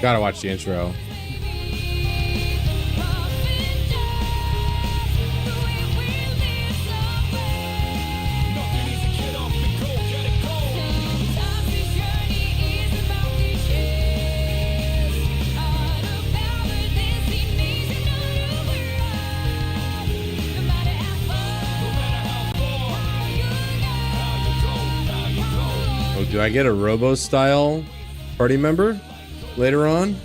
Gotta watch the intro. Oh, do I get a Robo style party member later on?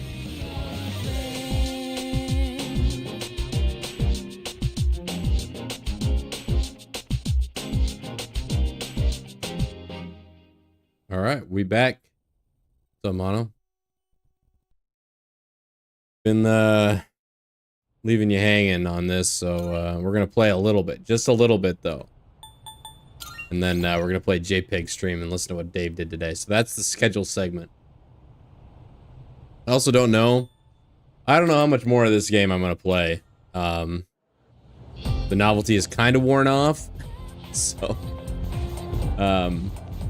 All right, we back. What's up, Mono? Been leaving you hanging on this, so we're gonna play a little bit, just a little bit though, and then we're gonna play jpeg stream and listen to what Dave did today. So that's the schedule segment. I also don't know. I don't know how much more of this game I'm gonna play. The novelty is kind of worn off, so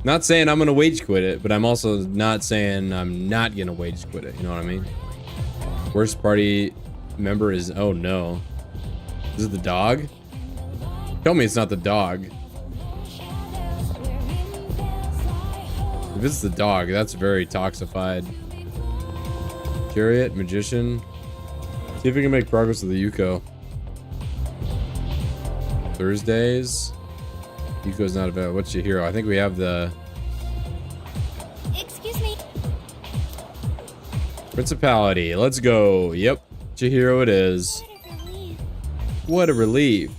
not saying I'm gonna wage quit it, but I'm also not saying I'm not gonna wage quit it. You know what I mean? Worst party member is, oh no, is it the dog? Tell me it's not the dog. If it's the dog, that's very toxified. Chariot, magician. See if we can make progress with the Yuko. Thursdays. Yuko's not available. What's your hero? I think we have the... Excuse me. Principality. Let's go. Yep. Chihiro it is. What a relief.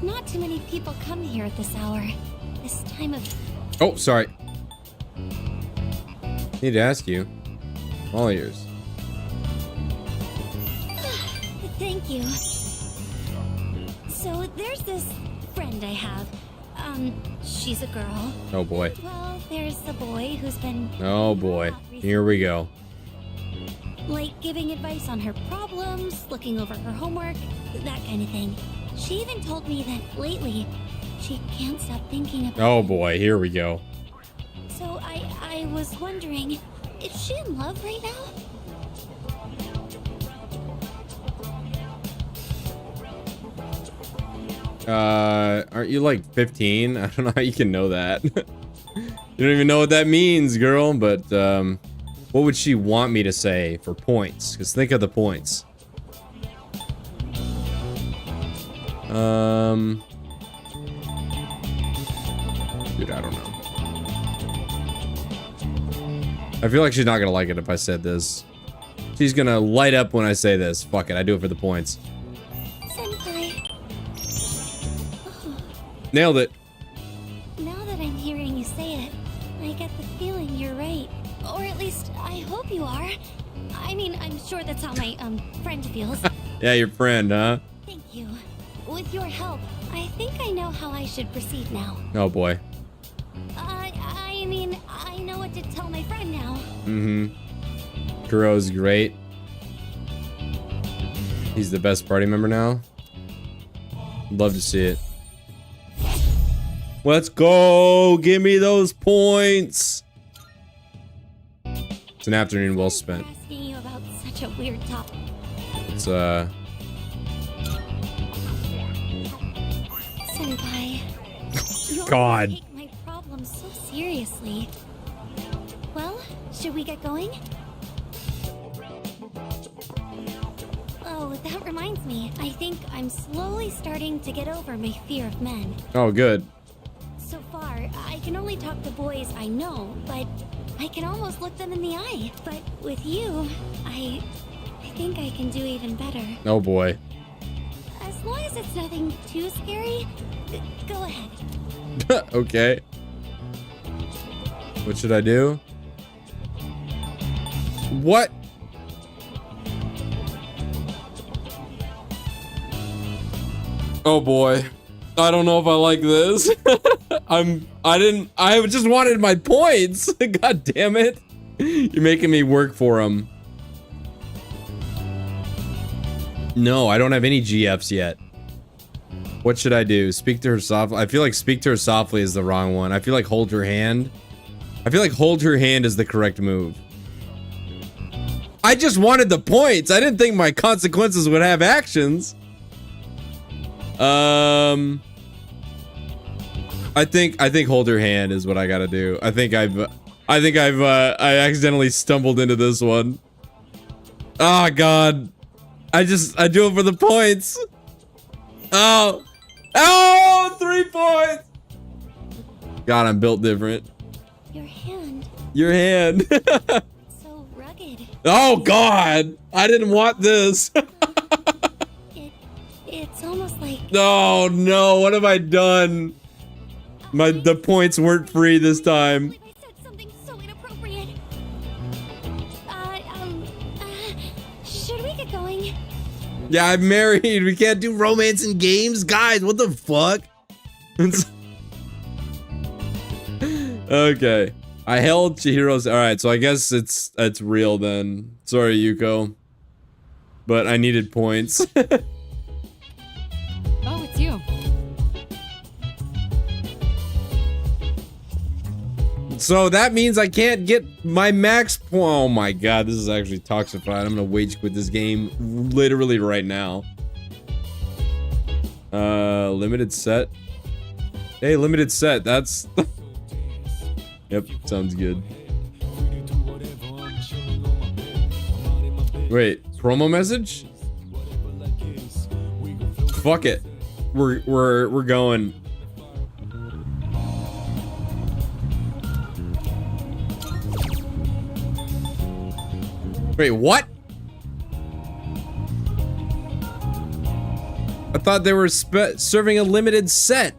Not too many people come here at this hour. This time of... Oh, sorry. Need to ask you. All ears. Thank you. So there's this friend I have. She's a girl. Oh boy. Well, there's the boy who's been... Oh boy. Here we go. Like giving advice on her problems, looking over her homework, that kind of thing. She even told me that lately she can't stop thinking about... Oh boy, here we go. So I was wondering, is she in love right now? Aren't you like 15? I don't know how you can know that. You don't even know what that means, girl, but what would she want me to say for points? Because think of the points. Dude, I don't know. I feel like she's not gonna like it if I said this. She's gonna light up when I say this. Fuck it, I do it for the points. Senpai. Oh, Nailed it. now that I'm hearing you say it, I get the feeling you're right. Or at least, I hope you are. I mean, I'm sure that's how my, friend feels. Yeah, your friend, huh? Thank you. With your help, I think I know how I should proceed now. Oh boy. I mean, I know what to tell my friend now. Mm-hmm. Kuro's great. He's the best party member now. Love to see it. Let's go! Give me those points! It's an afternoon well spent. Asking you about such a weird topic. It's, Senpai. You God. always take my problems so seriously. Well, should we get going? Oh, that reminds me. I think I'm slowly starting to get over my fear of men. Oh, good. So far, I can only talk to boys I know, but I can almost look them in the eye. But with you, I think I can do even better. Oh boy. As long as it's nothing too scary, go ahead. Okay. What should I do? What? Oh boy. I don't know if I like this. I just wanted my points. God damn it. You're making me work for them. No, I don't have any GFs yet. What should I do? Speak to her softly. I feel like speak to her softly is the wrong one. I feel like hold her hand. I feel like hold her hand is the correct move. I just wanted the points. I didn't think my consequences would have actions. I think hold her hand is what I gotta do. I accidentally stumbled into this one. Oh God. I do it for the points. Oh. Oh, 3 points. God, I'm built different. Your hand. Your hand. So rugged. Oh God. I didn't want this. It's almost like. Oh no, what have I done? The points weren't free this time. I said something so inappropriate. Should we get going? Yeah, I'm married. We can't do romance in games, guys. What the fuck? Okay, I held Chihiro's. All right, so I guess it's real then. Sorry, Yuko, but I needed points. Oh, it's you. So that means I can't get my max. Oh my God, this is actually toxified. I'm gonna rage quit this game literally right now. Limited set. Hey, limited set. That's. Yep, sounds good. Wait, promo message? Fuck it. We're going. Wait, what? I thought they were serving a limited set.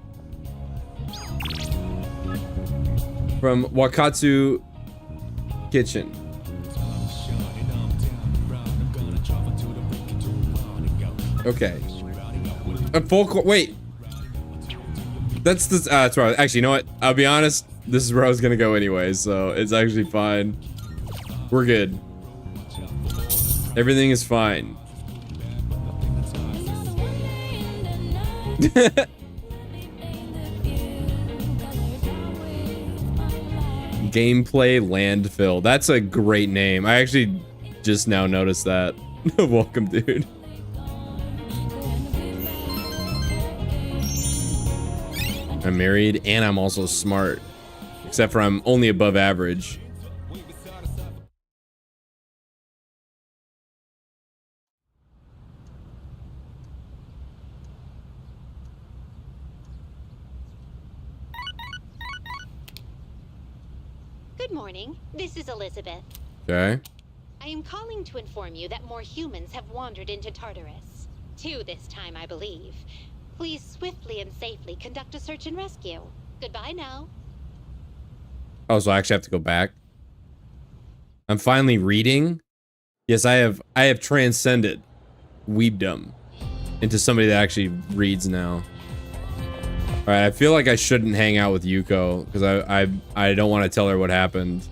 From Wakatsu Kitchen. Okay. A full wait. That's right. Actually, you know what? I'll be honest. This is where I was gonna go anyway, so it's actually fine. We're good. Everything is fine. Gameplay landfill. That's a great name. I actually just now noticed that. Welcome, dude. I'm married and I'm also smart. Except for I'm only above average. Good morning. This is Elizabeth. Okay. I am calling to inform you that more humans have wandered into Tartarus. 2 this time, I believe. Please swiftly and safely conduct a search and rescue. Goodbye now. Oh, so I actually have to go back. I'm finally reading. Yes, I have transcended weebdom into somebody that actually reads now. All right, I feel like I shouldn't hang out with Yuko because I don't want to tell her what happened.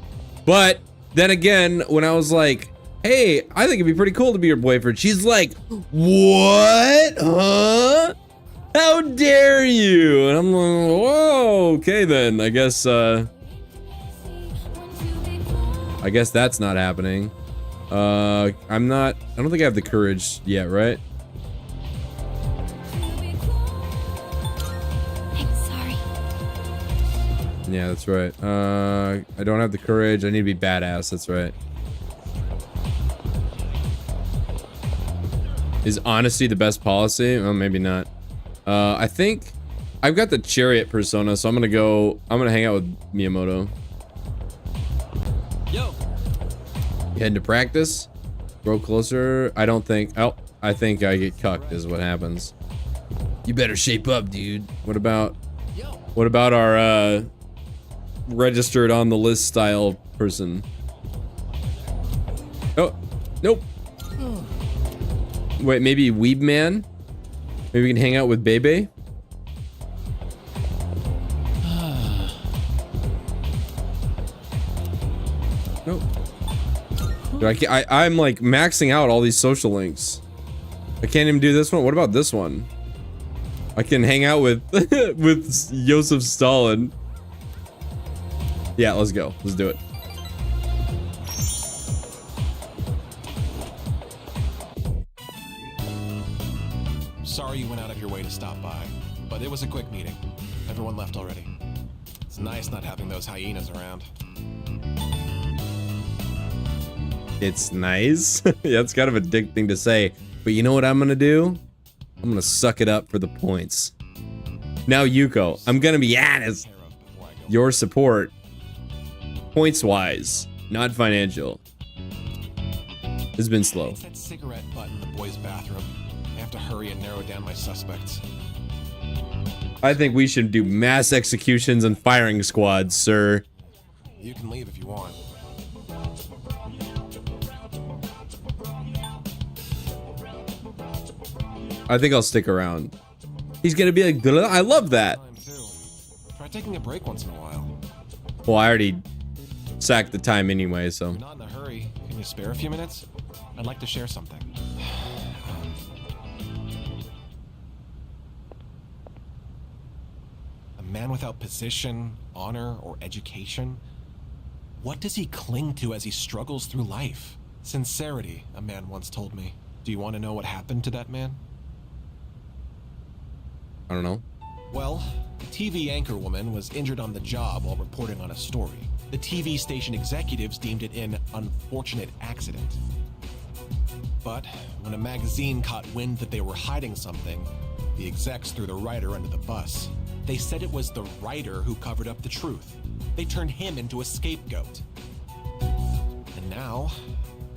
But then again, when I was like, "Hey, I think it'd be pretty cool to be your boyfriend," she's like, "What? Huh? How dare you?" And I'm like, "Whoa, okay then. I guess that's not happening." I don't think I have the courage yet, right? Yeah, that's right. I don't have the courage. I need to be badass. That's right. Is honesty the best policy? Well, maybe not. I think I've got the chariot persona, so I'm gonna hang out with Miyamoto. Yo. You heading to practice? Grow closer? I don't think. Oh, I think I get cucked is what happens. You better shape up, dude. What about our registered on the list style person? Oh, nope. Wait, maybe Weeb Man? Maybe we can hang out with Bebe? Nope. Dude, I'm like maxing out all these social links. I can't even do this one. What about this one? I can hang out with with Joseph Stalin. Yeah, let's go. Let's do it. Sorry you went out of your way to stop by, but it was a quick meeting. Everyone left already. It's nice not having those hyenas around. It's nice. Yeah, it's kind of a dick thing to say. But you know what I'm gonna do? I'm gonna suck it up for the points. Now, Yuko, I'm gonna be honest. Your support, points-wise, not financial, has been slow. It's that cigarette butt in the boys' bathroom. I have to hurry and narrow down my suspects. I think we should do mass executions and firing squads, sir. You can leave if you want. I think I'll stick around. He's gonna be like, I love that. Time too. Try taking a break once in a while. Well, I already sacked the time anyway, so. You're not in a hurry. Can you spare a few minutes? I'd like to share something. A man without position, honor, or education? What does he cling to as he struggles through life? Sincerity, a man once told me. Do you want to know what happened to that man? I don't know. Well, a TV anchor woman was injured on the job while reporting on a story. The TV station executives deemed it an unfortunate accident. But when a magazine caught wind that they were hiding something, the execs threw the writer under the bus. They said it was the writer who covered up the truth. They turned him into a scapegoat. And now,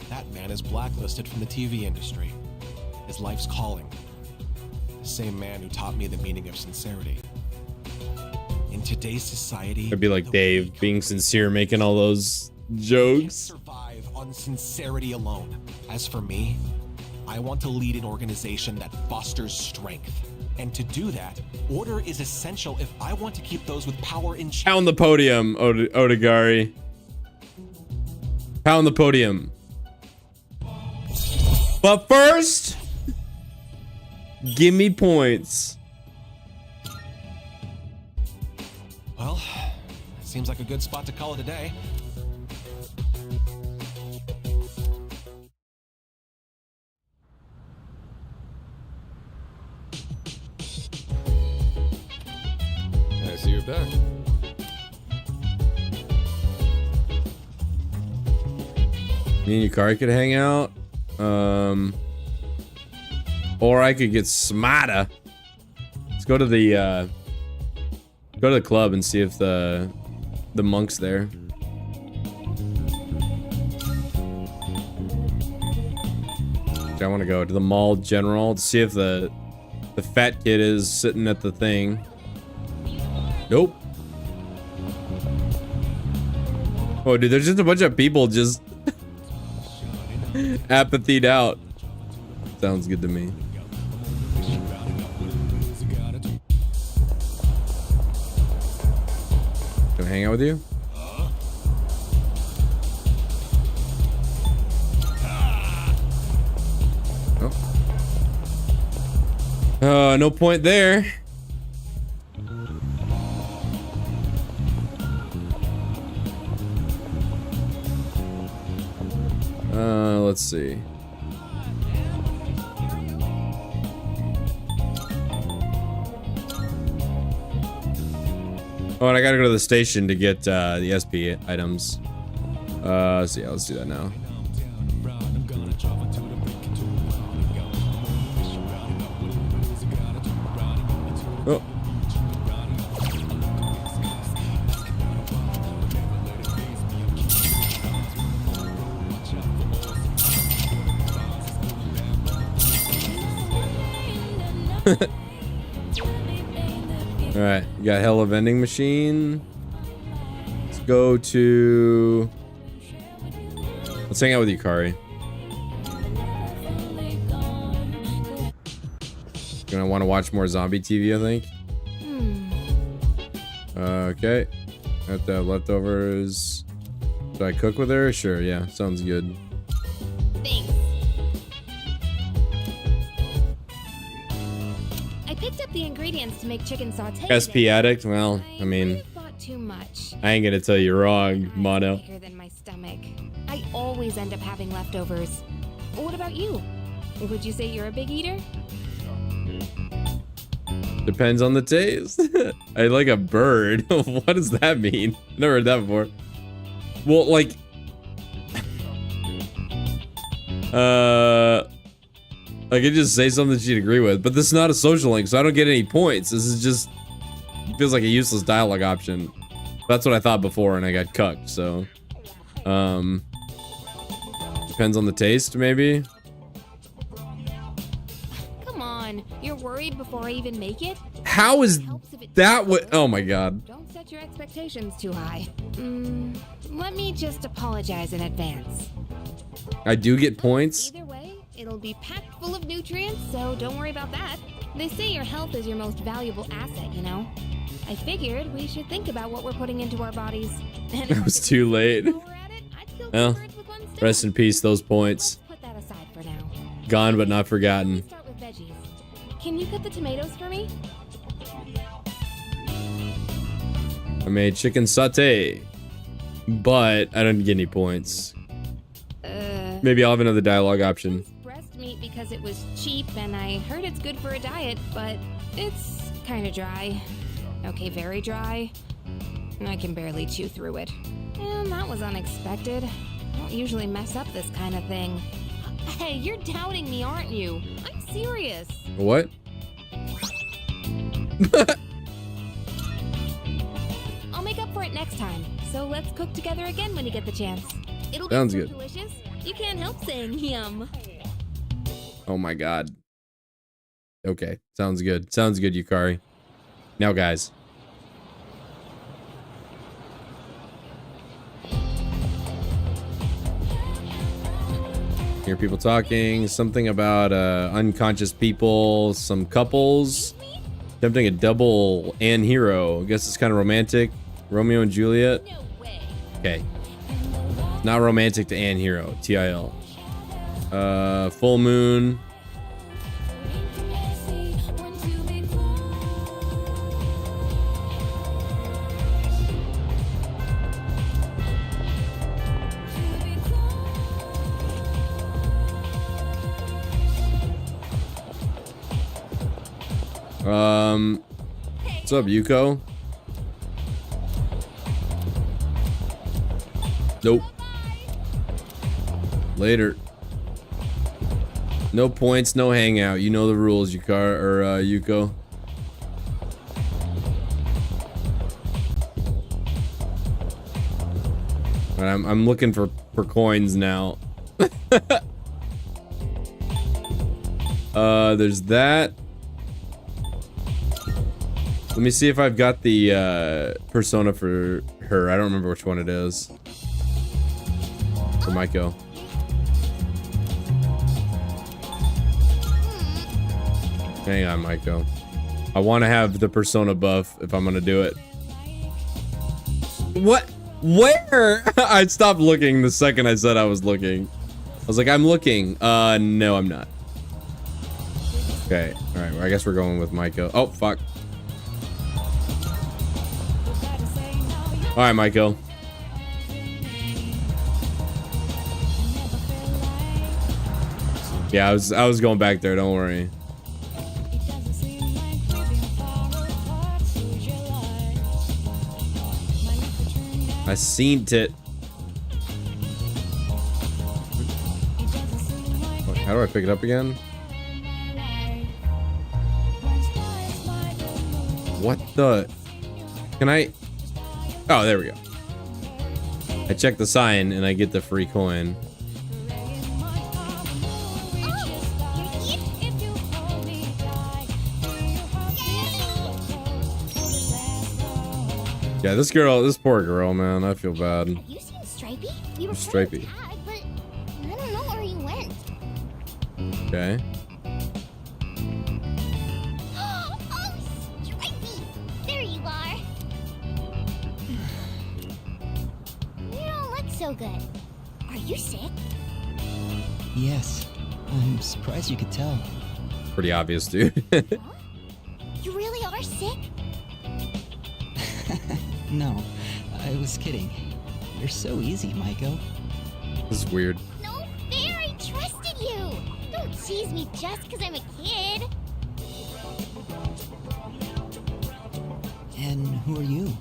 that man is blacklisted from the TV industry. His life's calling. The same man who taught me the meaning of sincerity. In today's society, I'd be like Dave, being sincere, making all those jokes. Survive on sincerity alone. As for me, I want to lead an organization that fosters strength. And to do that, order is essential if I want to keep those with power in check. Pound the podium, Odigari. Pound the podium. But first, give me points. Well, seems like a good spot to call it a day. I see you're back. Me and Yukari could hang out. Or I could get smarter. Let's go to the club and see if the monk's there. I want to go to the mall general to see if the fat kid is sitting at the thing. Nope. Oh, dude, there's just a bunch of people just apathied out. Sounds good to me. Can I hang out with you? Oh. No point there. Let's see. Oh, and I gotta go to the station to get the SP items. So yeah, let's do that now. Oh. Alright, you got hella vending machine. Let's go to... Let's hang out with Yukari. Gonna want to watch more zombie TV, I think. Okay. Have to have leftovers. Should I cook with her? Sure, yeah. Sounds good. Thanks. I picked up the ingredients to make chicken sauté. SP addict? Well, I mean, too much. I ain't gonna tell you wrong, Eyes Mono. Bigger than my stomach. I always end up having leftovers. What about you? Would you say you're a big eater? Depends on the taste. I like a bird. What does that mean? Never heard that before. Well, like, I could just say something she'd agree with, but this is not a social link, so I don't get any points. This is just, it feels like a useless dialogue option. That's what I thought before, and I got cucked, so. Depends on the taste, maybe? Come on, you're worried before I even make it? How is that what? Oh my god. Don't set your expectations too high. Let me just apologize in advance. I do get points. Either way, it'll be packed full of nutrients, so don't worry about that. They say your health is your most valuable asset, you know? I figured we should think about what we're putting into our bodies. And It was too late. while we're at it, I'd kill two Well, birds with one stone. rest in peace, those points. Let's put that aside for now. Gone but not Let's forgotten. start with veggies. Can you cut the tomatoes for me? I made chicken satay, but I don't get any points. Maybe I'll have another dialogue option. Breast meat because it was cheap and I heard it's good for a diet, but it's kind of dry. Okay, very dry. I can barely chew through it. And that was unexpected. I don't usually mess up this kind of thing. Hey, you're doubting me, aren't you? I'm serious. What? I'll make up for it next time. So let's cook together again when you get the chance. It'll be Sounds so good. delicious. You can't help saying yum. Oh my god. Okay, sounds good. Sounds good, Yukari. Now, guys. Hear people talking. Something about unconscious people. Some couples. Attempting a double and hero. I guess it's kind of romantic. Romeo and Juliet. No way. Okay. Not romantic to Anne Hero. TIL. Full moon. What's up, Yuko? Nope. Later. No points, no hangout. You know the rules, Yuko. All right, I'm looking for coins now. There's that. Let me see if I've got the persona for her. I don't remember which one it is. For Maiko. Hang on, Maiko. I want to have the persona buff if I'm gonna do it. What? Where? I stopped looking the second I said I was looking. I was like, I'm looking. No, I'm not. Okay. All right. Well, I guess we're going with Maiko. Oh, fuck. All right, Maiko. Yeah, I was going back there. Don't worry. I seen it. How do I pick it up again? What the? Can I? Oh, there we go. I check the sign and I get the free coin. Yeah, this poor girl, man. I feel bad. Have you seen Stripey? We were Stripey. tag, but I don't know where he went. Okay. Oh, Stripey! There you are. You don't look so good. Are you sick? Yes. I'm surprised you could tell. Pretty obvious, dude. You really are sick? No, I was kidding. You're so easy, Maiko. This is weird. No fair, I trusted you. Don't tease me just because I'm a kid. And who are you?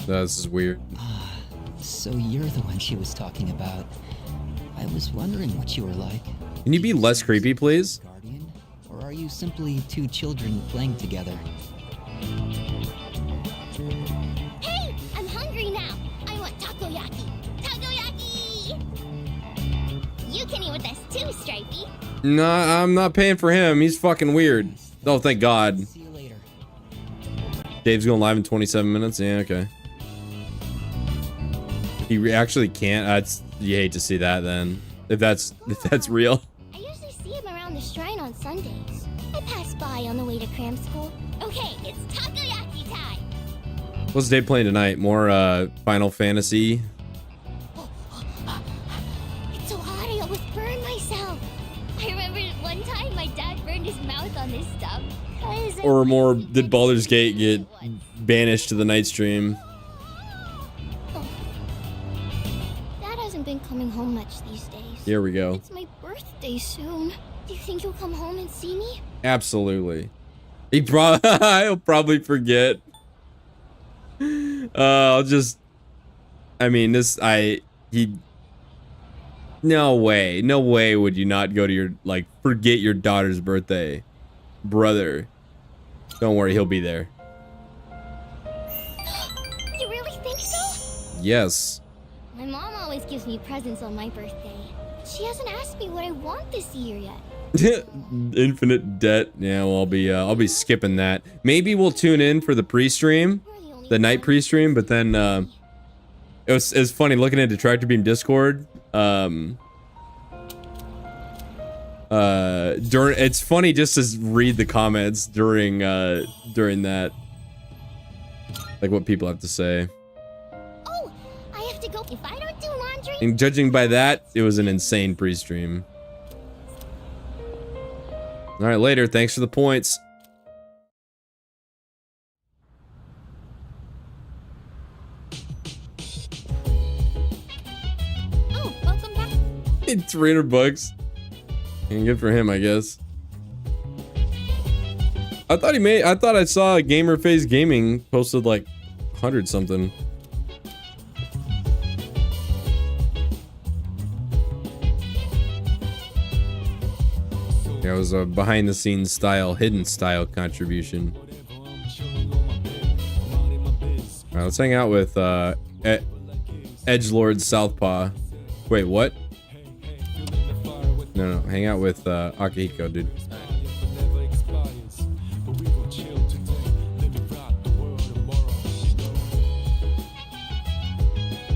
This is weird. So you're the one she was talking about. I was wondering what you were like. Can you be less creepy, please? Guardian? Or are you simply two children playing together? Hey, I'm hungry now. I want takoyaki. Takoyaki! You can eat with us too, Stripey. No, I'm not paying for him. He's fucking weird. Oh, thank God. See you later. Dave's going live in 27 minutes. Yeah, okay. He actually can't. You hate to see that then. If that's real. I usually see him around the shrine on Sundays. I pass by on the way to cram school. Okay, it's takoyaki time. What's Dave playing tonight? More Final Fantasy? It's so hot, I almost burned myself. I remember one time my dad burned his mouth on this stuff. Or more, did Baldur's Gate get banished to the night stream? Dad hasn't been coming home much these days. Here we go. It's my birthday soon. Do you think he'll come home and see me? Absolutely. He'll probably forget. No way would you not go to your, forget your daughter's birthday. Brother. Don't worry, he'll be there. You really think so? Yes. My mom always gives me presents on my birthday. She hasn't asked me what I want this year yet. Infinite debt. Yeah, well, I'll be skipping that. Maybe we'll tune in for the pre-stream, the night pre-stream, but then it was funny looking at Detractor Beam Discord. It's funny just to read the comments during that, like what people have to say. Oh, I have to go. If I don't do laundry. And judging by that, it was an insane pre-stream. All right, later. Thanks for the points. Oh, welcome back. 300 bucks. And good for him, I guess. I thought I saw Gamer Phase Gaming posted like 100 something. Yeah, it was a behind the scenes style, hidden style contribution. Alright, let's hang out with Edgelord Southpaw. Wait, what? No, hang out with Akihiko, dude.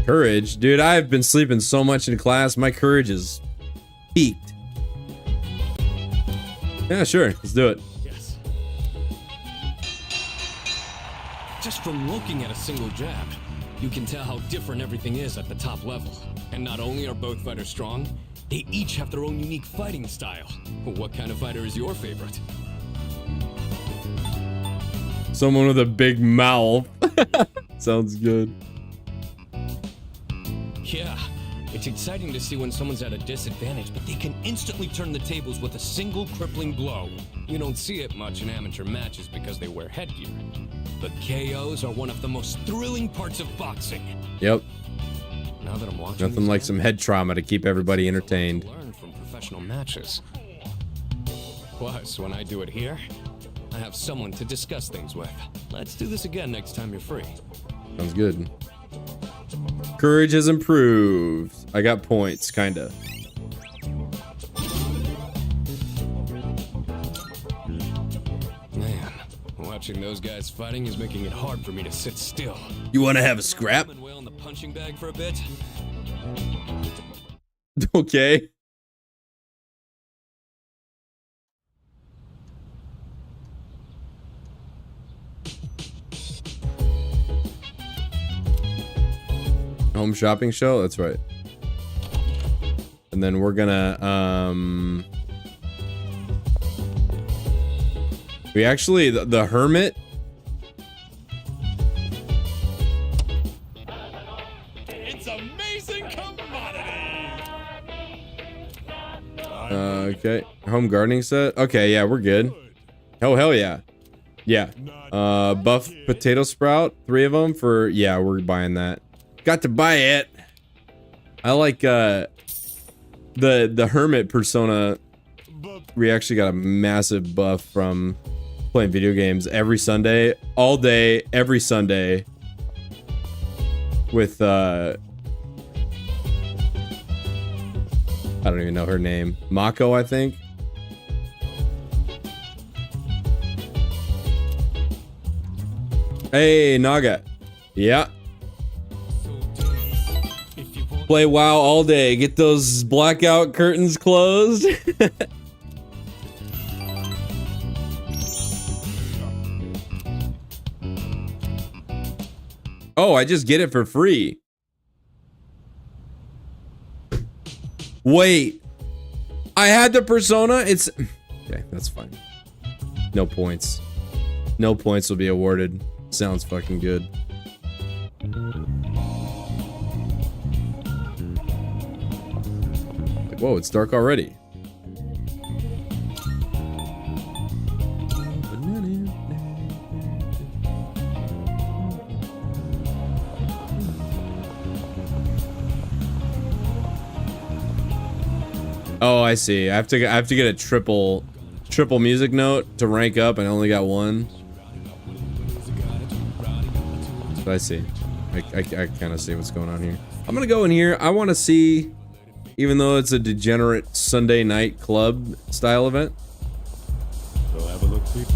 Courage? Dude, I've been sleeping so much in class, my courage is peaked. Yeah, sure, let's do it. Yes. Just from looking at a single jab, you can tell how different everything is at the top level. And not only are both fighters strong, they each have their own unique fighting style. What kind of fighter is your favorite? Someone with a big mouth. Sounds good. Yeah, it's exciting to see when someone's at a disadvantage, but they can instantly turn the tables with a single crippling blow. You don't see it much in amateur matches because they wear headgear. But KOs are one of the most thrilling parts of boxing. Yep. Now that I'm watching, Nothing like some head trauma to keep everybody entertained. Learn from professional matches. Plus, when I do it here, I have someone to discuss things with. Let's do this again next time you're free. Sounds good. Courage has improved. I got points, kinda. Man, watching those guys fighting is making it hard for me to sit still. You wanna have a scrap? And wail in the punching bag for a bit. Okay. Home shopping show? That's right. And then we're gonna We actually, the hermit. It's amazing commodity. Okay. Home gardening set. Okay, yeah, we're good. Oh, hell yeah. Yeah. Buff potato sprout. 3 of them for, yeah, we're buying that. Got to buy it. I like, the hermit persona. We actually got a massive buff from playing video games every Sunday, all day, every Sunday. With, I don't even know her name. Mako, I think. Hey, Naga. Yeah. Play WoW all day. Get those blackout curtains closed. Oh, I just get it for free. Wait. I had the persona? It's... Okay, that's fine. No points. No points will be awarded. Sounds fucking good. Whoa, it's dark already. Oh, I see. I have to get a triple music note to rank up, and I only got 1. So I see. I kind of see what's going on here. I'm gonna go in here. I want to see, even though it's a degenerate Sunday night club style event. Go have a look, people.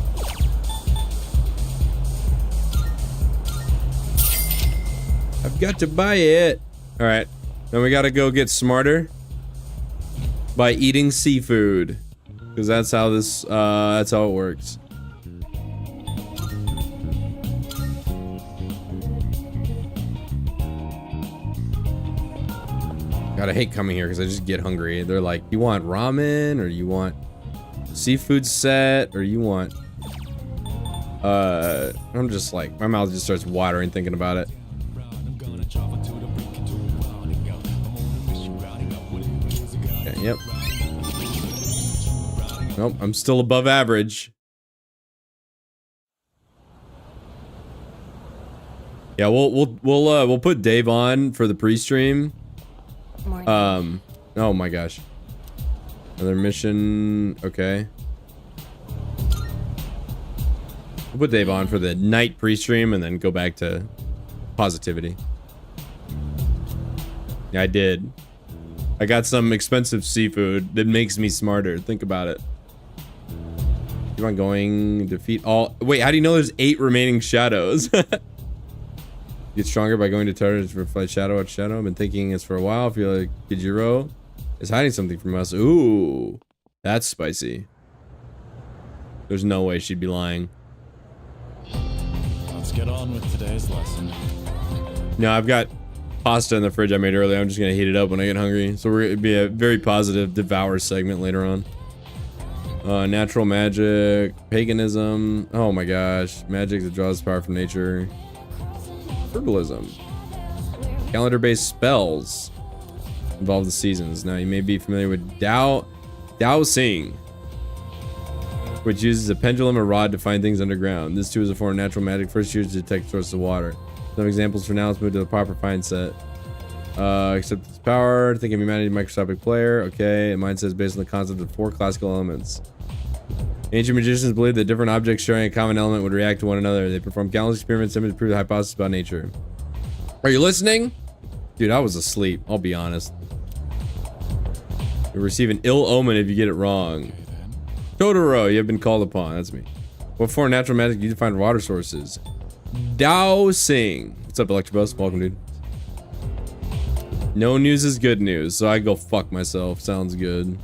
I've got to buy it. All right. Then we got to go get smarter by eating seafood, because that's how this that's how it works. God, I hate coming here because I just get hungry. They're like, you want ramen, or you want seafood set, or you want I'm just like, my mouth just starts watering thinking about it. Okay, yep. Nope, I'm still above average. Yeah, we'll put Dave on for the pre-stream. Oh my gosh. Another mission. Okay. We'll put Dave on for the night pre-stream and then go back to positivity. Yeah, I did. I got some expensive seafood that makes me smarter. Think about it. Keep on going. Defeat all. Wait, how do you know there's 8 remaining shadows? Get stronger by going to targets for fight shadow after shadow. I've been thinking this for a while. I feel like Kijiro is hiding something from us. Ooh, that's spicy. There's no way she'd be lying. Let's get on with today's lesson. No, I've got pasta in the fridge I made earlier. I'm just gonna heat it up when I get hungry. So we're gonna be a very positive devour segment later on. Natural magic, paganism. Oh my gosh, magic that draws power from nature. Herbalism. Calendar-based spells involve the seasons. Now you may be familiar with dowsing, which uses a pendulum or rod to find things underground. This too is a form of natural magic first used to detect sources of water. Some examples for now. Let's move to the proper find set. Accept its power. Think of humanity microscopic player. Okay. And mine says based on the concept of 4 classical elements. Ancient magicians believed that different objects sharing a common element would react to one another. They performed countless experiments to prove the hypothesis about nature. Are you listening? Dude, I was asleep. I'll be honest. You receive an ill omen if you get it wrong. Totoro, you have been called upon. That's me. What form of natural magic do you find water sources? Dowsing. What's up, Electrobus? Welcome, dude. No news is good news, so I go fuck myself. Sounds good.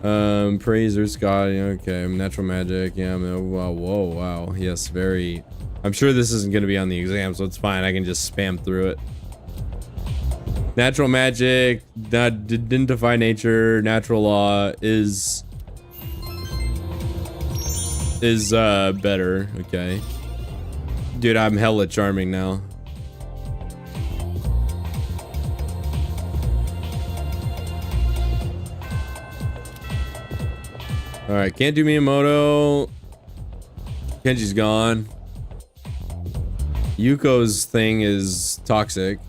Praisers, God, okay, natural magic, yeah, wow, whoa, wow, yes, very, I'm sure this isn't going to be on the exam, so it's fine, I can just spam through it. Natural magic, that didn't defy nature, natural law is is better. Okay. Dude, I'm hella charming now. Alright, can't do Miyamoto. Kenji's gone. Yuko's thing is toxic.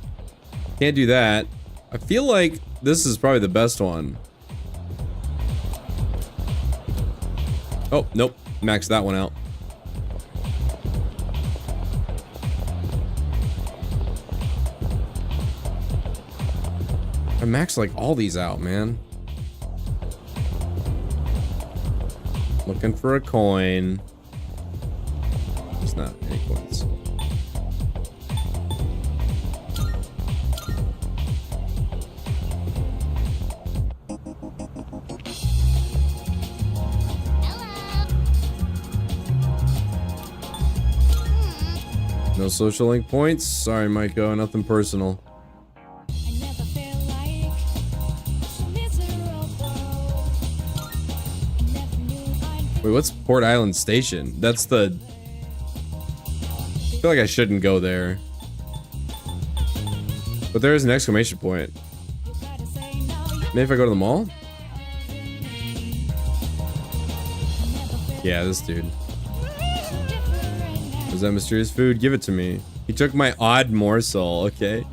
Can't do that. I feel like this is probably the best one. Oh, nope. Maxed that one out. I maxed like all these out, man. Looking for a coin. There's not any coins. No social link points? Sorry, Maiko, nothing personal. Wait, what's Port Island Station? That's the... I feel like I shouldn't go there. But there is an exclamation point. Maybe if I go to the mall? Yeah, this dude. Is that mysterious food? Give it to me. He took my odd morsel. Okay.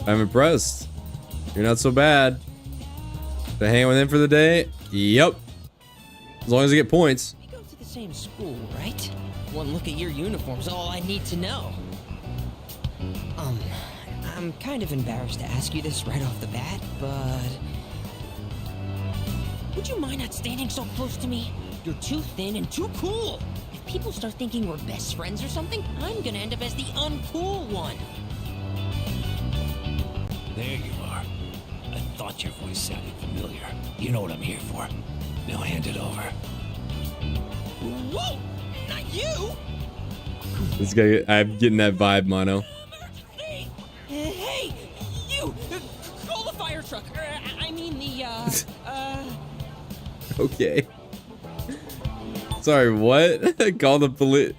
I'm impressed. You're not so bad. To hang with him for the day? Yep. As long as I get points. We go to the same school, right? One look at your uniform's all I need to know. I'm kind of embarrassed to ask you this right off the bat, but... would you mind not standing so close to me? You're too thin and too cool. If people start thinking we're best friends or something, I'm gonna end up as the uncool one. There you are. I thought your voice sounded familiar. You know what I'm here for. Now hand it over. Whoa! Not you! This guy, I'm getting that vibe, Mono. Hey! You! Call the fire truck! I mean the, Okay. Sorry, what? Call the police.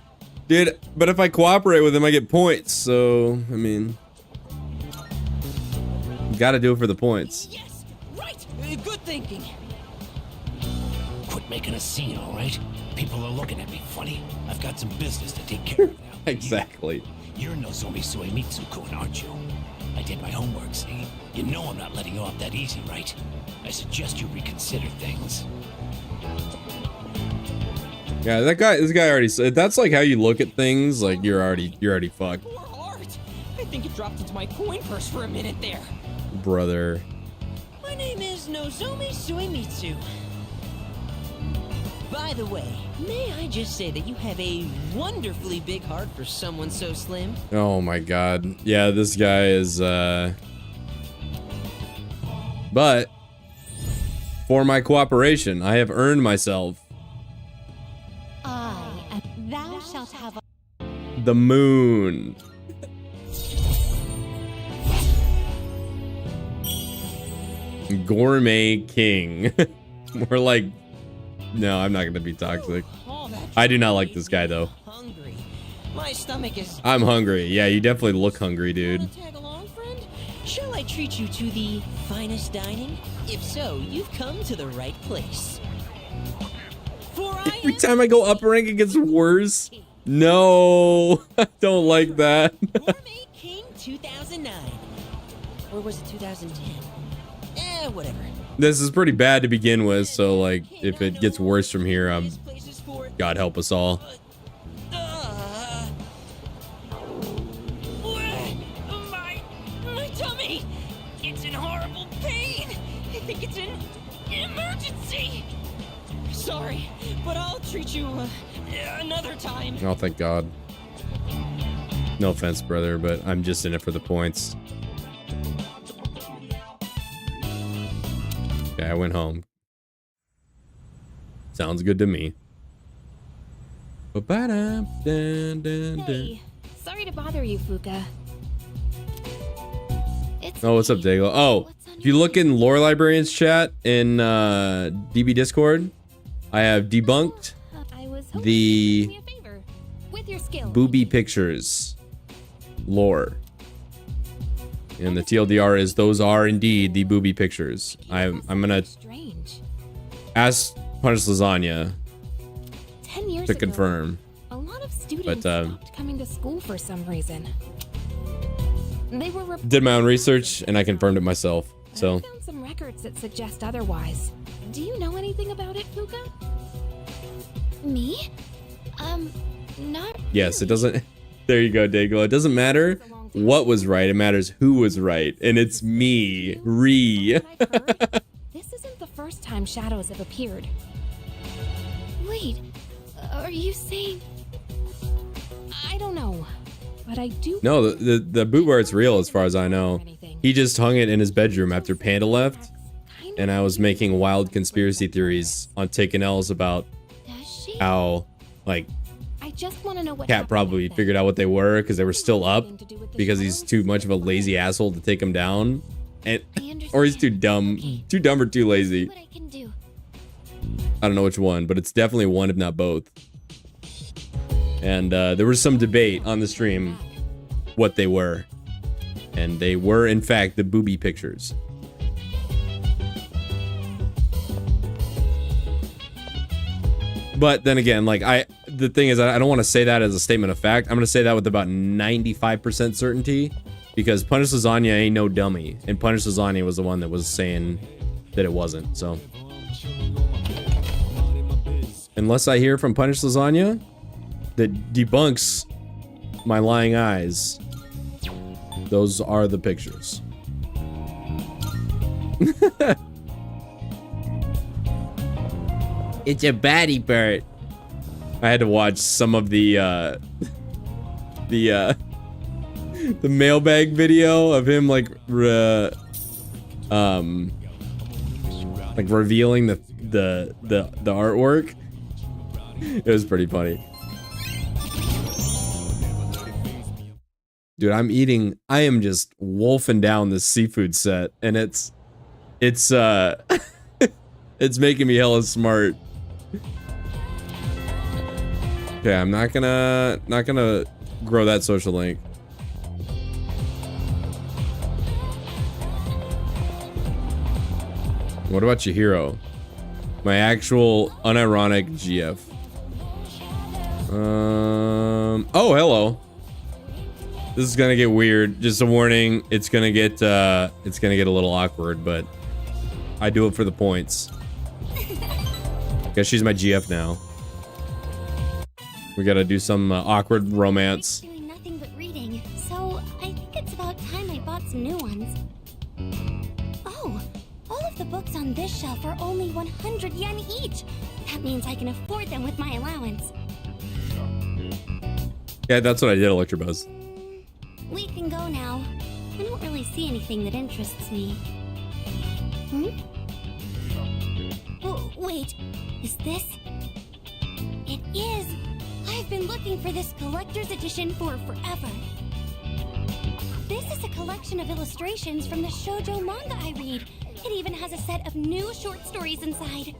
Dude, but if I cooperate with him, I get points, so, I mean... Gotta do it for the points. Yes! Right! Good thinking! Quit making a scene, all right? People are looking at me funny. I've got some business to take care of now. Exactly. You're Nozomi Suemitsu-kun, aren't you? I did my homework, see? You know I'm not letting you off that easy, right? I suggest you reconsider things. Yeah, this guy already said, that's like how you look at things, like you're already fucked. Poor heart! I think it dropped into my coin purse for a minute there. Brother. My name is Nozomi Suemitsu. By the way, may I just say that you have a wonderfully big heart for someone so slim? Oh my god. Yeah, this guy is, But, for my cooperation, I have earned myself Thou shalt have the moon. Gourmet King. We're like, no, I'm not gonna be toxic. I do not like this guy though. Hungry. My stomach is... I'm hungry. Yeah, you definitely look hungry, dude. Tag along, friend? Shall I treat you to the finest dining? If so, you've come to the right place. For I Every time I go up a rank, it gets worse. No, I don't like that. Gourmet King 2009. Or was it 2010? Whatever. This is pretty bad to begin with, so like, if it gets worse from here, God help us all. My tummy! It's in horrible pain! I think it's an emergency! Sorry, but I'll treat you another time. Oh, thank God. No offense, brother, but I'm just in it for the points. Okay, I went home. Sounds good to me. Hey, sorry to bother you, Fuka. Oh, what's up, Dago? Oh, if you look in Lore Librarian's chat in DB Discord, I have debunked was hoping the you could do me a favor with your skill. booby pictures lore. And the TLDR is those are indeed the booby pictures. I'm gonna Strange. ask Punch Lasagna 10 years to ago, confirm. a lot of students But, stopped coming to school for some reason. They were Did my own research and I confirmed it myself. So I found some records that suggest otherwise. Do you know anything about it, Fuka? Me? Not yes, it doesn't. There you go, Dayglow. It doesn't matter what was right. It matters who was right, and it's me, Ree. I've heard, this isn't the first time shadows have appeared. Wait, are you saying... I don't know, but I do. No, the boot art's real as far as I know. He just hung it in his bedroom after Panda left, and I was making wild conspiracy theories on Taken L's about how, like, I just want to know what Cat probably figured out what they were because they were still up because he's too much of a lazy asshole to take them down, and or he's too dumb or too lazy. What I can do. I don't know which one, but it's definitely one, if not both. And there was some debate on the stream what they were, and they were in fact the booby pictures. But then again, like the thing is, I don't want to say that as a statement of fact. I'm going to say that with about 95% certainty, because Punish Lasagna ain't no dummy, and Punish Lasagna was the one that was saying that it wasn't. So, unless I hear from Punish Lasagna that debunks my lying eyes, those are the pictures. It's a baddie bird. I had to watch some of the mailbag video of him like revealing the artwork. It was pretty funny. Dude, I am just wolfing down this seafood set, and it's it's making me hella smart. Okay, I'm not gonna grow that social link. What about Chihiro? My actual unironic GF. Oh, hello. This is gonna get weird. Just a warning. It's gonna get a little awkward, but I do it for the points. Guess she's my GF now. We gotta do some awkward romance. Doing nothing but reading, so I think it's about time I bought some new ones. Oh, all of the books on this shelf are only 100 yen each. That means I can afford them with my allowance. Yeah, that's what I did, Electrobuzz. We can go now. I don't really see anything that interests me. Oh, wait, is this? It is! I've been looking for this collector's edition for forever. This is a collection of illustrations from the shoujo manga I read. It even has a set of new short stories inside.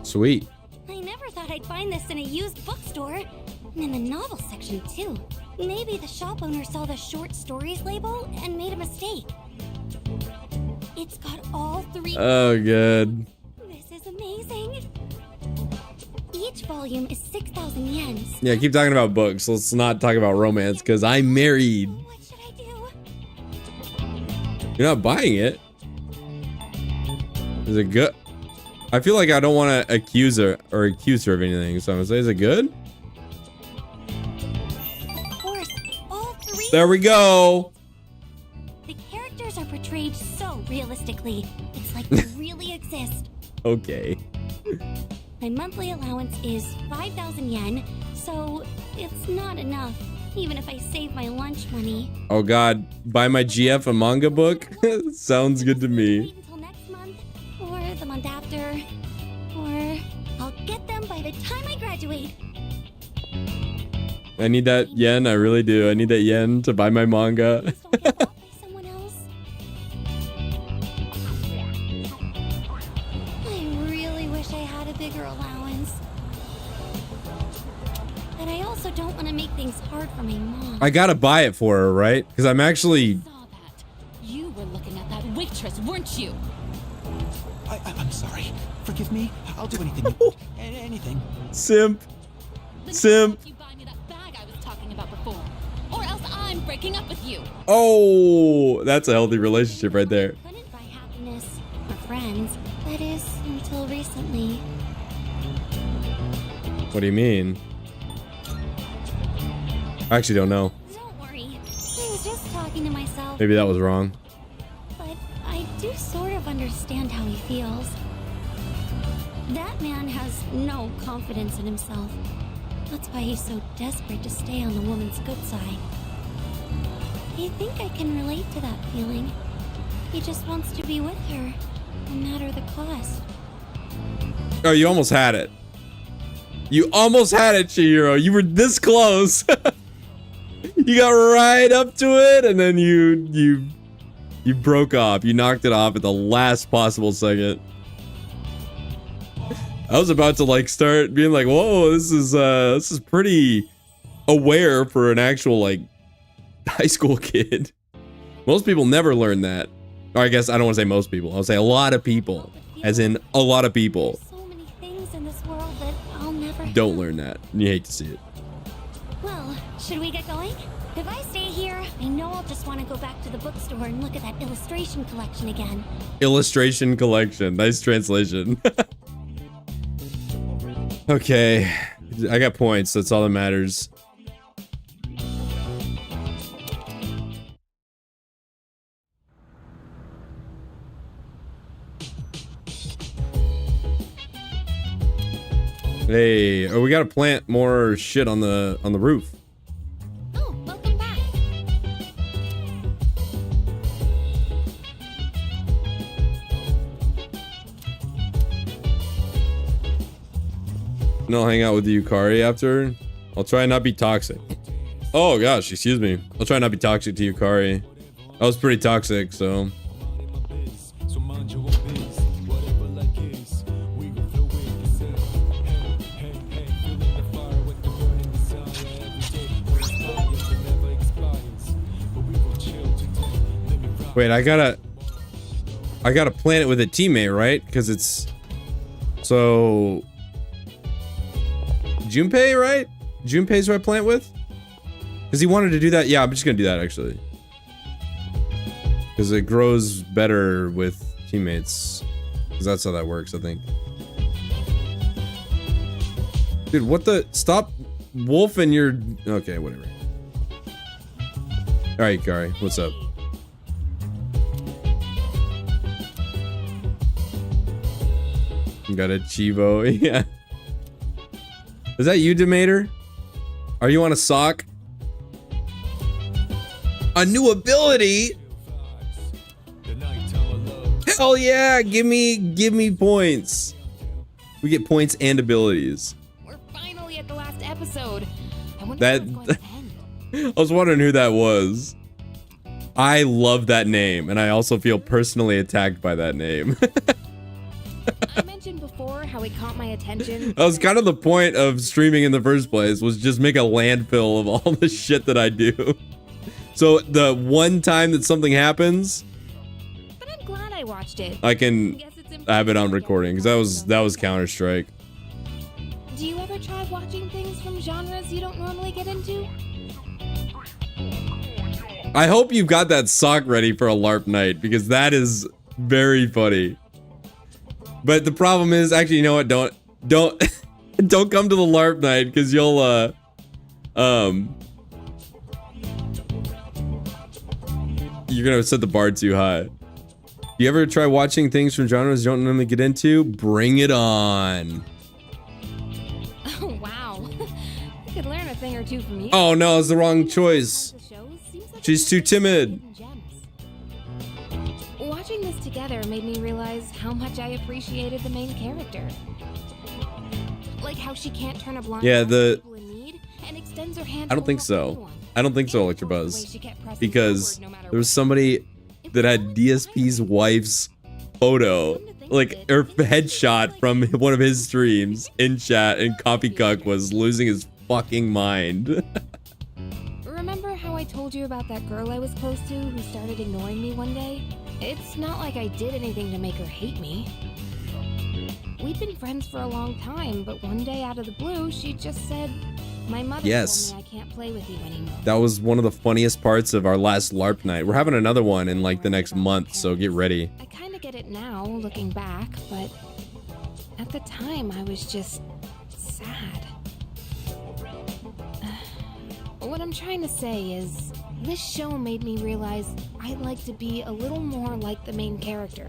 Sweet. I never thought I'd find this in a used bookstore. And in the novel section, too. Maybe the shop owner saw the short stories label and made a mistake. It's got all 3. Oh, good. This is amazing. Each volume is 6,000 yen. Yeah, keep talking about books. Let's not talk about romance, because I'm married. What should I do? You're not buying it. Is it good? I feel like I don't want to accuse her of anything, so I'm gonna say, is it good? Of course, all 3. There we go. The characters are portrayed so realistically. It's like they really exist. Okay. My monthly allowance is 5,000 yen, so it's not enough, even if I save my lunch money. Oh god, buy my GF a manga book? Sounds good to me. Wait until next month, or the month after, or I'll get them by the time I graduate. I need that yen, I really do. I need that yen to buy my manga. Please don't get bought by someone else. I really wish I had a bigger allowance. I gotta buy it for her, right? Because I'm actually... Saw that. You were looking at that waitress, weren't you? I'm sorry. Forgive me. I'll do anything you want. Anything. Simp. Then Simp. how about you buy me that bag I was talking about before? Or else I'm breaking up with you. Oh, that's a healthy relationship right there. Couldn't buy happiness or friends. That is, until recently. What do you mean? I actually don't know. Don't worry. I was just talking to myself. Maybe that was wrong. But I do sort of understand how he feels. That man has no confidence in himself. That's why he's so desperate to stay on the woman's good side. I think I can relate to that feeling. He just wants to be with her, no matter the cost. Oh, you almost had it. You almost had it, Chihiro. You were this close. You got right up to it, and then you broke off. You knocked it off at the last possible second. I was about to like start being like, "Whoa, this is pretty aware for an actual like high school kid." Most people never learn that. Or I guess I don't want to say most people. I'll say a lot of people, as in a lot of people, So many things in this world that I'll never don't learn that. You hate to see it. Well, should we get going? If I stay here, I know I'll just want to go back to the bookstore and look at that illustration collection again. Illustration collection. Nice translation. Okay. I got points. That's all that matters. Hey, oh, we gotta plant more shit on the roof. Oh, welcome back. And I'll hang out with the Yukari after. I'll try and not be toxic. Oh gosh, excuse me. I'll try and not be toxic to Yukari. I was pretty toxic, so. Wait, I gotta plant it with a teammate, right? Because it's so Junpei, right? Junpei's who I plant with? Because he wanted to do that. Yeah, I'm just gonna do that actually. Because it grows better with teammates. Because that's how that works, I think. Dude, what the? Stop wolfing your. Okay, whatever. Alright, Kari, what's up? Got a Chivo, yeah. Is that you, Demeter? Are you on a sock? A new ability? Hell yeah! Give me points. We get points and abilities. We're finally at the last episode. I wonder That how it's going to end. I was wondering who that was. I love that name, and I also feel personally attacked by that name. I mentioned before how he caught my attention. That was kind of the point of streaming in the first place, was just make a landfill of all the shit that I do. So the one time that something happens, But I'm glad I watched it. I can Guess it's have it on important to recording, get because that was so. Counter-Strike. Do you ever try watching things from genres you don't normally get into? I hope you've got that sock ready for a LARP night, because that is very funny. But the problem is, actually, you know what? Don't don't come to the LARP night, because you'll you're gonna set the bar too high. You ever try watching things from genres you don't normally get into? Bring it on. Oh, wow. I could learn a thing or two from you. Oh no, it's the wrong choice. The shows seems like She's too timid. Watching this together made me realize how much I appreciated the main character. Like how she can't turn a blind Yeah, eye to the- people in need and extends her hand I don't to think help so. anyone. I don't think so, And the way Electrobuzz. she kept pressing Because forward no matter there was what. somebody that had DSP's wife's photo, like, or headshot from one of his streams in chat, and Coffee Cuck was losing his fucking mind. Remember told you about that girl I was close to who started ignoring me one day? It's not like I did anything to make her hate me. We'd been friends for a long time, but one day out of the blue, she just said, my mother Yes. told me I can't play with you anymore. That was one of the funniest parts of our last LARP night. We're having another one in like the next month, so get ready. I kind of get it now, looking back, but at the time, I was just sad. What I'm trying to say is, this show made me realize I'd like to be a little more like the main character.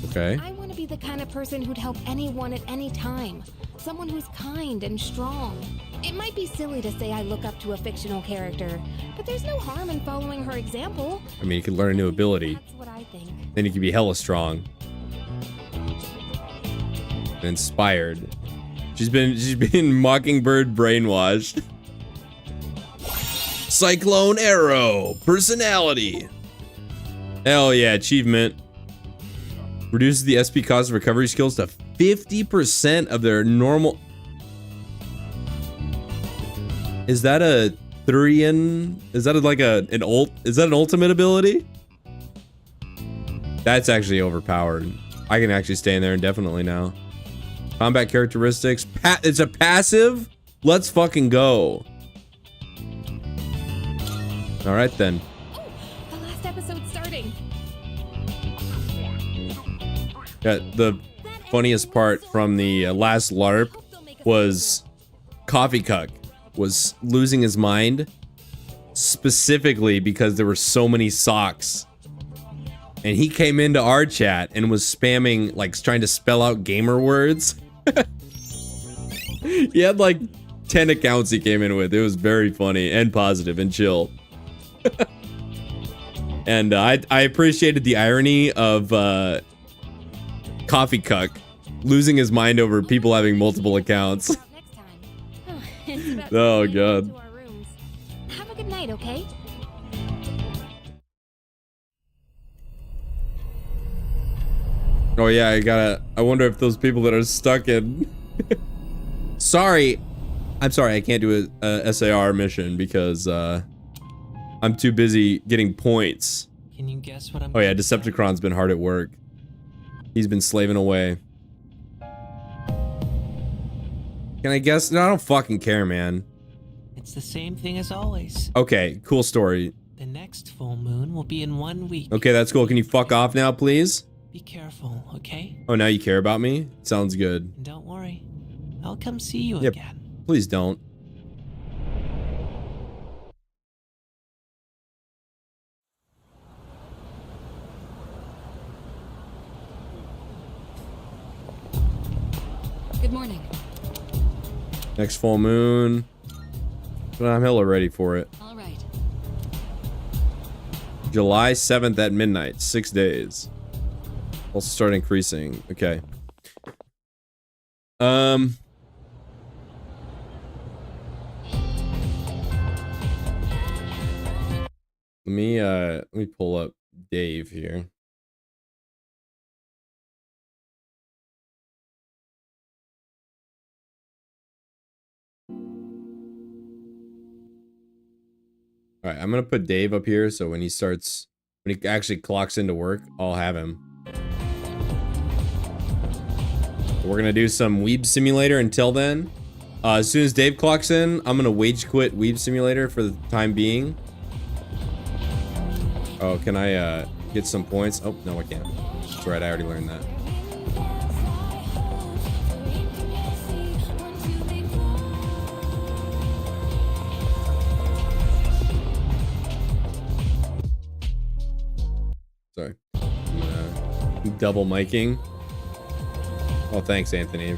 Okay. I want to be the kind of person who'd help anyone at any time. Someone who's kind and strong. It might be silly to say I look up to a fictional character, but there's no harm in following her example. I mean, you could learn a new ability. That's what I think. Then you could be hella strong. Inspired. She's been Mockingbird brainwashed. Cyclone Arrow. Personality. Hell yeah, achievement. Reduces the SP cost of recovery skills to 50% of their normal. Is that a Thurian? Is that like an ult? Is that an ultimate ability? That's actually overpowered. I can actually stay in there indefinitely now. Combat characteristics. It's a passive? Let's fucking go. Alright then. Oh, the last episode's starting. Yeah, the funniest part from the last LARP was Coffee Cuck was losing his mind specifically because there were so many socks. And he came into our chat and was spamming, like, trying to spell out gamer words. He had like 10 accounts he came in with. It was very funny and positive and chill. And I appreciated the irony of Coffee Cuck losing his mind over people having multiple accounts. Oh god. Have a good night, okay? Oh yeah, I wonder if those people that are stuck in sorry, I'm sorry, I can't do a SAR mission because I'm too busy getting points. Can you guess what I'm Oh yeah, Decepticron's been hard at work. He's been slaving away. Can I guess? No, I don't fucking care, man. It's the same thing as always. Okay, cool story. The next full moon will be in 1 week. Okay, that's cool. Can you fuck off now, please? Be careful, okay? Oh, now you care about me? Sounds good. And don't worry. I'll come see you Yep. again. Please don't. Good morning. Next full moon. But I'm hella ready for it. All right. July 7th at midnight. 6 days. Also start increasing. Okay. Let me pull up Dave here. All right, I'm gonna put Dave up here so when he actually clocks into work, I'll have him. We're gonna do some Weeb Simulator until then. As soon as Dave clocks in, I'm gonna wage quit Weeb Simulator for the time being. Oh, can I get some points? Oh, no, I can't. That's right, I already learned that. Sorry. I'm double miking. Oh, thanks, Anthony.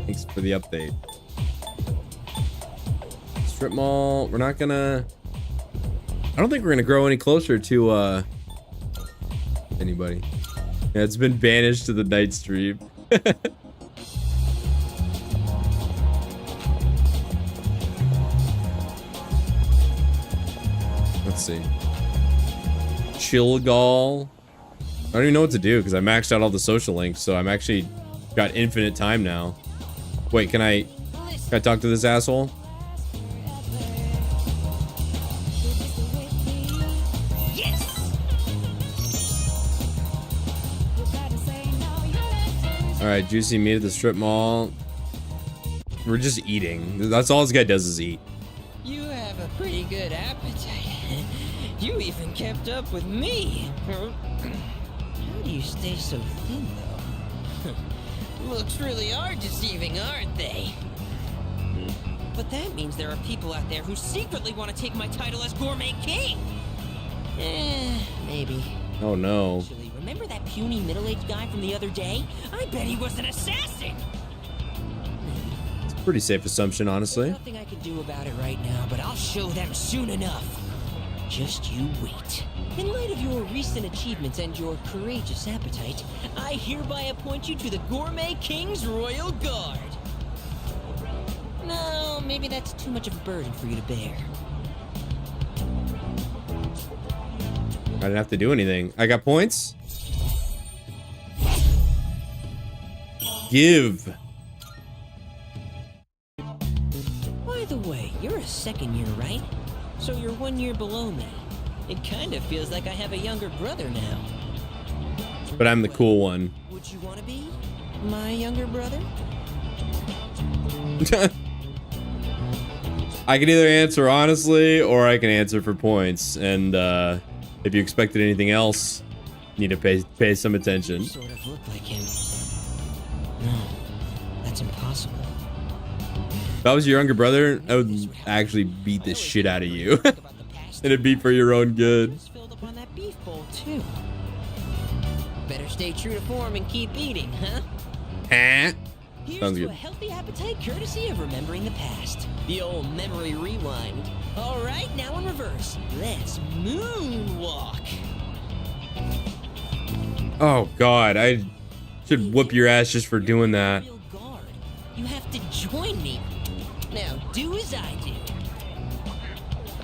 Thanks for the update. Strip mall. We're not gonna... I don't think we're gonna grow any closer to, anybody. Yeah, it's been banished to the night stream. Let's see. Chilgal. I don't even know what to do because I maxed out all the social links, so I'm actually got infinite time now. Wait, can I talk to this asshole? right, juicy meat at the strip mall. We're just eating. That's all this guy does is eat. You have a pretty good appetite. You even kept up with me. How do you stay so thin, though? Looks really hard deceiving, aren't they? But that means there are people out there who secretly want to take my title as Gourmet King. Maybe. Oh no. Actually, remember that puny middle-aged guy from the other day? I bet he was an assassin. It's a pretty safe assumption, honestly. There's nothing I can do about it right now, but I'll show them soon enough. Just you wait. In light of your recent achievements and your courageous appetite, I hereby appoint you to the Gourmet King's Royal Guard. No, maybe that's too much of a burden for you to bear. I didn't have to do anything. I got points. Give. By the way, you're a second year, right? So you're 1 year below me. It kind of feels like I have a younger brother now. But I'm the cool one. Would you want to be my younger brother? I can either answer honestly or I can answer for points. And if you expected anything else, you need to pay some attention. You sort of look like him. No, that's impossible. If I was your younger brother, I would actually beat the shit out of you. And it'd be for your own good. Just filled up on that beef bowl too. Better stay true to form and keep eating, huh? Huh? Here's Sounds to good. a healthy appetite courtesy of remembering the past. The old memory rewind. All right, now in reverse. Let's moonwalk. Oh god, I should whoop your ass just for doing that. Real guard. You have to join me. Now do as I do.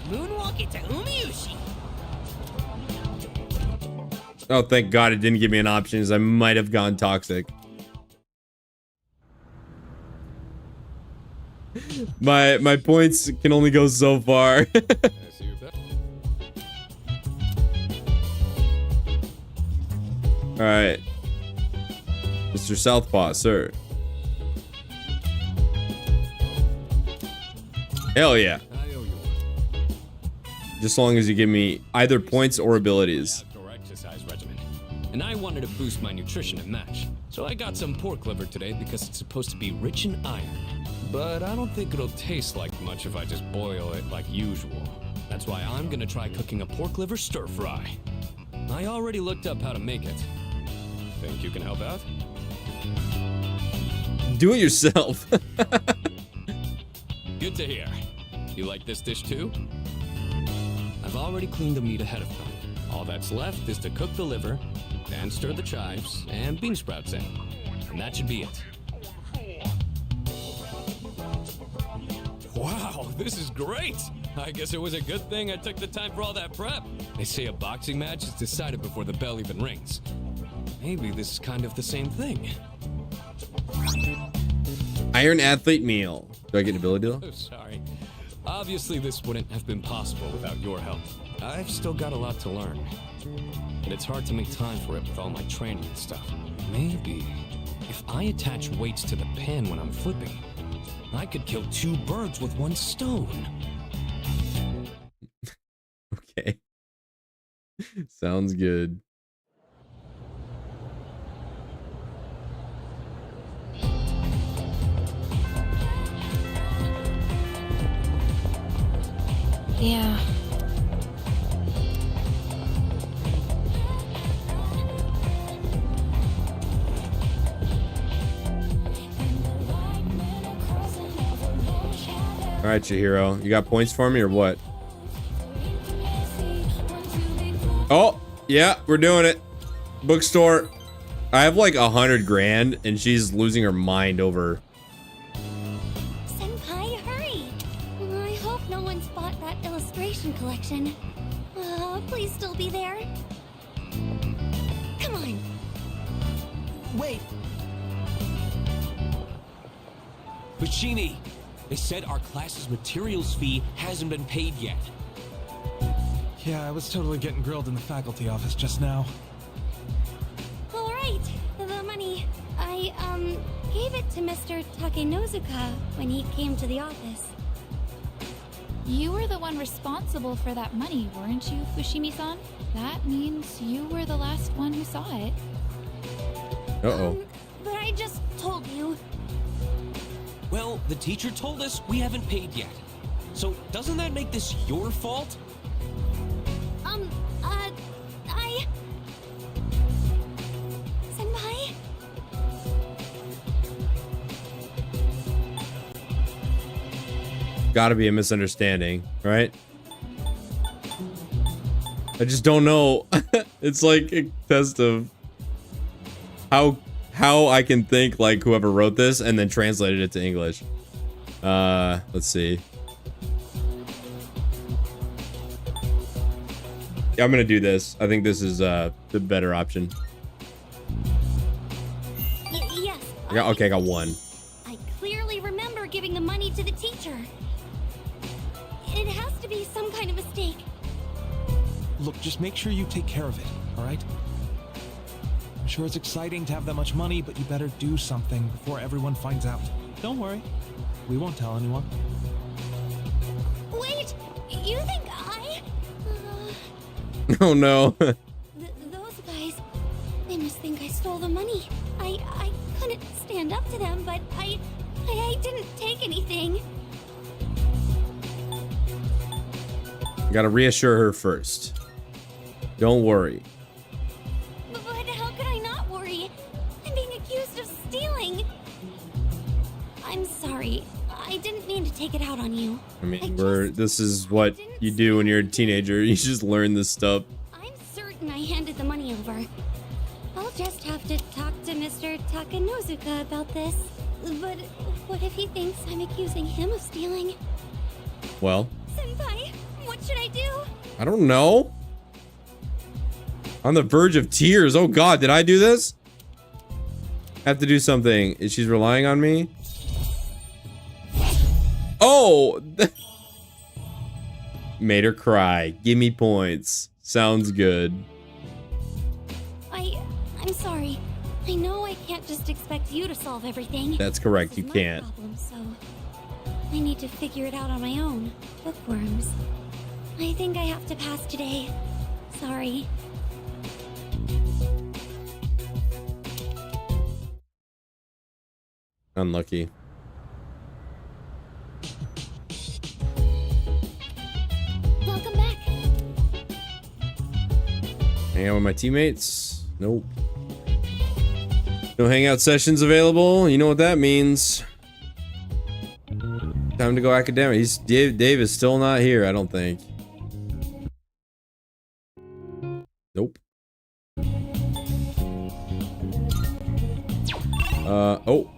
Moonwalk into Umiyushi. Oh, thank god it didn't give me an option, as I might have gone toxic. My points can only go so far. I see you're back. Alright. Mr. Southpaw, sir. Hell yeah. I owe you one. Just as long as you give me either points or abilities. Outdoor exercise regimen. And I wanted to boost my nutrition and match. So I got some pork liver today because it's supposed to be rich in iron. But I don't think it'll taste like much if I just boil it like usual. That's why I'm gonna try cooking a pork liver stir fry. I already looked up how to make it. Think you can help out? Do it yourself. Good to hear. You like this dish too? I've already cleaned the meat ahead of time. All that's left is to cook the liver, then stir the chives and bean sprouts in. And that should be it. Wow, this is great! I guess it was a good thing I took the time for all that prep. They say a boxing match is decided before the bell even rings. Maybe this is kind of the same thing. Iron athlete meal. Do I get an ability though? Oh, sorry. Obviously, this wouldn't have been possible without your help. I've still got a lot to learn. And it's hard to make time for it with all my training and stuff. Maybe if I attach weights to the pan when I'm flipping, I could kill 2 birds with 1 stone. Okay. Sounds good. Yeah. All right, Chihiro. You got points for me or what? Oh, yeah, we're doing it. Bookstore. I have like 100 grand and she's losing her mind over. Senpai, hurry! I hope no one's bought that illustration collection. Please still be there. Come on. Wait! Puccini! They said our class's materials fee hasn't been paid yet. Yeah, I was totally getting grilled in the faculty office just now. All right, the money. I gave it to Mr. Takenozuka when he came to the office. You were the one responsible for that money, weren't you, Fushimi-san? That means you were the last one who saw it. Uh-oh. But I just told you. Well, the teacher told us we haven't paid yet. So doesn't that make this your fault? Senpai? Gotta be a misunderstanding, right? I just don't know. It's like a test of how I can think like whoever wrote this and then translated it to English. Let's see. Yeah, I'm gonna do this. I think this is the better option. Yes. Okay, I got one. I clearly remember giving the money to the teacher. It has to be some kind of mistake. Look, just make sure you take care of it, all right? I'm sure it's exciting to have that much money, but you better do something before everyone finds out. Don't worry. We won't tell anyone. Wait! You think I... Oh no. those guys... They must think I stole the money. I couldn't stand up to them, but I didn't take anything. Gotta reassure her first. Don't worry. But how could I not worry? I'm being accused of stealing. I'm sorry. I didn't mean to take it out on you. I mean, this is what you do when you're a teenager. You just learn this stuff. I'm certain I handed the money over. I'll just have to talk to Mr. Takenozuka about this. But what if he thinks I'm accusing him of stealing? Well, Senpai, what should I do? I don't know. On the verge of tears. Oh god, did I do this? I have to do something. Is she relying on me? Oh! Made her cry. Give me points. Sounds good. I'm sorry. I know I can't just expect you to solve everything. That's correct, you This is can't. my problem, so I need to figure it out on my own. Bookworms. I think I have to pass today. Sorry. Unlucky. Welcome back. Hang out with my teammates? Nope. No hangout sessions available. You know what that means. Time to go academic. Dave is still not here, I don't think. Nope. Oh.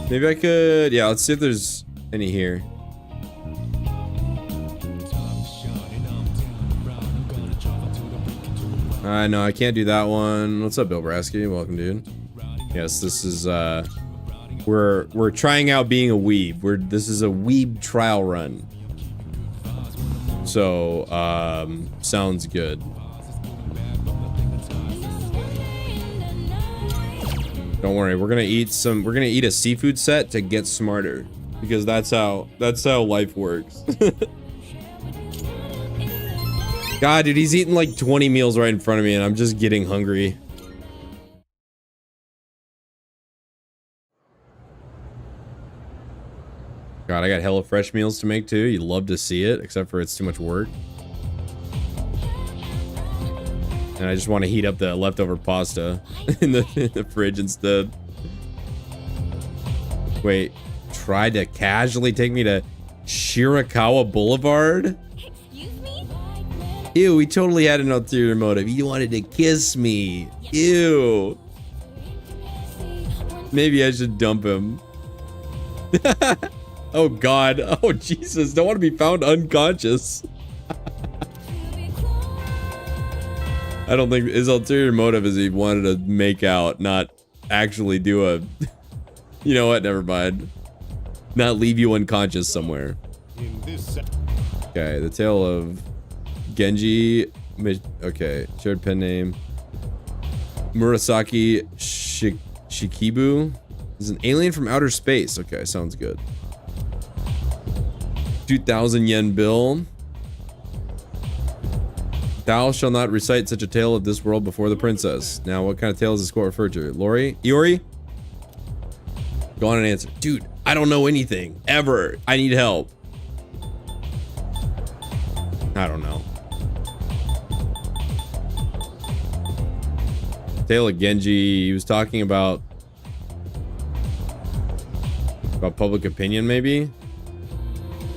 Maybe I could, yeah, let's see if there's any here. No, I can't do that one. What's up, Bill Brasky? Welcome, dude. Yes, this is, we're trying out being a weeb. This is a weeb trial run. So, sounds good. Don't worry, we're gonna eat a seafood set to get smarter. Because that's how life works. God, dude, he's eating like 20 meals right in front of me and I'm just getting hungry. God, I got hella fresh meals to make too. You love to see it, except for it's too much work. And I just want to heat up the leftover pasta in the fridge instead. Wait, tried to casually take me to Shirakawa Boulevard? Excuse me? Ew, he totally had an ulterior motive. He wanted to kiss me. Ew. Maybe I should dump him. Oh god. Oh Jesus. Don't want to be found unconscious. I don't think his ulterior motive is he wanted to make out, not actually do a... You know what? Never mind. Not leave you unconscious somewhere. Okay, the tale of Genji Okay, shared pen name. Murasaki Shikibu is an alien from outer space. Okay, sounds good. 2,000 yen bill. Thou shall not recite such a tale of this world before the princess. Now, what kind of tale is this quote referred to? Lori? Iori? Go on and answer. Dude, I don't know anything. Ever. I need help. I don't know. Tale of Genji. He was talking about public opinion, maybe?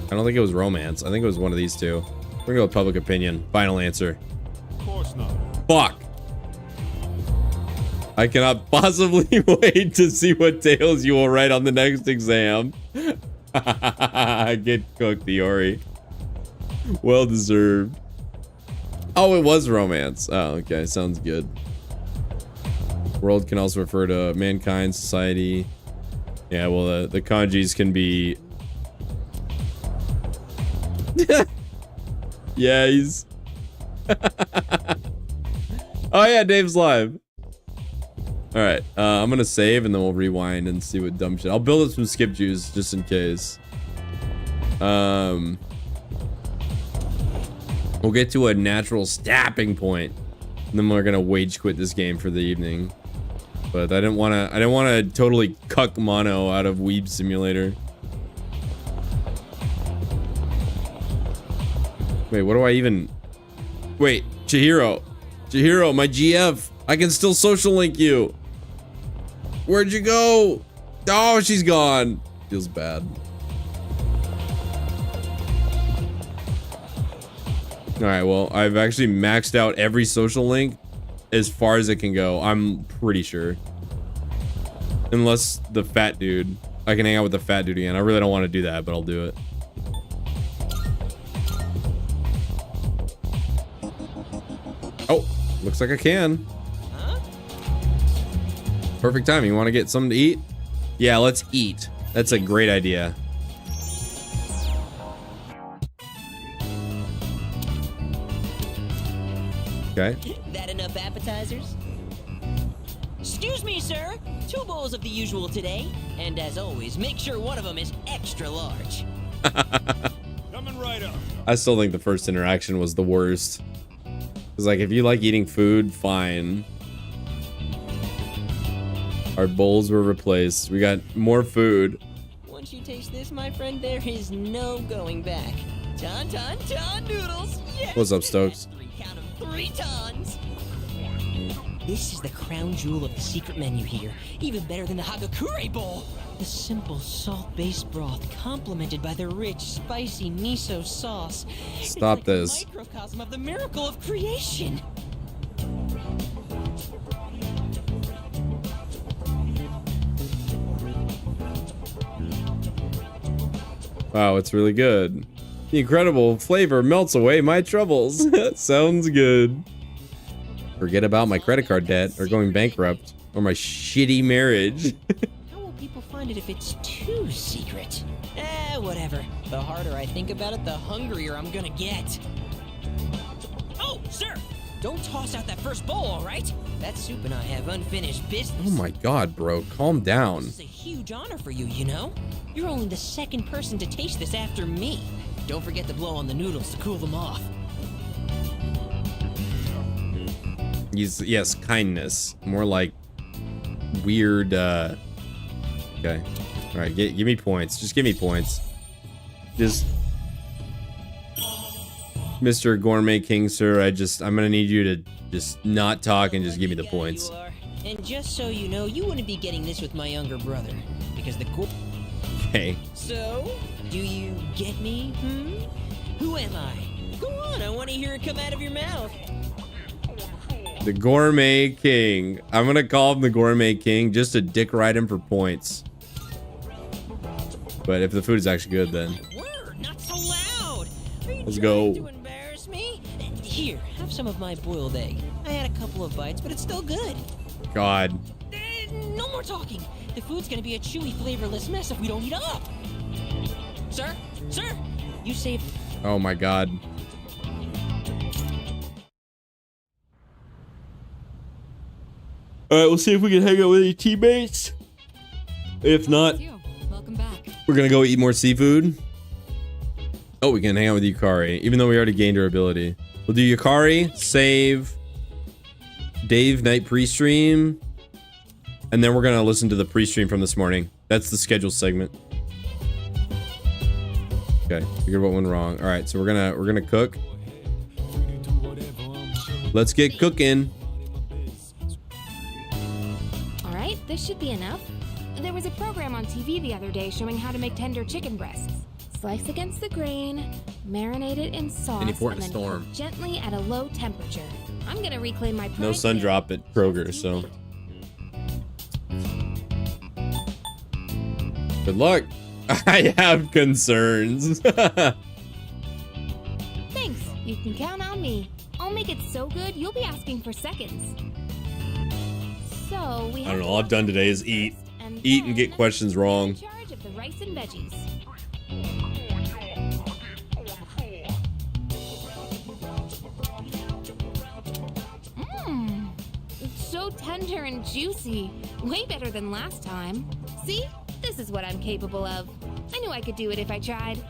I don't think it was romance. I think it was one of these two. We're gonna go with public opinion. Final answer. Of course not. Fuck. I cannot possibly wait to see what tales you will write on the next exam. Get cooked, Iori. Well deserved. Oh, it was romance. Oh, okay. Sounds good. World can also refer to mankind, society. Yeah, well, the kanjis can be... Yeah, he's... Oh, yeah, Dave's live. All right, I'm gonna save and then we'll rewind and see what dumb shit. I'll build up some skip juice just in case. We'll get to a natural stopping point, and then we're gonna wage quit this game for the evening. But I didn't want to totally cuck mono out of Weeb Simulator. Wait, what do I even... Wait, Chihiro, my GF, I can still social link you. Where'd you go? Oh, she's gone. Feels bad. All right, well, I've actually maxed out every social link as far as it can go. I'm pretty sure. Unless the fat dude. I can hang out with the fat dude again. I really don't want to do that, but I'll do it. Oh, looks like I can. Perfect timing. You want to get something to eat? Yeah, let's eat. That's a great idea. Okay. That enough appetizers? Excuse me, sir. 2 bowls of the usual today. And as always, make sure one of them is extra large. Coming right up. I still think the first interaction was the worst. It's like, if you like eating food, fine. Our bowls were replaced. We got more food. Once you taste this, my friend, there is no going back. Ton noodles. Yes. What's up, Stokes? 3 tons. This is the crown jewel of the secret menu here. Even better than the Hagakure bowl. The simple salt-based broth complemented by the rich, spicy miso sauce. Stop it's like this. A microcosm of the miracle of creation. Wow, it's really good. The incredible flavor melts away my troubles. Sounds good. Forget about my credit card debt or going bankrupt or my shitty marriage. How will people find it if it's too secret? Whatever. The harder I think about it, the hungrier I'm gonna get. Oh, sir! Don't toss out that first bowl, all right? That soup and I have unfinished business. Oh my god, bro. Calm down. This is a huge honor for you, you know? You're only the second person to taste this after me. Don't forget to blow on the noodles to cool them off. Yes, kindness. More like weird, Okay. Alright, give me points. Just give me points. Just... Mr. Gourmet King, sir, I'm gonna need you to just not talk and just give me the points. You are. And just so you know, you wouldn't be getting this with my younger brother. Because the... Okay. So, do you get me, Who am I? Go on, I want to hear it come out of your mouth. The Gourmet King. I'm gonna call him the Gourmet King just to dick ride him for points. But if the food is actually good, then... Word, not so loud! Let's go. To embarrass me? Here, have some of my boiled egg. I had a couple of bites, but it's still good. God. No more talking. The food's gonna be a chewy, flavorless mess if we don't eat up. Sir? Sir? You saved... Oh my god. All right, we'll see if we can hang out with any teammates. If not, Welcome back. we're gonna go eat more seafood. Oh, we can hang out with Yukari, even though we already gained her ability. We'll do Yukari, save, Dave night pre-stream, and then we're gonna listen to the pre-stream from this morning. That's the scheduled segment. Okay, figured what went wrong. All right, so we're gonna cook. Let's get cooking. All right, this should be enough. There was a program on TV the other day showing how to make tender chicken breasts. Slice against the grain, marinate it in sauce, and then cook gently at a low temperature. I'm gonna reclaim my pride. No sun drop at Kroger, so. Good luck. I have concerns. Thanks. You can count on me. I'll make it so good you'll be asking for seconds. So we. I don't know. All I've done today is eat and get questions wrong. In charge of the rice and veggies. It's so tender and juicy. Way better than last time. See? This is what I'm capable of. I knew I could do it if I tried.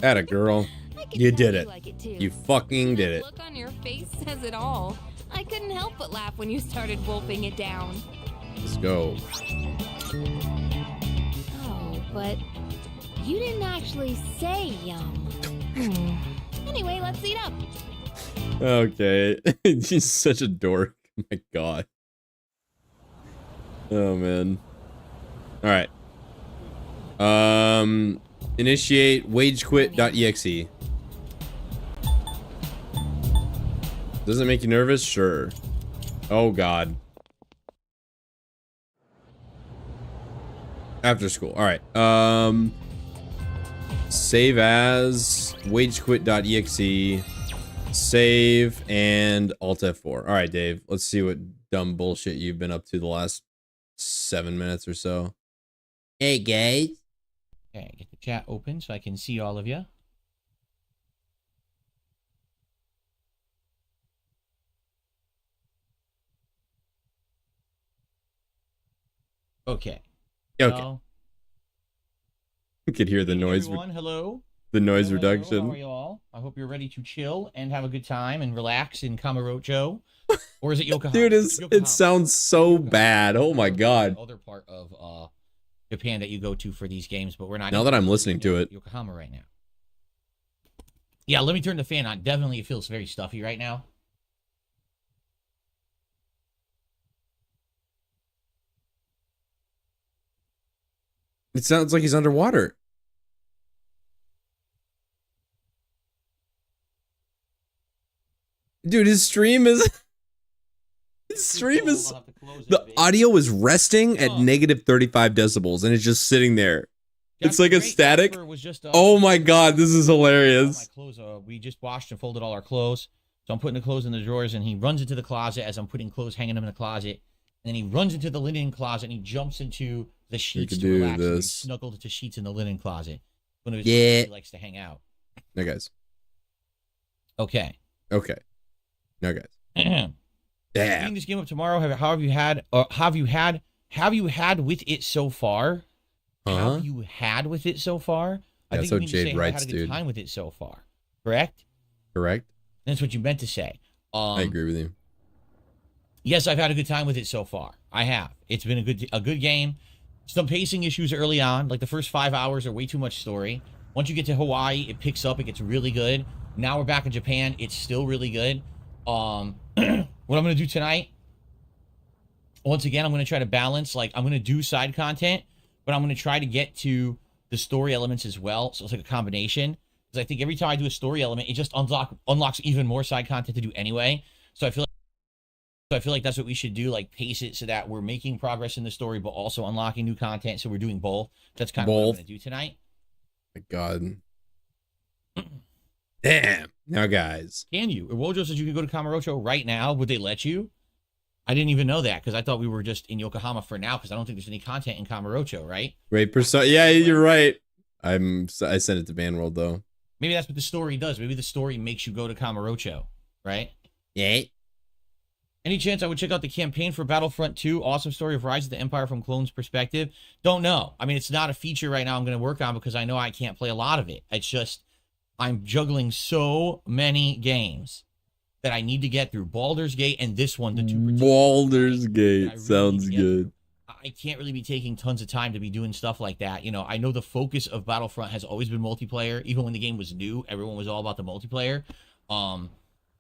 Atta girl. You did it. Like it too. You fucking did it. The look on your face says it all. I couldn't help but laugh when you started wolfing it down. Let's go. Oh, but you didn't actually say yum. Anyway, let's eat up. Okay. He's such a dork. Oh my god. Oh man. All right. Initiate wagequit.exe. Does it make you nervous? Sure. Oh god. After school. All right. Save as wagequit.exe. Save and Alt F4. All right, Dave. Let's see what dumb bullshit you've been up to the last 7 minutes or so. Hey, guys. Okay, get the chat open so I can see all of you. Okay. Okay. So, You could hear the noise. everyone, hello. The noise Hello, reduction. How are you all? I hope you're ready to chill and have a good time and relax in Kamurocho. Or is it Yokohama? Dude, Yokohama. it sounds so Yokohama. bad. Oh my god. The other part of Japan that you go to for these games, but we're not. Now that I'm listening to it. Yokohama right now. Yeah, let me turn the fan on. Definitely, it feels very stuffy right now. It sounds like he's underwater. Dude, his stream is... His stream is... The audio is resting at negative 35 decibels, and it's just sitting there. It's like a static. Oh my god, this is hilarious. My clothes, we just washed and folded all our clothes. So I'm putting the clothes in the drawers, and he runs into the closet as I'm putting clothes, hanging them in the closet. And then he runs into the linen closet, and he jumps into the sheets to relax. And he's snuggled into sheets in the linen closet. One of his places he likes to hang out. No, guys. Okay. Okay. No, guys. Damn. Picking this game up tomorrow. How have you had? Have you had with it so far? Have you had with it so far? I think you mean to say, I had a good time with it so far. Correct? Correct. That's what you meant to say. I agree with you. Yes, I've had a good time with it so far. I have. It's been a good game. Some pacing issues early on. Like the first 5 hours are way too much story. Once you get to Hawaii, it picks up. It gets really good. Now we're back in Japan. It's still really good. What I'm going to do tonight, once again, I'm going to try to balance. Like, I'm going to do side content, but I'm going to try to get to the story elements as well. So it's like a combination. Because I think every time I do a story element, it just unlocks even more side content to do anyway. So I feel like that's what we should do, like pace it so that we're making progress in the story, but also unlocking new content. So we're doing both. That's kind of what I'm going to do tonight. My God. Damn. Now, guys. Can you? Wojo says you can go to Kamurocho right now. Would they let you? I didn't even know that because I thought we were just in Yokohama for now because I don't think there's any content in Kamurocho, right? Wait, yeah, you're right. I sent it to Banworld, though. Maybe that's what the story does. Maybe the story makes you go to Kamurocho, right? Yeah. Any chance I would check out the campaign for Battlefront 2? Awesome story of Rise of the Empire from Clone's perspective. Don't know. I mean, it's not a feature right now I'm going to work on because I know I can't play a lot of it. It's just I'm juggling so many games that I need to get through. Baldur's Gate and this one. Baldur's Gate sounds good. I can't really be taking tons of time to be doing stuff like that. You know, I know the focus of Battlefront has always been multiplayer. Even when the game was new, everyone was all about the multiplayer.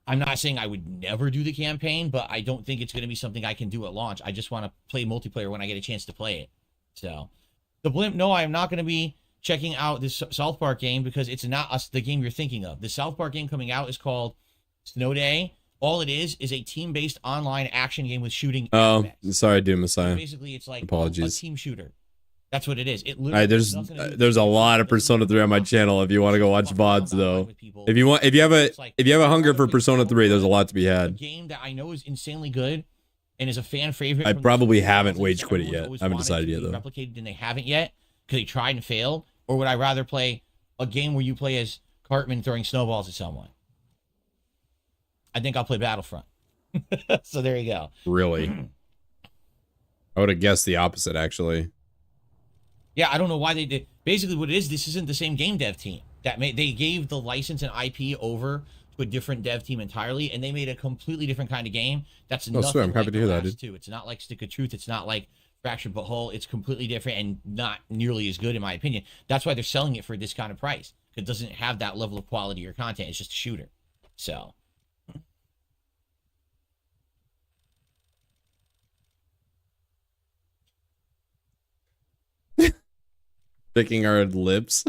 I'm not saying I would never do the campaign, but I don't think it's going to be something I can do at launch. I just want to play multiplayer when I get a chance to play it. So, the Blimp, no, I'm not going to be checking out this South Park game because it's not the game you're thinking of. The South Park game coming out is called Snow Day. All it is a team-based online action game with shooting. Oh, sorry, Doom Messiah. So basically, it's like apologies. A team shooter. That's what it is. It All right, there's a lot of Persona 3 on my channel. If you want to go watch VODs, though, if you have a hunger for Persona 3, there's a lot to be A had. game that I know is insanely good and is a fan favorite. I from probably the haven't Everyone's wage quit it yet. always I haven't wanted decided to yet, be though. Replicated and they haven't yet because they tried and failed. Or would I rather play a game where you play as Cartman throwing snowballs at someone? I think I'll play Battlefront. So there you go. Really? I would have guessed the opposite, actually. Yeah, I don't know why they did. Basically, what it is, this isn't the same game dev team. They gave the license and IP over to a different dev team entirely, and they made a completely different kind of game. That's nothing sweet. I'm happy like to hear the that, last dude. two. It's not like Stick of Truth. It's not like Fractured But Whole. It's completely different and not nearly as good, in my opinion. That's why they're selling it for this kind of price. It doesn't have that level of quality or content. It's just a shooter. So. Picking our lips.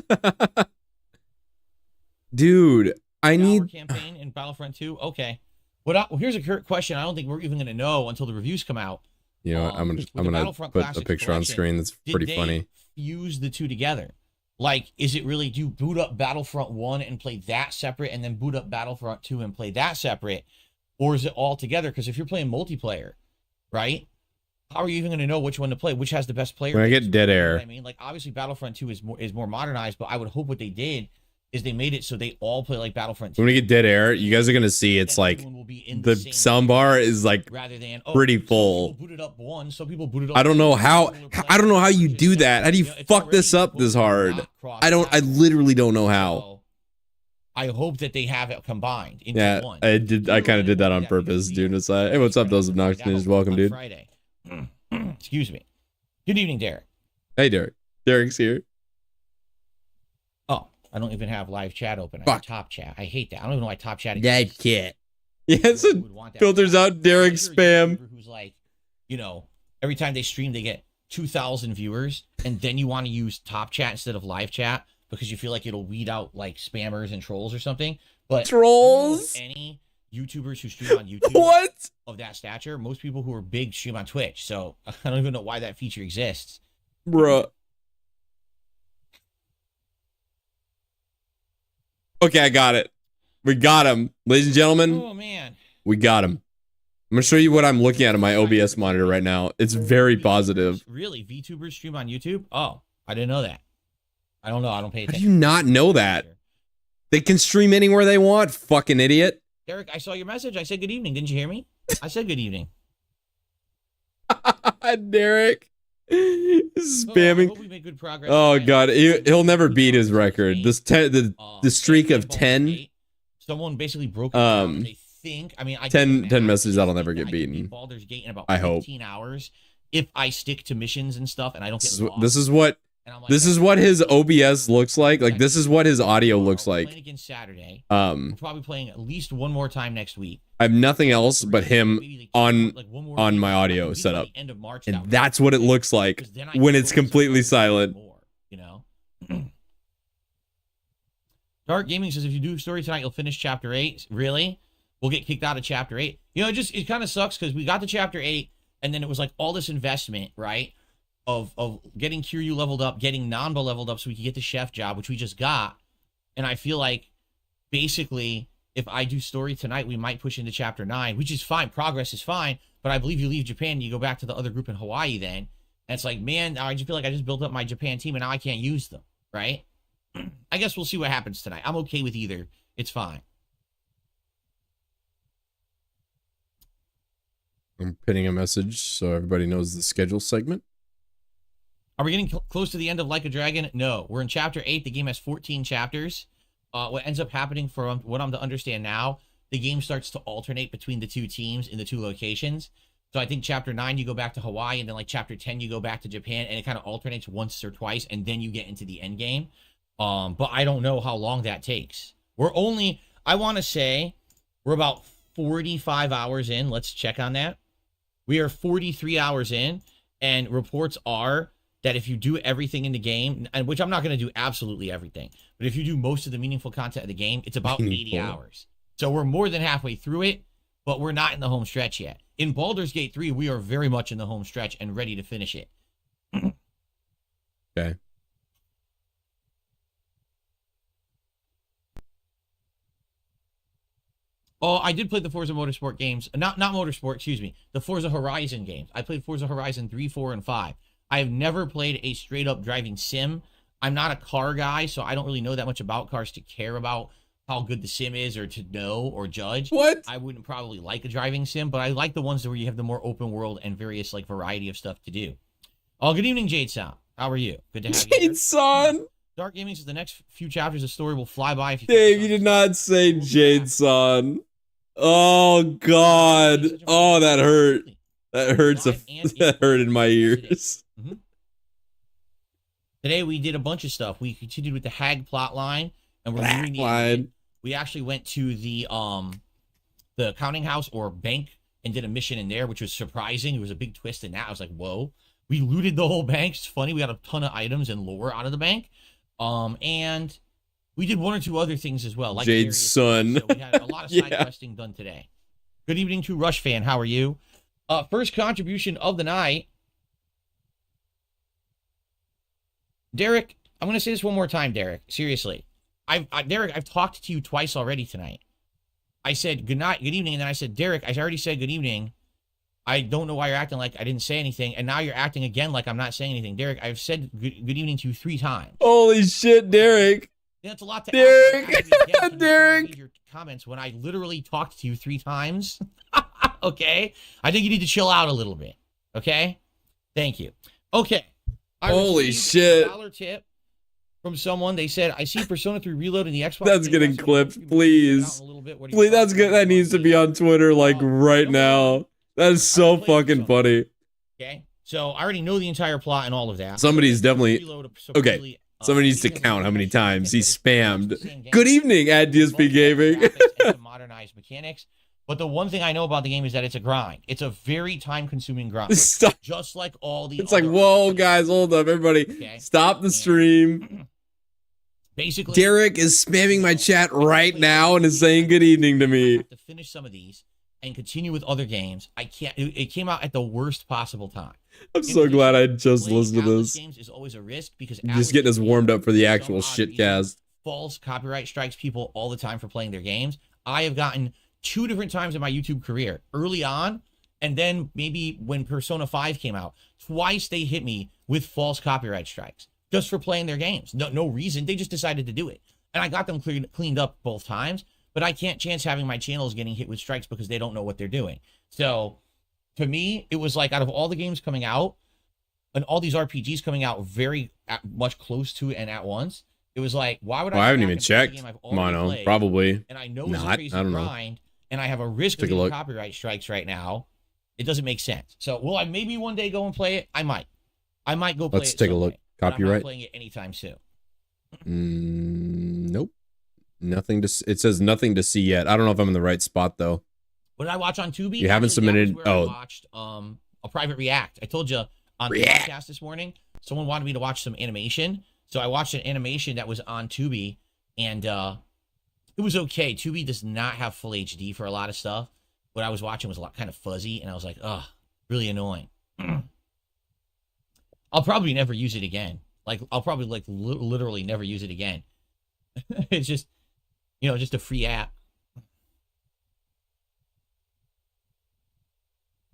Dude, I need Campaign in Battlefront 2? Okay. Well, here's a question I don't think we're even going to know until the reviews come out. You know what? I'm gonna put a picture on screen that's pretty funny. Fuse the two together. Like, is it really, do you boot up Battlefront 1 and play that separate and then boot up Battlefront 2 and play that separate? Or is it all together? Because if you're playing multiplayer, right? How are you even going to know which one to play? Which has the best player? When I get dead air. I mean, like, obviously Battlefront 2 is more modernized, but I would hope what they did is they made it so they all play like Battlefront 2. When we get dead air, you guys are gonna see it's like the soundbar is like pretty full. Booted up one, some people booted up. I don't know how you do that. How do you fuck this up this hard? I literally don't know how. I hope that they have it combined into one. I did. I kind of did that on purpose, dude. Hey, what's up, those obnoxious ninjas? Welcome, dude. Friday. Excuse me. Good evening, Derek. Hey, Derek. Derek's here. Oh, I don't even have live chat open. I have top chat. I hate that. I don't even know why top chat exists. That kid. Yes, it filters out Derek's spam. Who's like, you know, every time they stream, they get 2,000 viewers, and then you want to use top chat instead of live chat because you feel like it'll weed out like spammers and trolls or something. But trolls? Any YouTubers who stream on YouTube what? Of that stature, most people who are big stream on Twitch. So I don't even know why that feature exists. Bruh. Okay, I got it. We got him. Ladies and gentlemen. Oh, man. We got him. I'm going to show you what I'm looking at on my OBS monitor right now. It's very positive. Really? VTubers stream on YouTube? Oh, I didn't know that. I don't know. I don't pay attention. How do you not know that? They can stream anywhere they want, fucking idiot. Derek, I saw your message. I said good evening. Didn't you hear me? I said good evening. Derek. Spamming. I hope we make good progress. Oh, God. He'll never beat his record. The streak of 10. Someone basically broke it down. They think, I mean, 10 messages that'll never get beaten. Baldur's Gate in about I hope. 15 hours if I stick to missions and stuff and I don't get lost. This is what his OBS looks like. Like, this is what his audio looks like. Playing again Saturday. We're probably playing at least one more time next week. I have nothing else but him on my audio setup. And that's what it looks like when it's completely silent. You know? Dark Gaming says if you do story tonight, you'll finish chapter 8. Really? We'll get kicked out of chapter 8. You know, it kind of sucks because we got to chapter 8 and then it was like all this investment, right? Of getting Kiryu leveled up, getting Nanba leveled up so we could get the chef job, which we just got. And I feel like basically if I do story tonight, we might push into chapter 9, which is fine. Progress is fine. But I believe you leave Japan and you go back to the other group in Hawaii then. And it's like, man, I just feel like I just built up my Japan team and now I can't use them, right? I guess we'll see what happens tonight. I'm okay with either. It's fine. I'm pinning a message so everybody knows the schedule segment. Are we getting close to the end of Like a Dragon? No. We're in Chapter 8. The game has 14 chapters. What ends up happening, from what I'm to understand now, the game starts to alternate between the two teams in the two locations. So I think Chapter 9, you go back to Hawaii, and then like Chapter 10, you go back to Japan, and it kind of alternates once or twice, and then you get into the end game. But I don't know how long that takes. I want to say we're about 45 hours in. Let's check on that. We are 43 hours in, and reports are that if you do everything in the game, and which I'm not going to do absolutely everything, but if you do most of the meaningful content of the game, it's about 80 hours. So we're more than halfway through it, but we're not in the home stretch yet. In Baldur's Gate 3, we are very much in the home stretch and ready to finish it. Okay. Oh, I did play the Forza Motorsport games. Not Motorsport, excuse me. The Forza Horizon games. I played Forza Horizon 3, 4, and 5. I have never played a straight-up driving sim. I'm not a car guy, so I don't really know that much about cars to care about how good the sim is or to know or judge. What? I wouldn't probably like a driving sim, but I like the ones where you have the more open world and various like variety of stuff to do. Oh, good evening, Jade Sound. How are you? Good to have you. Jade Son. Dark Gaming says the next few chapters of the story will fly by if you Dave, you did not say Jade Son. Oh God. Oh, that hurt. That hurts. That hurt in my ears. Mm-hmm. Today we did a bunch of stuff. We continued with the Hag plot line, and we're moving the. We actually went to the counting house or bank and did a mission in there, which was surprising. It was a big twist in that. I was like, whoa. We looted the whole bank. It's funny. We got a ton of items and lore out of the bank. And we did one or two other things as well. Like Jade's son. So we had a lot of side questing done today. Good evening to Rush Fan. How are you? First contribution of the night. Derek, I'm going to say this one more time, Derek. Seriously. Derek, I've talked to you twice already tonight. I said good night, good evening, and then I said, Derek, I already said good evening. I don't know why you're acting like I didn't say anything, and now you're acting again like I'm not saying anything. Derek, I've said good evening to you 3 times. Holy shit, Derek. That's a lot to Derek. ask. Derek. Your comments when I literally talked to you 3 times. Okay? I think you need to chill out a little bit. Okay? Thank you. Okay. Holy shit. $1 tip from someone. They said, I see Persona 3 Reload in the Xbox. That's getting clipped, please. Please, that's good. That needs to be on Twitter, like, right now. That is so fucking funny. Okay? So, I already know the entire plot and all of that. Somebody's definitely... Okay. Somebody needs to count how many times he spammed. Good evening, at DSP Gaming. Modernized mechanics. But the one thing I know about the game is that it's a grind. It's a very time-consuming grind. Stop. Just like all the... It's like, whoa, guys, hold up, everybody. Okay. Stop the stream. Basically, Derek is spamming my chat right now and is saying good evening to me. I have to finish some of these and continue with other games. I can't... It came out at the worst possible time. I'm so glad I just listened to this. Games is always a risk because just getting us warmed up for the actual shitcast. False copyright strikes people all the time for playing their games. I have gotten 2 different times in my YouTube career, early on, and then maybe when Persona 5 came out. Twice they hit me with false copyright strikes just for playing their games. No reason. They just decided to do it. And I got them cleaned up both times, but I can't chance having my channels getting hit with strikes because they don't know what they're doing. So to me, it was like out of all the games coming out and all these RPGs coming out very much close to and at once, it was like, why would I haven't even checked Mono, probably. And I know not. It's a crazy I don't grind, know. And I have a risk of getting copyright strikes right now. It doesn't make sense. So will I maybe one day go and play it? I might go play it. Let's take a look. Copyright. I'm not playing it anytime soon. Nope. Nothing to. It says nothing to see yet. I don't know if I'm in the right spot though. What did I watch on Tubi? You haven't submitted. I watched a private react. I told you on the podcast this morning. Someone wanted me to watch some animation, so I watched an animation that was on Tubi, and it was okay. Tubi does not have full HD for a lot of stuff. What I was watching was a lot kind of fuzzy, and I was like, ugh, really annoying. I'll probably never use it again. Like, I'll probably like literally never use it again. It's just, just a free app.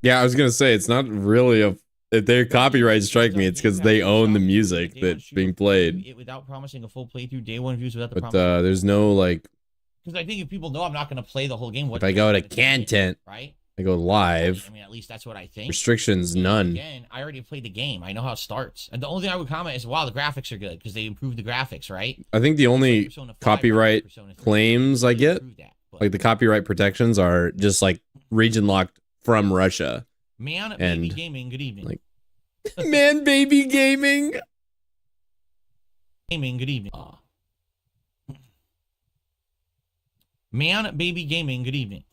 Yeah, I was gonna say it's not really a. If their copyright strike me, it's because they own the music that's being played. Without promising a full playthrough, day 1 views without the. But there's no like. Because I think if people know I'm not going to play the whole game, if I go to content, right? I go live. I mean, at least that's what I think. Restrictions, none. Again, I already played the game. I know how it starts. And the only thing I would comment is, wow, the graphics are good because they improved the graphics, right? I think the only Persona 5, copyright Persona 3, claims I they get, improved that, but like the copyright protections, are just like region locked from Russia. Man, and, Baby Gaming, good evening. Like, Man, Baby Gaming. Gaming, good evening. Man, Baby Gaming, good evening.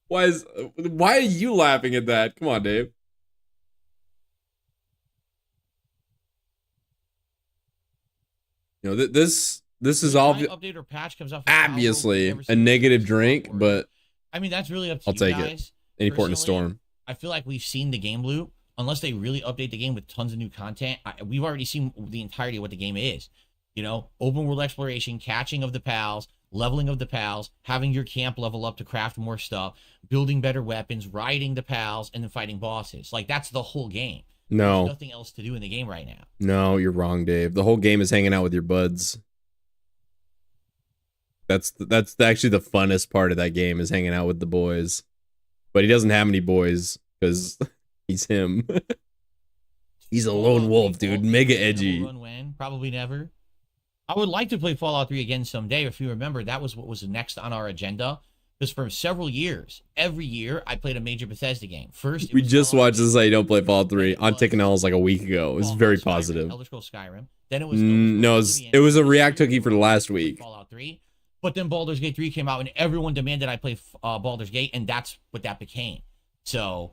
Why are you laughing at that? Come on, Dave. You know, this is all Update or patch comes out for obviously Never a seen negative this drink, before. but I mean, that's really up to I'll you take guys. it. Any port in a Personally, storm. I feel like we've seen the game loop. Unless they really update the game with tons of new content, we've already seen the entirety of what the game is. You know, open world exploration, catching of the pals, leveling of the pals, having your camp level up to craft more stuff, building better weapons, riding the pals, and then fighting bosses. Like, that's the whole game. No. There's nothing else to do in the game right now. No, you're wrong, Dave. The whole game is hanging out with your buds. That's actually the funnest part of that game, is hanging out with the boys. But he doesn't have any boys because he's him. He's a lone wolf, dude. Mega edgy. Run when? Probably never. I would like to play Fallout 3 again someday. If you remember, that was what was next on our agenda. Because for several years, every year, I played a major Bethesda game. First, We just watched This Is How You Don't Play Fallout 3 on Ticknell's like a week ago. It was very positive. Elder Scrolls Skyrim. Then it was No, it was a react cookie for the last week. Fallout 3. But then Baldur's Gate 3 came out, and everyone demanded I play Baldur's Gate, and that's what that became. So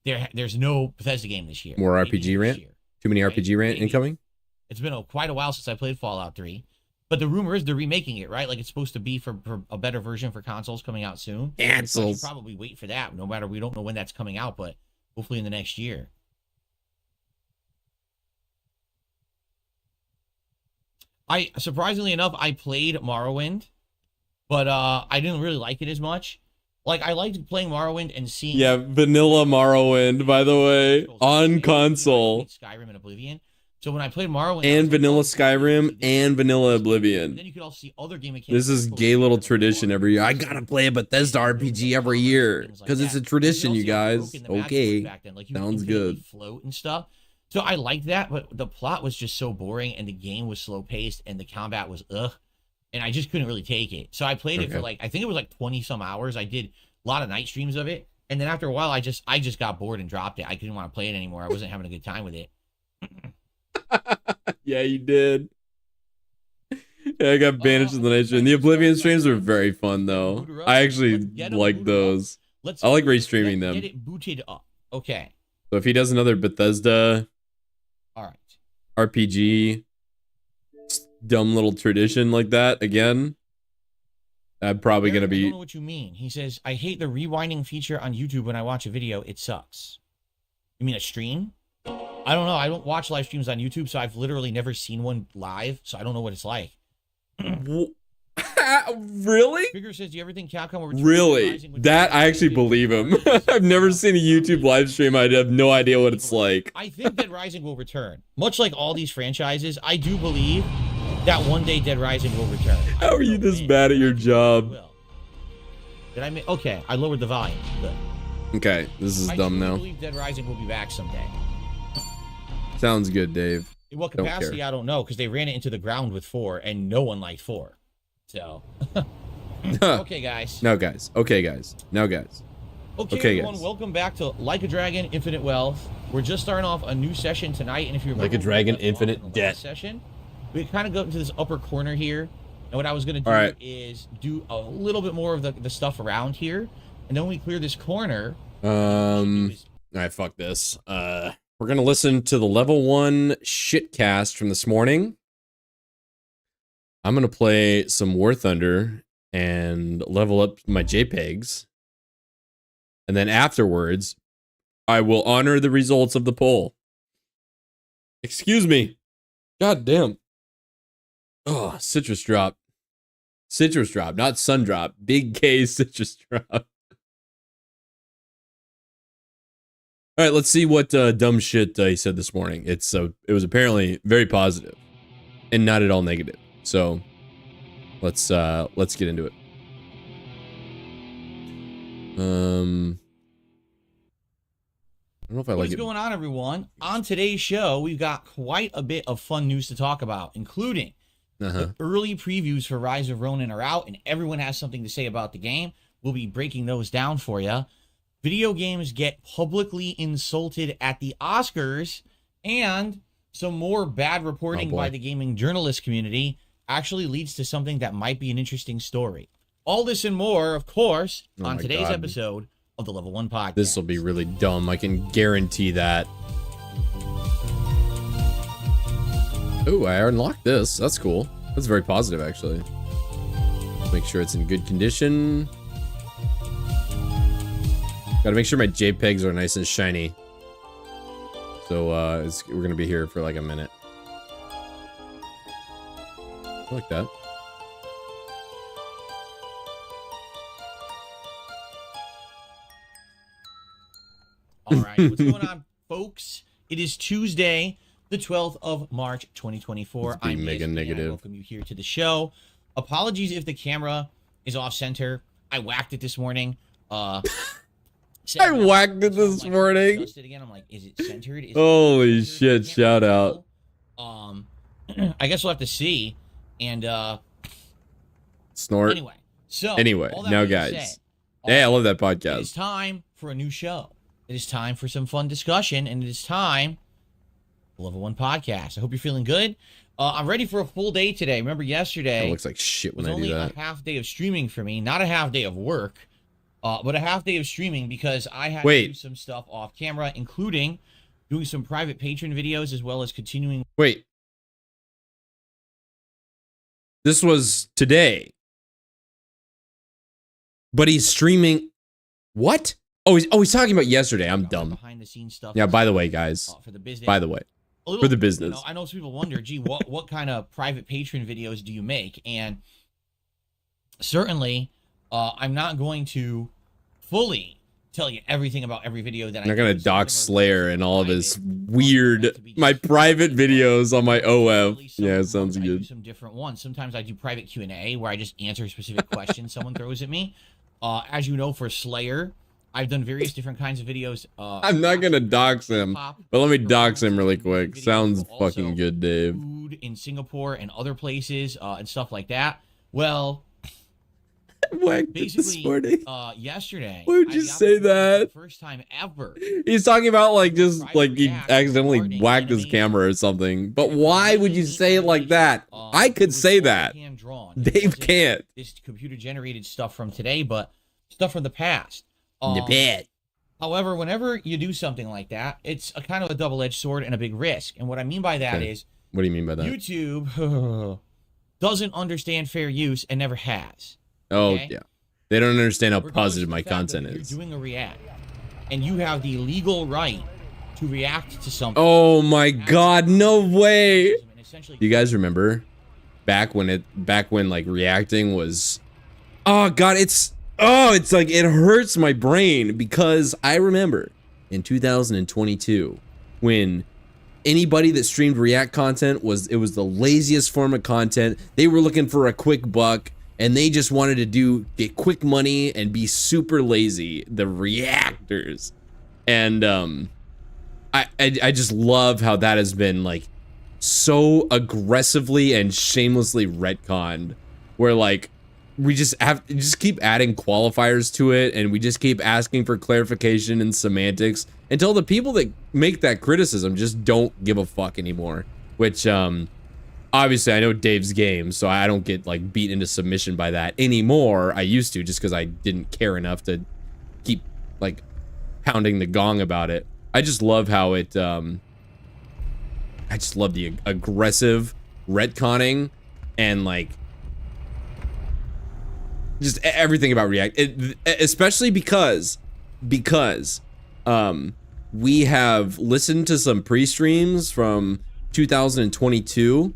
there's no Bethesda game this year. More RPG rant? Too many RPG rant incoming? It's been quite a while since I played Fallout 3. But the rumor is they're remaking it, right? Like, it's supposed to be for a better version for consoles coming out soon. So I should probably wait for that. No matter, we don't know when that's coming out, but hopefully in the next year. Surprisingly enough, I played Morrowind, but I didn't really like it as much. Like, I liked playing Morrowind and seeing... Yeah, vanilla Morrowind, by the way, on console. Skyrim and Oblivion. So when I played Morrowind... And vanilla Skyrim and vanilla Oblivion. Then you could also see other game mechanics. This is gay little tradition every year. I gotta play a Bethesda RPG every year. Because it's a tradition, you guys. Okay. Sounds good. Float and stuff. So I liked that, but the plot was just so boring, and the game was slow-paced, and the combat was ugh. And I just couldn't really take it. So I played it for like, I think it was like 20-some hours. I did a lot of night streams of it. And then after a while, I just got bored and dropped it. I didn't want to play it anymore. I wasn't having a good time with it. Yeah, you did. Yeah, I got banished in the night stream. The Oblivion streams are very fun, though. I actually like those. I like restreaming them. Get it booted up. Okay. So if he does another Bethesda all right, RPG, dumb little tradition like that again, I'm probably going to be... I don't know what you mean. He says, I hate the rewinding feature on YouTube when I watch a video. It sucks. You mean a stream? I don't know. I don't watch live streams on YouTube, so I've literally never seen one live, so I don't know what it's like. Really? Figure says, do you ever think Capcom will Really? That, I actually believe him. I've never seen a YouTube live stream. I have no idea what it's like. I think Dead Rising will return. Much like all these franchises, I do believe that one day Dead Rising will return. How are you this bad at your job? Did I make... Okay, I lowered the volume. Good. Okay, this is dumb now. I believe Dead Rising will be back someday. Sounds good, Dave. In what capacity, I don't know, because they ran it into the ground with 4, and no one liked 4. So, okay, guys. No, guys. Okay, guys. No, guys. Okay, everyone, welcome back to Like a Dragon Infinite Wealth. We're just starting off a new session tonight, and if you remember, Like a Dragon Infinite Debt session, we kind of go into this upper corner here, and what I was going to do is do a little bit more of the stuff around here, and then when we clear this corner... All right, fuck this. We're going to listen to the level 1 shitcast from this morning. I'm going to play some Warthunder and level up my JPEGs. And then afterwards, I will honor the results of the poll. Excuse me. God damn. Oh, citrus drop. Citrus drop, not sun drop. Big K citrus drop. All right, let's see what dumb shit he said this morning. It was apparently very positive and not at all negative. So let's get into it. I don't know if I like What's it. going on, everyone? On today's show, we've got quite a bit of fun news to talk about, including the early previews for Rise of Ronin are out, and everyone has something to say about the game. We'll be breaking those down for you. Video games get publicly insulted at the Oscars, and some more bad reporting by the gaming journalist community actually leads to something that might be an interesting story. All this and more, of course, on today's episode of the Level 1 Podcast. This will be really dumb. I can guarantee that. Ooh, I unlocked this. That's cool. That's very positive, actually. Make sure it's in good condition. Gotta make sure my JPEGs are nice and shiny. So, we're gonna be here for like a minute. I like that. All right, what's going on, folks? It is Tuesday, the 12th of March, 2024. I'm mega negative. I welcome you here to the show. Apologies if the camera is off center. I whacked it this morning. I whacked it this morning. Adjusted again. I'm like, is it centered? Holy shit! Shout out. I guess we'll have to see. And Snort. Anyway, now guys. Hey, I love that podcast. It's time for a new show. It is time for some fun discussion, and it is time for Level 1 Podcast. I hope you're feeling good. I'm ready for a full day today. Remember yesterday? It looks like shit when I do that. It was only a half day of streaming for me, not a half day of work, but a half day of streaming because I had to do some stuff off camera, including doing some private patron videos as well as continuing. Wait. This was today. But he's streaming. What? Oh, he's talking about yesterday. I'm dumb. Behind the scenes stuff. Yeah, by the way, guys. For the business. By the way. For the business. I know some people wonder, gee, what kind of private patron videos do you make? And certainly, I'm not going to fully tell you everything about every video that I'm not going to dox Slayer and all of his weird, my private videos on my OF. Yeah, it sounds good. I do some different ones. Sometimes I do private Q&A where I just answer specific questions someone throws at me. As you know, for Slayer, I've done various different kinds of videos. I'm not going to dox him, but let me dox him really quick. Sounds fucking good, Dave. Food in Singapore and other places and stuff like that. Well, basically, yesterday. Why would you say that? First time ever. He's talking about like just like he accidentally whacked his camera or something. But why would you say it like that? I could say that. Dave can't. This computer generated stuff from today, but stuff from the past. However, whenever you do something like that, it's a kind of a double-edged sword and a big risk. And what I mean by that is, what do you mean by that? YouTube doesn't understand fair use and never has. Oh, yeah. They don't understand how positive my content is. You're doing a react, and you have the legal right to react to something. Oh my God, no way. You guys remember back when like reacting was, oh God, it's like it hurts my brain because I remember in 2022 when anybody that streamed react content it was the laziest form of content. They were looking for a quick buck and they just wanted to get quick money and be super lazy, the reactors. And I just love how that has been like so aggressively and shamelessly retconned, where like we just keep adding qualifiers to it, and we just keep asking for clarification and semantics until the people that make that criticism just don't give a fuck anymore. Which obviously I know Dave's game, so I don't get like beat into submission by that anymore. I used to, just because I didn't care enough to keep like pounding the gong about it. I just love how it I just love the aggressive retconning and like just everything about React, especially because we have listened to some pre-streams from 2022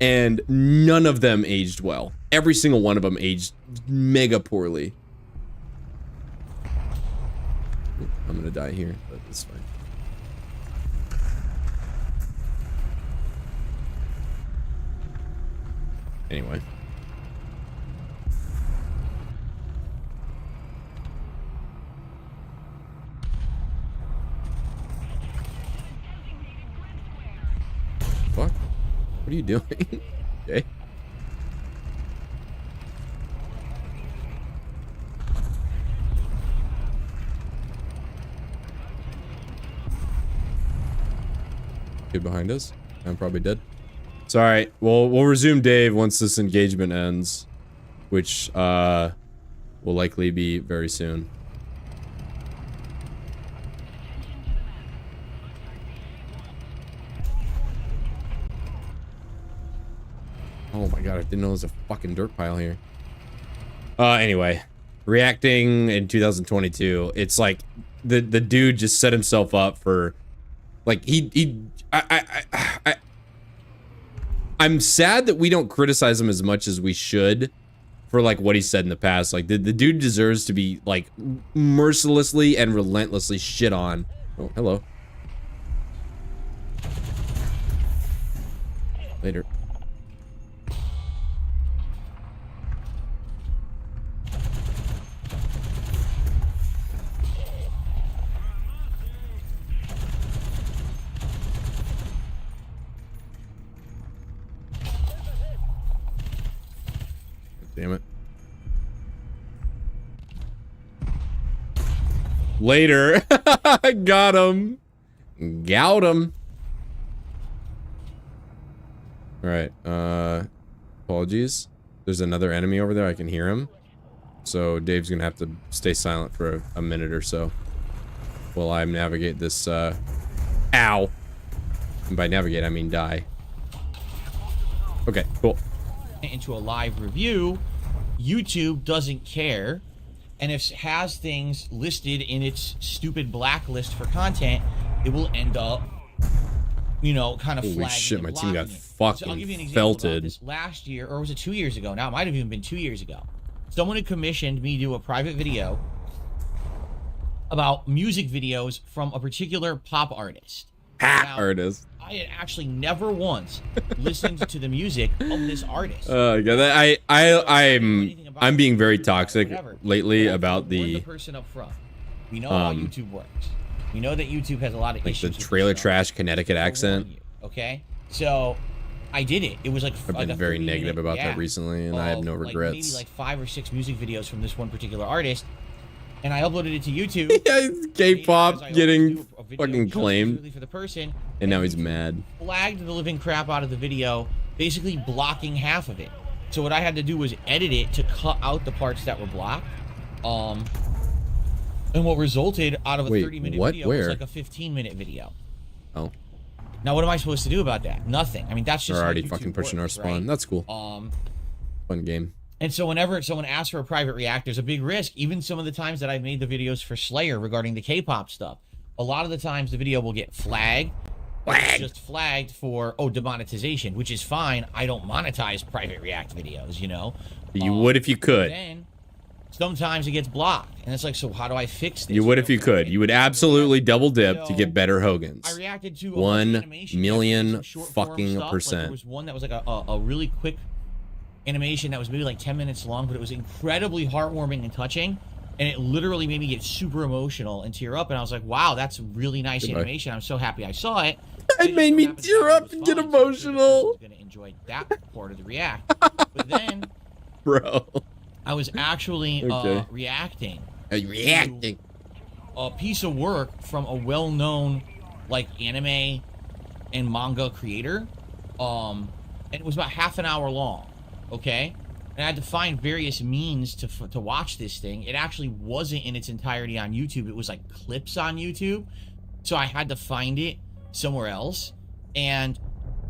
and none of them aged well. Every single one of them aged mega poorly. I'm gonna die here, but it's fine. Anyway. What are you doing? Okay. Kid behind us. I'm probably dead. Sorry. We'll resume Dave once this engagement ends, which will likely be very soon. Oh my god, I didn't know there was a fucking dirt pile here. Anyway, reacting in 2022, it's like the dude just set himself up for, like, I'm sad that we don't criticize him as much as we should for, like, what he said in the past. Like, the dude deserves to be, like, mercilessly and relentlessly shit on. Oh, hello. Later. Damn it. Later. Got him. Got him. Alright, apologies. There's another enemy over there. I can hear him. So Dave's gonna have to stay silent for a minute or so while I navigate this, ow. And by navigate, I mean die. Okay, cool. Into a live review, YouTube doesn't care, and if it has things listed in its stupid blacklist for content, it will end up, you know, kind of flagging. Holy shit, my team got so fucking I'll give you an example felted. about this. Last year, or was it 2 years ago? Now it might have even been 2 years ago. Someone had commissioned me to do a private video about music videos from a particular pop artist. Artist. I had actually never once listened to the music of this artist. Yeah, I'm being very toxic lately about the person up front. We know how YouTube works. We know that YouTube has a lot of like the issues. trailer trash Connecticut accent. Okay, so I did it. It was like I've been very negative about that recently, and I have no regrets. Maybe like 5 or 6 music videos from this one particular artist, and I uploaded it to YouTube. Yeah, K-pop getting fucking claimed, for the person, and now he's mad. Flagged the living crap out of the video, basically blocking half of it. So what I had to do was edit it to cut out the parts that were blocked. And what resulted out of a 30-minute video was like a 15-minute video. Oh. Now what am I supposed to do about that? Nothing. I mean, that's just We're already how YouTube fucking pushing works, our spawn. right? That's cool. Fun game. And so whenever someone asks for a private react, there's a big risk. Even some of the times that I've made the videos for Slayer regarding the K-pop stuff, a lot of the times the video will get flagged. It's just flagged for, oh, demonetization, which is fine. I don't monetize private react videos, you know. You would if you could. Then sometimes it gets blocked, and it's like, so how do I fix this? You would if you could. You would absolutely double dip to get better Hogans. I reacted to 1,000,000 fucking stuff. %. Like, there was one that was like a really quick animation that was maybe like 10 minutes long, but it was incredibly heartwarming and touching, and it literally made me get super emotional and tear up, and I was like, wow, that's a really nice animation. I'm so happy I saw it. It made me tear up and get emotional. I'm gonna enjoy that part of the react. But then, bro, I was actually reacting to a piece of work from a well-known like anime and manga creator, and it was about half an hour long. Okay, and I had to find various means to watch this thing. It actually wasn't in its entirety on YouTube. It was like clips on YouTube, so I had to find it somewhere else, and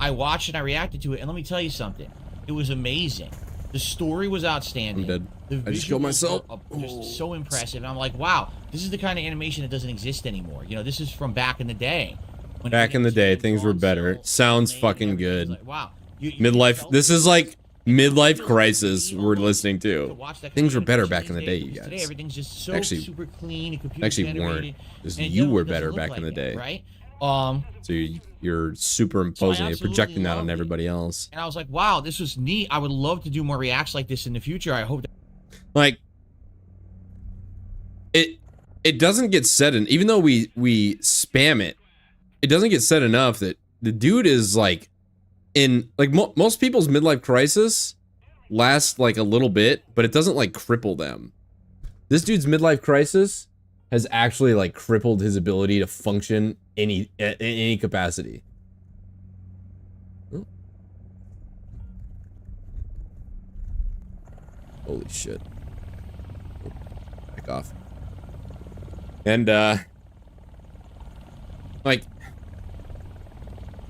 I watched and I reacted to it, and let me tell you something, it was amazing. The story was outstanding. I'm dead. The I just killed myself. Just so impressive, and I'm like, wow, this is the kind of animation that doesn't exist anymore. You know, this is from back in the day. Back in the day, things were better. Sounds fucking good. Like, wow. Midlife. This is like midlife crisis we're listening to. Things were better back in the day, you guys. Today, everything's just so Actually, super clean and actually weren't. Just you were better back in the day, right? So you're superimposing it, projecting that on everybody else. And I was like, wow, this was neat. I would love to do more reacts like this in the future. I hope that like it doesn't get said, and even though we spam it, it doesn't get said enough that the dude is like in like most people's midlife crisis lasts like a little bit, but it doesn't like cripple them. This dude's midlife crisis has actually like crippled his ability to function in any capacity. Oh. Holy shit. Oh, back off. And like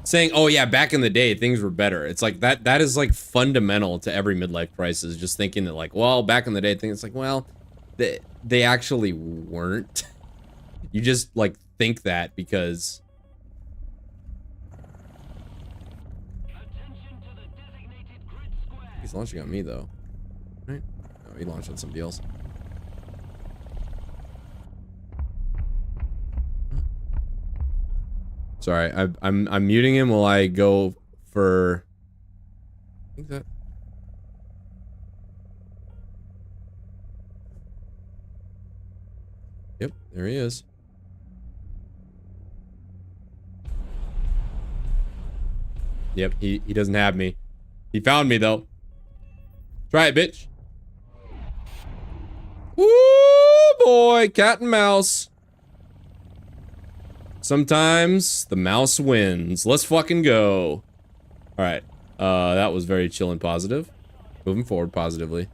saying, oh yeah, back in the day things were better. It's like that is like fundamental to every midlife crisis, just thinking that like, well, back in the day things, it's like, well, they actually weren't. You just like think that because he's launching on me though, right? No, he launched on somebody else. Sorry, I'm muting him while I go for. I think that. Yep, there he is. Yep, he doesn't have me. He found me though. Try it, bitch. Woo boy, cat and mouse. Sometimes the mouse wins. Let's fucking go. All right. That was very chill and positive. Moving forward positively.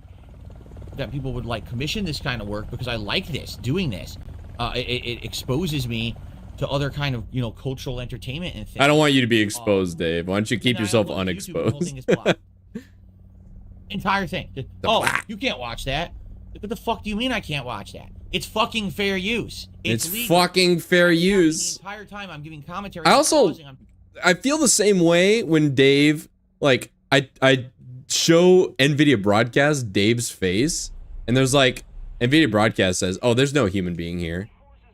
That people would like commission this kind of work because I like this, doing this. It exposes me to other kind of, you know, cultural entertainment and things. I don't want you to be exposed, Dave. Why don't you keep yourself unexposed? Entire thing. Oh, you can't watch that. What the fuck do you mean I can't watch that? It's fucking fair use. It's fucking fair use. The entire time I'm giving commentary. I feel the same way when Dave, like, I show NVIDIA broadcast Dave's face, and there's like, NVIDIA broadcast says, oh, there's no human being here.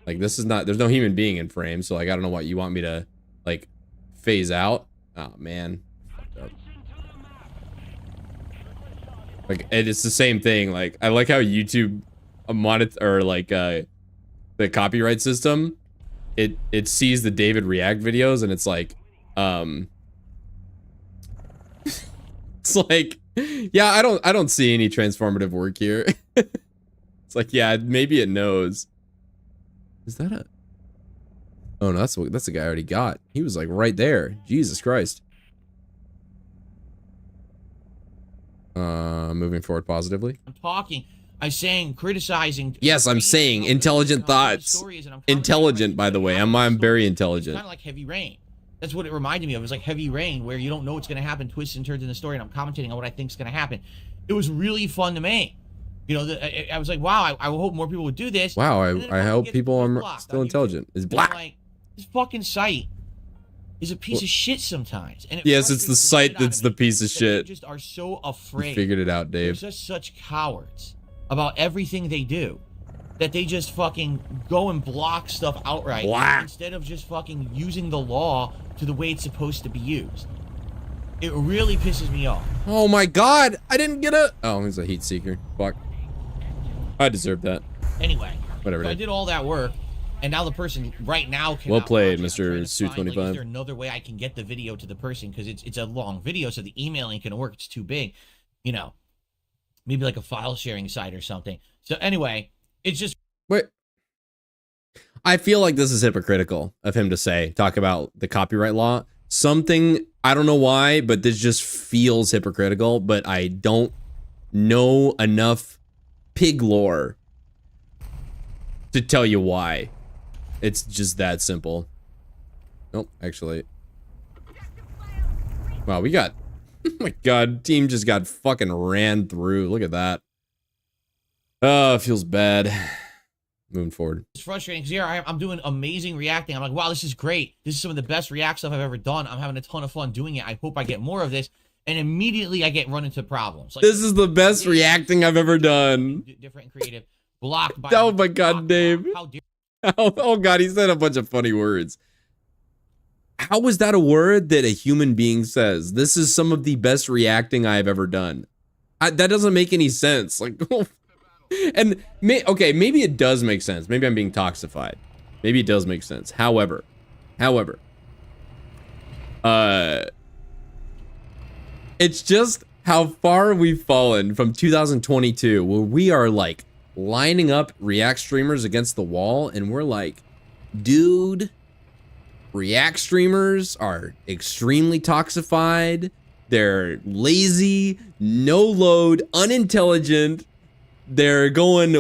Like, this is not, there's no human being in frame, so like, I don't know what you want me to, like, phase out. Oh, man. Like, and it's the same thing. Like, I like how YouTube or like the copyright system, it sees the David React videos and it's like, it's like, yeah, I don't see any transformative work here. It's like, yeah, maybe it knows. Is that a? Oh no, that's the guy I already got. He was like right there. Jesus Christ. Moving forward positively. I'm talking. I'm saying criticizing. Yes, I'm saying intelligent thoughts. Intelligent, by the way. I'm very intelligent. It's kind of like Heavy Rain. That's what it reminded me of. It was like Heavy Rain, where you don't know what's going to happen, twists and turns in the story, and I'm commentating on what I think is going to happen. It was really fun to make. You know, I was like, wow, I hope more people would do this. Wow, I hope people are still intelligent. It's black. Like, this fucking site is a piece of shit sometimes. And yes, it's the site that's the piece of shit. They just are so afraid. You figured it out, Dave. They're just such cowards about everything they do that they just fucking go and block stuff outright instead of just fucking using the law to the way it's supposed to be used. It really pisses me off. Oh my god, I didn't get a... Oh, he's a heat seeker. Fuck. I deserve that. Anyway, whatever. So I did all that work, and now the person right now can. Well played, Mr. Su25. Like, is there another way I can get the video to the person? Because it's a long video, so the emailing can work. It's too big, you know. Maybe like a file sharing site or something. So anyway, it's just. Wait. I feel like this is hypocritical of him to talk about the copyright law. Something, I don't know why, but this just feels hypocritical, but I don't know enough pig lore to tell you why. It's just that simple. Nope, actually. Wow, we got... Oh my god, team just got fucking ran through. Look at that. Oh, it feels bad. Moving forward. It's frustrating because here I'm doing amazing reacting. I'm like, wow, this is great. This is some of the best React stuff I've ever done. I'm having a ton of fun doing it. I hope I get more of this. And immediately I get run into problems. Like, this is the best reacting I've ever done. Different and creative. Blocked by... Oh my god, Dave. How dare... Oh god, he said a bunch of funny words. How is that a word that a human being says? This is some of the best reacting I've ever done. That doesn't make any sense. Like, and okay, maybe it does make sense. Maybe I'm being toxified. Maybe it does make sense. However, It's just how far we've fallen from 2022, where we are like lining up React streamers against the wall, and we're like, dude, React streamers are extremely toxified. They're lazy, no load, unintelligent. They're going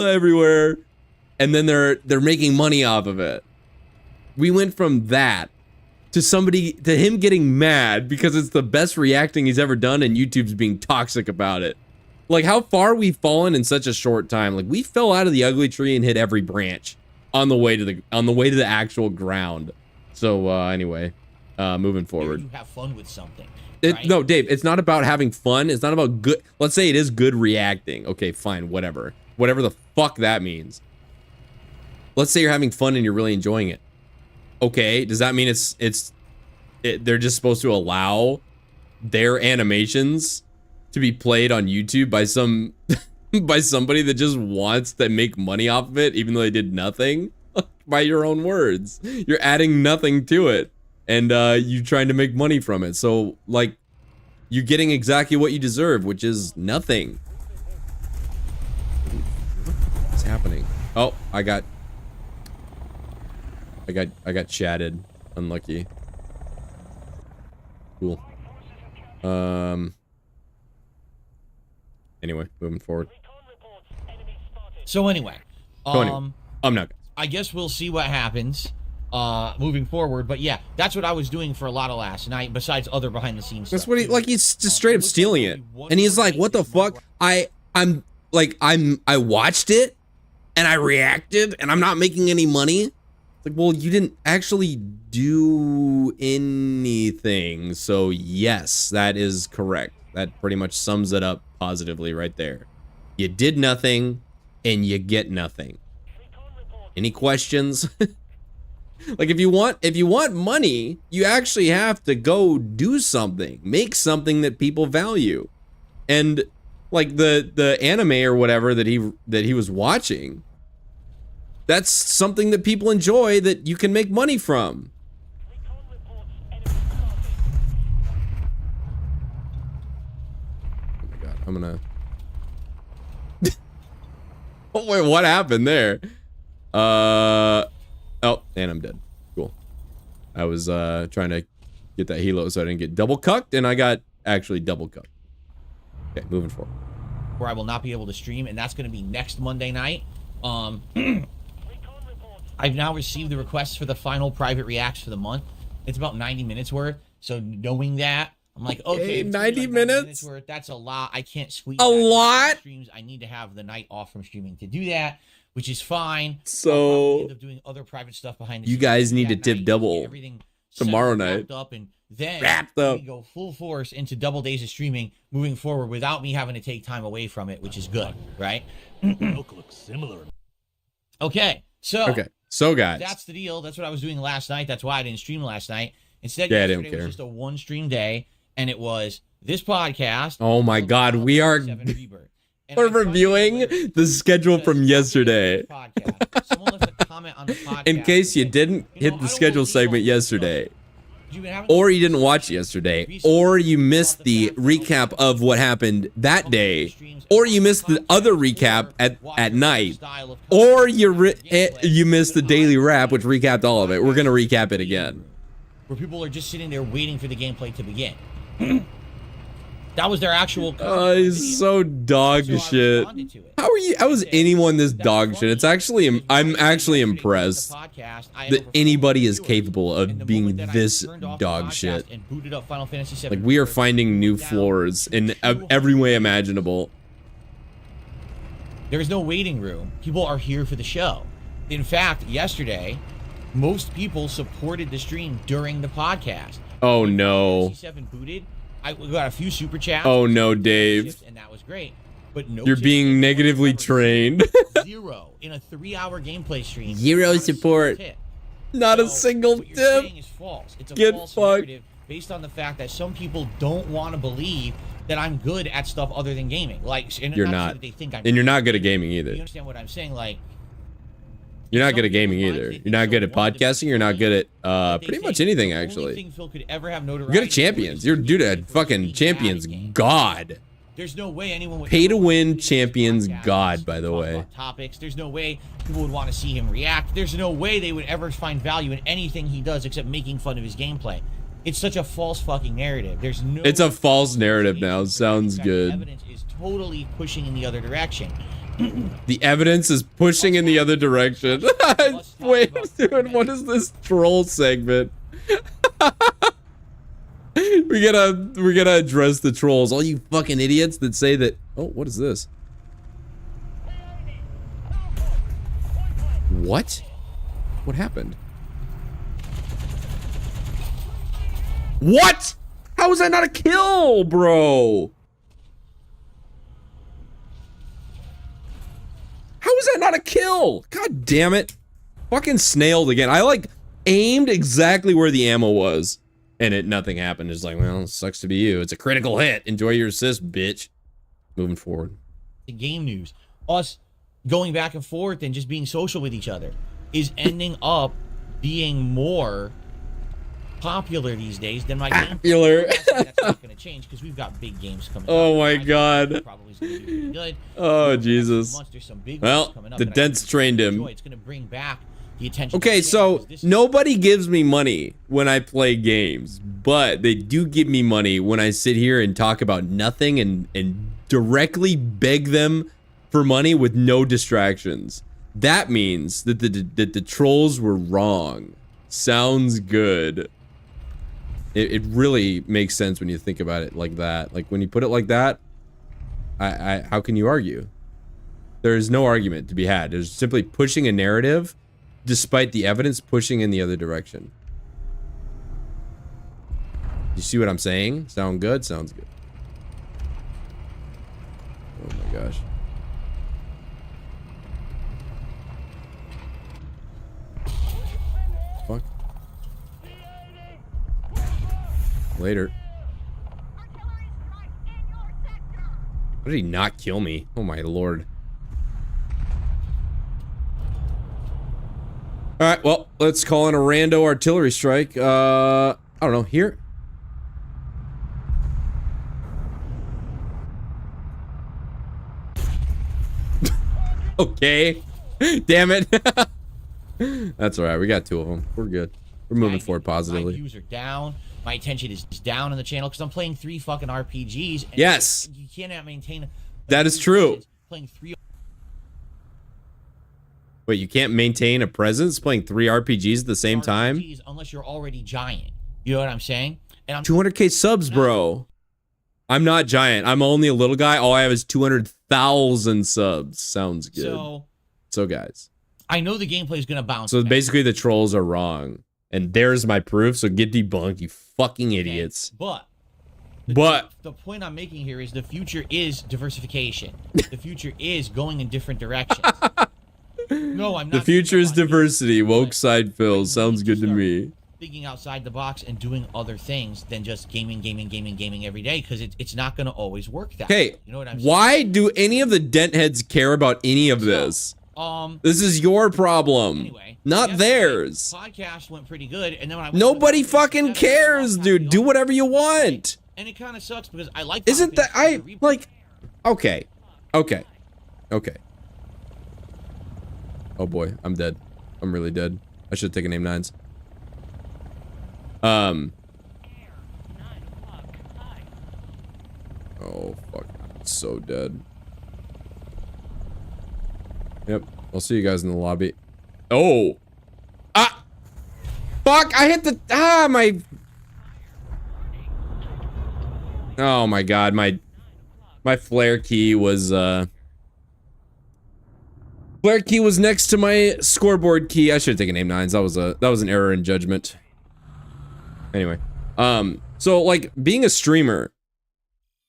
everywhere, and then they're making money off of it. We went from that to him getting mad because it's the best reacting he's ever done, and YouTube's being toxic about it. Like, how far we've fallen in such a short time. Like, we fell out of the ugly tree and hit every branch on the way to the actual ground. So anyway, moving forward. You have fun with something. Right? No, Dave, it's not about having fun. It's not about good. Let's say it is good reacting. Okay, fine, whatever. Whatever the fuck that means. Let's say you're having fun and you're really enjoying it. Okay, does that mean they're just supposed to allow their animations to be played on YouTube by somebody that just wants to make money off of it, even though they did nothing? By your own words, you're adding nothing to it, and you trying to make money from it. So, like, you're getting exactly what you deserve, which is nothing. What's happening? Oh, I got chatted. Unlucky. Cool. Anyway, moving forward. So anyway, I'm not. I guess we'll see what happens moving forward. But yeah, that's what I was doing for a lot of last night, besides other behind the scenes That's stuff. what he's just straight up stealing it. And he's like, what the fuck? I watched it and I reacted and I'm not making any money. It's like, well, you didn't actually do anything. So yes, that is correct. That pretty much sums it up positively right there. You did nothing and you get nothing. Any questions? Like, if you want money, you actually have to go do something, make something that people value. And like the anime or whatever that he was watching, that's something that people enjoy that you can make money from. Oh my god, I'm gonna oh wait, what happened there? Oh, and I'm dead. Cool. I was trying to get that helo so I didn't get double cucked, and I got actually double cucked. Okay, moving forward. Where I will not be able to stream, and that's going to be next Monday night. I've now received the requests for the final private reacts for the month. It's about 90 minutes worth. So knowing that, I'm like, okay, 90 minutes worth. That's a lot. I can't squeeze a lot. Streams. I need to have the night off from streaming to do that, which is fine. So end up doing other private stuff behind the you scenes guys need to that tip night, double everything tomorrow wrapped night. Up, and then Wrapped up. we go full force into double days of streaming moving forward without me having to take time away from it, which is good, right? Looks similar. Okay, so guys, that's the deal. That's what I was doing last night. That's why I didn't stream last night. Instead, yeah, yesterday I didn't was just a one stream day, and it was this podcast. Oh my god, we are we're reviewing the schedule from yesterday. In case you didn't hit the schedule segment yesterday, or you didn't watch yesterday, or you missed the recap of what happened that day, or you missed the other recap at night, or you missed the daily wrap, which recapped all of it. We're gonna recap it again. Where people are just sitting there waiting for the gameplay to begin. That was their actual. Oh, he's so dog shit. How are you? How is anyone this dog shit? It's actually, I'm actually impressed that anybody is capable of being this dog shit. Like, we are finding new floors in every way imaginable. There is no waiting room. People are here for the show. In fact, yesterday, most people supported the stream during the podcast. Oh no. Booted. We got a few super chats. Oh no, Dave. And that was great. But no, you're being negatively trained. 0 in a 3-hour gameplay stream. 0 support. Not a single tip. Is false. It's a Get false fucked. narrative based on the fact that some people don't want to believe that I'm good at stuff other than gaming. Like, and you're not. not. Sure that they think I'm and you're not good at gaming either. You understand what I'm saying? Like, You're not good at gaming either. You're not good at podcasting. You're not good at pretty much anything, actually. Phil could ever have You're good at champions. You're dude at fucking champions god. There's no way anyone would Pay to win champions god, by the way. Topics. There's no way people would want to see him react. There's no way they would ever find value in anything he does except making fun of his gameplay. It's such a false fucking narrative. There's no. It's a false narrative now. Sounds good. Evidence is totally pushing in the other direction. The evidence is pushing in the other direction. Wait, dude, what is this troll segment? we gotta address the trolls. All you fucking idiots that say that. Oh, what is this? What? What happened? What? How is that not a kill, bro? How is that not a kill? God damn it. Fucking snailed again. I like aimed exactly where the ammo was. And nothing happened. It's like, well, it sucks to be you. It's a critical hit. Enjoy your assist, bitch. Moving forward. The game news. Us going back and forth and just being social with each other is ending up being more popular these days than my game. Popular. That's not going to change because we've got big games coming up. Oh my god. Probably is gonna be really good. Oh Jesus. Well, the dents trained him. It's going to bring back the attention. Okay, so nobody gives me money when I play games, but they do give me money when I sit here and talk about nothing and directly beg them for money with no distractions. That means that the trolls were wrong. Sounds good. It really makes sense when you think about it like that. Like when you put it like that, how can you argue? There is no argument to be had. There's simply pushing a narrative despite the evidence pushing in the other direction. You see what I'm saying? Sound good? Sounds good. Oh my gosh. Fuck. Later. How did he not kill me? Oh my lord. Alright, well, let's call in a rando artillery strike. I don't know, here? Okay. Damn it. That's alright, we got two of them. We're good. We're moving forward positively. My views are down. My attention is down on the channel because I'm playing 3 fucking RPGs. And yes. You cannot maintain. That is true. Playing 3. Wait, you can't maintain a presence playing 3 RPGs at the same time? Unless you're already giant. You know what I'm saying? And I'm 200k subs, bro. I'm not giant. I'm only a little guy. All I have is 200,000 subs. Sounds good. So guys. I know the gameplay is going to bounce. So basically the trolls are wrong. And there's my proof. So get debunked, you fucking idiots. But the point I'm making here is the future is diversification. The future is going in different directions. No, I'm not. The future is diversity. Woke side Phil. Sounds good to me. Thinking outside the box and doing other things than just gaming every day, because it's not going to always work that way. You know what I'm saying? Why do any of the dent heads care about any of this? This is your problem, anyway, not theirs. Podcast went pretty good, and then when I nobody fucking cares, dude. Do whatever you want. And it kind of sucks because I like. Isn't that I like? Okay. Oh boy, I'm dead. I'm really dead. I should have taken aim 9s. Oh fuck, so dead. Yep, I'll see you guys in the lobby. Oh! Ah! Fuck, I hit the... Ah, my... Oh my god, my flare key was, Flare key was next to my scoreboard key. I should have taken aim 9s. That was an error in judgment. Anyway. So, like, being a streamer,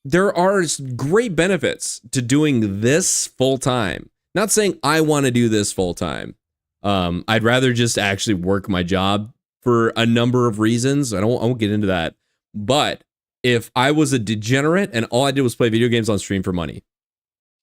there are great benefits to doing this full-time. Not saying I want to do this full time. I'd rather just actually work my job for a number of reasons. I won't get into that. But if I was a degenerate and all I did was play video games on stream for money,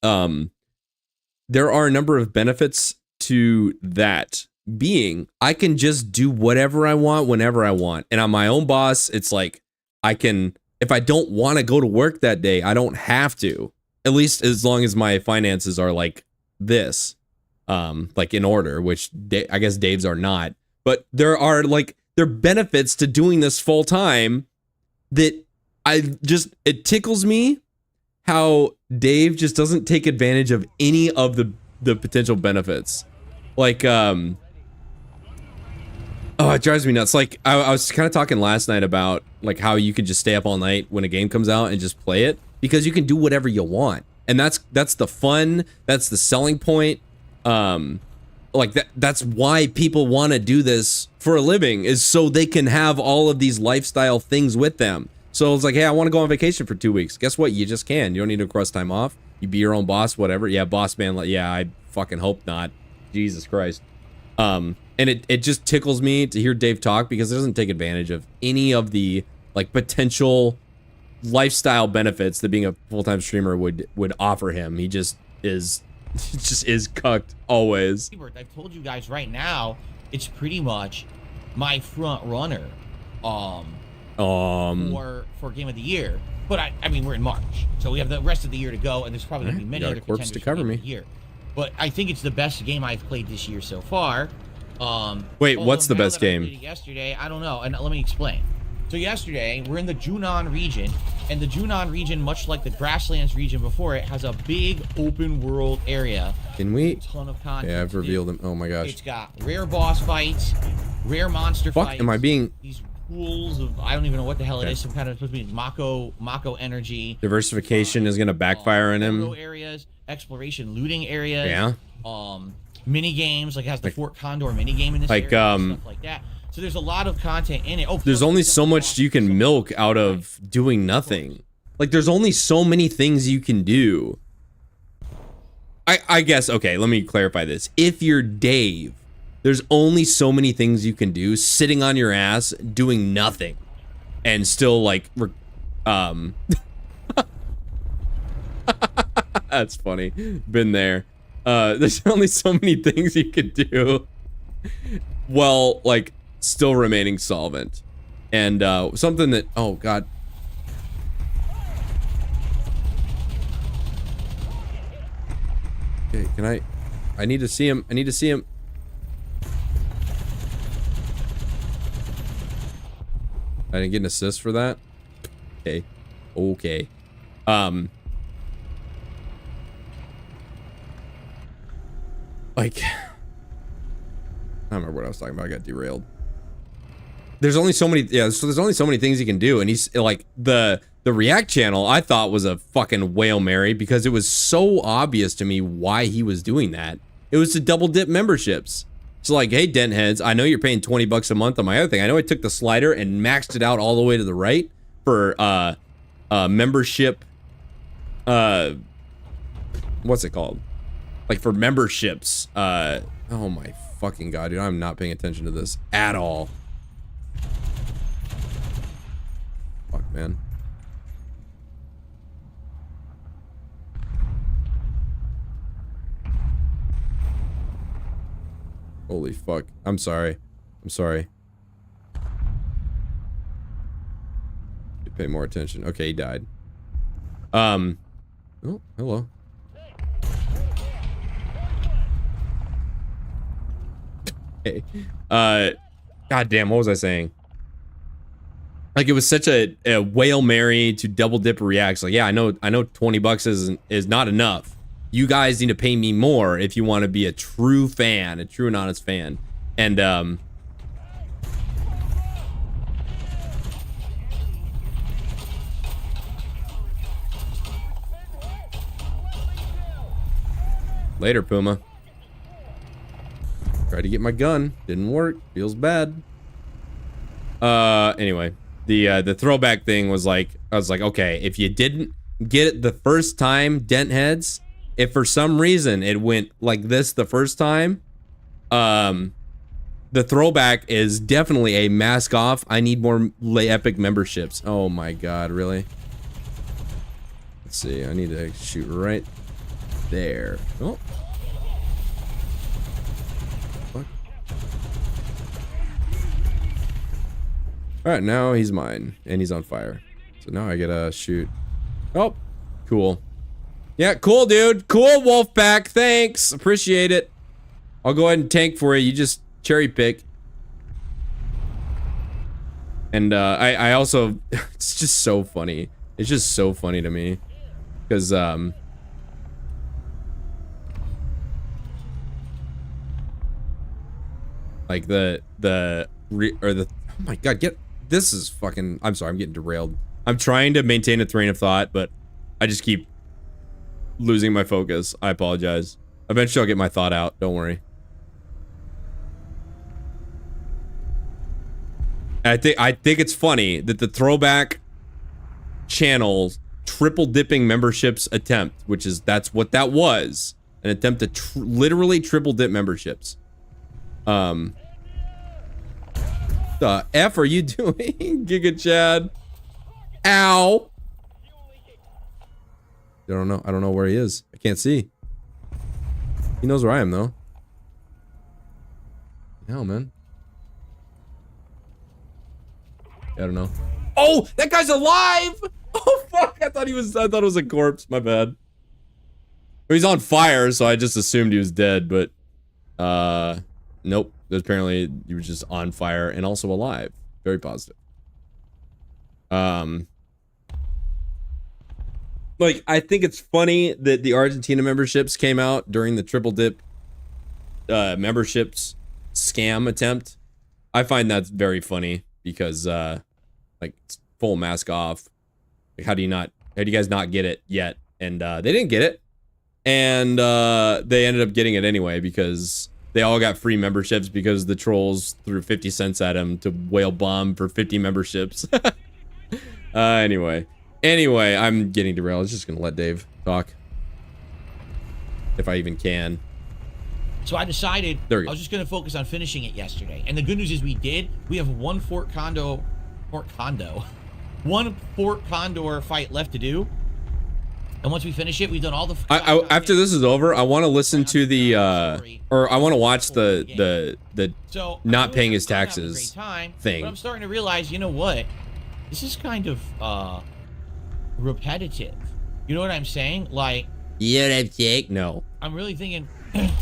there are a number of benefits to that being I can just do whatever I want whenever I want. And I'm my own boss. It's like I can, if I don't want to go to work that day, I don't have to. At least as long as my finances are like this, like in order, which I guess Dave's are not. But there are benefits to doing this full time that it tickles me how Dave just doesn't take advantage of any of the potential benefits. Like, oh, it drives me nuts. Like, I was kind of talking last night about like how you can just stay up all night when a game comes out and just play it because you can do whatever you want. And that's the fun. That's the selling point. Like that's why people want to do this for a living, is so they can have all of these lifestyle things with them. So it's like, hey, I want to go on vacation for 2 weeks. Guess what? You just can. You don't need to request time off. You be your own boss, whatever. Yeah, boss man. Yeah, I fucking hope not. Jesus Christ. And it just tickles me to hear Dave talk because it doesn't take advantage of any of the like potential lifestyle benefits that being a full-time streamer would offer him. He just is cucked always. I've told you guys right now, it's pretty much my front runner for game of the year. But I mean, we're in March, so we have the rest of the year to go, and there's probably going to be many other contenders to cover me here. But I think it's the best game I've played this year so far. Wait, what's the best game? Yesterday, I don't know, and let me explain. So yesterday, we're in the Junon region, and the Junon region, much like the Grasslands region before it, has a big open world area. Can we? A ton of content. Yeah, I've revealed them. Oh my gosh. It's got rare boss fights, rare monster fights. Am I being? These pools of, I don't even know what the hell it is. Some kind of supposed to be Mako energy. Diversification is gonna backfire on him. Areas, exploration, looting areas. Yeah. Mini games, like it has the Fort Condor mini game in this area, stuff like that. So there's a lot of content in it. Oh, there's only so much you can milk out of doing nothing. Like there's only so many things you can do. I guess, okay, let me clarify this. If you're Dave, there's only so many things you can do sitting on your ass doing nothing and still like that's funny. Been there. There's only so many things you could do. Well, like still remaining solvent. And something that, oh god. Okay, can I need to see him. I need to see him. I didn't get an assist for that. Okay. Okay. Like, I don't remember what I was talking about. I got derailed. There's only so many, yeah, so there's only so many things he can do. And he's like, the React channel I thought was a fucking Whale Mary because it was so obvious to me why he was doing that. It was to double dip memberships. So like, hey, dent heads, I know you're paying 20 bucks a month on my other thing. I know I took the slider and maxed it out all the way to the right for membership. What's it called? Like for memberships. Oh my fucking god, dude, I'm not paying attention to this at all. Fuck, man. Holy fuck. I'm sorry. I'm sorry. Pay more attention. Okay, he died. Oh, hello. Hey. God damn, what was I saying? Like, it was such a Whale Mary to double dip reacts. Like, yeah, I know 20 bucks is not enough. You guys need to pay me more if you want to be a true fan, a true and honest fan. And later, Puma. Tried to get my gun, didn't work. Feels bad. Anyway, the throwback thing was like, I was like, okay, if you didn't get it the first time, dent heads, if for some reason it went like this the first time, the throwback is definitely a mask off. I need more epic memberships. Oh my god, really? Let's see, I need to shoot right there. Oh. All right, now he's mine, and he's on fire. So now I get to shoot. Oh, cool. Yeah, cool, dude. Cool, Wolfpack. Thanks. Appreciate it. I'll go ahead and tank for you. You just cherry pick. And I also, it's just so funny. It's just so funny to me. Because, like oh my god, this is fucking, I'm sorry, I'm getting derailed. I'm trying to maintain a train of thought, but I just keep losing my focus. I apologize. Eventually I'll get my thought out, don't worry. I think it's funny that the throwback channel triple dipping memberships attempt, that's what that was, an attempt to literally triple dip memberships. The F are you doing, Giga Chad? Ow! I don't know where he is. I can't see. He knows where I am though. Hell, man. I don't know. Oh, that guy's alive! Oh fuck! I thought it was a corpse. My bad. He's on fire, so I just assumed he was dead. But nope. Apparently, he was just on fire and also alive. Very positive. Like, I think it's funny that the Argentina memberships came out during the triple dip memberships scam attempt. I find that's very funny because like, it's full mask off. Like, how do you guys not get it yet? And they didn't get it, and they ended up getting it anyway because they all got free memberships because the trolls threw 50 cents at him to whale bomb for 50 memberships. Anyway, I'm getting derailed. I was just gonna let Dave talk, if I even can. So I decided I was just gonna focus on finishing it yesterday, and the good news is we did. We have one Fort Condor fight left to do, and once we finish it, we've done all the. After this is over, I want to listen to the or I want to watch the so not paying his taxes thing. But I'm starting to realize, you know what? This is kind of repetitive. You know what I'm saying? Like, no. I'm really thinking,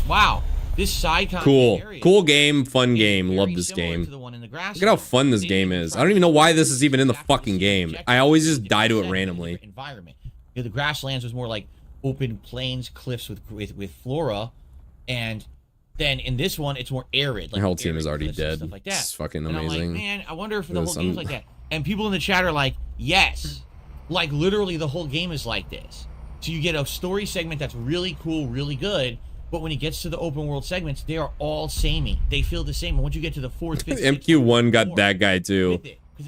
wow, this side content cool game, fun game. Love this game. Look at how fun this game is. I don't even know why this is even in the fucking game. I always just die to it randomly. Environment. You know, the grasslands was more like open plains, cliffs with flora, and then in this one it's more arid. Like My whole team is already dead. Stuff like that. It's fucking and amazing. I'm like, man, I wonder if the whole game's like that. And people in the chat are like, yes, like literally the whole game is like this. So you get a story segment that's really cool, really good. But when it gets to the open world segments, they are all samey. They feel the same. And once you get to the fourth, fifth, MQ1 got that guy too.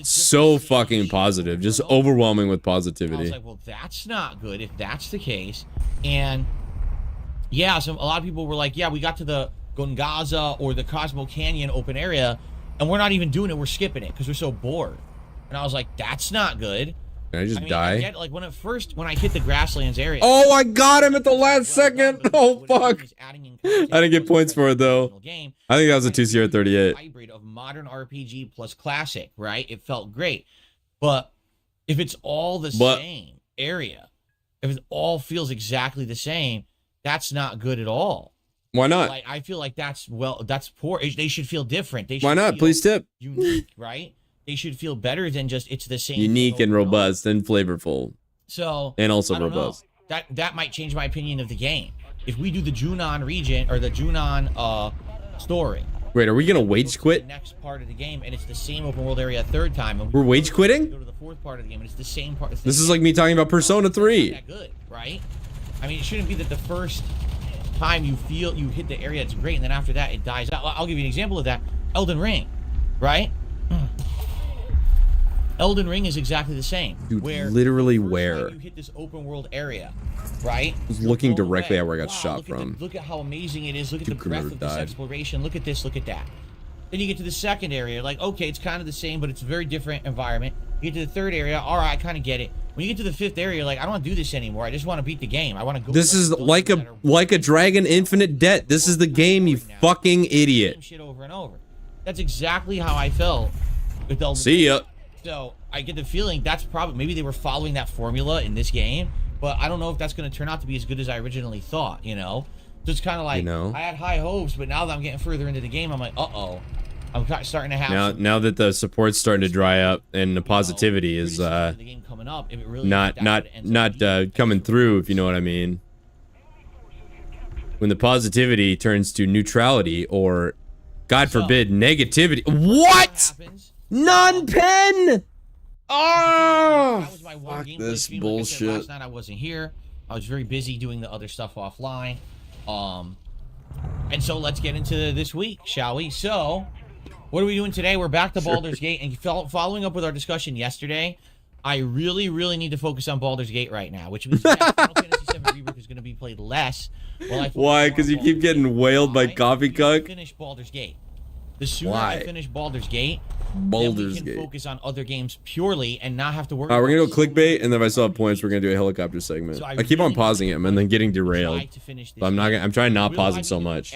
So fucking positive, just overwhelming with positivity. I was like, well, that's not good if that's the case. And yeah, a lot of people were like, yeah, we got to the Gongaza or the Cosmo Canyon open area, and we're not even doing it. We're skipping it because we're so bored. And I was like, that's not good. Can I just die? I get, like, when I hit the grasslands area. Oh, I got him at the last second. Oh fuck! I didn't get points for it though. I think that was a 2CR38. Hybrid of modern RPG plus classic, right? It felt great, but if it's all the same area, if it all feels exactly the same, that's not good at all. Why not? Like, I feel like that's poor. They should feel different. They should Why not? Please tip. Unique, right? They should feel better than just it's the same. Unique and robust and flavorful. So and also robust. That might change my opinion of the game. If we do the Junon region or the Junon story. Wait, are we gonna wage quit? The next part of the game, and it's the same open world area a third time. And we're wage quitting? Go to the fourth part of the game, and it's the same part. This is like me talking about Persona 3. That good, right? I mean, it shouldn't be that the first time you hit the area, it's great, and then after that it dies out. I'll give you an example of that. Elden Ring, right? Elden Ring is exactly the same. Dude, literally where? You hit this open world area, right? I was looking directly at where I got shot from. Look at how amazing it is. Look at the breadth of this exploration. Look at this. Look at that. Then you get to the second area. Like, okay, it's kind of the same, but it's a very different environment. You get to the third area. All right, I kind of get it. When you get to the fifth area, like, I don't want to do this anymore. I just want to beat the game. I want to go. This is like a Dragon Infinite Debt. This is the game, you fucking idiot. Same shit over and over. That's exactly how I felt with Elden See ya. So I get the feeling that's probably, maybe they were following that formula in this game, but I don't know if that's going to turn out to be as good as I originally thought, you know? So it's kind of like, I had high hopes, but now that I'm getting further into the game, I'm like, uh-oh. I'm starting to have now that the support's starting to dry up and the positivity is the game coming up, if it really not coming through, if you know what I mean. When the positivity turns to neutrality or, God forbid, negativity. What? Non-pen! Oh! Fuck this bullshit. Last night I wasn't here. I was very busy doing the other stuff offline. And so let's get into this week, shall we? So, what are we doing today? We're back to Baldur's Gate, and following up with our discussion yesterday, I really, really need to focus on Baldur's Gate right now, which means Final Fantasy VII Rebirth is going to be played less. Why? Because you keep getting wailed by Coffee Cuck? Finish Baldur's Gate. The sooner I finish Baldur's Gate, then we can focus on other games purely and not have to worry. We're gonna go clickbait, and then if I still have points, we're gonna do a helicopter segment. So I keep on pausing him and then getting derailed. But I'm trying not to pause him so much.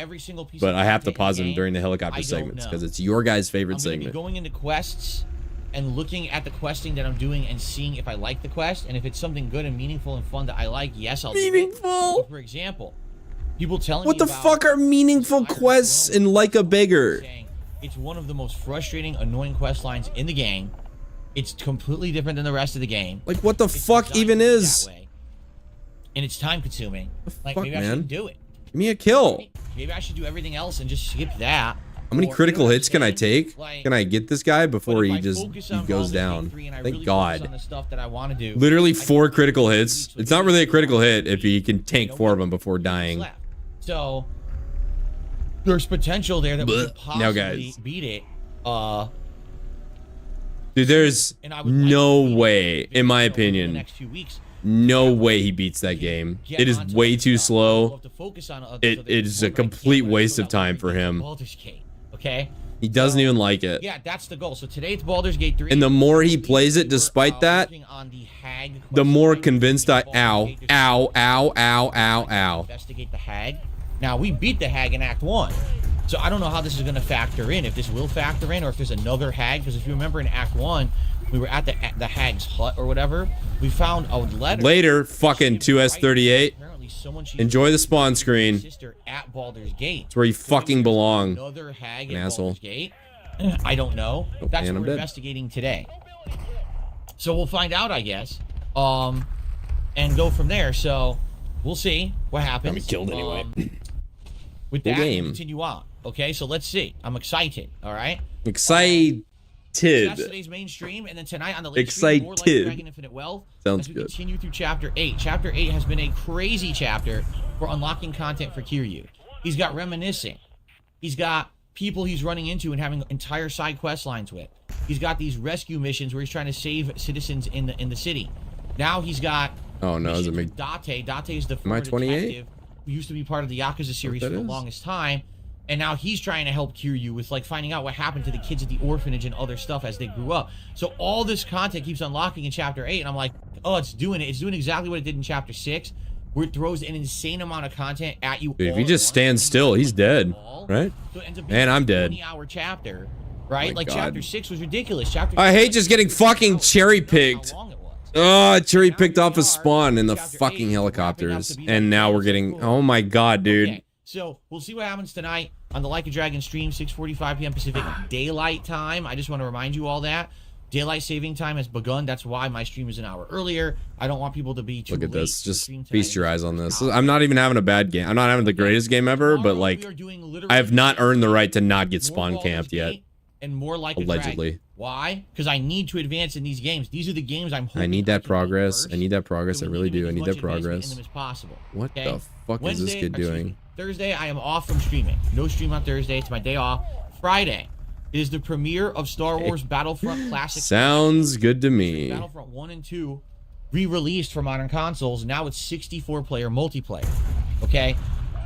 But I have to pause him during the helicopter segments because it's your guys' favorite segment. Going into quests and looking at the questing that I'm doing and seeing if I like the quest, and if it's something good and meaningful and fun that I like, yes, I'll do it. So for example, people telling me what the fuck are meaningful quests in Like a Beggar? It's one of the most frustrating, annoying quest lines in the game. It's completely different than the rest of the game. Like, what the fuck even is? And it's time consuming. Like, fuck, maybe I shouldn't do it. Give me a kill. Maybe I should do everything else and just skip that. How many critical hits can I take? Can I get this guy before he goes down? Thank God. Literally 4 critical hits. It's not really a critical hit if he can tank 4 of them before dying. So there's potential there that we could possibly beat it. Dude, there's no way, in my opinion, no way he beats that game. It is way too slow. It is a complete waste of time for him. Okay? He doesn't even like it. Yeah, that's the goal. So today it's Baldur's Gate 3. And the more he plays it despite that, the more convinced I... Ow, ow, ow, ow, ow, ow. Investigate the hag. Now, we beat the hag in Act 1. So I don't know how this is going to factor in, if this will factor in, or if there's another hag. Because if you remember in Act 1, we were at the hag's hut or whatever. We found a letter. Later, fucking 2S38. Enjoy the spawn screen. At Baldur's Gate. It's where you fucking belong. Another hag an at asshole. Baldur's Gate. I don't know. That's what we're investigating today. So we'll find out, I guess. And go from there. So we'll see what happens. I'm killed anyway. With that, we'll continue on. Okay, so let's see. I'm excited. All right. Excited. That's today's main stream, and then tonight on the late stream, more Like Dragon Infinite Wealth. Sounds as we good. Continue through Chapter 8. Chapter 8 has been a crazy chapter for unlocking content for Kiryu. He's got reminiscing. He's got people he's running into and having entire side quest lines with. He's got these rescue missions where he's trying to save citizens in the city. Now he's got. Oh no, is it me? Date. Date is the Am I former 28? detective who used to be part of the Yakuza series for the longest time. And now he's trying to help Kiryu with, like, finding out what happened to the kids at the orphanage and other stuff as they grew up. So all this content keeps unlocking in Chapter 8, and I'm like, oh, it's doing it. It's doing exactly what it did in Chapter 6, where it throws an insane amount of content at you. Dude, if he just stands still, he's dead, right? So it ends up being Man, I'm dead. 20-hour chapter, right? Oh like, God. Chapter 6 was ridiculous. Chapter I hate just getting fucking cherry-picked. Oh, cherry-picked off a spawn in the fucking helicopters. And now we're getting... Oh my God, dude. Okay. So we'll see what happens tonight on the Like a Dragon stream, 6:45 p.m. Pacific Daylight Time. I just want to remind you all that daylight saving time has begun. That's why my stream is an hour earlier. I don't want people to be too Look at late. this. Just feast your eyes on this. I'm not even having a bad game. I'm not having the greatest game ever, but like, I have not earned the right to not get spawn camped yet. And more Like a Allegedly. Dragon. Why? Because I need to advance in these games. These are the games I'm hoping I need that progress. I need that progress. I really do. I need that progress. in them as possible. What Okay? the fuck is this kid doing? Thursday, I am off from streaming. No stream on Thursday. It's my day off. Friday is the premiere of Star Wars Battlefront Classic. Sounds good to me. Battlefront 1 and 2 re-released for modern consoles. Now it's 64-player multiplayer. Okay?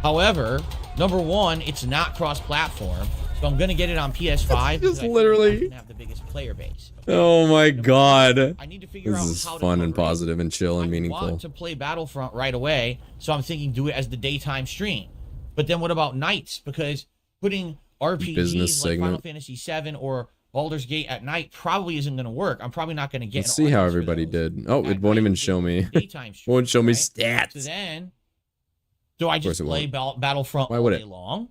However, number one, it's not cross-platform. So I'm going to get it on PS5. Just literally have the biggest player base. Oh my God. I need to figure This out is how to fun and cover it. positive and chill and I meaningful. want to play Battlefront right away, so I'm thinking do it as the daytime stream. But then what about nights? Because putting RPGs Business like Final segment. Fantasy VII or Baldur's Gate at night probably isn't going to work. I'm probably not going to get. Let's see how everybody did. Oh, it won't even show me. Won't show me stats. So I just play Battlefront all day long.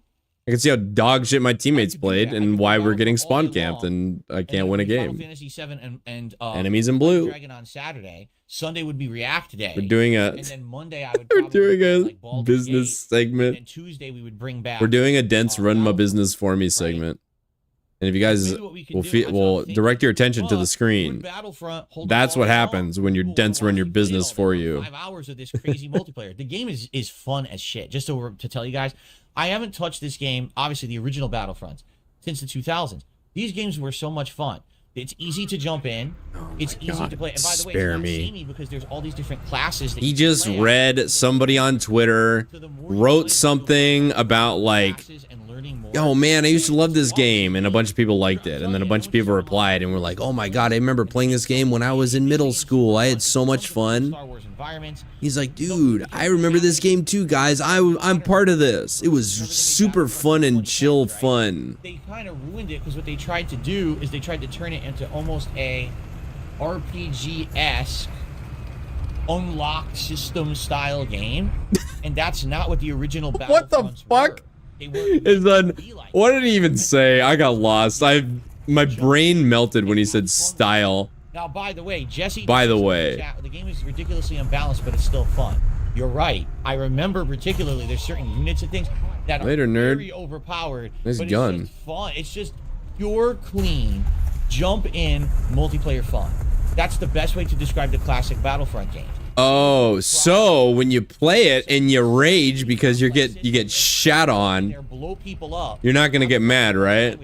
I can see how dog shit my teammates played and why we're getting spawn camped and I can't win a game. Final Fantasy 7 and enemies in blue. Dragon on Saturday. Sunday would be React Day. We're doing a. And then Monday I would we're doing a like business segment. And Tuesday we would bring back. We're doing a dense run my business for me segment. And if you guys will direct your attention to the screen, that's what happens when your dense run your business for you. 5 hours of this crazy multiplayer. The game is fun as shit. Just to tell you guys, I haven't touched this game, obviously the original Battlefronts, since the 2000s. These games were so much fun. It's easy to jump in. It's easy to play. And by the way, it's not samey because there's all these different classes. That he just read somebody on Twitter wrote something about like, oh man, I used to love this game, and a bunch of people liked it, and then a bunch of people replied and were like, oh my god, I remember playing this game when I was in middle school. I had so much fun. He's like, dude, I remember this game too, guys. I'm part of this. It was super fun and chill fun. They kind of ruined it because what they tried to do is they tried to turn it into almost a RPG-esque unlocked system style game, and that's not what the original Battlefronts what the fuck is on? What did he even say? I got lost. My brain melted when he said style. Now, by the way, Jesse. By the way, the game is ridiculously unbalanced, but it's still fun. You're right. I remember particularly there's certain units and things that are very overpowered. Nice but gun. It's just fun. It's just pure, clean, jump in multiplayer fun. That's the best way to describe the classic Battlefront games. Oh, so when you play it and you rage because you get shot on, you're not gonna get mad, right?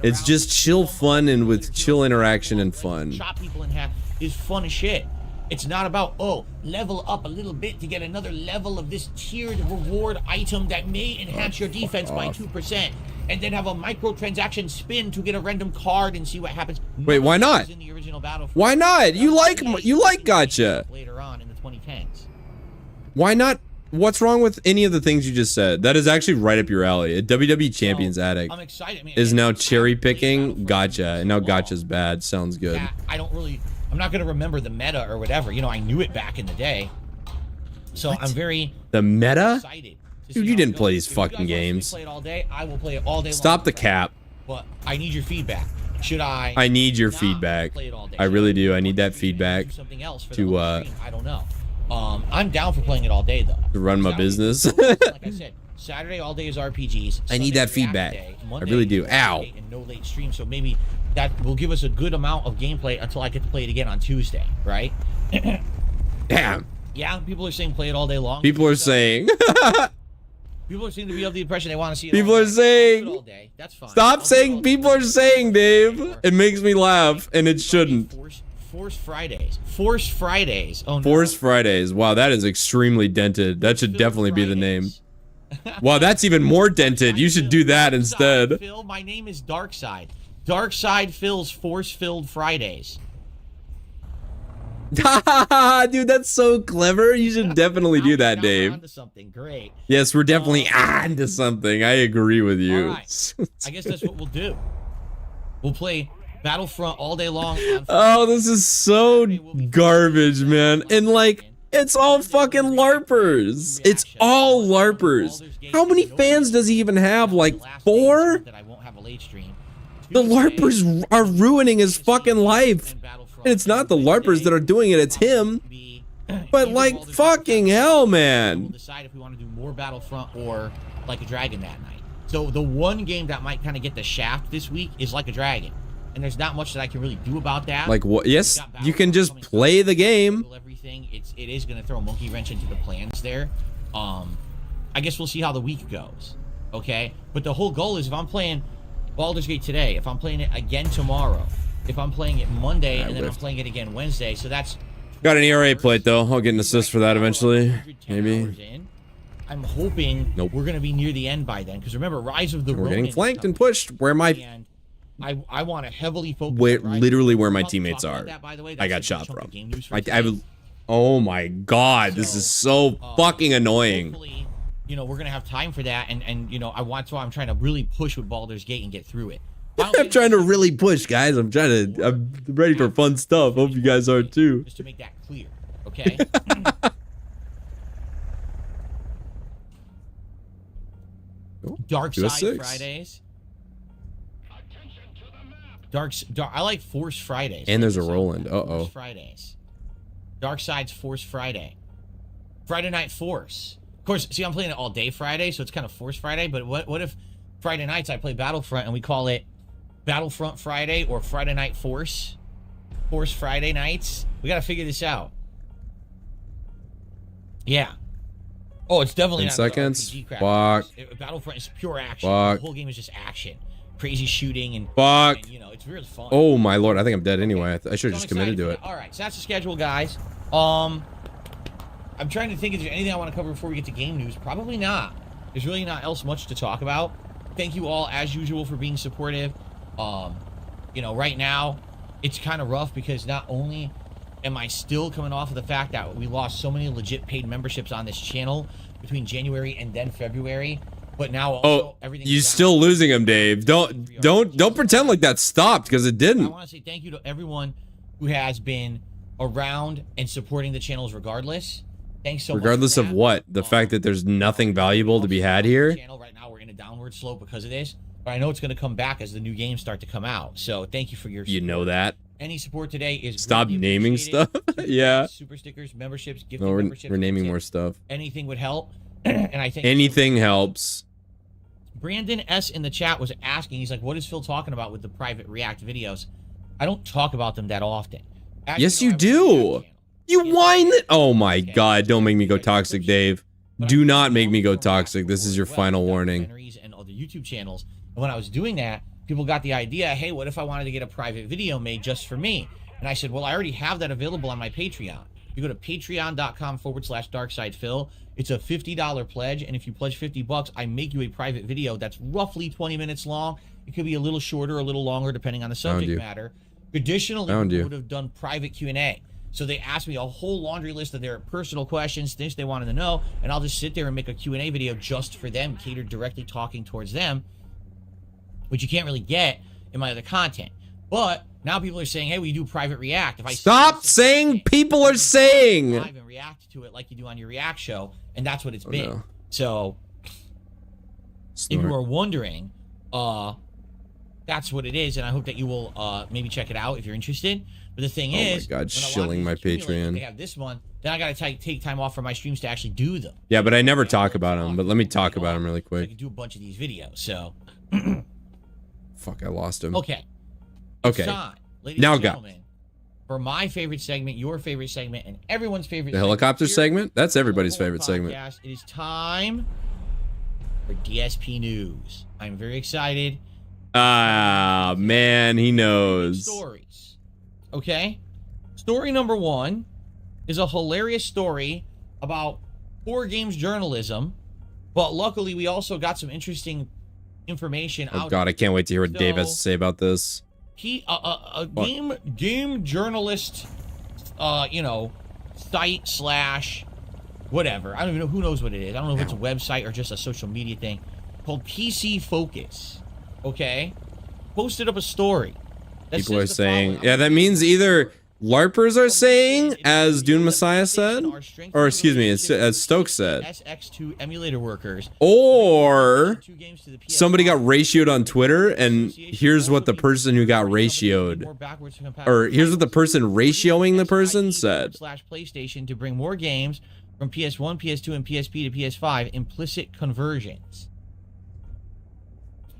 It's just chill fun and with chill interaction and fun. Shot people in half is fun as shit. It's not about, oh, level up a little bit to get another level of this tiered reward item that may enhance your defense by 2%, and then have a microtransaction spin to get a random card and see what happens. Wait, why not? Why not? You like gotcha. Later on in the 2010s. Why not? What's wrong with any of the things you just said? That is actually right up your alley. A WWE Champions addict I'm excited. I mean, is now cherry picking gotcha, and now gotcha's bad. Sounds good. Yeah, I'm not gonna remember the meta or whatever. You know, I knew it back in the day. So I'm very the meta. Excited. Dude, you didn't play these fucking games. Play it all day. I will play it all day. Stop the cap. But I need your feedback. Should I? I need your feedback. I really do. I need that feedback to I don't know. I'm down for playing it all day though. To run my business. Like I said, Saturday all day is RPGs. I need that feedback. I really do. Ow. And no late stream, so maybe that will give us a good amount of gameplay until I get to play it again on Tuesday, right? Damn. Yeah, people are saying play it all day long. People are saying. People seem to be of the impression they want to see it. People are saying. All day. That's fine. Stop saying people are saying, Dave. It makes me laugh, and it shouldn't. Force Fridays. Force Fridays. Oh no. Force Fridays. Wow, that is extremely dented. That should definitely be the name. Wow, that's even more dented. You should do that instead. Phil, my name is Darkside. Darkside Phil's Force-Filled Fridays. Dude, that's so clever. You should definitely do that, Dave. Onto something great. Yes, we're definitely onto something. I agree with you. All right. I guess that's what we'll do. We'll play Battlefront all day long. Oh, this is so garbage, man. And like, it's all fucking LARPers. It's all LARPers. How many fans does he even have? Like 4? The LARPers are ruining his fucking life. And it's not the LARPers that are doing it, it's him. But like, fucking hell, man. We'll decide if we want to do more Battlefront or Like a Dragon that night. So the one game that might kind of get the shaft this week is Like a Dragon. And there's not much that I can really do about that. Like what? Yes, you can just play the game. Everything. It is going to throw a monkey wrench into the plans there. I guess we'll see how the week goes. Okay? But the whole goal is if I'm playing Baldur's Gate today, if I'm playing it again tomorrow, if I'm playing it Monday, and then I'm playing it again Wednesday, so that's... Got an ERA plate, though. I'll get an assist for that eventually. Maybe. I'm hoping we're going to be near the end by then. Because remember, Rise of the Ronin... We're getting flanked and pushed. Where my... I want to heavily focus... Literally where my teammates are. I got shot from. Oh my god, this is so fucking annoying. You know, we're going to have time for that. And you know, that's why I'm trying to really push with Baldur's Gate and get through it. I'm trying to really push, guys. I'm ready for fun stuff. Hope you guys are too. Just to make that clear, okay? Dark Side Fridays. I like Force Fridays. And there's a Roland. Force Fridays. Dark Side's Force Friday. Friday Night Force. Of course, see, I'm playing it all day Friday, so it's kind of Force Friday. But what if Friday nights I play Battlefront and we call it Battlefront Friday or Friday Night Force? Force Friday nights? We got to figure this out. Yeah. Oh, it's definitely 10 not seconds. RPG crap. Fuck. Battlefront is pure action. Fuck. The whole game is just action. Crazy shooting and... Fuck. And, you know, it's really fun. Oh, my lord. I think I'm dead anyway. I should have just committed to it. All right, so that's the schedule, guys. I'm trying to think if there's anything I want to cover before we get to game news. Probably not. There's really not else much to talk about. Thank you all, as usual, for being supportive. You know, right now, it's kind of rough because not only am I still coming off of the fact that we lost so many legit paid memberships on this channel between January and then February, but now also everything. You're still losing them, Dave. Don't pretend like that stopped, because it didn't. I want to say thank you to everyone who has been around and supporting the channels regardless. Thanks so much. Regardless of what? The fact that there's nothing valuable to be had here? Right now we're in a downward slope because of this, but I know it's going to come back as the new games start to come out. So thank you for your support. You know that. Any support today is stop naming stuff. Yeah. Super stickers, memberships, gifting no, memberships. We're naming more stuff. Anything would help. And I think anything helps. Brandon S in the chat was asking, he's like, what is Phil talking about with the private React videos? I don't talk about them that often. Actually, yes, you do. You whine that. Oh my god, don't make me go toxic, Dave. Do not make me go toxic. This is your final warning. And other YouTube channels. And when I was doing that, people got the idea, hey, what if I wanted to get a private video made just for me? And I said, well, I already have that available on my Patreon. You go to patreon.com/darksidephil. It's a $50 pledge, and if you pledge $50, I make you a private video that's roughly 20 minutes long. It could be a little shorter, a little longer, depending on the subject matter. Traditionally, we would have done private Q&A. So they asked me a whole laundry list of their personal questions, things they wanted to know, and I'll just sit there and make a Q&A video just for them, catered directly talking towards them, which you can't really get in my other content. But now people are saying, hey, we do private React. If I stop saying people are saying live and react to it like you do on your React show, and that's what it's been. No. So if you are wondering, that's what it is, and I hope that you will maybe check it out if you're interested. But the thing is, oh my god, shilling my Patreon. They have this one, then I gotta take time off from my streams to actually do them. Yeah, but I never talk about them. But let me talk about them really quick. I can do a bunch of these videos. So fuck, I lost him. Okay. Okay. Time, now got for my favorite segment, your favorite segment, and everyone's favorite. The helicopter segment? That's everybody's favorite segment. It is time for DSP news. I'm very excited. Ah, man, he knows. Stories. Okay. Story number 1 is a hilarious story about 4 games journalism, but luckily we also got some interesting information out. Oh god, I can't wait to hear what Dave has to say about this. Game journalist, you know, site / whatever. I don't even know, who knows what it is. I don't know if it's a website or just a social media thing called PC Focus. Okay, posted up a story. People are saying, yeah, that means either LARPers are saying, as Dune Messiah said, or excuse me, as Stokes said, SX2 emulator workers, or somebody got ratioed on Twitter, and here's what the person who got ratioed, or here's what the person ratioing the person said. /PlayStation to bring more games from PS1, PS2, and PSP to PS5, implicit conversions.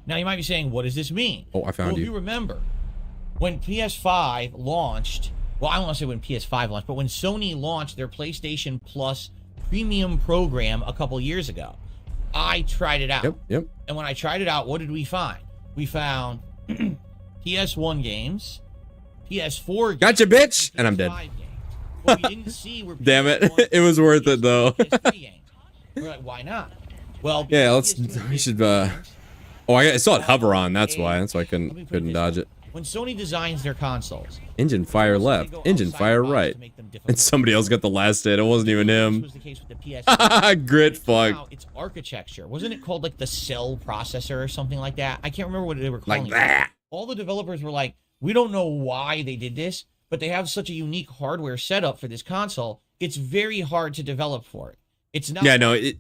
Now you might be saying, what does this mean? Oh, I found you. If you remember, when PS5 launched, well, I don't want to say when PS5 launched, but when Sony launched their PlayStation Plus premium program a couple years ago, I tried it out. Yep. And when I tried it out, what did we find? We found PS1 games, PS4 games. Gotcha, bitch! And I'm dead. What we didn't see were damn it. It was worth it, though. We're like, why not? Well, yeah, we should, oh, I saw it hover on, that's why I couldn't dodge it. When Sony designs their consoles, engine fire left, engine fire right, and somebody else got the last hit. It wasn't even him. This was the case with the PS. Grit fuck. Its architecture, wasn't it called like the cell processor or something like that? I can't remember what they were calling like that. all the developers were like, we don't know why they did this, but they have such a unique hardware setup for this console. It's very hard to develop for it. It's not. Yeah, no, he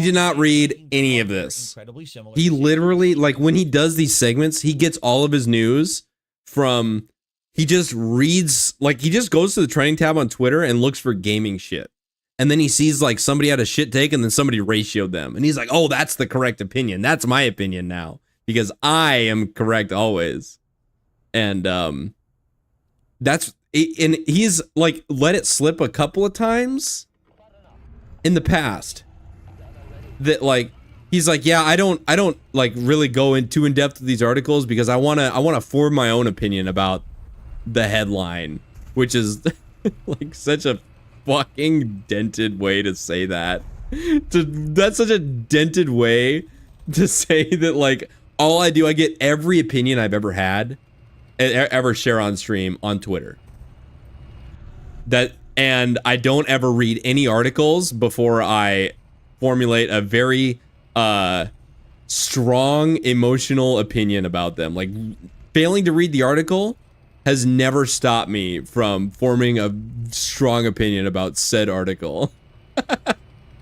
did not read any of this. He literally, like, when he does these segments, he gets all of his news from, he just reads, like, he just goes to the trending tab on Twitter and looks for gaming shit. And then he sees, like, somebody had a shit take and then somebody ratioed them. And he's like, oh, that's the correct opinion. That's my opinion now. Because I am correct always. And and he's, like, let it slip a couple of times in the past. That, like, he's like, yeah, I don't like really go in too in depth with these articles because I wanna form my own opinion about the headline, which is like such a fucking dented way to say that. That's such a dented way to say that, like, all I do, I get every opinion I've ever had, ever share on stream on Twitter. And I don't ever read any articles before I formulate a very strong emotional opinion about them. Like, failing to read the article has never stopped me from forming a strong opinion about said article.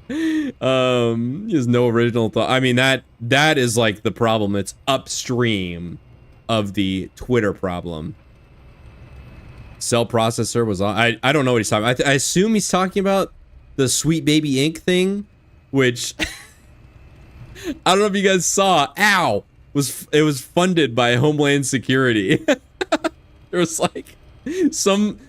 He has no original thought. I mean, that is like the problem. It's upstream of the Twitter problem. Cell processor was on. I don't know what he's talking about. I assume he's talking about the Sweet Baby Inc. thing, which I don't know if you guys saw. Ow! It was funded by Homeland Security. There was like some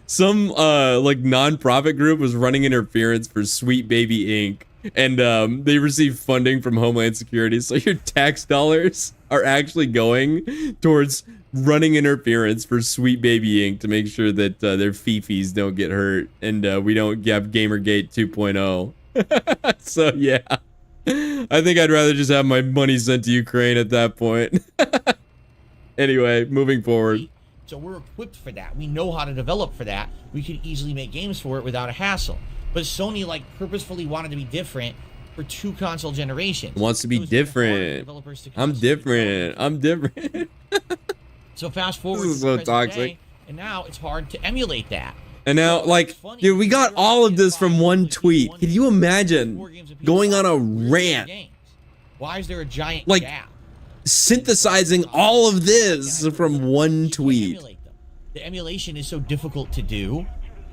like non-profit group was running interference for Sweet Baby Inc. And they received funding from Homeland Security, so your tax dollars are actually going towards running interference for Sweet Baby Inc. to make sure that their fifis don't get hurt and we don't have Gamergate 2.0. So yeah, I think I'd rather just have my money sent to Ukraine at that point. Anyway, moving forward. So we're equipped for that. We know how to develop for that. We could easily make games for it without a hassle. But Sony, like, purposefully wanted to be different for 2 console generations. Wants to be different. I'm different. I'm different. So fast forward. This is so toxic. Day, and now it's hard to emulate that. And now, like, dude, we got all of this from one tweet. Can you imagine going on a rant? Why is there a giant like gap? Synthesizing all of this from one tweet? The emulation is so difficult to do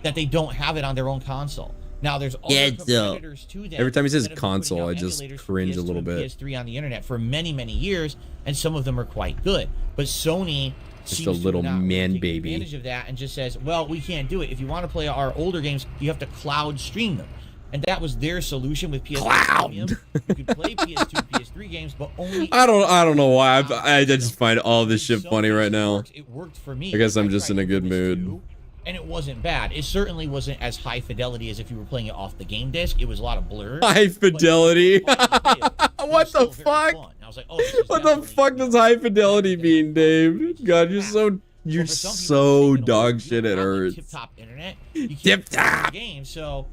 that they don't have it on their own console. Now there's other competitors to them. Every time he says console, I just cringe a little bit. PS3 on the internet for many years, and some of them are quite good. But Sony just a little man baby advantage of that and just says, well, we can't do it. If you want to play our older games, you have to cloud stream them. And that was their solution with PS3 Premium. You could play PS2, PS3 games, but only. I don't know why. I just find all this shit funny right now. It worked for me. I guess I'm just in a good mood. And it wasn't bad. It certainly wasn't as high fidelity as if you were playing it off the game disc. It was a lot of blur. High fidelity? What the fuck? I was like, oh, what the fuck does high fidelity mean, Dave? God, you're so dog shit. It hurts. Tip top internet. Tip top game. So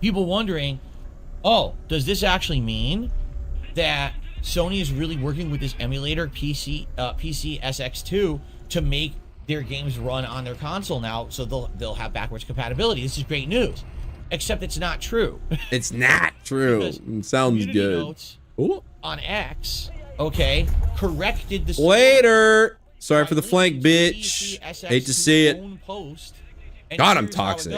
people wondering, oh, does this actually mean that Sony is really working with this emulator PC SX2 to make their games run on their console now, so they'll have backwards compatibility? This is great news, except it's not true. It's not true. It sounds good. Ooh. On X, okay, corrected the later. Sorry for the flank, bitch. Hate to see it. God, I'm toxic.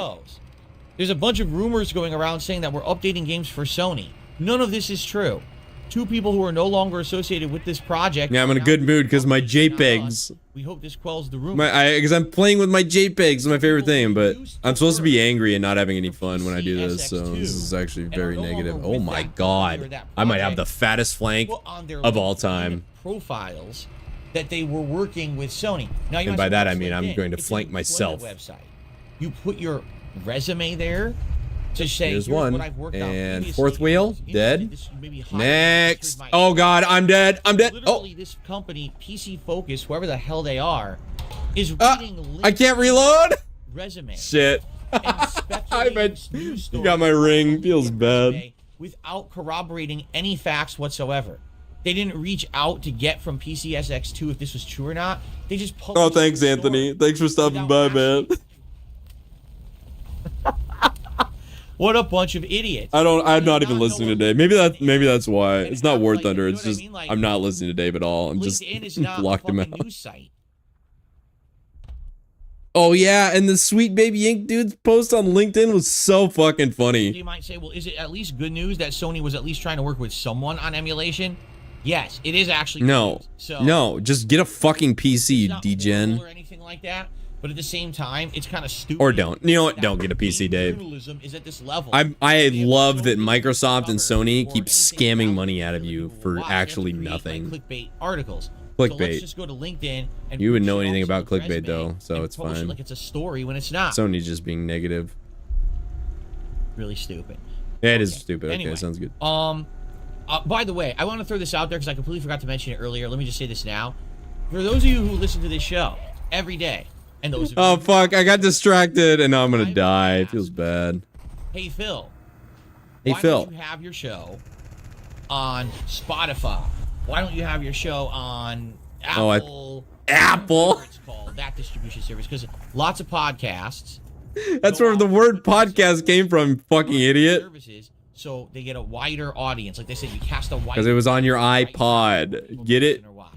There's a bunch of rumors going around saying that we're updating games for Sony. None of this is true. 2 people who are no longer associated with this project. Yeah, I'm in a good mood because my JPEGs. We hope this quells the rumor. Because I'm playing with my JPEGs is my favorite thing, but I'm supposed to be angry and not having any fun when I do this, so this is actually very negative. Oh my god. I might have the fattest flank of all time. Profiles that they were working with Sony. Now, and by that I mean I'm going to flank myself. You put your resume there to say, here's one, and 4th wheel, dead. Next. Oh god, I'm dead. I'm dead. Literally, this company, PC Focus, whoever the hell they are, is reading I can't reload. Resume. Shit. I bet you got my ring. Feels bad. Without corroborating any facts whatsoever. They didn't reach out to get from PCSX2 if this was true or not. They just published. Oh, thanks, the Anthony. story Thanks for stopping by, without man. What a bunch of idiots. I'm not even listening today. Maybe that's why. It's not War Thunder. It's just Like, I'm not listening to Dave at all. I'm just LinkedIn is not blocked a him fucking out. news site. Oh yeah, and the Sweet Baby Ink dude's post on LinkedIn was so fucking funny. You might say, well, is it at least good news that Sony was at least trying to work with someone on emulation? Yes, it is actually good No, news. So no, just get a fucking PC, you it's not degen. horrible or anything like that, but at the same time, it's kind of stupid. Or don't. You know what? that Don't get a PC, Dave. journalism is at this level. I love that Microsoft and Sony or keep anything scamming else money out of you really for why. You have to actually create, like, nothing. clickbait articles. So Clickbait. let's just go to LinkedIn and You wouldn't push know it anything on about someone's clickbait, resume though, so and it's post it fine. like it's a story when it's not. Sony's just being negative. Really stupid. Yeah, it is stupid. Anyway, Okay, sounds good. By the way, I want to throw this out there because I completely forgot to mention it earlier. Let me just say this now. For those of you who listen to this show every day, and those of Oh you fuck! I got distracted, and now I'm gonna die. It feels bad. Hey Phil. Hey, why Phil. don't you have your show on Spotify? Why don't you have your show on Apple? Apple. Whatever it's called, that distribution service, because lots of podcasts. That's go where the out word with those podcast came from. Fucking idiot. services, so they get a wider audience. Like they said, you cast a wider. Because it was on your audience, iPod. people Get it? listen or watch.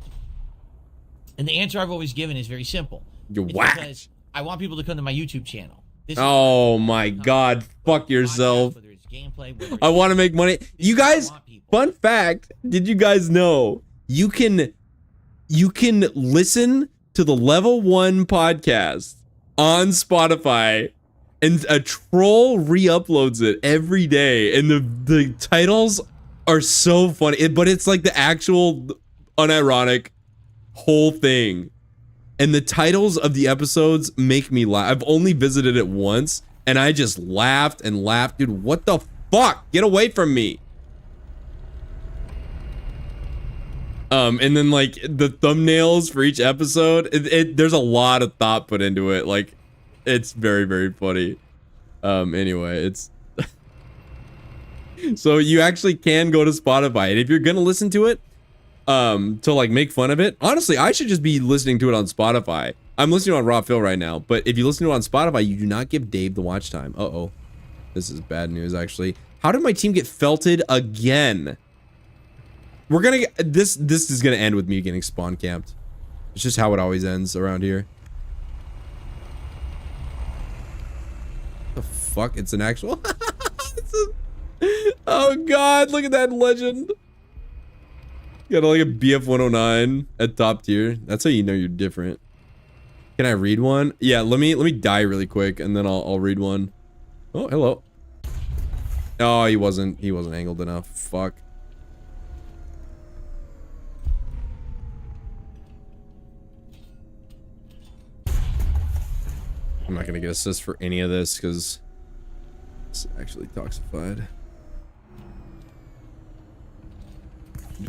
And the answer I've always given is very simple. You It's whack. because I want people to come to my YouTube channel. This is Oh my god. Fuck yourself. whether it's gameplay, whether I want to make money. You guys, fun fact, did you guys know you can listen to the Level 1 podcast on Spotify and a troll re-uploads it every day and the titles are so funny, but it's like the actual unironic whole thing. And the titles of the episodes make me laugh. I've only visited it once and I just laughed and laughed. Dude, what the fuck? Get away from me. And then like the thumbnails for each episode, there's a lot of thought put into it. Like it's very, very funny. Anyway, it's so you actually can go to Spotify, and if you're gonna listen to it, to like make fun of it, honestly, I should just be listening to it on Spotify. I'm listening on Raw Phil right now, but if you listen to it on Spotify, you do not give Dave the watch time. Uh-oh. This is bad news, actually. How did my team get felted again? We're gonna get this is gonna end with me getting spawn camped. It's just how it always ends around here. The fuck? It's an actual oh god, look at that legend. Got like a BF 109 at top tier. That's how you know you're different. Can I read one? Yeah, let me die really quick and then I'll read one. Oh, hello. Oh, he wasn't angled enough. Fuck. I'm not gonna get assist for any of this because it's actually toxified.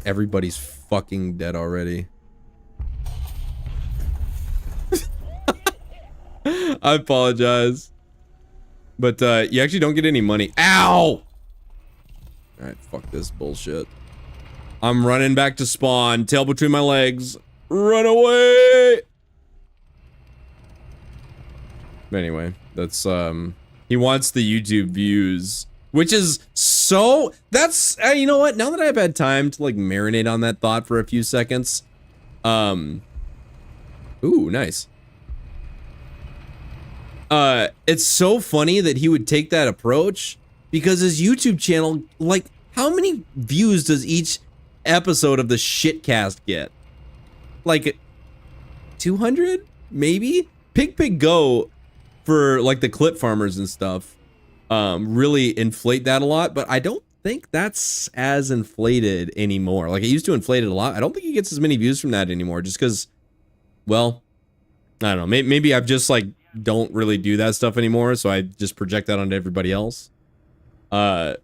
Everybody's fucking dead already. I apologize. But you actually don't get any money. Ow! Alright, fuck this bullshit. I'm running back to spawn. Tail between my legs. Run away! But anyway, that's he wants the YouTube views, which is so that's you know what, now that I've had time to like marinate on that thought for a few seconds, ooh, nice. It's so funny that he would take that approach because his YouTube channel, like, how many views does each episode of the shitcast get? Like 200 maybe? Pig Go for like the clip farmers and stuff really inflate that a lot, but I don't think that's as inflated anymore. Like it used to inflate it a lot. I don't think he gets as many views from that anymore just because, well, I don't know, maybe I've just like don't really do that stuff anymore, so I just project that onto everybody else. I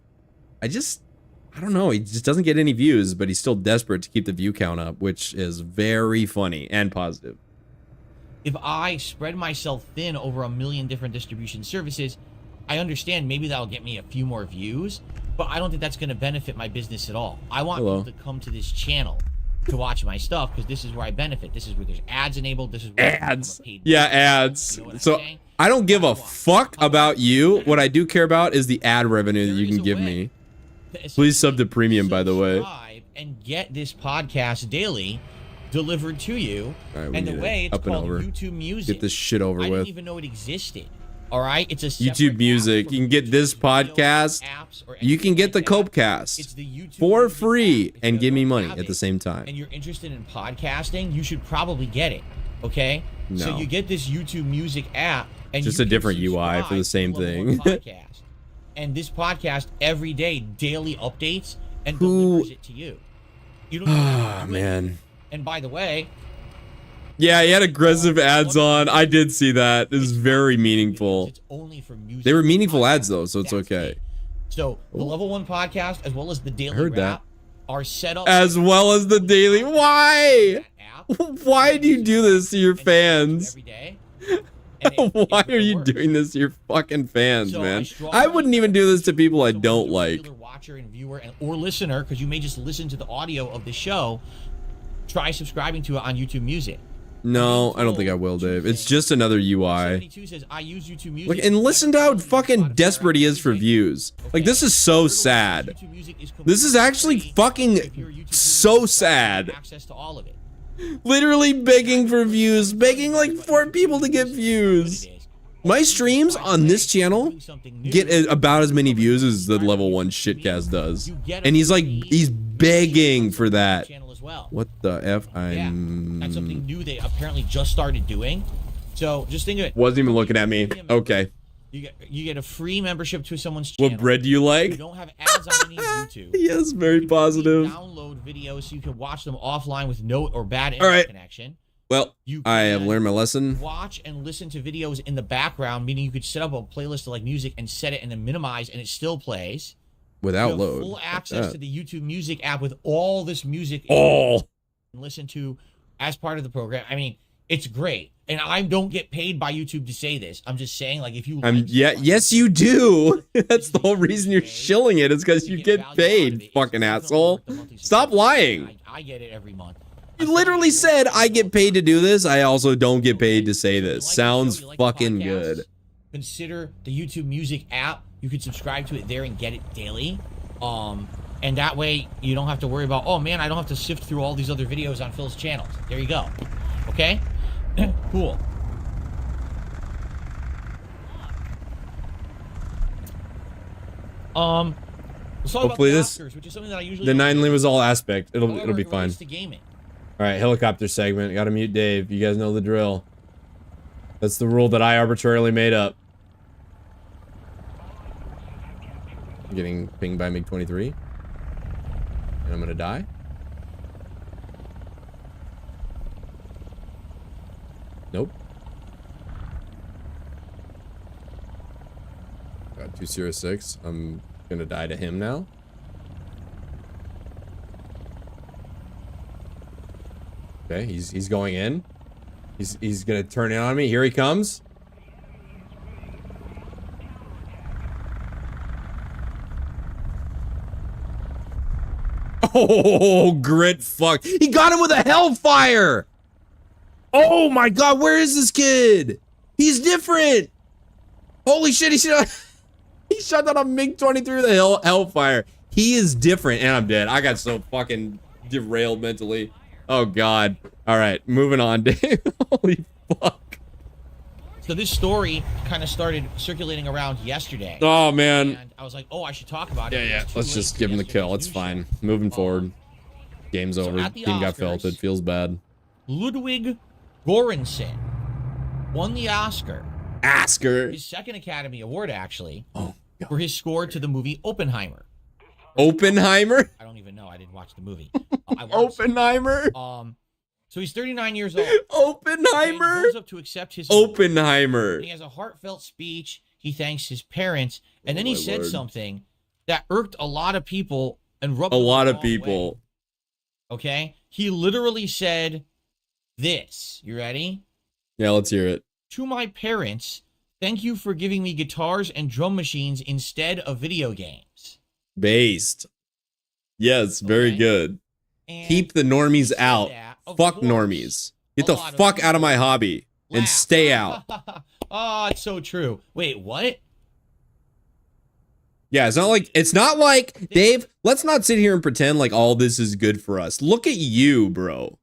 don't know, he just doesn't get any views, but he's still desperate to keep the view count up, which is very funny and positive. If I spread myself thin over 1 million different distribution services, I understand maybe that'll get me a few more views, but I don't think that's going to benefit my business at all. I want people to come to this channel to watch my stuff because this is where I benefit. This is where there's ads enabled. This is where ads. Yeah, ads. You know so I don't give a fuck about you. What I do care about is the ad revenue that you can give me. Please sub to premium, by the way. And get this podcast daily delivered to you. Right, and the way it's called YouTube Music. Get this shit over with. I didn't even know it existed. All right, it's a YouTube Music. You can get this podcast. You can get the Copecast for free and give me money at the same time. And you're interested in podcasting, you should probably get it. Okay? No. So you get this YouTube Music app, and just a different UI for the same thing. And this podcast every day, daily updates, and delivers it to you. You don't oh man. And by the way, yeah, he had aggressive ads on. I did see that. It was very meaningful. They were meaningful ads though, so it's okay. So the Level 1 podcast, as well as the daily wrap, are set up as well as the daily. Why? Why do you do this to your fans? Every day. Why are you doing this to your fucking fans, man? I wouldn't even do this to people I don't like. Watcher and viewer or listener, because you may just listen to the audio of the show. Try subscribing to it on YouTube Music. No, I don't think I will, Dave. It's just another UI. 72 says, I use YouTube Music. Look, and listen to how fucking desperate he is for views. Like, this is so sad. This is actually fucking so sad. Access to all of it. Literally begging for views, begging like 4 people to get views. My streams on this channel get about as many views as the Level 1 shitcast does. And he's begging for that. What the F? That's something new they apparently just started doing. So just think of it. Wasn't even looking at me. Okay. You get a free membership to someone's channel. What bread do you like? You don't have ads on any of YouTube. Yes, very positive. Download videos so you can watch them offline with no or bad internet connection. Well, I have learned my lesson. Watch and listen to videos in the background, meaning you could set up a playlist of like music and set it and then minimize, and it still plays. Without load. Full access to the YouTube Music app with all this music. Oh. Listen to as part of the program. I mean, it's great. And I don't get paid by YouTube to say this. I'm just saying, like, if you yes, you do. That's the whole reason you're shilling it, is because you get paid, fucking asshole. Stop lying. I get it every month. You literally said, I get paid to do this. I also don't get paid to say this. Sounds fucking good. Consider the YouTube Music app. You could subscribe to it there and get it daily. And that way, you don't have to worry about, oh, man, I don't have to sift through all these other videos on Phil's channels. There you go. Okay? Cool. Hopefully this, which is something that I usually the 9 was all aspect. It'll be fine. To gaming. All right, helicopter segment. Gotta mute Dave. You guys know the drill. That's the rule that I arbitrarily made up. I'm getting pinged by MiG-23. And I'm gonna die. Nope. Got 206. I'm gonna die to him now. Okay, he's going in. He's gonna turn in on me. Here he comes. Oh, grit fuck. He got him with a hellfire. Oh my god, where is this kid? He's different. Holy shit, he shot down a MiG-23 with a hellfire. He is different, and I'm dead. I got so fucking derailed mentally. Oh god. All right, moving on, Dave. Holy fuck. So this story kind of started circulating around yesterday. Oh man. And I was like, oh, I should talk about it. Yeah. Let's just give him the kill. It's fine. Moving forward. Game's over. Team got felted. Feels bad. Ludwig Göransson won the Oscar. His second Academy Award, actually, for his score to the movie Oppenheimer. Oppenheimer? I don't even know. I didn't watch the movie. Oppenheimer? So he's 39 years old. Oppenheimer? He goes up to accept his Oppenheimer. He has a heartfelt speech. He thanks his parents. And then he said something that irked a lot of people and rubbed a lot of people. Way. Okay? He literally said this. You ready? Yeah, let's hear it. To my parents, Thank you for giving me guitars and drum machines instead of video games. Based. Yes, very Okay. good. And Keep the normies out. that, of Fuck course, normies. Get a the lot of fuck out of my people hobby and laugh. stay out. Oh, it's so true. Wait, what? Yeah, it's not like Dave, let's not sit here and pretend like all this is good for us. Look at you, bro.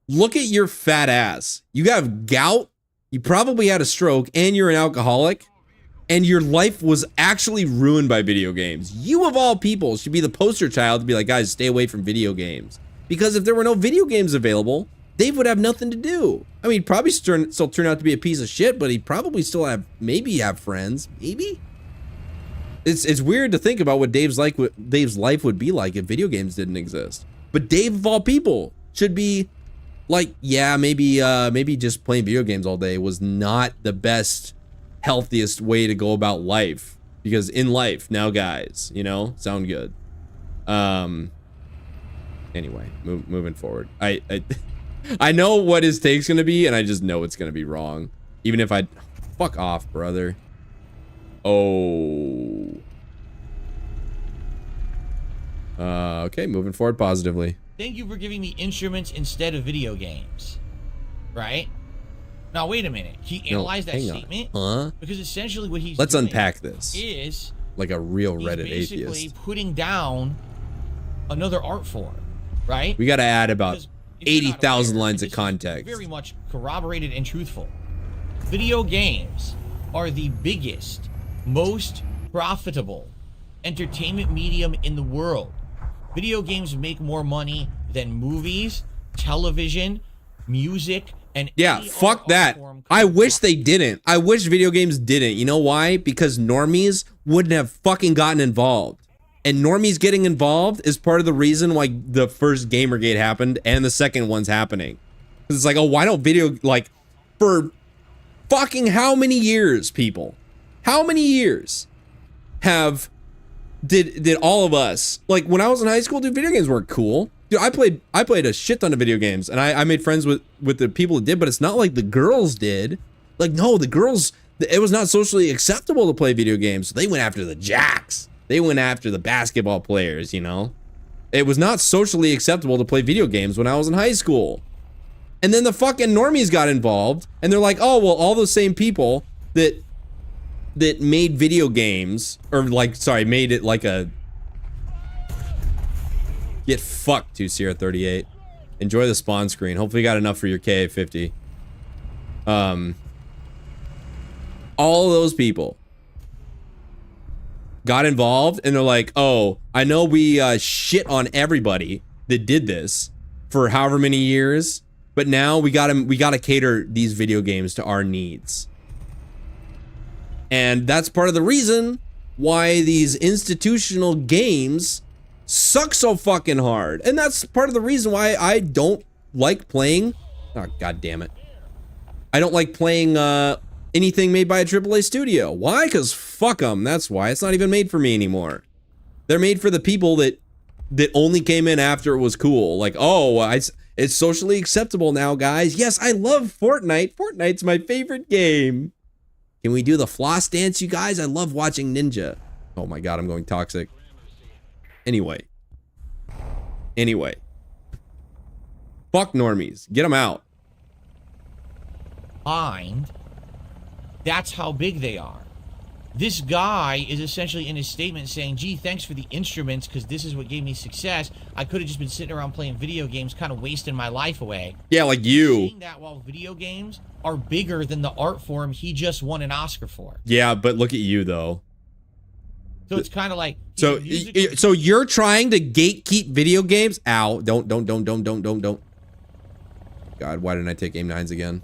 Look at your fat ass. You have gout, you probably had a stroke, and you're an alcoholic, and your life was actually ruined by video games. You of all people should be the poster child to be like, guys, stay away from video games. Because if there were no video games available, Dave would have nothing to do. I mean, he'd probably still turn out to be a piece of shit, but he'd probably still maybe have friends. Maybe? It's weird to think about what Dave's life would be like if video games didn't exist. But Dave of all people should be like, yeah, maybe just playing video games all day was not the best, healthiest way to go about life. Because in life, now guys, you know, sound good. Anyway, moving forward. I know what his take's gonna be, and I just know it's gonna be wrong. Even if I fuck off, brother. Oh. Okay, moving forward positively. Thank you for giving me instruments instead of video games. Right? Now, wait a minute. He analyzed that statement? Huh? Because essentially what he's Let's doing unpack this. is Like a real he's Reddit basically atheist. putting down another art form, right? We gotta add about Because if you're not 80,000 aware, lines this of is context. Very much corroborated and truthful. Video games are the biggest, most profitable entertainment medium in the world. Video games make more money than movies, television, music, and Yeah, any fuck other that. art form I wish they didn't. I wish video games didn't. You know why? Because normies wouldn't have fucking gotten involved. And normies getting involved is part of the reason why the first Gamergate happened and the second one's happening. Because it's like, oh, why don't for fucking how many years, people? How many years did all of us, like when I was in high school, dude, video games weren't cool. Dude, I played a shit ton of video games, and I made friends with the people that did, but it's not like the girls did. Like, no, the girls, it was not socially acceptable to play video games. So they went after the jacks. They went after the basketball players, you know? It was not socially acceptable to play video games when I was in high school. And then the fucking normies got involved, and they're like, oh, well, all those same people that made video games, or like, sorry, made it like a... Get fucked, 2Sierra38. Enjoy the spawn screen. Hopefully you got enough for your KA50. All of those people got involved, and they're like, oh, I know we shit on everybody that did this for however many years, but now we gotta cater these video games to our needs. And that's part of the reason why these institutional games suck so fucking hard. And that's part of the reason why I don't like playing, oh god damn it, I don't like playing anything made by a AAA studio. Why? Because fuck them. That's why. It's not even made for me anymore. They're made for the people that only came in after it was cool. Like, oh, it's socially acceptable now, guys. Yes, I love Fortnite. Fortnite's my favorite game. Can we do the floss dance, you guys? I love watching Ninja. Oh my god, I'm going toxic. Anyway. Fuck normies. Get them out. Mind, that's how big they are. This guy is essentially in his statement saying, gee, thanks for the instruments because this is what gave me success. I could have just been sitting around playing video games, kind of wasting my life away. Yeah, like you. Saying that while video games are bigger than the art form he just won an Oscar for. Yeah, but look at you, though. So it's kind of like... So you're trying to gatekeep video games? Ow. Don't. God, why didn't I take aim 9s again?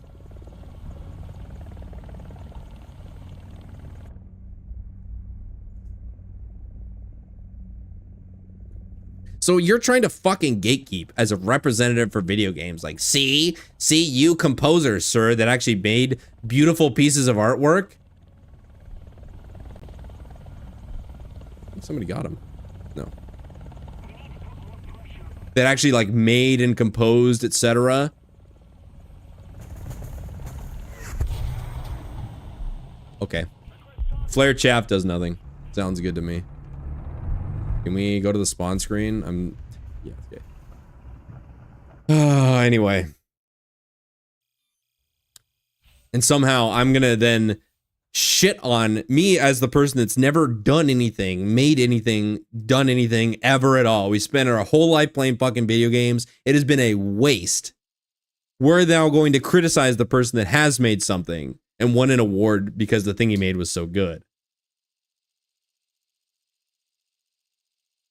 So you're trying to fucking gatekeep as a representative for video games. Like, see you composers, sir, that actually made beautiful pieces of artwork. Somebody got him. No. That actually like made and composed, etc. okay. Flare chaff does nothing. Sounds good to me. Can we go to the spawn screen? Yeah, okay. Anyway. And somehow I'm gonna then shit on me as the person that's never done anything, made anything, done anything ever at all. We spent our whole life playing fucking video games. It has been a waste. We're now going to criticize the person that has made something and won an award because the thing he made was so good.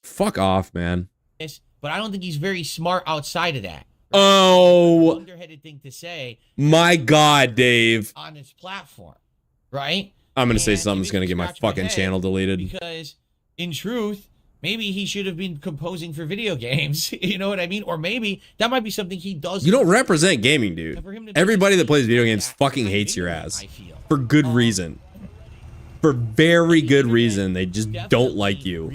Fuck off, man. But I don't think he's very smart outside of that. Oh, underheaded thing to say. My God, Dave. On his platform, right? I'm gonna say something's gonna get my fucking channel deleted. Because, in truth, maybe he should have been composing for video games. You know what I mean? Or maybe that might be something he does. You don't represent gaming, dude. Everybody that plays video games fucking hates your ass. For good reason. For very good reason. They just don't like you.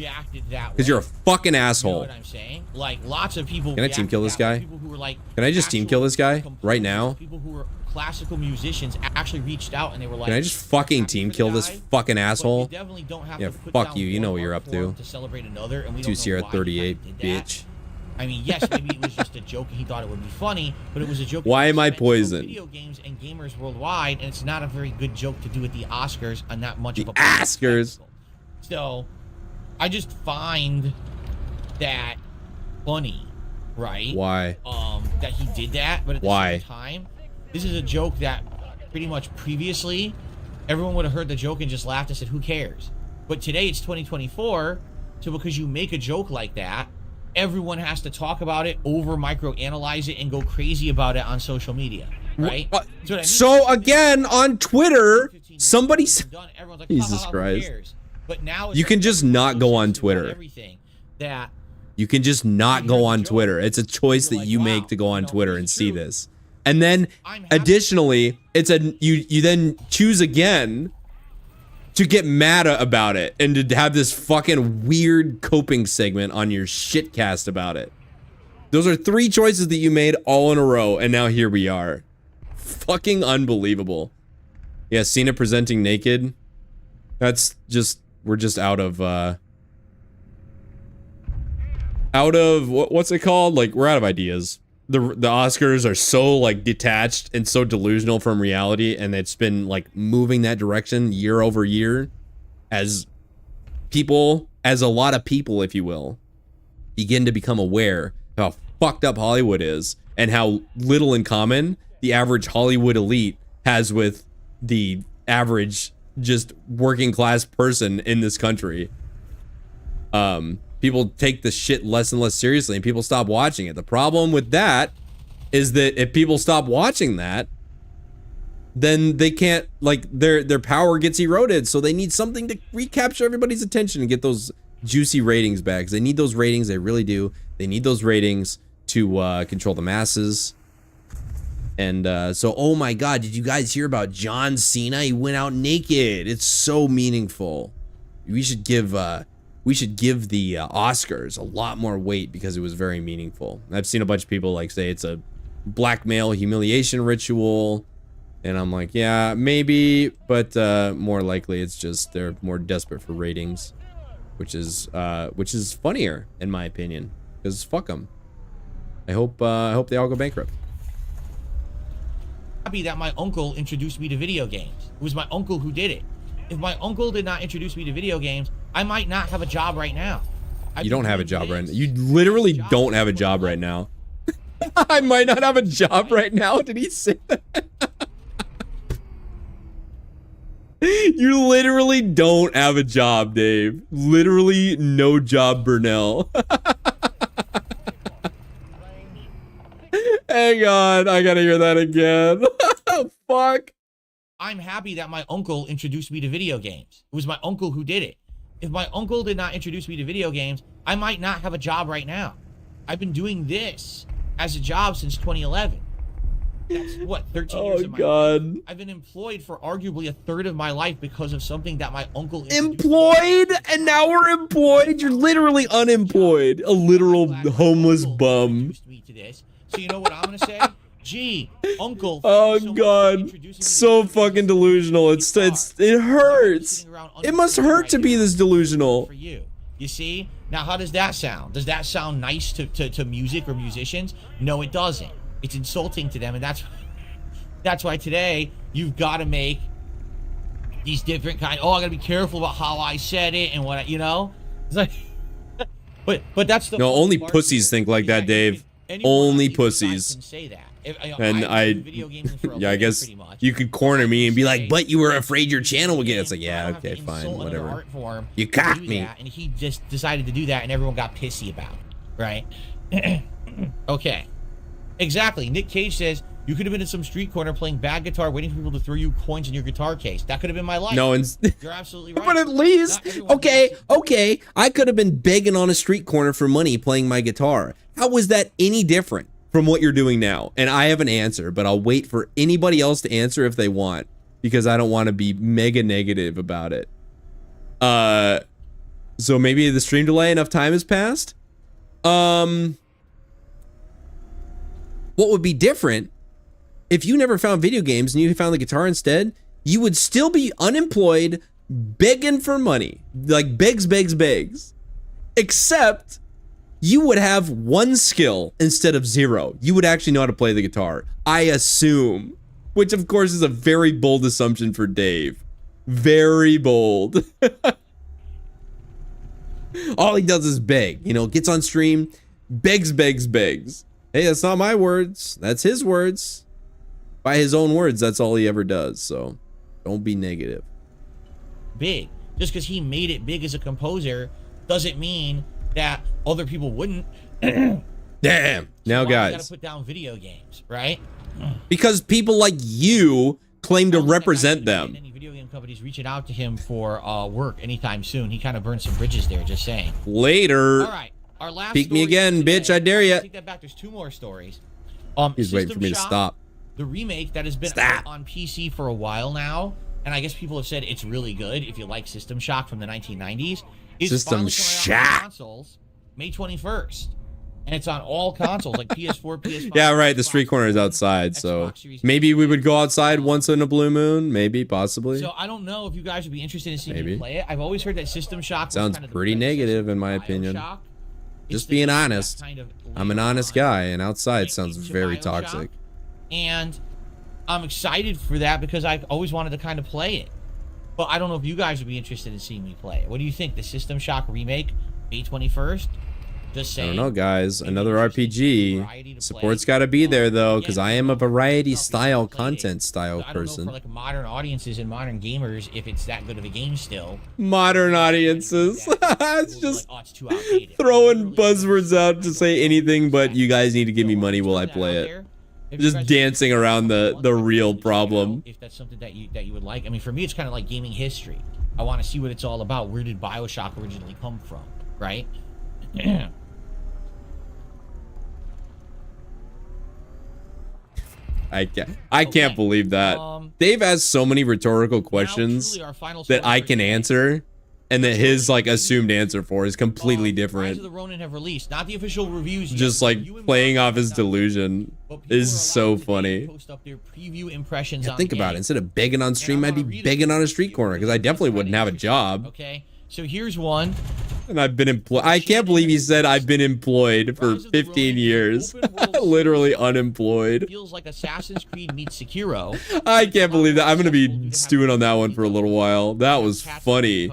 Because you're a fucking asshole. You know what I'm saying? Like, lots of people. Can I team kill this guy? People who were like Can I just team kill this guy right now? People who were classical musicians actually reached out and they were like, can I just fucking team kill this fucking asshole? Yeah, fuck you. You know what you're up to. Celebrate another, and we 2 Sierra 38, bitch. I mean, yes, maybe it was just a joke and he thought it would be funny, but it was a joke. Why am I poisoned? Video games and gamers worldwide, and it's not a very good joke to do at the Oscars and not much of a Oscars. So, I just find that funny, right? Why? That he did that, but at the Why? same time, this is a joke that pretty much previously everyone would have heard the joke and just laughed and said, "Who cares?" But today it's 2024, so because you make a joke like that, everyone has to talk about it, over micro-analyze it, and go crazy about it on social media, right? That's what I mean. So again, on Twitter, somebody said, like, Jesus Christ. But now you can just not go on Twitter. Everything that you can just not go on Twitter. It's a choice that you make to go on Twitter and see this. And then additionally, it's you then choose again to get mad about it and to have this fucking weird coping segment on your shitcast about it. Those are 3 choices that you made all in a row, and now here we are. Fucking unbelievable. Yeah, Cena presenting naked. That's just, we're just out of what's it called? Like, we're out of ideas. The Oscars are so like detached and so delusional from reality, and it's been like moving that direction year over year as a lot of people, if you will, begin to become aware of how fucked up Hollywood is and how little in common the average Hollywood elite has with the average just working class person in this country. People take the shit less and less seriously, and people stop watching it. The problem with that is that if people stop watching that, then they can't, like, their power gets eroded. So they need something to recapture everybody's attention and get those juicy ratings back. 'Cause they need those ratings, they really do. They need those ratings to control the masses. And so, oh my God, did you guys hear about John Cena? He went out naked. It's so meaningful. We should give the Oscars a lot more weight because it was very meaningful. I've seen a bunch of people like say it's a blackmail humiliation ritual, and I'm like, yeah, maybe, but more likely it's just they're more desperate for ratings, which is funnier in my opinion, because fuck them. I hope they all go bankrupt. Happy that my uncle introduced me to video games. It was my uncle who did it. If my uncle did not introduce me to video games, I might not have a job right now. You don't have a job right now. You literally don't have a job right now. I might not have a job right now. Did he say that? You literally don't have a job, Dave. Literally no job, Burnell. Hang on, I gotta hear that again. Fuck. I'm happy that my uncle introduced me to video games. It was my uncle who did it. If my uncle did not introduce me to video games, I might not have a job right now. I've been doing this as a job since 2011. That's what, 13 years of my life. I've been employed for arguably a third of my life because of something that my uncle employed, and now we're employed. You're literally unemployed. A literal homeless bum. So you know what I'm gonna say? Gee, Uncle. Oh God, so fucking delusional. It hurts. It must hurt to be this delusional. For you. You see? Now, how does that sound? Does that sound nice to music or musicians? No, it doesn't. It's insulting to them, and that's why today you've got to make these different kind. Oh, I got to be careful about how I said it and what It's like, but that's the. No, only pussies think like that, Dave. Only pussies. Can say that. And yeah, I guess you could corner me and be like, but you were afraid your channel would get. It's like, yeah, okay, fine, whatever. You caught me. And he just decided to do that, and everyone got pissy about it, right? Okay, exactly. Nick Cage says you could have been in some street corner playing bad guitar, waiting for people to throw you coins in your guitar case. That could have been my life. No, you're absolutely right. But at least, okay, I could have been begging on a street corner for money playing my guitar. How was that any different from what you're doing now? And I have an answer, but I'll wait for anybody else to answer if they want, because I don't want to be mega negative about it. So maybe the stream delay, enough time has passed. What would be different if you never found video games and you found the guitar instead? You would still be unemployed, begging for money, like begs, except you would have one skill instead of 0. You would actually know how to play the guitar, I assume, which of course is a very bold assumption for Dave. Very bold. All he does is beg, gets on stream, begs. Hey, that's not my words. That's his words. By his own words, that's all he ever does. So don't be negative. Big. Just because he made it big as a composer doesn't mean that other people wouldn't. Damn. Now, guys, you gotta put down video games, right? Because people like you claim to represent them. Any video game companies reaching out to him for work anytime soon. He kind of burned some bridges there, just saying. Later. All right, our last. Peek me again, bitch! I dare ya. Take that back. There's 2 more stories. He's waiting for me to stop. The remake that has been out on PC for a while now, and I guess people have said it's really good if you like System Shock from the 1990s. System Shock. Consoles, May 21st, and it's on all consoles like PS4, PS5. Yeah, right. The street corner is outside, so maybe we would go outside once in a blue moon. Maybe, possibly. So I don't know if you guys would be interested in seeing me play it. I've always heard that System Shock sounds kind of pretty negative, in my opinion. Just being honest. I'm an honest guy, and outside sounds very toxic. And I'm excited for that because I've always wanted to kind of play it. But I don't know if you guys would be interested in seeing me play it. What do you think? The System Shock remake, May 21st? Just saying. I don't know, guys. Another RPG. Support's got to be there, though, because I am a variety style, content style person. For like modern audiences and modern gamers, if it's that good of a game still. Modern audiences. It's just throwing buzzwords out to say anything, but you guys need to give me money while I play it. Just dancing around the real problem. If that's something that you would like. I mean, for me, it's kind of like gaming history. I want to see what it's all about. Where did BioShock originally come from, right? I can't believe that. Dave has so many rhetorical questions that I can answer, and that his assumed answer for is completely different. Rise of the Ronin have released, not the official reviews yet. Just playing off his delusion is so funny. Post up their preview impressions. Think about it. Instead of begging on stream, I'd be begging on a street corner because I definitely wouldn't have a job. Okay, so here's one. And I've been employed. I can't believe he said I've been employed for 15 years. Literally unemployed. Feels like Assassin's Creed meets Sekiro. I can't believe that. I'm going to be stewing on that one for a little while. That was funny.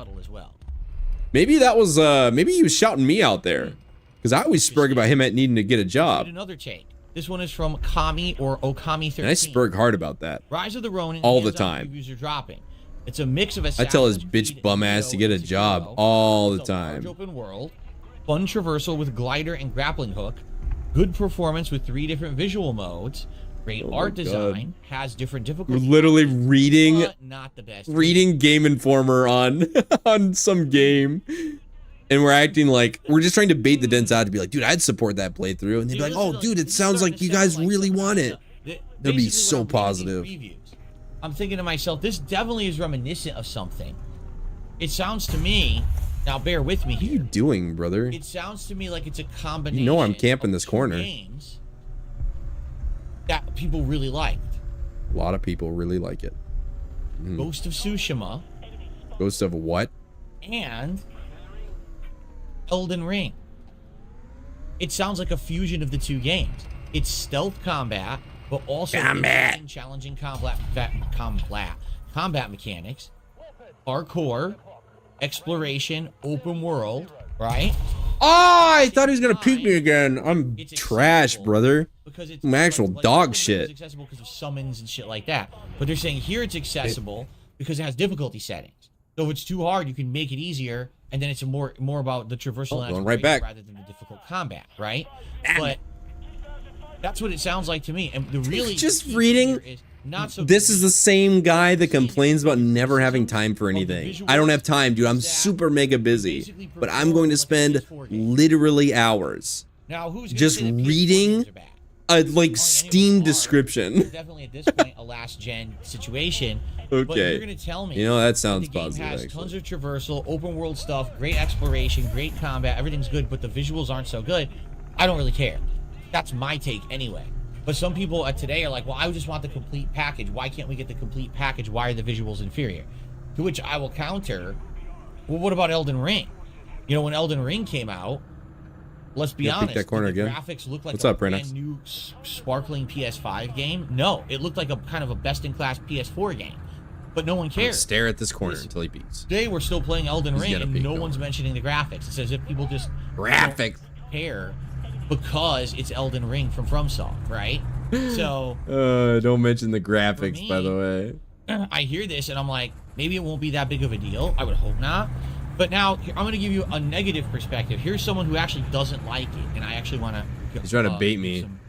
Maybe that was, maybe he was shouting me out there. Because I always spurg about him needing to get a job. Another take. This one is from Kami or Okami13. And I spurg hard about that. Rise of the Ronin. All the time. Reviews are dropping. It's a mix of I tell his bitch bum ass to get a job all the time. Open world, fun traversal with glider and grappling hook, good performance with 3 different visual modes, great art design, has different difficulties. We're literally reading not the best. Reading Game Informer on on some game. And we're acting like we're just trying to bait the dents out to be like, dude, I'd support that playthrough. And they'd be like, oh, dude, it sounds like you guys really want it. They'll be so positive. I'm thinking to myself, this definitely is reminiscent of something. It sounds to me, now bear with me here. What are you doing, brother? It sounds to me like it's a combination. You know I'm camping this corner. Games. that people really liked. A lot of people really like it. Ghost of Tsushima. Ghost of what? And Elden Ring. It sounds like a fusion of the two games. It's stealth combat, but also challenging combat mechanics, parkour, exploration, open world, right? Oh, I thought he was gonna peek me again. I'm trash, brother. I'm actual dog shit. It's accessible because of summons and shit like that. But they're saying here it's accessible because it has difficulty settings. So if it's too hard, you can make it easier, and then it's more about the traversal and going right back. rather than the difficult combat, right? But that's what it sounds like to me. And the really just reading. Not so This is the same guy that complains about never having time for anything. I don't have time, dude. I'm super mega busy. But I'm going to spend literally hours just reading a like Steam description. Definitely at this point a last gen situation. But Okay. you're gonna tell me, You know, that sounds the game positive, has actually. tons of traversal, open world stuff, great exploration, great combat, everything's good, but the visuals aren't so good. I don't really care. That's my take anyway. But some people today are like, well, I just want the complete package. Why can't we get the complete package? Why are the visuals inferior? To which I will counter, well, what about Elden Ring? You know, when Elden Ring came out, let's be honest, that corner did the again. graphics look like What's a up, brand Pranax? new sparkling PS5 game? No, it looked like a kind of a best-in-class PS4 game. But no one cares. Stare at this corner until he peeks. Today we're still playing Elden He's Ring, gonna and peek, no don't one's mentioning the graphics. It's as if people just Graphics. don't care because it's Elden Ring from FromSoft, right? So Don't mention the graphics, by the way. I hear this and I'm like, maybe it won't be that big of a deal. I would hope not. But now I'm going to give you a negative perspective. Here's someone who actually doesn't like it, and I actually want to. He's trying to bait me. Some,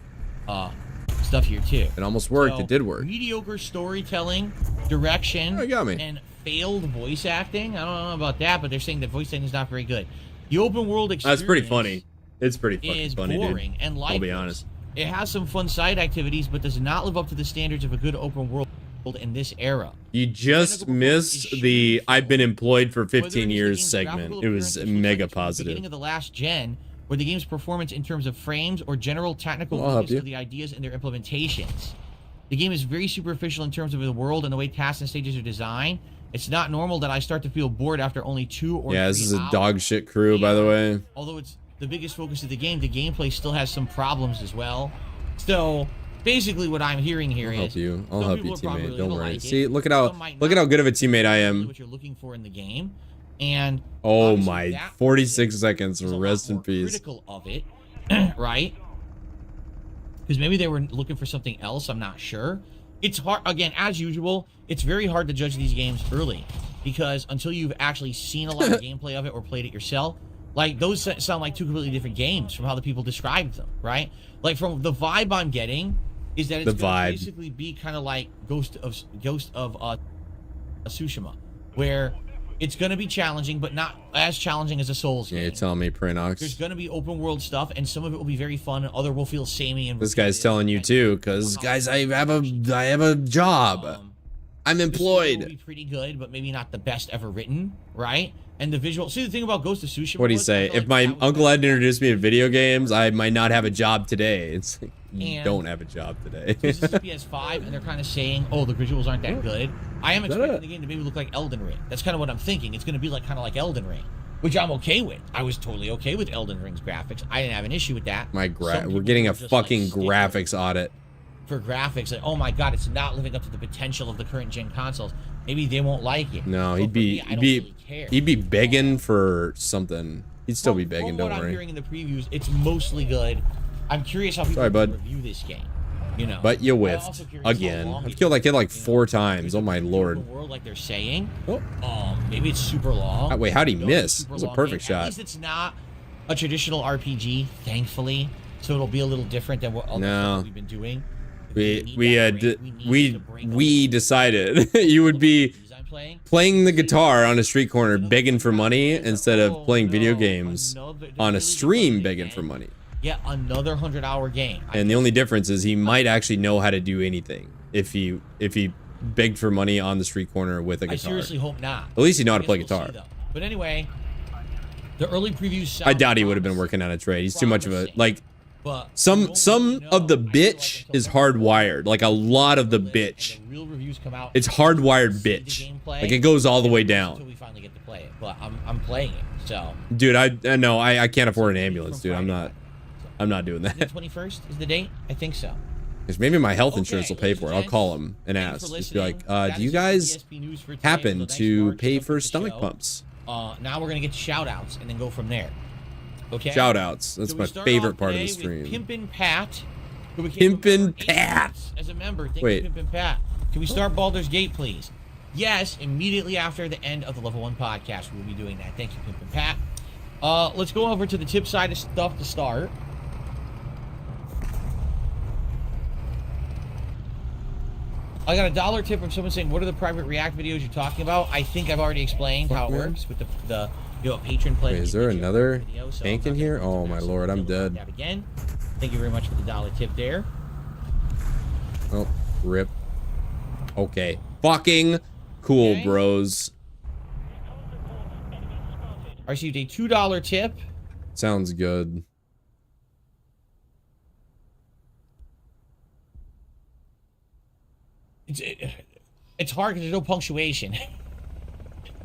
stuff here too. It almost worked. So, It did work. Mediocre storytelling, direction, and failed voice acting. I don't know about that, but they're saying the voice acting is not very good. The open world experience. That's pretty funny. It's pretty fucking is funny, boring dude. and I'll be lifeless. honest. It has some fun side activities, but does not live up to the standards of a good open world in this era. You just missed the I've been employed for 15 years segment. It was mega Beginning positive. of the last gen, where the game's performance in terms of frames or general technical I'll help weakness you. of the ideas and their implementations. The game is very superficial in terms of the world and the way tasks and stages are designed. It's not normal that I start to feel bored after only 2 or 3 Yeah, this is a hours. dog shit crew, by the way. Although it's the biggest focus of the game, the gameplay still has some problems as well. So basically what I'm hearing here I'll is help you. I'll some help you, people are probably teammate. really Don't gonna worry. like it. See, look at Some might how good of a teammate I am. what you're looking for in the game. And Oh obviously my, that 46 seconds. is a lot Rest in more peace. critical of it, right? Because maybe they were looking for something else. I'm not sure. It's hard, again, as usual, it's very hard to judge these games early because until you've actually seen a lot of gameplay of it or played it yourself, like those sound like 2 completely different games from how the people described them, right? Like from the vibe I'm getting is that it's going to basically be kind of like Ghost of Tsushima, where it's going to be challenging, but not as challenging as a Souls game. Yeah, you're telling me, There's Prinox. going to be open world stuff, and some of it will be very fun, and other will feel samey and This guy's telling you too, because guys, I have a job. I'm The story will be employed. pretty good, but maybe not the best ever written, right? And the visual. See, the thing about Ghost of Tsushima. What do you was, I say? felt If like my that was uncle hadn't introduced me to video games, I might not have a job today. It's like, you And- don't have a job today. This is PS5, and they're kind of saying, "Oh, the visuals aren't that good." I am expecting the game to maybe look like Elden Ring. That's kind of what I'm thinking. It's going to be like kind of like Elden Ring, which I'm okay with. I was totally okay with Elden Ring's graphics. I didn't have an issue with that. Some We're people getting a will just, fucking stick with graphics audit. for graphics. Like, oh my god, it's not living up to the potential of the current gen consoles. Maybe they won't like it. No, But he'd for be me, I don't really care. he'd be begging for something. He'd still be begging. From Don't what I'm worry. hearing in the previews, it's mostly good. I'm curious how people Sorry, bud. review this game. You know, But you I'm whiffed also curious how again. long I've it killed that kid like is, you 4 know. times. Oh my lord. The world, like they're saying. Oh. Maybe it's super long. Wait, how'd he No, miss? it's super It was a long perfect game. At shot. least it's not a traditional RPG, thankfully. So it'll be a little different than what other No. stuff we've been doing. We decided you would be playing the guitar on a street corner begging for money instead of playing video games on a stream begging for money. Yeah, another 100-hour game. And the only difference is he might actually know how to do anything if he begged for money on the street corner with a guitar. I seriously hope not. At least you know how to I play guess we'll guitar. see, though. But anyway, the early previews sound I doubt he would have been working on a trade. He's too much of a like. But Some of the bitch is hardwired. Like a lot of the bitch. real reviews come out. It's hardwired bitch. Like it goes all the way Until down. we finally get to play it, but I'm playing it. So Dude, I know I can't afford an ambulance, dude. I'm not doing the that. 21st is the date. I think so. Because maybe my health insurance will pay for it. I'll call them and ask. Just be like, do you guys happen to pay for stomach pumps? Now we're gonna get to shout outs and then go from there. Okay. Shout outs. That's So my we start favorite off part of the today with stream. Pimpin' Pat. Who became Pimpin' a member Pat. as a member. Thank Wait. you, Pimpin' Pat. Can we start Baldur's Gate, please? Yes, immediately after the end of the Level 1 podcast, we'll be doing that. Thank you, Pimpin' Pat. Let's go over to the tip side of stuff to start. I got a $1 tip from someone saying, what are the private React videos you're talking about? I think I've already explained how it works with the patron play. Wait, is there another tank in here? Oh my lord, I'm dead. That again. Thank you very much for the $1 tip there. Oh, rip. Okay. Fucking cool, Okay. bros. I received a $2 tip. Sounds good. It's hard because there's no punctuation.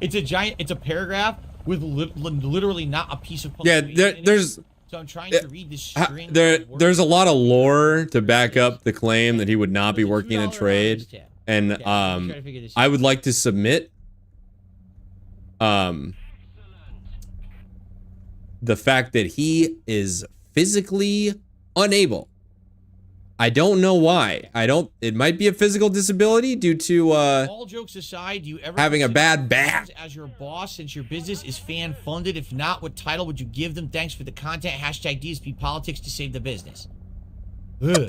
It's a paragraph with literally not a piece of Yeah, punctuation. there's So I'm trying to read this string. there's a lot of lore to back up the claim that he would not be working a trade. And I would like to submit the fact that he is physically unable. I don't know why. It might be a physical disability due to all jokes aside, do you ever having a consider bad back. fans as your boss since your business is fan funded? If not, what title would you give them? Thanks for the content. Hashtag DSP politics to save the business. Ugh.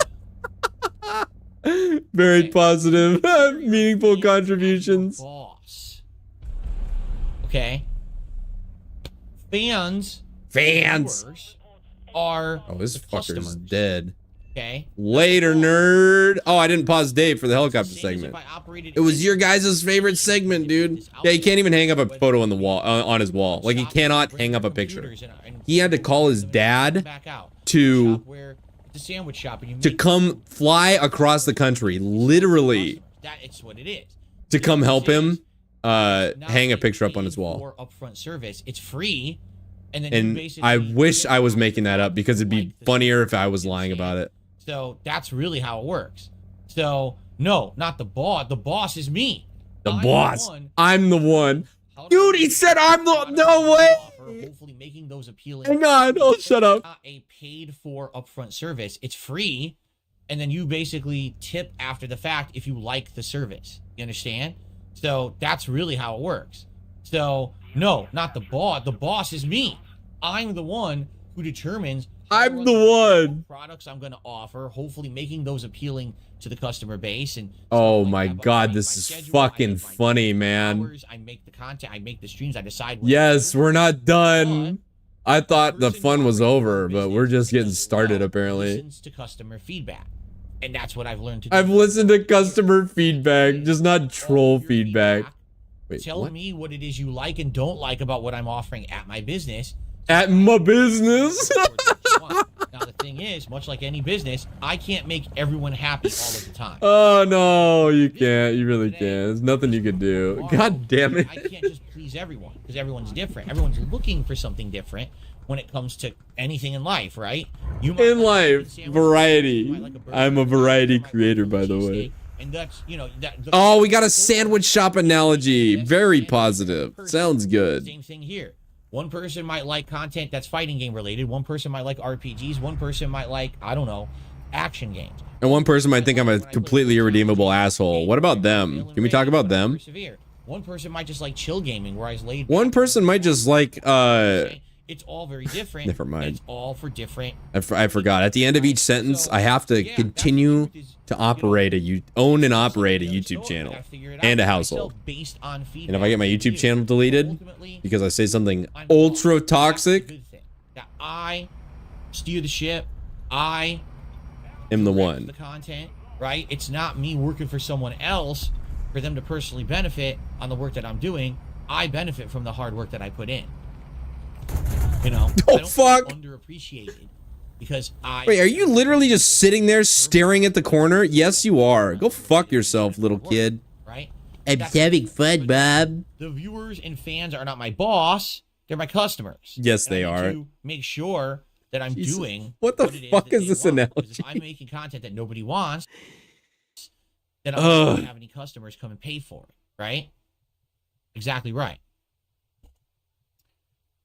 Very positive, meaningful contributions. Boss. Okay. Fans viewers are Oh, this the fucker's customers. dead. Okay. Later, nerd. Oh, I didn't pause Dave for the helicopter segment. It was your guys' favorite segment, dude. Yeah, he can't even hang up a photo on the wall, on his wall. Like, he cannot hang up a picture. He had to call his dad to the sandwich shop and you come fly across the country, literally, it's what it is. to come help him hang a picture up on his wall. For upfront service, it's free, and then And I wish I was making that up because it'd be funnier if I was lying about it. So that's really how it works. So no, not the boss. The boss is me. The boss. I'm the one. Dude, he said I'm the. No way. Hopefully making those appealing. Hang on. Oh, shut up. Not a paid for upfront service. It's free, and then you basically tip after the fact if you like the service. You understand? So that's really how it works. So no, not the boss. The boss is me. I'm the one who determines. I'm the one. Products I'm going to offer, hopefully making those appealing to the customer base. And Oh my god, this is fucking funny, man. I make the content, I make the streams, I decide. Yes, we're not done. I thought the fun was over, but we're just getting started apparently. Listens to customer feedback, and that's what I've learned to do. I've listened to customer feedback, just not troll feedback. Wait, Tell what? me what it is you like and don't like about what I'm offering at my business. At my business. Now the thing is, much like any business, I can't make everyone happy all of the time. Oh no, you can't. You really can't. There's nothing you can do. God damn it. I can't just please everyone because everyone's different. Everyone's looking for something different when it comes to anything in life, right? You might In like life, variety. I'm a variety creator, by the way. and that's Oh, we got a sandwich shop analogy. Very positive. Sounds good. Same thing here. One person might like content that's fighting game related. One person might like RPGs. One person might like, I don't know, action games. And one person might think I'm a completely irredeemable asshole. What about them? Can we talk about them? Persevere. One person might just like chill gaming, where I was laid. One person might just like, It's all very different. Never mind. It's all for different. I forgot. At the end of each sentence, I have to continue to operate own and operate a YouTube channel and a household. Based on And if I get my YouTube channel deleted because I say something ultra toxic, that I steer the ship. I am the direct one. the content, right? It's not me working for someone else for them to personally benefit on the work that I'm doing. I benefit from the hard work that I put in. You know, Oh, I don't fuck. feel underappreciated because Wait, are you literally just sitting there staring at the corner? Yes, you are. Go fuck yourself, little kid. right? I'm having fun, Bob. The viewers and fans are not my boss; they're my customers. Yes, And they I need are. to make sure that I'm Jesus. doing What the it fuck that is they this want. Because analogy? if I'm making content that nobody wants, then I'm not going to have any customers come and pay for it, right? Exactly right.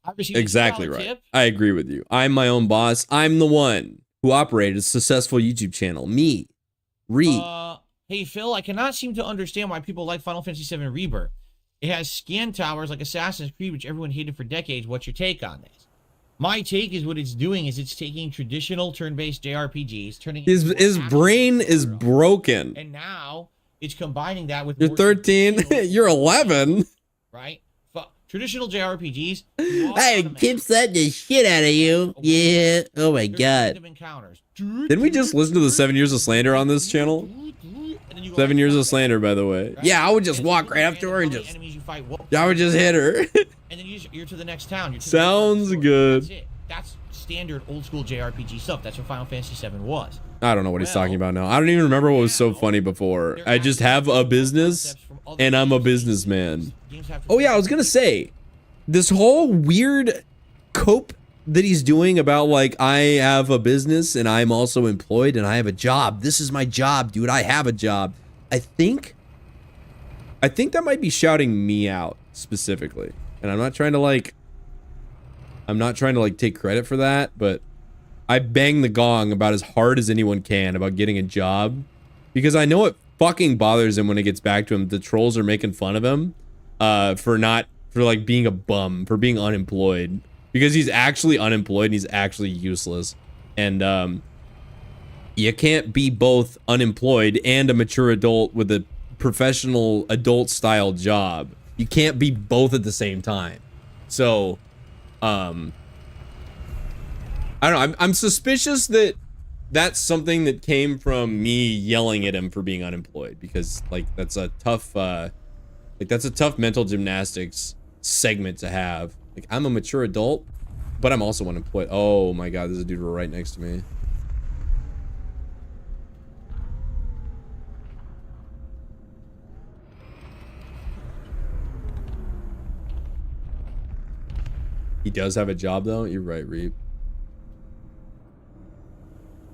I received a Exactly $2 right. tip. I agree with you. I'm my own boss. I'm the one who operated a successful YouTube channel. Me. Hey Phil, I cannot seem to understand why people like Final Fantasy VII Rebirth. It has scan towers like Assassin's Creed, which everyone hated for decades. What's your take on this? My take is what it's doing is it's taking traditional turn-based JRPGs, turning His brain is broken. and now it's combining that with You're more 13. You're 11. right? Traditional JRPGs. Hey, keep setting the shit out of you. Yeah. Oh my god. Encounters. Didn't we just listen to the 7 Years of Slander on this channel? 7 Years of Slander, by the way. Yeah, I would just walk right up to her and just... I would just hit her. And then you're to the next town. You're to Sounds the next good. That's it. That's standard old school JRPG stuff. That's what Final Fantasy VII was. I don't know what he's talking about now. I don't even remember what was so funny before. I just have a business, and I'm a businessman. Oh yeah, I was gonna say, this whole weird cope that he's doing about like, I have a business and I'm also employed and I have a job. This is my job, dude. I have a job. I think that might be shouting me out specifically. And I'm not trying to like take credit for that, but I bang the gong about as hard as anyone can about getting a job because I know it fucking bothers him when it gets back to him. The trolls are making fun of him for like being a bum, for being unemployed, because he's actually unemployed and he's actually useless. And you can't be both unemployed and a mature adult with a professional adult style job. You can't be both at the same time. So I don't know. I'm suspicious that that's something that came from me yelling at him for being unemployed, because like that's a tough mental gymnastics segment to have. Like, I'm a mature adult, but I'm also unemployed. Oh my god, there's a dude right next to me. He does have a job though. You're right, Reap.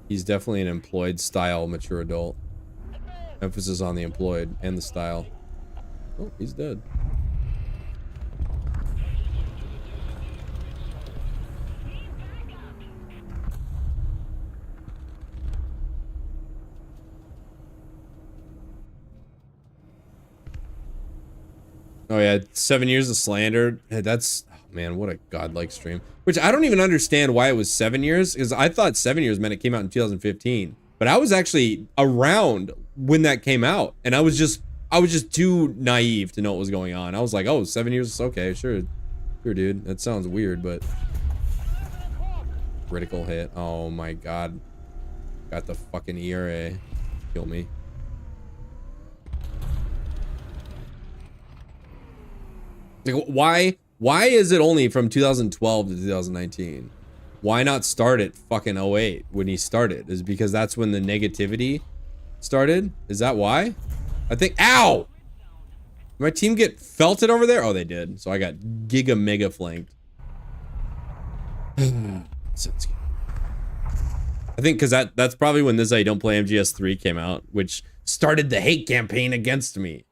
He's definitely an employed style mature adult. Emphasis on the employed and the style. Oh, he's dead. Oh yeah, 7 Years of Slander. That's, oh man, what a godlike stream. Which I don't even understand why it was 7 years, because I thought 7 years meant it came out in 2015. But I was actually around when that came out, and I was just too naive to know what was going on. I was like, oh, 7 years, okay, sure, dude. That sounds weird, but critical hit. Oh my god, got the fucking ERA. Kill me. Like, why is it only from 2012 to 2019? Why not start at fucking 08 when he started? Is it because that's when the negativity started? Is that why? I think, ow! Did my team get felted over there? Oh, they did. So I got giga mega flanked. I think because that's probably when This Is How You Don't Play MGS3 came out, which started the hate campaign against me.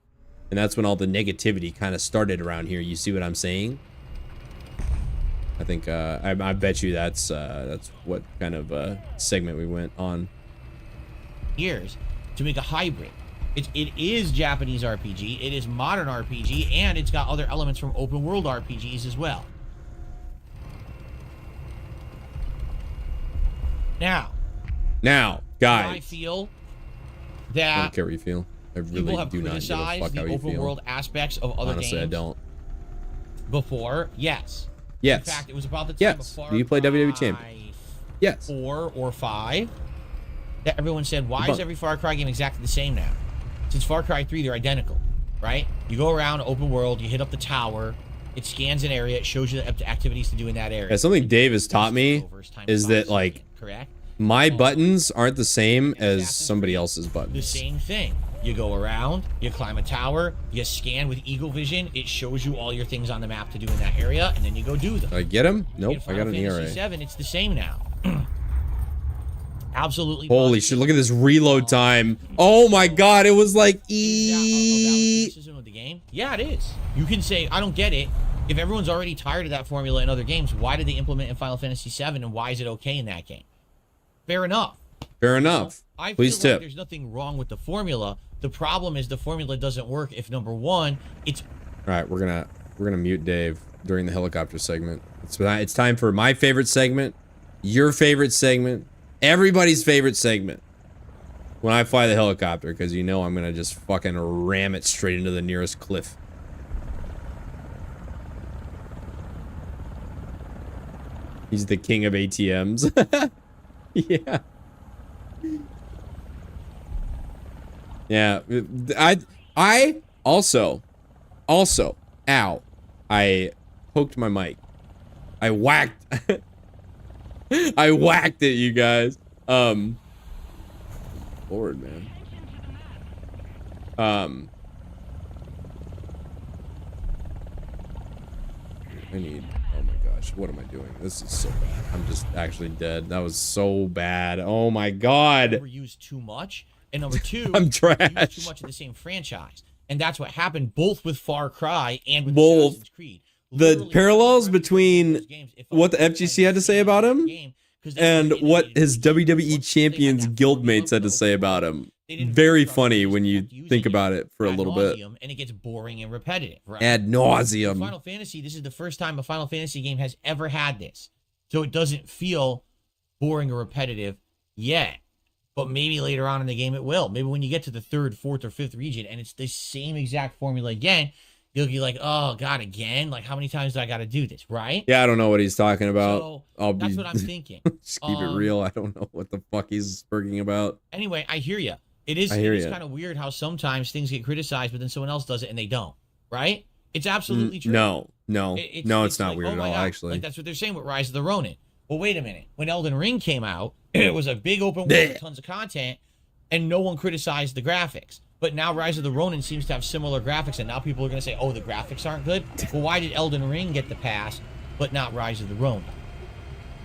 And that's when all the negativity kind of started around here. You see what I'm saying? I think I bet you that's what kind of segment we went on. Years to make a hybrid. It is Japanese RPG, it is modern RPG, and it's got other elements from open world RPGs as well. Now, guys, I feel that I don't care what you feel. I really people have do not give a criticized fuck the how you open feel. world aspects of other Honestly, games. I don't. Before, yes. Yes. In fact, it was about the time of Far Do you play WWE Cry Champion? Yes. 4 or 5 that everyone said, why But- is every Far Cry game exactly the same now? Since Far Cry 3, they're identical, right? You go around, open world, you hit up the tower, It scans an area. It shows you the activities to do in that area. Yeah, something Dave has taught me is that, like, correct? my buttons aren't the same as somebody else's The buttons. same thing. You go around, you climb a tower, you scan with Eagle Vision. It shows you all your things on the map to do in that area, and then you go do them. Did I get him? Nope, In I Final got an Fantasy ERA. VII, it's the same now. Absolutely. Holy shit, look at this reload time. Oh my god, it was like criticism of the game? Yeah, it is. You can say, I don't get it. If everyone's already tired of that formula in other games, why did they implement it in Final Fantasy VII, and why is it okay in that game? Fair enough. Fair enough. I Please feel like tip. there's nothing wrong with the formula. The problem is the formula doesn't work if, number one, it's... All right, we're gonna mute Dave during the helicopter segment. It's time for my favorite segment, your favorite segment, everybody's favorite segment. When I fly the helicopter, because you know I'm gonna just fucking ram it straight into the nearest cliff. He's the king of ATMs. Yeah. Yeah, I also, ow, I poked my mic. I whacked, I whacked it, you guys. Lord, man. I need, oh my gosh, what am I doing? This is so bad. I'm just actually dead. That was so bad. Oh my god. Overused too much. And number two, I'm trash. you use too much of the same franchise. And that's what happened both with Far Cry and with Both. Assassin's Creed. The Literally, parallels between what the FGC had to say about him and what his WWE Champions guildmates had to say about him. Very funny when you think about it for a little bit. And it gets boring and repetitive. Right? Ad nauseum. Final Fantasy, this is the first time a Final Fantasy game has ever had this. So it doesn't feel boring or repetitive yet. But maybe later on in the game it will. Maybe when you get to the 3rd, 4th, or 5th region and it's the same exact formula again, you'll be like, oh, God, again? Like, how many times do I got to do this, right? Yeah, I don't know what he's talking about. So, that's what I'm thinking. Just keep it real. I don't know what the fuck he's speaking about. Anyway, I hear you. It is kind of weird how sometimes things get criticized, but then someone else does it and they don't, right? It's absolutely true. No, it's not like, weird oh at my all, God. actually. Like, that's what they're saying with Rise of the Ronin. Well, wait a minute. When Elden Ring came out, it was a big open world with tons of content, and no one criticized the graphics. But now Rise of the Ronin seems to have similar graphics, and now people are going to say, oh, the graphics aren't good? Well, why did Elden Ring get the pass, but not Rise of the Ronin?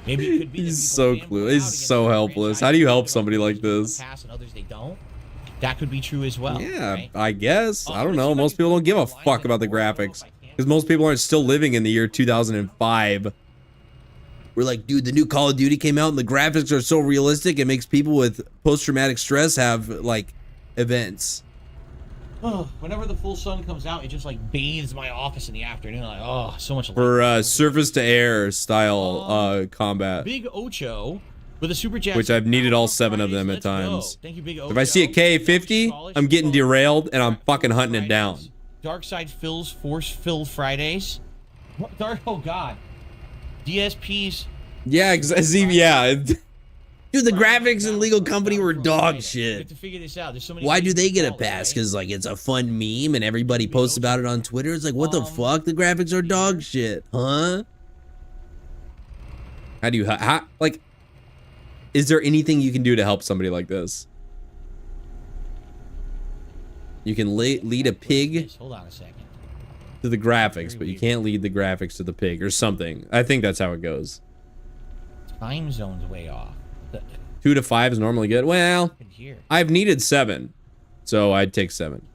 Maybe it could be He's so clueless. He's so helpless. How do you help somebody like this? Pass and others they don't. That could be true as well. Yeah, right? I guess. I don't know. Most people don't give a fuck about the graphics. Because most people aren't still living in the year 2005. We're like, dude, the new Call of Duty came out and the graphics are so realistic it makes people with post-traumatic stress have, like, events. Oh, whenever the full sun comes out, it just, like, bathes my office in the afternoon. Like, oh, so much light. For surface-to-air style combat. Big Ocho with a super chat. Which I've needed all 7 of them at times. Thank you, Big Ocho. If I see a K50, I'm getting derailed and I'm fucking hunting it down. Dark Side Phil's Force-Filled Fridays. Oh, God. DSP's. Yeah, yeah. Dude, the graphics in Legal Company were dog shit. We have to figure this out. There's so many. Why do they get a pass? Because, like, it's a fun meme and everybody posts about it on Twitter. It's like, what the fuck? The graphics are dog shit, huh? How do you, like, is there anything you can do to help somebody like this? You can lead a pig Hold on a second. to the graphics, but you can't lead the graphics to the pig or something. I think that's how it goes. Time zone's way off. 2 to 5 is normally good. Well, I've needed 7, so I'd take 7.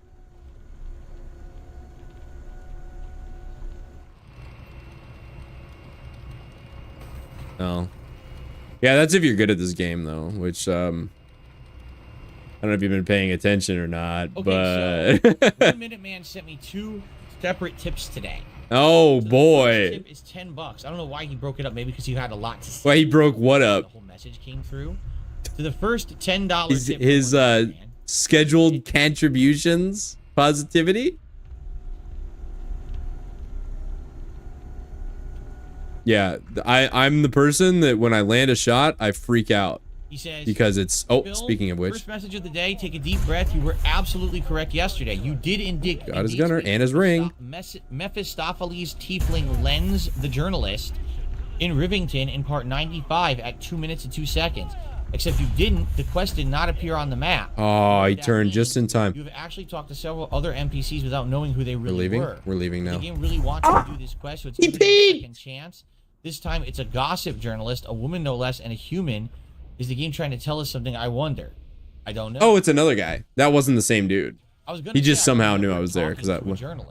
Oh. Yeah, that's if you're good at this game, though, which, I don't know if you've been paying attention or not, okay, but... So, 1 Minute Man sent me 2 separate tips today. Oh, so boy. The tip is $10. I don't know why he broke it up. Maybe because he had a lot to say. Why he broke what up? The whole message came through. So the first $10 tip his scheduled contributions positivity. Yeah, I'm the person that when I land a shot, I freak out. He says, because it's... Oh, Phil, speaking of which. first message of the day, take a deep breath. You were absolutely correct yesterday. You did indeed... Got his gunner and his ring. Mephistopheles Tiefling Lenz, the journalist, in Rivington in part 95 at 2 minutes and 2 seconds. Except you didn't. The quest did not appear on the map. Oh, he turned just in time. You've actually talked to several other NPCs without knowing who they really were. We're leaving now. The game really wants you to do this quest, so it's a second chance. This time, it's a gossip journalist, a woman no less, and a human. Is the game trying to tell us something? I wonder. I don't know. Oh, it's another guy. That wasn't the same dude. He just somehow knew I was there because it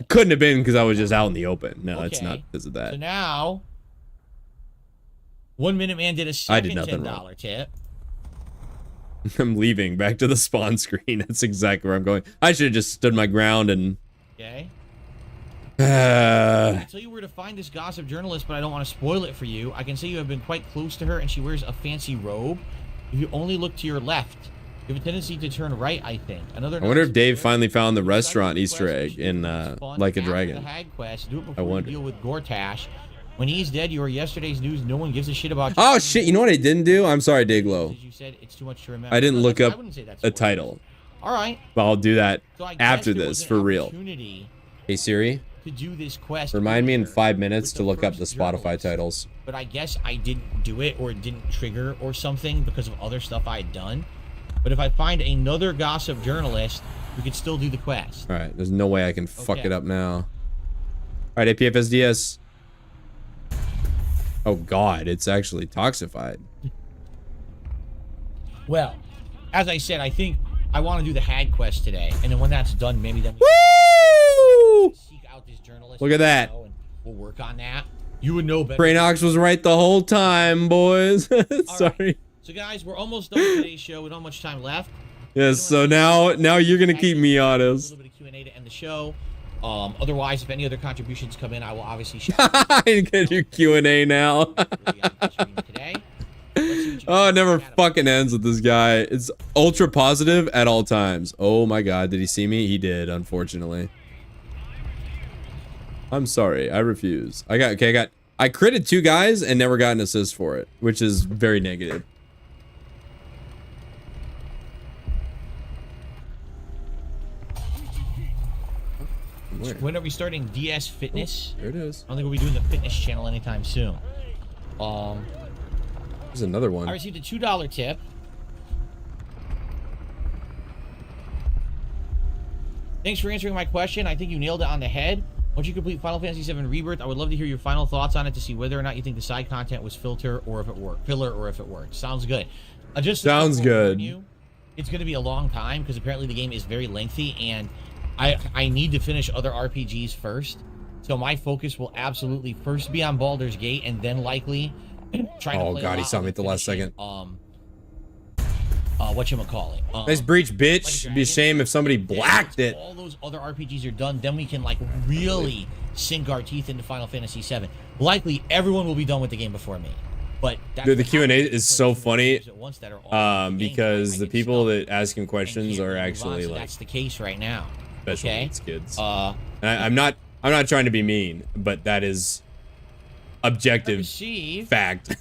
couldn't have been because I was just out in the open. No, it's not because of that. So now, 1 Minute Man did a second $10 tip. I'm leaving back to the spawn screen. That's exactly where I'm going. I should have just stood my ground and... Okay. I tell you where to find this gossip journalist, but I don't want to spoil it for you. I can say you have been quite close to her, and she wears a fancy robe. If you only look to your left, you have a tendency to turn right, I think. I wonder if Dave finally found the restaurant Easter egg in Like a Dragon. I wonder. Deal with Gortash. When he's dead, you are yesterday's news. No one gives a shit about you. Oh, shit. You know what I didn't do? I'm sorry, Dayglow. You said it's too much to remember. I didn't look up a title. All right. But I'll do that So after this, for real. Hey, Siri. To do this quest. Remind me in 5 minutes to look up the Spotify titles. But I guess I didn't do it, or it didn't trigger or something because of other stuff I had done. But if I find another gossip journalist, we could still do the quest. All right. There's no way I can fuck it up now. All right, APFSDS. Oh, God. It's actually toxified. Well, as I said, I think I want to do the hag quest today. And then when that's done, maybe then we seek out this journalist. Look at that. And we'll work on that. You would know better. Brainox was right the whole time, boys. Sorry. Right. So, guys, we're almost done with today's show. We don't have much time left. Yes, so now you're going to keep me honest. A little bit of Q&A to end the show. Otherwise, if any other contributions come in, I will obviously share. I can do Q&A now. Oh, it never fucking ends with this guy. It's ultra positive at all times. Oh my God, did he see me? He did, unfortunately. I'm sorry, I refuse. I critted 2 guys and never got an assist for it, which is very negative. Where? When are we starting DS Fitness? Oh, there it is. I don't think we'll be doing the fitness channel anytime soon. There's another one. I received a $2 tip. Thanks for answering my question. I think you nailed it on the head. Once you complete Final Fantasy VII Rebirth, I would love to hear your final thoughts on it to see whether or not you think the side content was filler or if it worked. Sounds good. Sounds good. It's going to be a long time because apparently the game is very lengthy, and I need to finish other RPGs first. So my focus will absolutely first be on Baldur's Gate, and then likely trying to play. Oh God, he saw me at the last second. Whatchamacallit? Nice breach, bitch. It'd be a shame if somebody blacked it. All those other RPGs are done, then we can like really sink our teeth into Final Fantasy VII. Likely everyone will be done with the game before me. But dude, the Q&A is so funny because the people that ask him questions are actually like, that's the case right now. Special needs kids. I'm not trying to be mean, but that is objective fact.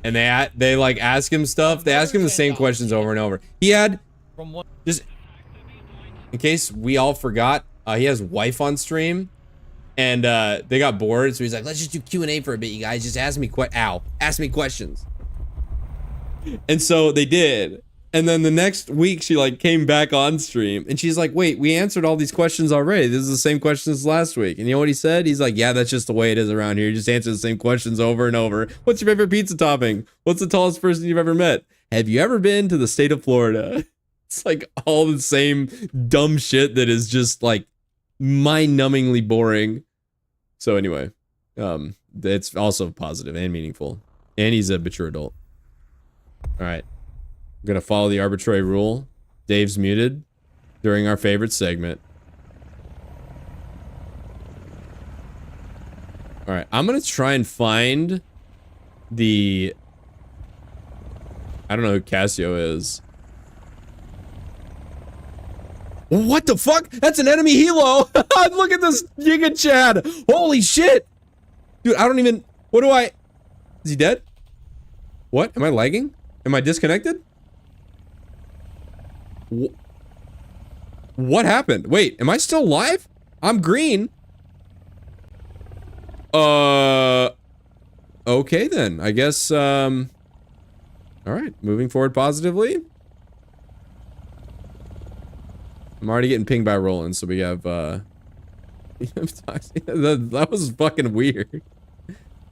And they like ask him stuff. They ask him the same questions over and over. He had just in case we all forgot, he has wife on stream. And they got bored, so he's like, let's just do Q&A for a bit, you guys. Just ask me questions. And so they did. And then the next week, she like came back on stream, and she's like, wait, we answered all these questions already. This is the same questions last week. And you know what he said? He's like, yeah, that's just the way it is around here. You just answer the same questions over and over. What's your favorite pizza topping? What's the tallest person you've ever met? Have you ever been to the state of Florida? It's like all the same dumb shit that is just like mind-numbingly boring. So anyway, it's also positive and meaningful. And he's a mature adult. All right. I'm going to follow the arbitrary rule. Dave's muted during our favorite segment. All right. I'm going to try and find the... I don't know who Cassio is. What the fuck? That's an enemy helo. Look at this Giga Chad. Holy shit. Dude, I don't even... What do I... Is he dead? What? Am I lagging? Am I disconnected? What happened? Wait, am I still live? I'm green. Okay then. I guess, all right, moving forward positively. I'm already getting pinged by Roland, so we have, that was fucking weird.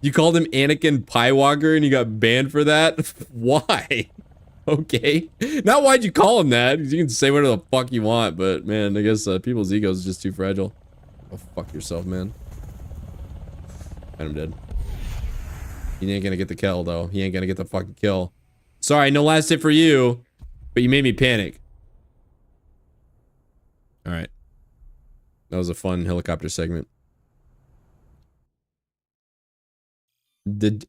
You called him Anakin Skywalker and you got banned for that? Why? Okay. Not why'd you call him that. You can say whatever the fuck you want, but man, I guess people's egos is just too fragile. Oh, fuck yourself, man. And I'm dead. He ain't gonna get the kill, though. He ain't gonna get the fucking kill. Sorry, no last hit for you, but you made me panic. Alright. That was a fun helicopter segment.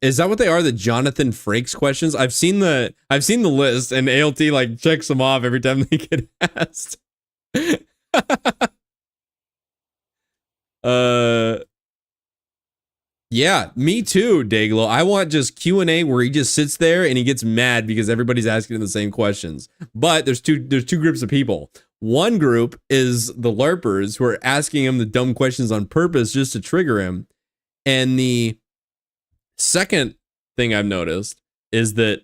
Is that what they are? The Jonathan Frakes questions? I've seen the list, and ALT like checks them off every time they get asked. Yeah, me too, Dayglow. I want just Q&A where he just sits there and he gets mad because everybody's asking him the same questions. But there's two groups of people. One group is the LARPers who are asking him the dumb questions on purpose just to trigger him. And the second thing I've noticed is that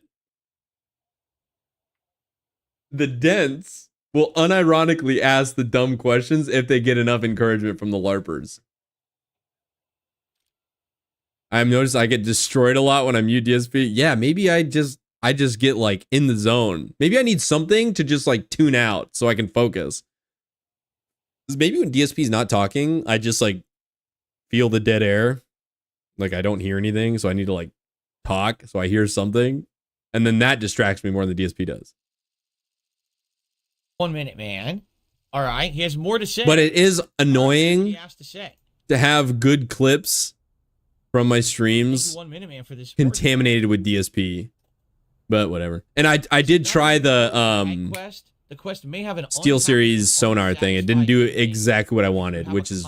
the Dents will unironically ask the dumb questions if they get enough encouragement from the LARPers. I've noticed I get destroyed a lot when I'm UDSP. Yeah, maybe I just get like in the zone. Maybe I need something to just like tune out so I can focus. Because maybe when DSP's not talking, I just like feel the dead air. Like I don't hear anything, so I need to like talk so I hear something. And then that distracts me more than the DSP does. 1 minute, man. All right, he has more to say. But it is annoying he has to say. To have good clips from my streams 1 minute, man, for this contaminated with DSP. But whatever. And I did try the quest may have an Steel Series sonar thing. It didn't do exactly what I wanted, which is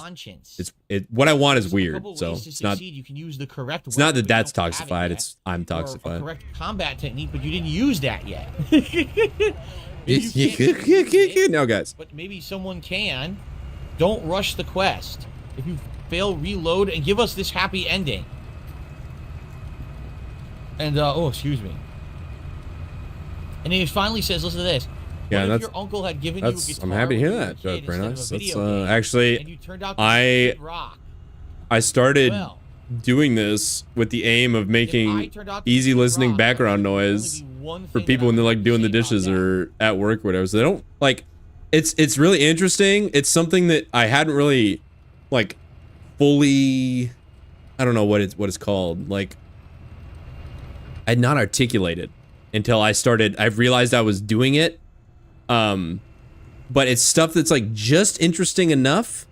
what I want is weird. So it's not that that's toxified, it's I'm toxified. Correct combat technique, but you didn't use that yet. No, guys. But maybe someone can. Don't rush the quest. If you fail, reload and give us this happy ending. And oh, excuse me. And he finally says, listen to this. Yeah, that's, your uncle had given you a guitar I'm happy to hear that, very nice. That's actually I started doing this with the aim of making easy listening background noise for people when they're like doing the dishes or at work or whatever. So they don't like it's really interesting. It's something that I hadn't really like fully, I don't know what it's called. Like I had not articulated until I realized I was doing it. But it's stuff that's like just interesting enough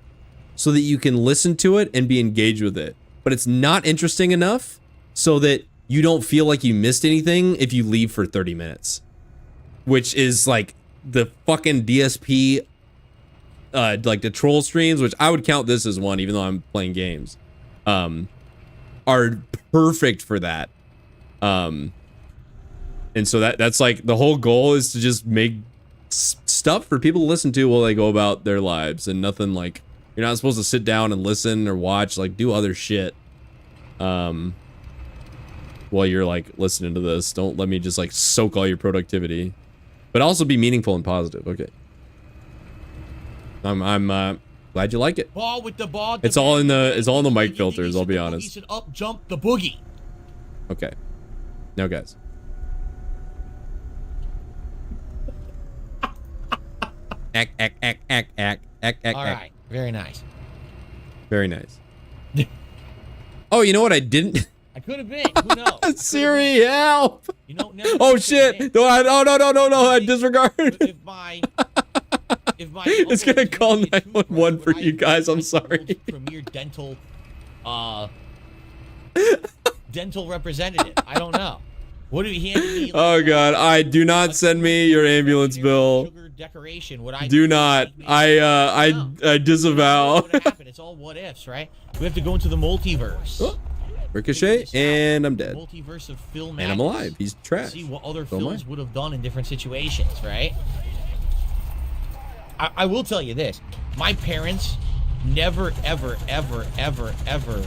so that you can listen to it and be engaged with it. But it's not interesting enough so that you don't feel like you missed anything if you leave for 30 minutes. Which is like the fucking DSP, like the troll streams, which I would count this as one, even though I'm playing games, are perfect for that. And so that's like the whole goal is to just make stuff for people to listen to while they go about their lives, and nothing like you're not supposed to sit down and listen or watch, like do other shit while you're like listening to this. Don't let me just like soak all your productivity, but also be meaningful and positive. Okay, I'm glad you like it. Ball with the ball. It's all in the mic filters, I'll be honest. He said up jump the boogie. Okay, now guys, act. All right, very nice. Very nice. Oh, you know what I didn't? I could have been. Who knows? Siri, help! You know, oh shit! No, I disregard. If my it's gonna call 911 for you guys. I'm sorry. Premier dental representative. I don't know. What did he hand me? Like, oh god! I do not send me your ambulance bill. Decoration. What I do not. I disavow. What happened? It's all what ifs, right? We have to go into the multiverse. Ricochet, and I'm dead. Multiverse of film And I'm alive. He's trash. See what other So am I. films would have done in different situations, right? I will tell you this. My parents never, ever, ever, ever, ever,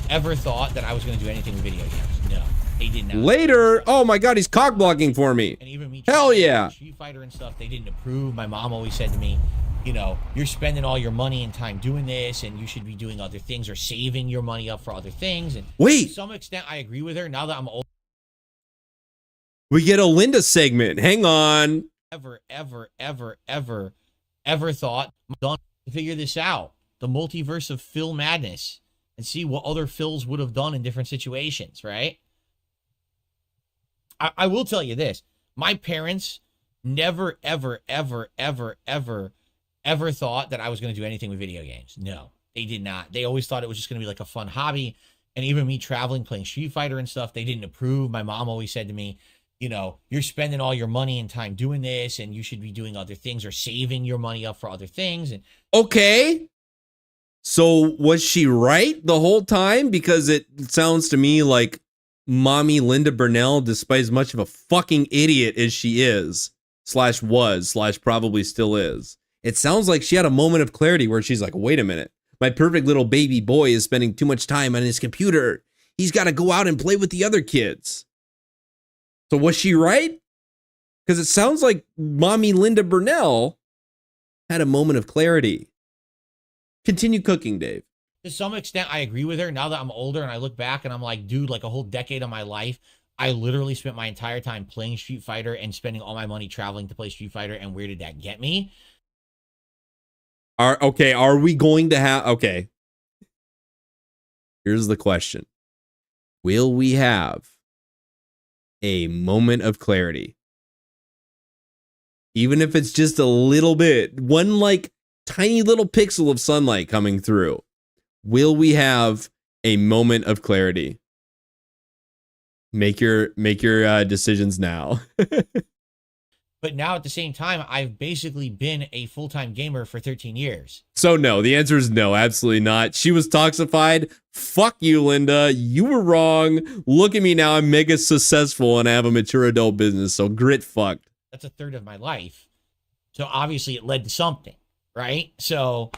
ever thought that I was going to do anything with video games. No, they did not. Later. Oh my God, he's cock blocking for me. And even me Hell yeah. Street Fighter and stuff, they didn't approve. My mom always said to me, you know, you're spending all your money and time doing this, and you should be doing other things or saving your money up for other things. And wait, to some extent, I agree with her. Now that I'm old, we get a Linda segment. Hang on. ever, ever, ever, ever, ever thought I'm done to figure this out. The multiverse of Phil madness and see what other Phils would have done in different situations, right? I will tell you this. My parents never, ever, ever, ever, ever, ever thought that I was going to do anything with video games. No, they did not. They always thought it was just going to be like a fun hobby. And even me traveling, playing Street Fighter and stuff, they didn't approve. My mom always said to me, you know, you're spending all your money and time doing this, and you should be doing other things or saving your money up for other things. And okay. So was she right the whole time? Because it sounds to me like mommy Linda Burnell, despite as much of a fucking idiot as she is, / was, / probably still is, it sounds like she had a moment of clarity where she's like, wait a minute, my perfect little baby boy is spending too much time on his computer. He's got to go out and play with the other kids. So was she right? Because it sounds like mommy Linda Burnell had a moment of clarity. Continue cooking, Dave. to some extent, I agree with her. Now that I'm older and I look back and I'm like, dude, like a whole decade of my life, I literally spent my entire time playing Street Fighter and spending all my money traveling to play Street Fighter. And where did that get me? Are we going to have... Okay. Here's the question. Will we have a moment of clarity? Even if it's just a little bit, one like tiny little pixel of sunlight coming through. Will we have a moment of clarity? Make your decisions now. But now at the same time, I've basically been a full-time gamer for 13 years. So no, the answer is no, absolutely not. She was toxified. Fuck you, Linda. You were wrong. Look at me now. I'm mega successful and I have a mature adult business. So grit fucked. That's a third of my life. So obviously it led to something, right? So,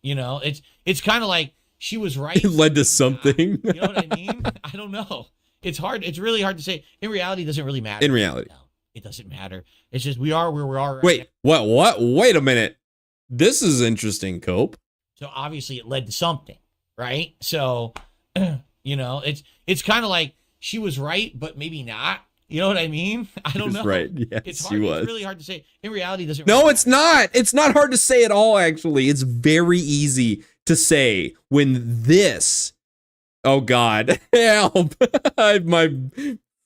you know, it's kind of like she was right. It led to something. You know what I mean? I don't know. It's hard. It's really hard to say. In reality, it doesn't really matter. In reality. No, it doesn't matter. It's just we are where we are. Right Wait, now. what? Wait a minute. This is interesting, Cope. So obviously it led to something, right? So, you know, it's kind of like she was right, but maybe not. You know what I mean? I don't know. Right. Yes, it's she hard. was. It's really hard to say. In reality, it doesn't. No, really it's not. It's not hard to say at all, actually. It's very easy to say when this... Oh, God. Help. My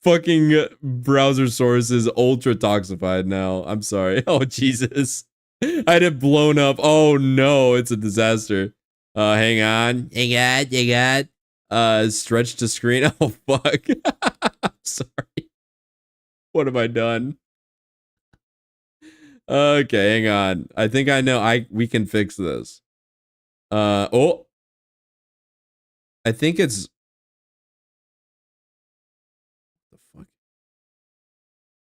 fucking browser source is ultra toxified now. I'm sorry. Oh, Jesus. I had it blown up. Oh, no. It's a disaster. Hang on. Hang on. Stretch to screen. Oh, fuck. I'm sorry. What have I done? Okay, hang on. I think I know. We can fix this. Oh. I think it's... The fuck?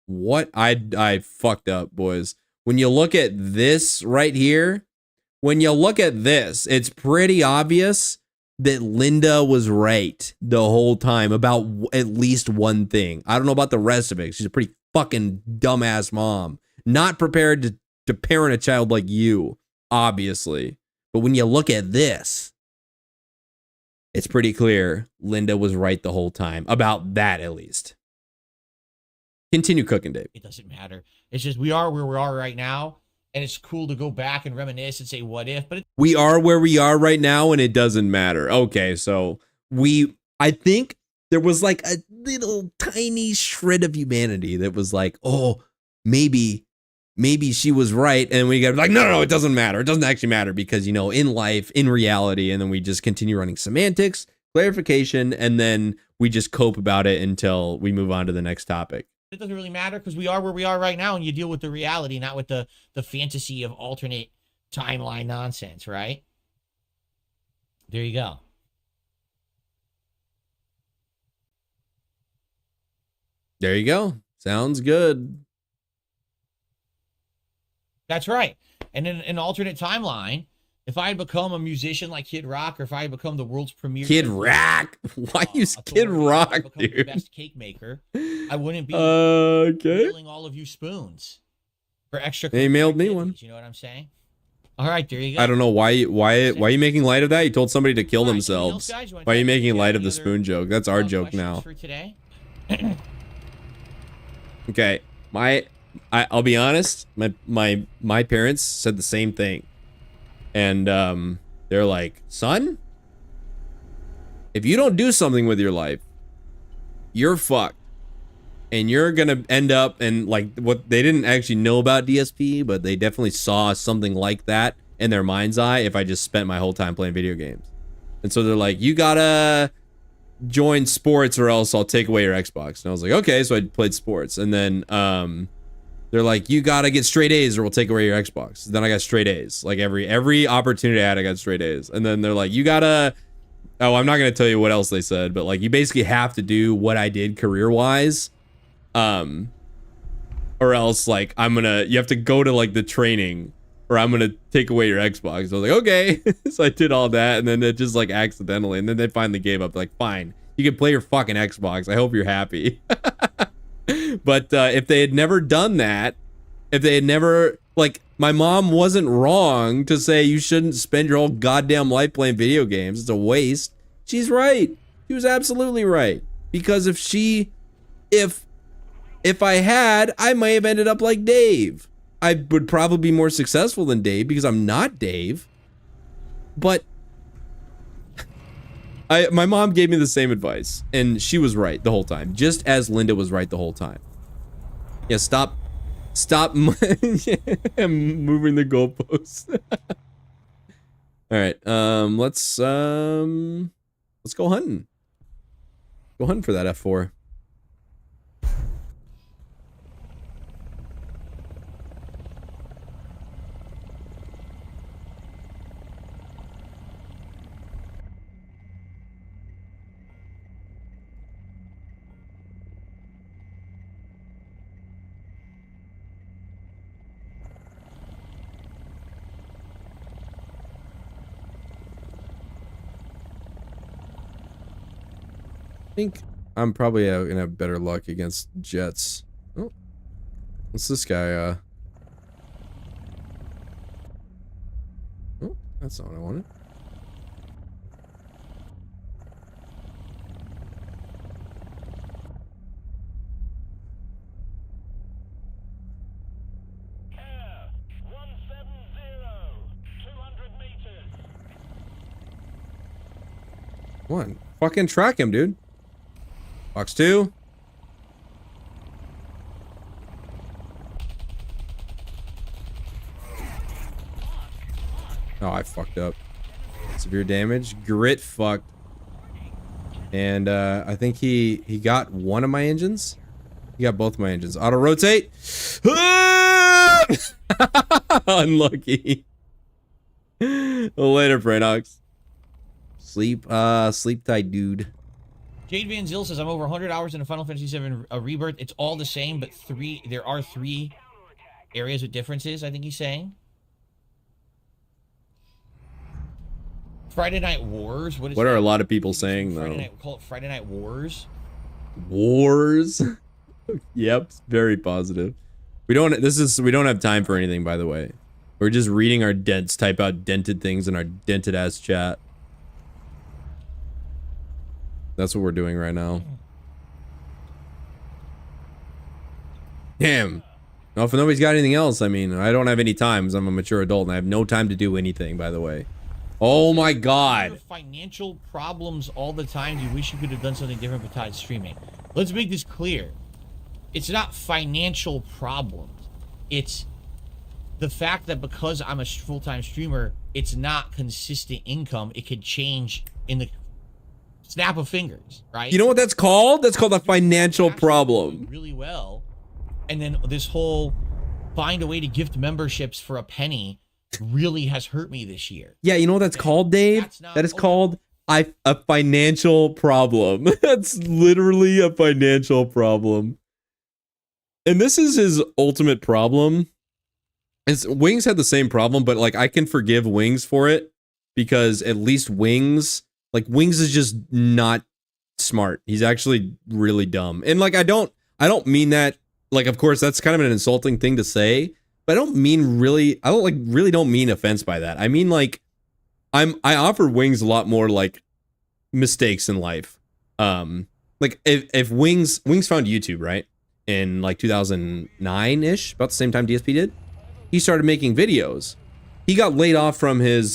What? I fucked up, boys. When you look at this right here, when you look at this, it's pretty obvious that Linda was right the whole time about at least one thing. I don't know about the rest of it. She's a pretty fucking dumbass mom. Not prepared to parent a child like you, obviously. But when you look at this, it's pretty clear Linda was right the whole time. About that, at least. Continue cooking, Dave. It doesn't matter. It's just we are where we are right now. And it's cool to go back and reminisce and say, what if? But we are where we are right now, and it doesn't matter. Okay, so I think there was like a little tiny shred of humanity that was like, oh, maybe she was right. And we got like, no, it doesn't matter. It doesn't actually matter because, you know, in life, in reality, and then we just continue running semantics, clarification, and then we just cope about it until we move on to the next topic. it doesn't really matter because we are where we are right now, and you deal with the reality, not with the fantasy of alternate timeline nonsense, right? There you go. There you go. Sounds good. That's right. And in an alternate timeline, if I had become a musician like Kid Rock, or if I had become the world's premier Kid Rock. Why use Kid Rock, the dude? best cake maker, I wouldn't be okay. filling all of you spoons for extra. They mailed me one. You know what I'm saying? All right, there you go. I don't know why are you making light of that? You told somebody to kill themselves. Why are you making light of the spoon joke? That's our joke now. For today? Okay. I'll be honest, my parents said the same thing. And they're like, "Son, if you don't do something with your life, you're fucked. And you're gonna end up in like what they didn't actually know about DSP, but they definitely saw something like that in their mind's eye if I just spent my whole time playing video games." And so they're like, "You gotta join sports or else I'll take away your Xbox." And I was like, "Okay." So I played sports. And then they're like, "You gotta get straight A's or we'll take away your Xbox." Then I got straight A's. Like every opportunity I had, I got straight A's. And then they're like, "You gotta," oh, I'm not gonna tell you what else they said, but like you basically have to do what I did career-wise. Or else like you have to go to like the training or I'm gonna take away your Xbox. So I was like, okay. So I did all that and then it just like accidentally, and then they finally gave up, like, fine, you can play your fucking Xbox. I hope you're happy. But if they had never done that, if they had never, like, my mom wasn't wrong to say you shouldn't spend your whole goddamn life playing video games. It's a waste. She's right. She was absolutely right. Because if I had, I might have ended up like Dave. I would probably be more successful than Dave because I'm not Dave. But my mom gave me the same advice and she was right the whole time, just as Linda was right the whole time. Yeah, stop moving the goalposts. All right, let's go hunting. Go hunting for that F4. I think I'm probably gonna have better luck against jets. Oh, what's this guy? Oh, that's not what I wanted. Come on, fucking track him, dude. Box 2. Oh, I fucked up. Severe damage. Grit fucked. And I think he got one of my engines. He got both my engines. Auto rotate. Unlucky. Later, Pranox. Sleep tight, dude. Jade Van Zyl says, I'm over 100 hours in a Final Fantasy VII Rebirth. It's all the same, but there are 3 areas with differences, I think he's saying. Friday Night Wars? What are a lot of people saying, though? We call it Friday Night Wars. Wars? Yep, very positive. We don't have time for anything, by the way. We're just reading our dents, type out dented things in our dented ass chat. That's what we're doing right now. Damn. Well, if nobody's got anything else, I mean, I don't have any time because I'm a mature adult and I have no time to do anything, by the way. Oh my god. Financial problems all the time. You wish you could have done something different besides streaming. Let's make this clear. It's not financial problems. It's the fact that because I'm a full-time streamer, it's not consistent income. It could change in the snap of fingers, right? You know what that's called? That's called a financial problem. Really well. And then this whole find a way to gift memberships for a penny really has hurt me this year. Yeah, you know what that's called, Dave? That is called a financial problem. That's literally a financial problem. And this is his ultimate problem. Wings had the same problem, but like I can forgive Wings for it because at least Wings is just not smart. He's actually really dumb. And like I don't mean that, like, of course that's kind of an insulting thing to say, but I don't mean offense by that. I mean, like, I offer Wings a lot more like mistakes in life. Like if Wings found YouTube, right? In like 2009-ish, about the same time DSP did. He started making videos. He got laid off from his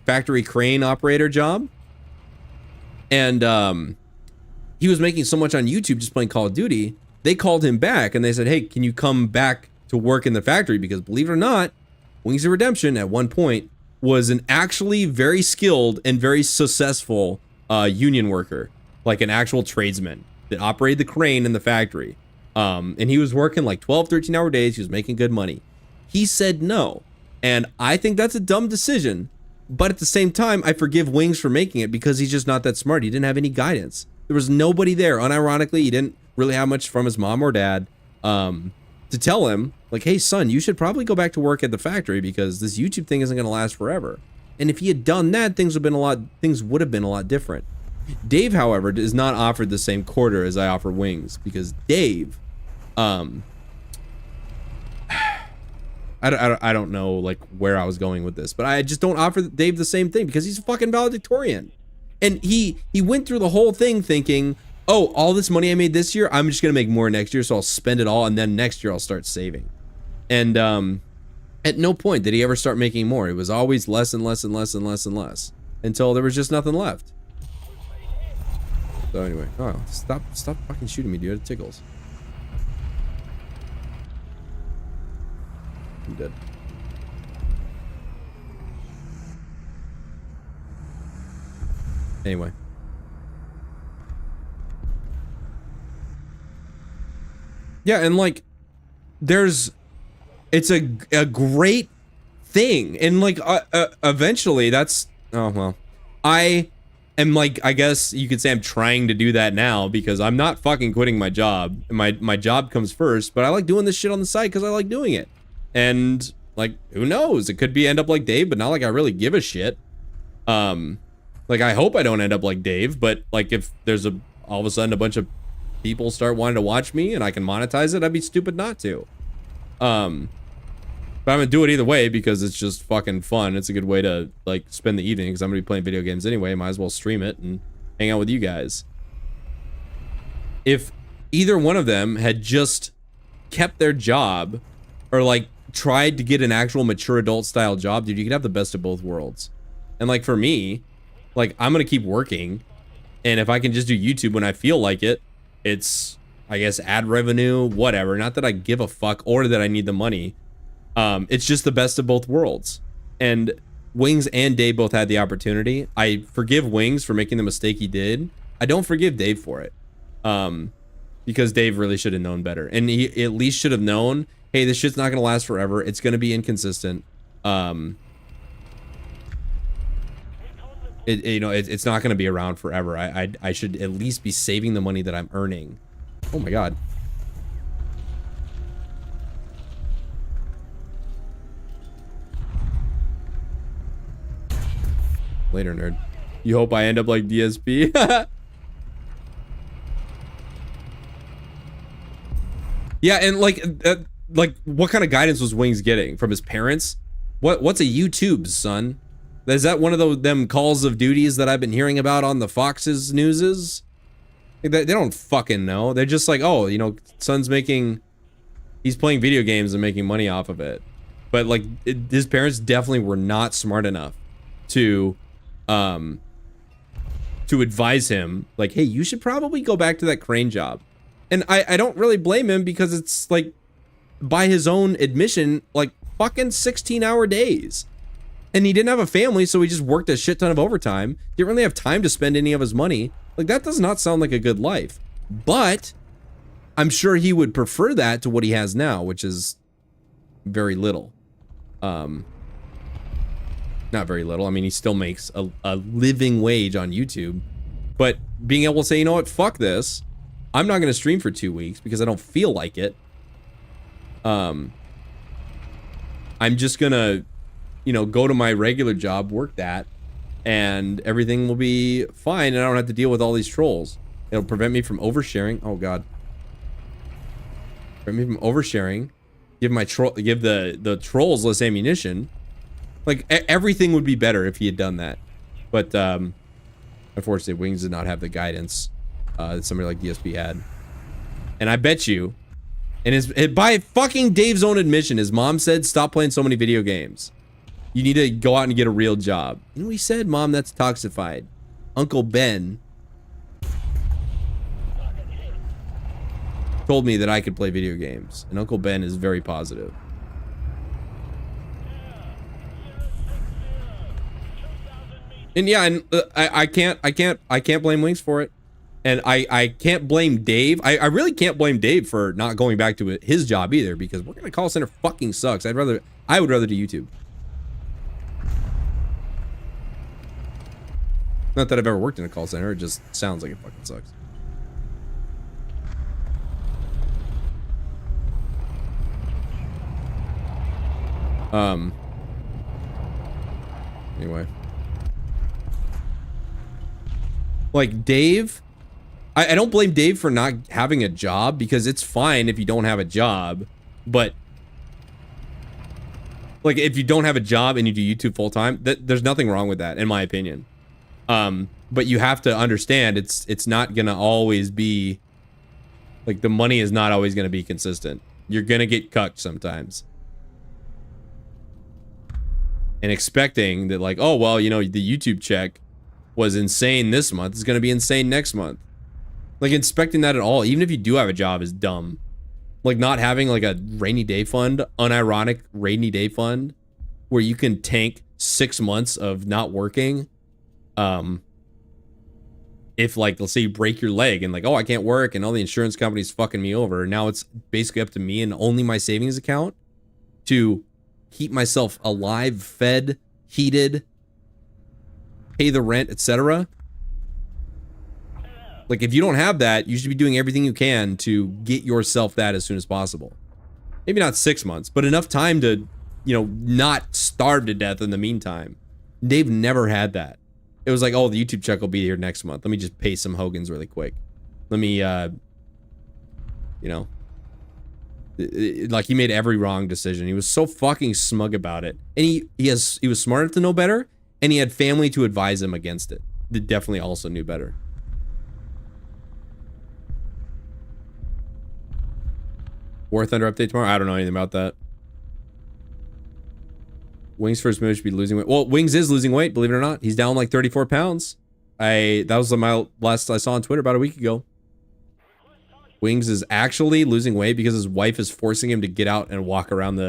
factory crane operator job. And he was making so much on YouTube just playing Call of Duty. They called him back and they said, hey, can you come back to work in the factory? Because believe it or not, Wings of Redemption at one point was an actually very skilled and very successful union worker, like an actual tradesman that operated the crane in the factory. And he was working like 12, 13-hour days. He was making good money. He said no. And I think that's a dumb decision. But at the same time, I forgive Wings for making it because he's just not that smart. He didn't have any guidance. There was nobody there. Unironically, he didn't really have much from his mom or dad to tell him, like, hey, son, you should probably go back to work at the factory because this YouTube thing isn't going to last forever. And if he had done that, things would have been a lot different. Dave, however, is not offered the same quarter as I offer Wings because Dave, I don't know like where I was going with this, but I just don't offer Dave the same thing because he's a fucking valedictorian. And he went through the whole thing thinking, oh, all this money I made this year, I'm just gonna make more next year, so I'll spend it all, and then next year I'll start saving. And at no point did he ever start making more. It was always less and less and less and less and less until there was just nothing left. So anyway, oh, stop fucking shooting me, dude. It tickles. I'm dead. Anyway. Yeah, and like, it's a great thing, and like, eventually that's, oh well, I am like, I guess you could say I'm trying to do that now because I'm not fucking quitting my job. My job comes first, but I like doing this shit on the side because I like doing it. And like, who knows? It could be end up like Dave, but not like I really give a shit. Like I hope I don't end up like Dave, but like if there's all of a sudden a bunch of people start wanting to watch me and I can monetize it, I'd be stupid not to. But I'm gonna do it either way because it's just fucking fun. It's a good way to like spend the evening because I'm gonna be playing video games anyway. Might as well stream it and hang out with you guys. If either one of them had just kept their job or like tried to get an actual mature adult style job, dude, you could have the best of both worlds. And like for me, like I'm gonna keep working, and if I can just do YouTube when I feel like it, it's, I guess, ad revenue, whatever. Not that I give a fuck or that I need the money. It's just the best of both worlds. And Wings and Dave both had the opportunity. I forgive Wings for making the mistake he did. I don't forgive Dave for it. Because Dave really should have known better. And he at least should have known, hey, this shit's not gonna last forever. It's gonna be inconsistent. It's not gonna be around forever. I should at least be saving the money that I'm earning. Oh my god. Later, nerd. You hope I end up like DSP? Yeah, and like what kind of guidance was Wings getting from his parents? What's a YouTube, son? Is that one of them calls of duties that I've been hearing about on the Fox's newses? They don't fucking know. They're just like, oh, you know, son's he's playing video games and making money off of it. But like, his parents definitely were not smart enough to advise him, like, hey, you should probably go back to that crane job. And I don't really blame him because it's like, by his own admission, like fucking 16-hour days. And he didn't have a family, so he just worked a shit ton of overtime. Didn't really have time to spend any of his money. Like, that does not sound like a good life. But I'm sure he would prefer that to what he has now, which is very little. Not very little. I mean, he still makes a living wage on YouTube. But being able to say, you know what, fuck this. I'm not going to stream for 2 weeks because I don't feel like it. I'm just going to, you know, go to my regular job, work that, and everything will be fine, and I don't have to deal with all these trolls. It'll prevent me from oversharing. Oh god. Prevent me from oversharing. Give the trolls less ammunition. Like everything would be better if he had done that. But unfortunately, Wings did not have the guidance that somebody like DSP had. And I bet you, and by fucking Dave's own admission, his mom said, "Stop playing so many video games. You need to go out and get a real job." And we said, "Mom, that's toxified." Uncle Ben told me that I could play video games, and Uncle Ben is very positive. And yeah, and I can't blame Wings for it, and I can't blame Dave. I really can't blame Dave for not going back to his job either, because working at a call center fucking sucks. I would rather do YouTube. Not that I've ever worked in a call center. It just sounds like it fucking sucks. Anyway. Like, Dave, I don't blame Dave for not having a job, because it's fine if you don't have a job, but like, if you don't have a job and you do YouTube full time, there's nothing wrong with that, in my opinion. But you have to understand it's not gonna always be, like, the money is not always gonna be consistent. You're gonna get cucked sometimes. And expecting that, like, oh, well, you know, the YouTube check was insane this month, it's gonna be insane next month. Like, expecting that at all, even if you do have a job, is dumb. Like, not having like a rainy day fund, unironic rainy day fund, where you can tank 6 months of not working. If, like, let's say you break your leg and, like, oh, I can't work and all the insurance company's fucking me over, now it's basically up to me and only my savings account to keep myself alive, fed, heated, pay the rent, etc. Like, if you don't have that, you should be doing everything you can to get yourself that as soon as possible. Maybe not 6 months, but enough time to, you know, not starve to death in the meantime. Dave never had that. It was like, oh, the YouTube check will be here next month. Let me just pay some Hogans really quick. Let me, you know, like, he made every wrong decision. He was so fucking smug about it, and he was smart enough to know better, and he had family to advise him against it. That definitely also knew better. Warthunder update tomorrow? I don't know anything about that. Wings' first move should be losing weight. Well, Wings is losing weight, believe it or not. He's down like 34 pounds. That was my last I saw on Twitter about a week ago. Wings is actually losing weight because his wife is forcing him to get out and walk around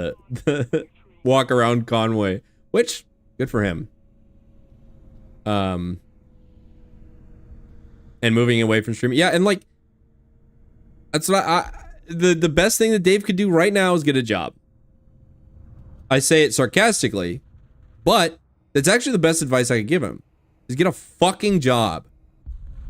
walk around Conway, which, good for him. And moving away from streaming. Yeah, and like, that's what the best thing that Dave could do right now is get a job. I say it sarcastically, but that's actually the best advice I could give him, is get a fucking job.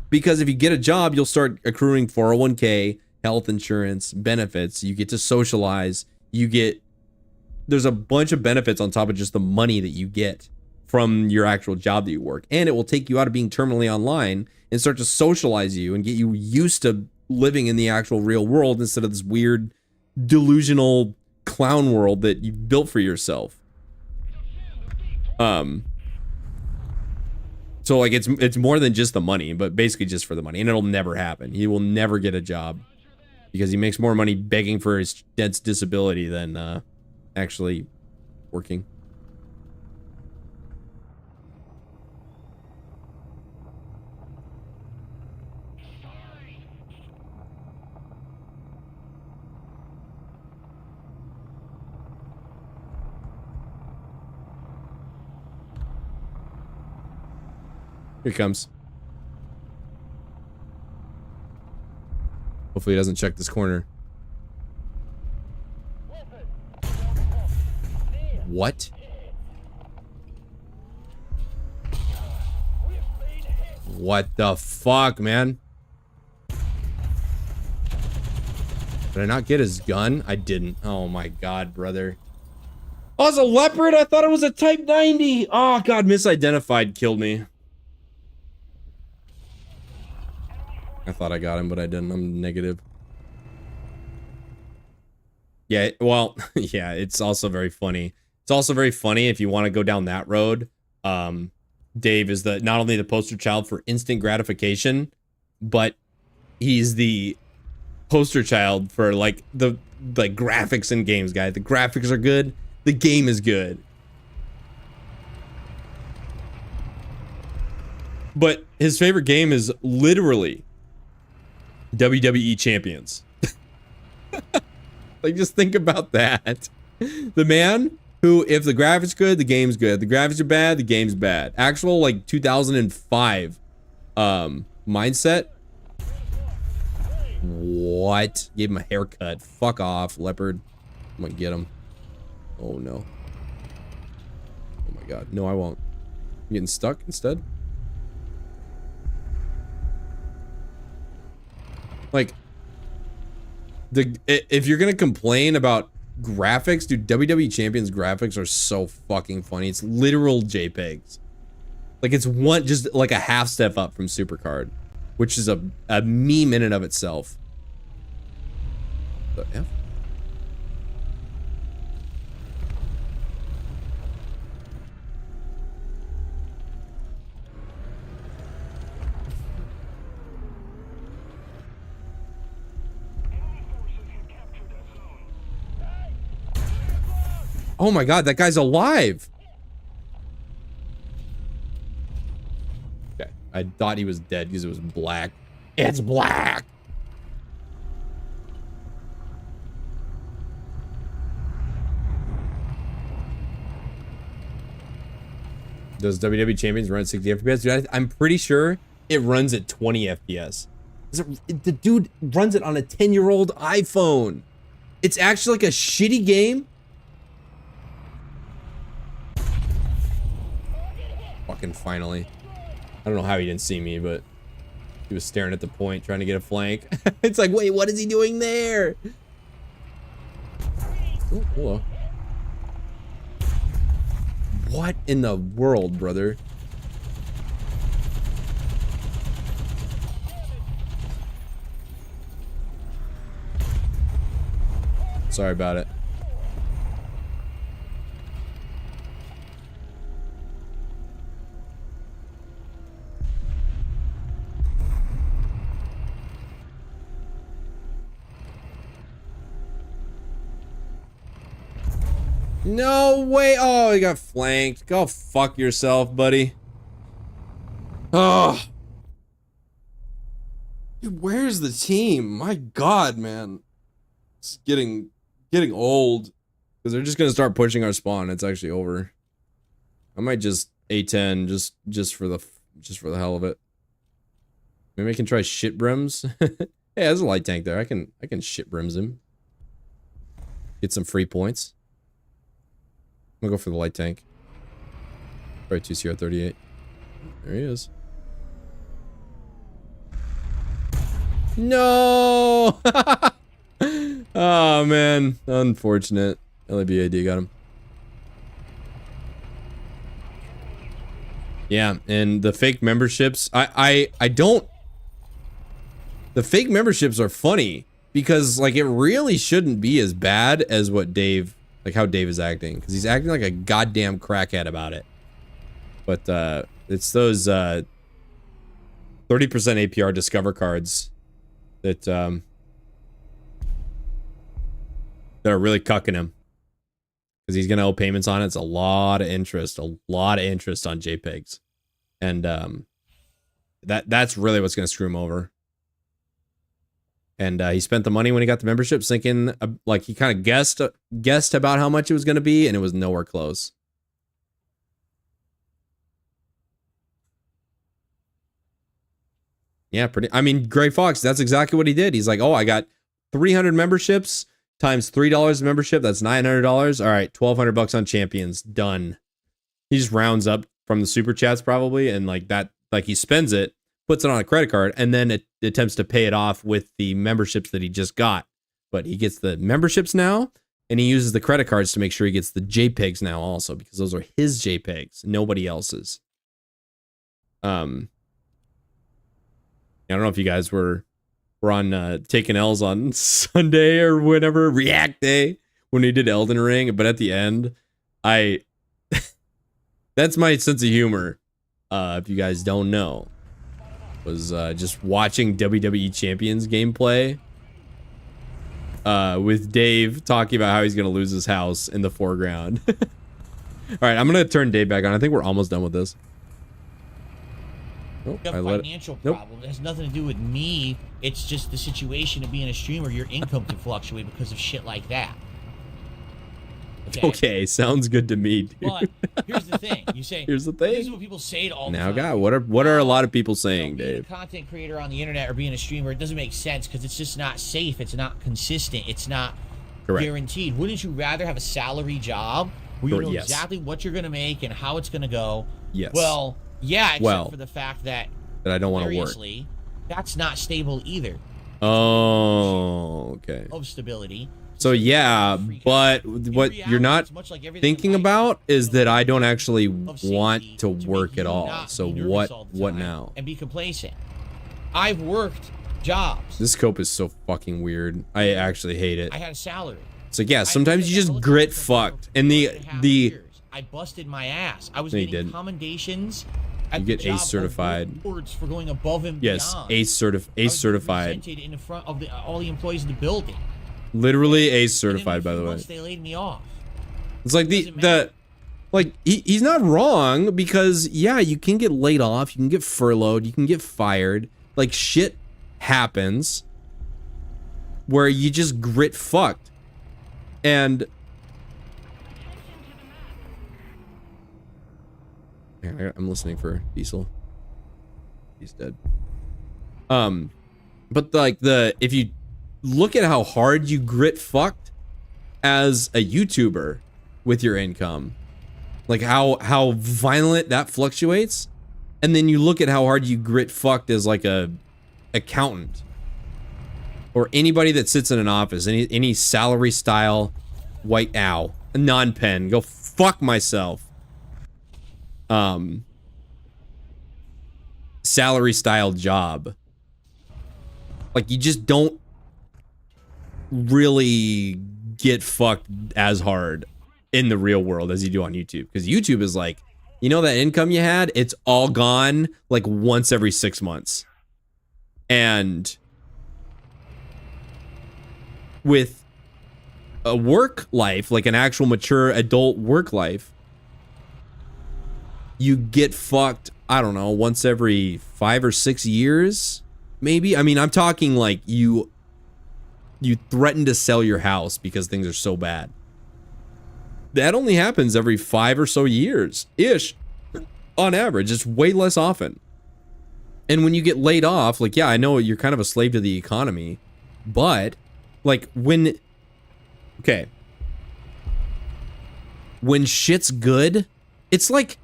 Because if you get a job, you'll start accruing 401k, health insurance, benefits. You get to socialize. There's a bunch of benefits on top of just the money that you get from your actual job that you work. And it will take you out of being terminally online and start to socialize you and get you used to living in the actual real world instead of this weird, delusional clown world that you've built for yourself. So, like, it's more than just the money, but basically just for the money, and it'll never happen. He will never get a job because he makes more money begging for his dad's disability than actually working. Here he comes. Hopefully he doesn't check this corner. What? What the fuck, man? Did I not get his gun? I didn't. Oh my god, brother. Oh, it's a leopard? I thought it was a Type 90. Oh god, misidentified killed me. I thought I got him, but I didn't. I'm negative. Yeah, well, yeah, it's also very funny. It's also very funny if you want to go down that road. Dave is not only the poster child for instant gratification, but he's the poster child for like the graphics in games, guy. The graphics are good. The game is good. But his favorite game is literally WWE Champions. Like, just think about that. The man who, if the graphics good, the game's good. The graphics are bad, the game's bad. Actual, like, 2005 mindset. What? Gave him a haircut. Fuck off, leopard. I'm gonna get him. Oh, no. Oh, my God. No, I won't. I'm getting stuck instead. Like, if you're gonna complain about graphics, dude, WWE Champions graphics are so fucking funny. It's literal JPEGs. Like, it's just like a half step up from Supercard, which is a meme in and of itself. The F? Oh my god, that guy's alive! Okay, I thought he was dead because it was black. It's black! Does WWE Champions run at 60 FPS? Dude, I'm pretty sure it runs at 20 FPS. The dude runs it on a 10-year-old iPhone. It's actually like a shitty game. Fucking finally. I don't know how he didn't see me, but he was staring at the point trying to get a flank. It's like, wait, what is he doing there? Oh, hello. What in the world, brother? Sorry about it. No way. Oh, he got flanked. Go fuck yourself, buddy. Oh. Dude, where's the team? My god, man. It's getting old. Because they're just going to start pushing our spawn. It's actually over. I might just A10 just for the hell of it. Maybe I can try shit brims. Hey, there's a light tank there. I can shit brims him. Get some free points. I'm gonna go for the light tank. Probably 2CR38. There he is. No! Oh man, unfortunate. LABAD got him. Yeah, and the fake memberships. I don't. The fake memberships are funny because like it really shouldn't be as bad as what Dave. Like how Dave is acting, because he's acting like a goddamn crackhead about it. But it's those 30% APR Discover cards that are really cucking him, because he's gonna owe payments on it. It's a lot of interest on JPEGs, and that's really what's gonna screw him over. And he spent the money when he got the membership, thinking like he kind of guessed about how much it was going to be, and it was nowhere close. Yeah, I mean, Gray Fox, that's exactly what he did. He's like, oh, I got 300 memberships times $3 membership. That's $900. All right, $1,200 on Champions. Done. He just rounds up from the super chats probably, and like that, like he spends it, puts it on a credit card, and then it attempts to pay it off with the memberships that he just got but he gets the memberships now, and he uses the credit cards to make sure he gets the JPEGs now also, because those are his JPEGs, nobody else's. I don't know if you guys were on taking L's on Sunday or whenever, React Day, when he did Elden Ring, but at the end, that's my sense of humor, if you guys don't know, was just watching WWE Champions gameplay with Dave talking about how he's going to lose his house in the foreground. All right, I'm going to turn Dave back on. I think we're almost done with this. You have a financial problem. It has nothing to do with me. It's just the situation of being a streamer. Your income can fluctuate because of shit like that. Okay, sounds good to me, dude. But here's the thing. You say, here's the thing. This is what people say all the Now, time. God, what are a lot of people saying, being Dave? a content creator on the internet or being a streamer, it doesn't make sense because it's just not safe. It's not consistent. It's not guaranteed. Wouldn't you rather have a salary job where you know exactly what you're going to make and how it's going to go? Yes. Well, yeah, except for the fact that I don't want to work. That's not stable either. Oh, okay. Of stability. So yeah, but what you're not thinking about is that I don't actually want to work at all. So what now? And be complacent. I've worked jobs. This scope is so fucking weird. I actually hate it. I had a salary. It's like, yeah, sometimes you just grit fucked. And the I busted my ass. I was getting commendations. You get ACE certified. Awards for going above and yes, beyond. ACE certified. In the front of all the employees in the building. Literally ACE certified, by the way. They laid me off. It's like he's not wrong, because yeah, you can get laid off, you can get furloughed, you can get fired. Like, shit happens where you just grit fucked. And I'm listening for Diesel. He's dead. But like if you look at how hard you grit fucked as a YouTuber with your income, like how violent that fluctuates, and then you look at how hard you grit fucked as like a accountant or anybody that sits in an office, any salary style white non-pen, go fuck myself. Salary style job. Like, you just don't really get fucked as hard in the real world as you do on YouTube, because YouTube is like, you know, that income you had, it's all gone like once every 6 months. And with a work life, like an actual mature adult work life, you get fucked, I don't know, once every 5 or 6 years, maybe. I mean, I'm talking like you threaten to sell your house because things are so bad. That only happens every 5 or so years-ish, on average. It's way less often. And when you get laid off, like, yeah, I know you're kind of a slave to the economy, but like when shit's good, it's like,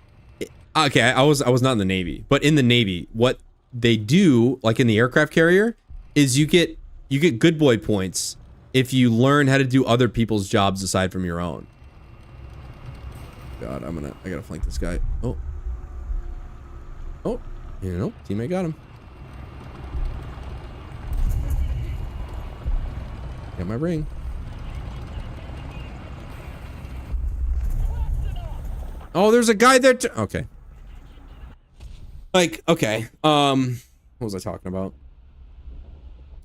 okay, I was not in the Navy, but in the Navy, what they do, like in the aircraft carrier, is you get good boy points if you learn how to do other people's jobs aside from your own. God, I gotta flank this guy. Oh, you know, teammate got him. Got my ring. Oh, there's a guy there too. Okay. Like, okay. What was I talking about?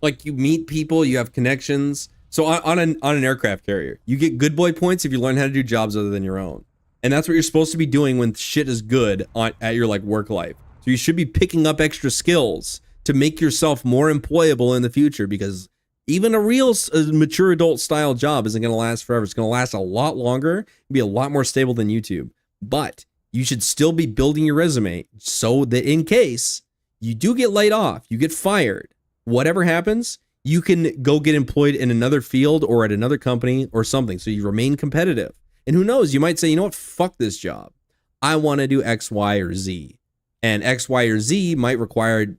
Like, you meet people, you have connections. So on an aircraft carrier, you get good boy points if you learn how to do jobs other than your own. And that's what you're supposed to be doing when shit is good at your like work life. So you should be picking up extra skills to make yourself more employable in the future, because even a real mature adult style job isn't going to last forever. It's going to last a lot longer, be a lot more stable than YouTube. But you should still be building your resume so that in case you do get laid off, you get fired, whatever happens, you can go get employed in another field or at another company or something, so you remain competitive. And who knows, you might say, you know what, fuck this job. I want to do X, Y, or Z. And X, Y, or Z might require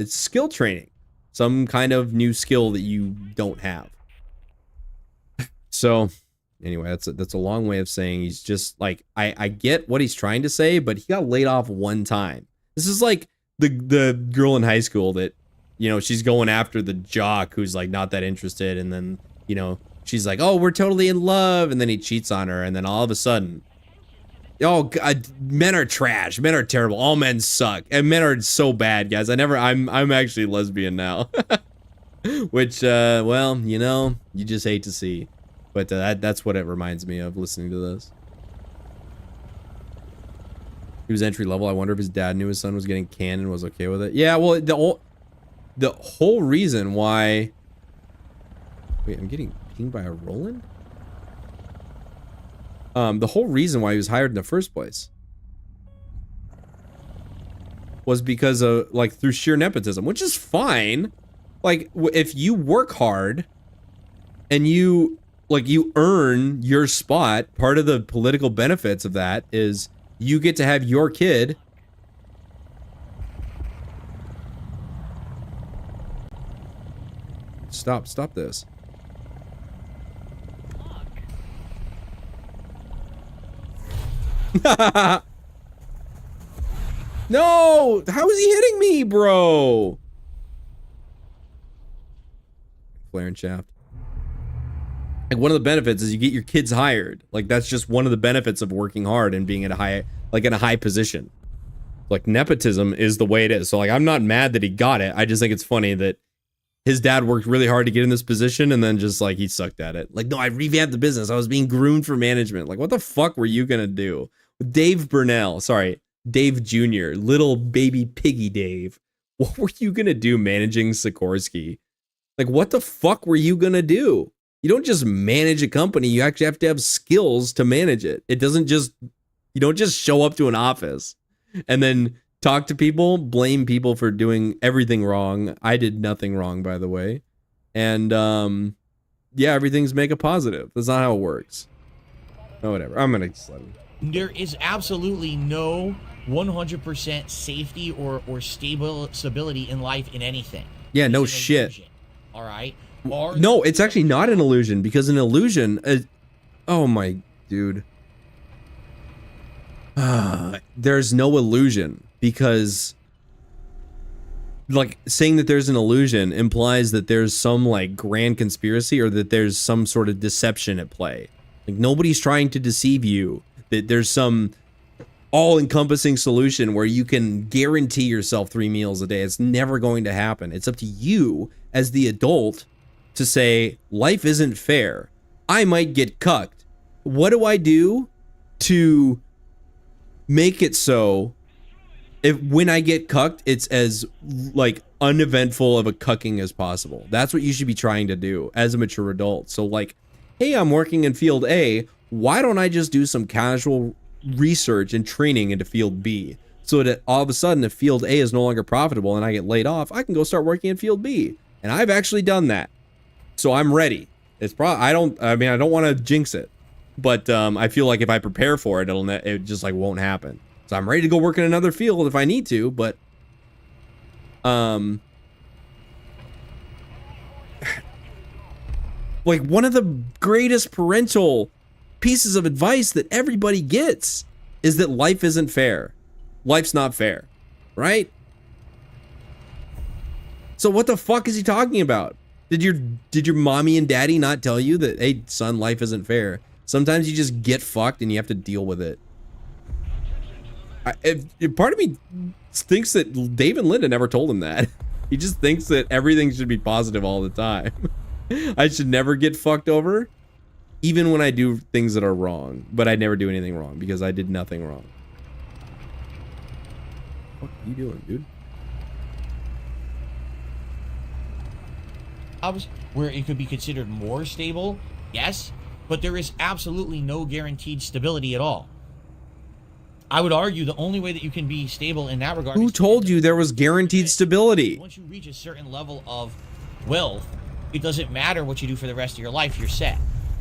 skill training, some kind of new skill that you don't have. So anyway, that's a long way of saying he's just like, I get what he's trying to say, but he got laid off one time. This is like the girl in high school that, you know, she's going after the jock who's like not that interested, and then, you know, she's like, oh, we're totally in love, and then he cheats on her, and then all of a sudden, oh God, men are trash, men are terrible, all men suck, and men are so bad, guys. I'm actually lesbian now. Which well, you know, you just hate to see. But that's what it reminds me of listening to this. He was entry level. I wonder if his dad knew his son was getting canned and was okay with it. Yeah, well, the whole reason why... Wait, I'm getting pinged by a Roland? The whole reason why he was hired in the first place was because of, like, through sheer nepotism, which is fine. Like, if you work hard and you earn your spot, part of the political benefits of that is you get to have your kid stop this. No, how is he hitting me, bro? Flare and shaft. Like, one of the benefits is you get your kids hired. Like, that's just one of the benefits of working hard and being at a high, like, in a high position. Like, nepotism is the way it is. So, like, I'm not mad that he got it. I just think it's funny that his dad worked really hard to get in this position, and then just, like, he sucked at it. Like, no, I revamped the business. I was being groomed for management. Like, what the fuck were you gonna do? Dave Burnell, sorry, Dave Jr., little baby piggy Dave. What were you gonna do managing Sikorsky? Like, what the fuck were you gonna do? You don't just manage a company. You actually have to have skills to manage it. It doesn't just, you don't just show up to an office and then talk to people, blame people for doing everything wrong. I did nothing wrong, by the way. And, yeah, everything's make a positive. That's not how it works. Oh, whatever. I'm gonna just let him. There is absolutely no 100% safety or stability in life in anything. Yeah, no shit. Illusion, all right? No, it's actually not an illusion, because an illusion is, oh my dude. There's no illusion, because like saying that there's an illusion implies that there's some like grand conspiracy or that there's some sort of deception at play. Like, nobody's trying to deceive you, that there's some all-encompassing solution where you can guarantee yourself 3 meals a day. It's never going to happen. It's up to you as the adult to say, life isn't fair. I might get cucked. What do I do to make it so if when I get cucked, it's as like uneventful of a cucking as possible? That's what you should be trying to do as a mature adult. So like, hey, I'm working in field A. Why don't I just do some casual research and training into field B, so that all of a sudden if field A is no longer profitable and I get laid off, I can go start working in field B. And I've actually done that. So I'm ready. It's I don't want to jinx it, but I feel like if I prepare for it, it just like won't happen. So I'm ready to go work in another field if I need to, but like, one of the greatest parental pieces of advice that everybody gets is that life isn't fair. Life's not fair, right? So what the fuck is he talking about? Did your mommy and daddy not tell you that, hey, son, life isn't fair? Sometimes you just get fucked and you have to deal with it. Part of me thinks that Dave and Linda never told him that. He just thinks that everything should be positive all the time. I should never get fucked over, even when I do things that are wrong. But I never do anything wrong because I did nothing wrong. What are you doing, dude? Where it could be considered more stable, yes, but there is absolutely no guaranteed stability at all. I would argue the only way that you can be stable in that regard. Who told you there was guaranteed stability? Once you reach a certain level of wealth, it doesn't matter what you do for the rest of your life, you're set.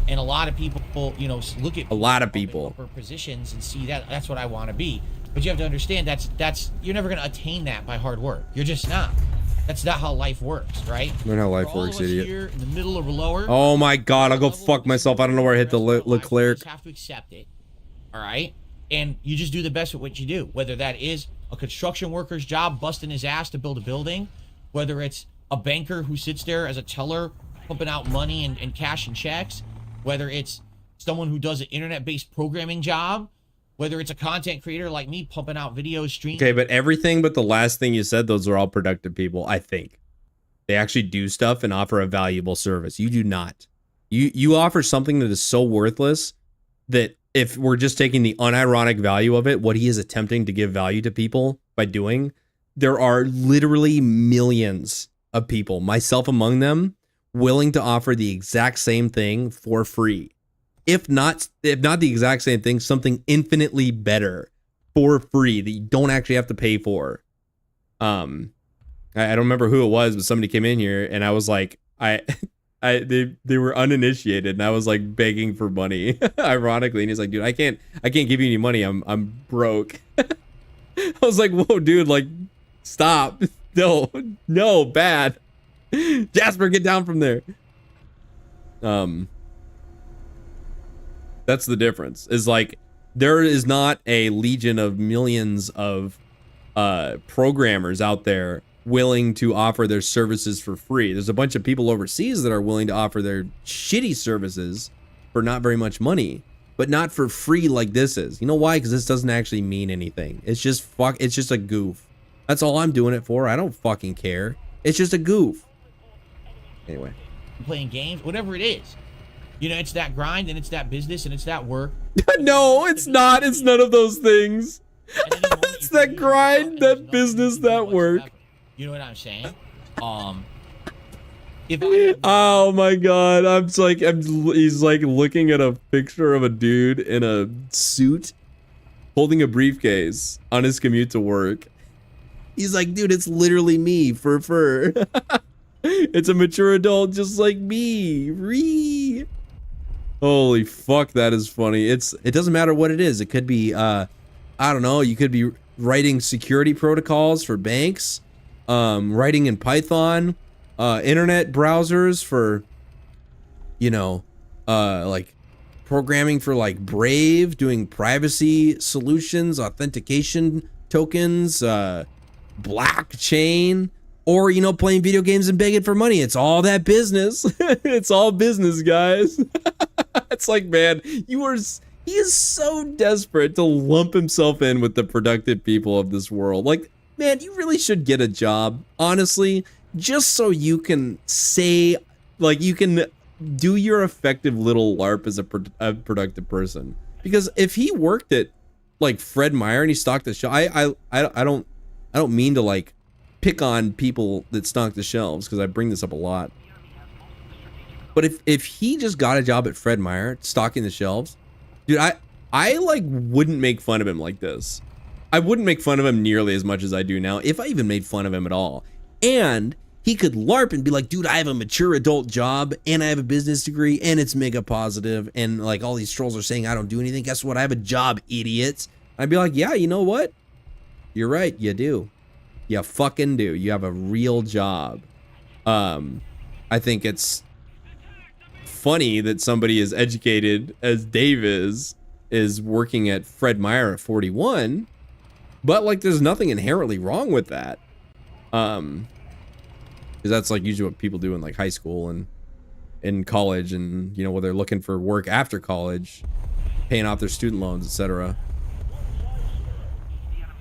And a lot of people, you know, look at a lot of people upper positions and see that that's what I want to be. But you have to understand that's you're never going to attain that by hard work. You're just not. That's not how life works, right? Learn how life For all works, of us idiot. Here in the middle or lower. Oh my god, I'll go fuck myself. I don't know where I hit the Leclerc. You just have to accept it. All right? And you just do the best at what you do. Whether that is a construction worker's job, busting his ass to build a building, whether it's a banker who sits there as a teller, pumping out money and cash and checks, whether it's someone who does an internet-based programming job, whether it's a content creator like me pumping out videos, streams. Okay, but everything but the last thing you said, those are all productive people, I think. They actually do stuff and offer a valuable service. You do not. You offer something that is so worthless that if we're just taking the unironic value of it, what he is attempting to give value to people by doing, there are literally millions of people, myself among them, willing to offer the exact same thing for free. If not the exact same thing, something infinitely better for free that you don't actually have to pay for. I don't remember who it was, but somebody came in here and I was like, they were uninitiated and I was like begging for money, ironically. And he's like, dude, I can't give you any money. I'm broke. I was like, whoa, dude, like, stop. No, bad. Jasper, get down from there. That's the difference. Is like, there is not a legion of millions of programmers out there willing to offer their services for free. There's a bunch of people overseas that are willing to offer their shitty services for not very much money, but not for free like this is. You know why? Because this doesn't actually mean anything. It's just it's just a goof. That's all I'm doing it for. I don't fucking care. It's just a goof. Anyway. Playing games, whatever it is. You know, it's that grind and it's that business and it's that work. No, it's not. It's none of those things. It's that grind, that business, that work. You know what I'm saying? Oh my god, he's like looking at a picture of a dude in a suit holding a briefcase on his commute to work. He's like, dude, it's literally me, fur. It's a mature adult just like me. Holy fuck, that is funny. It doesn't matter what it is. It could be I don't know, you could be writing security protocols for banks, writing in Python, internet browsers for, you know, like programming for like Brave, doing privacy solutions, authentication tokens, blockchain, or, you know, playing video games and begging for money. It's all that business. It's all business, guys. It's like, man, he is so desperate to lump himself in with the productive people of this world. Like, man, you really should get a job, honestly, just so you can say, like, you can do your effective little LARP as a productive person. Because if he worked at, like, Fred Meyer and he stocked the shelf, I don't mean to, like, pick on people that stock the shelves, because I bring this up a lot. But if he just got a job at Fred Meyer stocking the shelves, dude, I like wouldn't make fun of him like this. I wouldn't make fun of him nearly as much as I do now, if I even made fun of him at all. And he could LARP and be like, dude, I have a mature adult job and I have a business degree and it's mega positive, and like all these trolls are saying I don't do anything. Guess what? I have a job, idiots. I'd be like, yeah, you know what? You're right, you do. You fucking do. You have a real job. I think it's funny that somebody as educated as Dave is working at Fred Meyer at 41, but like there's nothing inherently wrong with that. Because that's like usually what people do in like high school and in college, and you know, where they're looking for work after college, paying off their student loans, etc.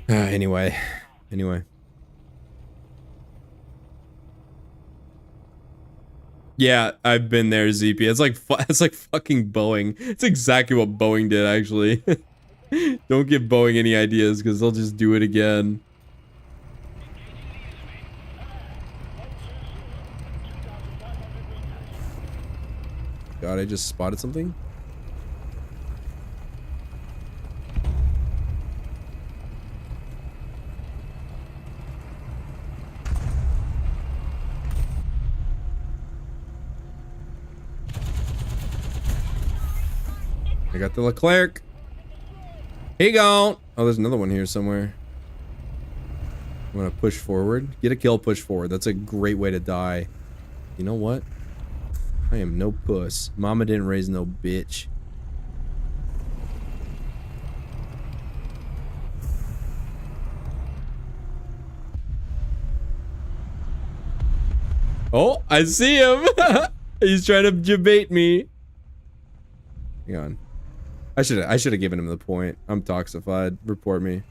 Anyway. Yeah, I've been there, ZP. It's like fucking Boeing. It's exactly what Boeing did, actually. Don't give Boeing any ideas, because they'll just do it again. God, I just spotted something. I got the Leclerc. He gone. Oh, there's another one here somewhere. I'm gonna push forward. Get a kill, push forward. That's a great way to die. You know what? I am no puss. Mama didn't raise no bitch. Oh, I see him. He's trying to debate me. Hang on. I should have given him the point. I'm toxified. Report me.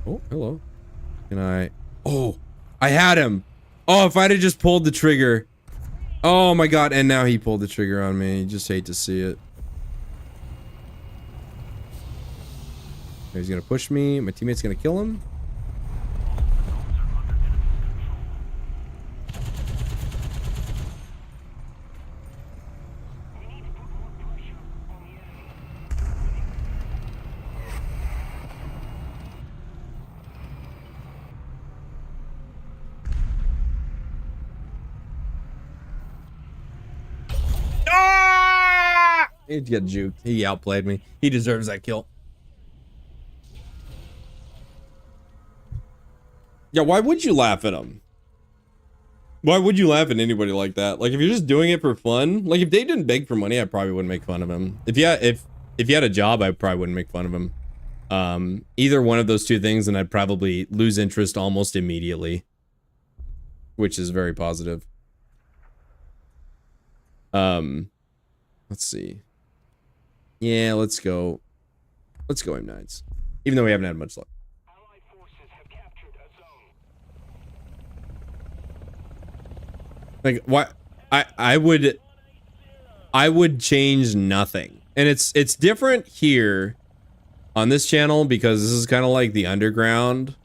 Oh, hello. Can I? Oh, I had him. Oh, if I'd have just pulled the trigger. Oh my god, and now he pulled the trigger on me. You just hate to see it. He's gonna push me. My teammate's gonna kill him. Ah! He got juked. He outplayed me. He deserves that kill. Yeah, why would you laugh at him? Why would you laugh at anybody like that? Like, if you're just doing it for fun, like if Dave didn't beg for money, I probably wouldn't make fun of him. If you had a job, I probably wouldn't make fun of him. Either one of those two things, and I'd probably lose interest almost immediately, which is very positive. Let's see. Yeah, let's go M9s. Even though we haven't had much luck. Like, what? I would change nothing. And it's different here on this channel because this is kind of like the underground.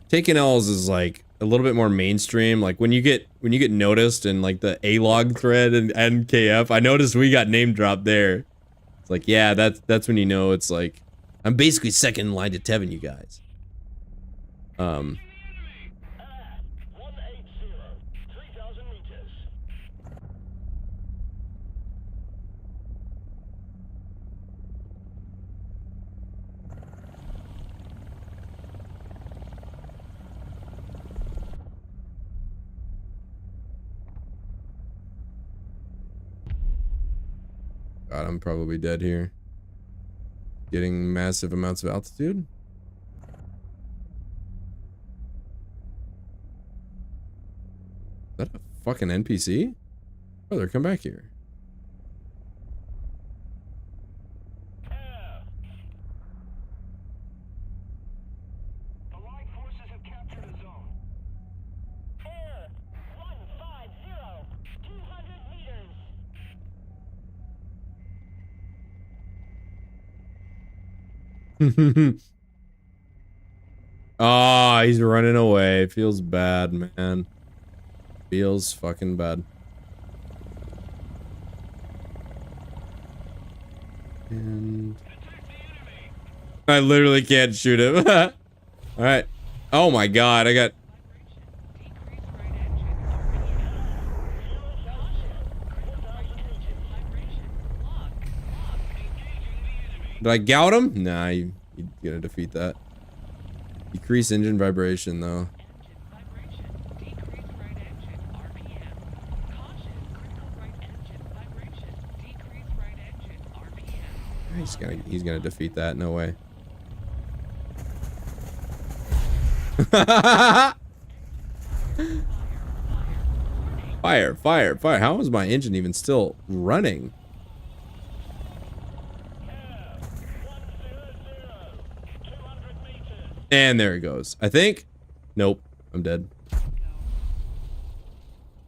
Taking L's is like a little bit more mainstream. Like when you get noticed in like the A-log thread and NKF, I noticed we got name dropped there. It's like, yeah, that's when you know it's like I'm basically second in line to Tevin, you guys. God, I'm probably dead here. Getting massive amounts of altitude. Is that a fucking NPC? Oh, they're come back here. Oh, he's running away. Feels bad, man. Feels fucking bad. And I literally can't shoot him. All right. Oh my god, I got... Did I gout him? Nah, you're gonna defeat that. Decrease engine vibration, though. He's gonna defeat that. No way. Fire, fire, fire. How is my engine even still running? And there it goes. I think. Nope. I'm dead.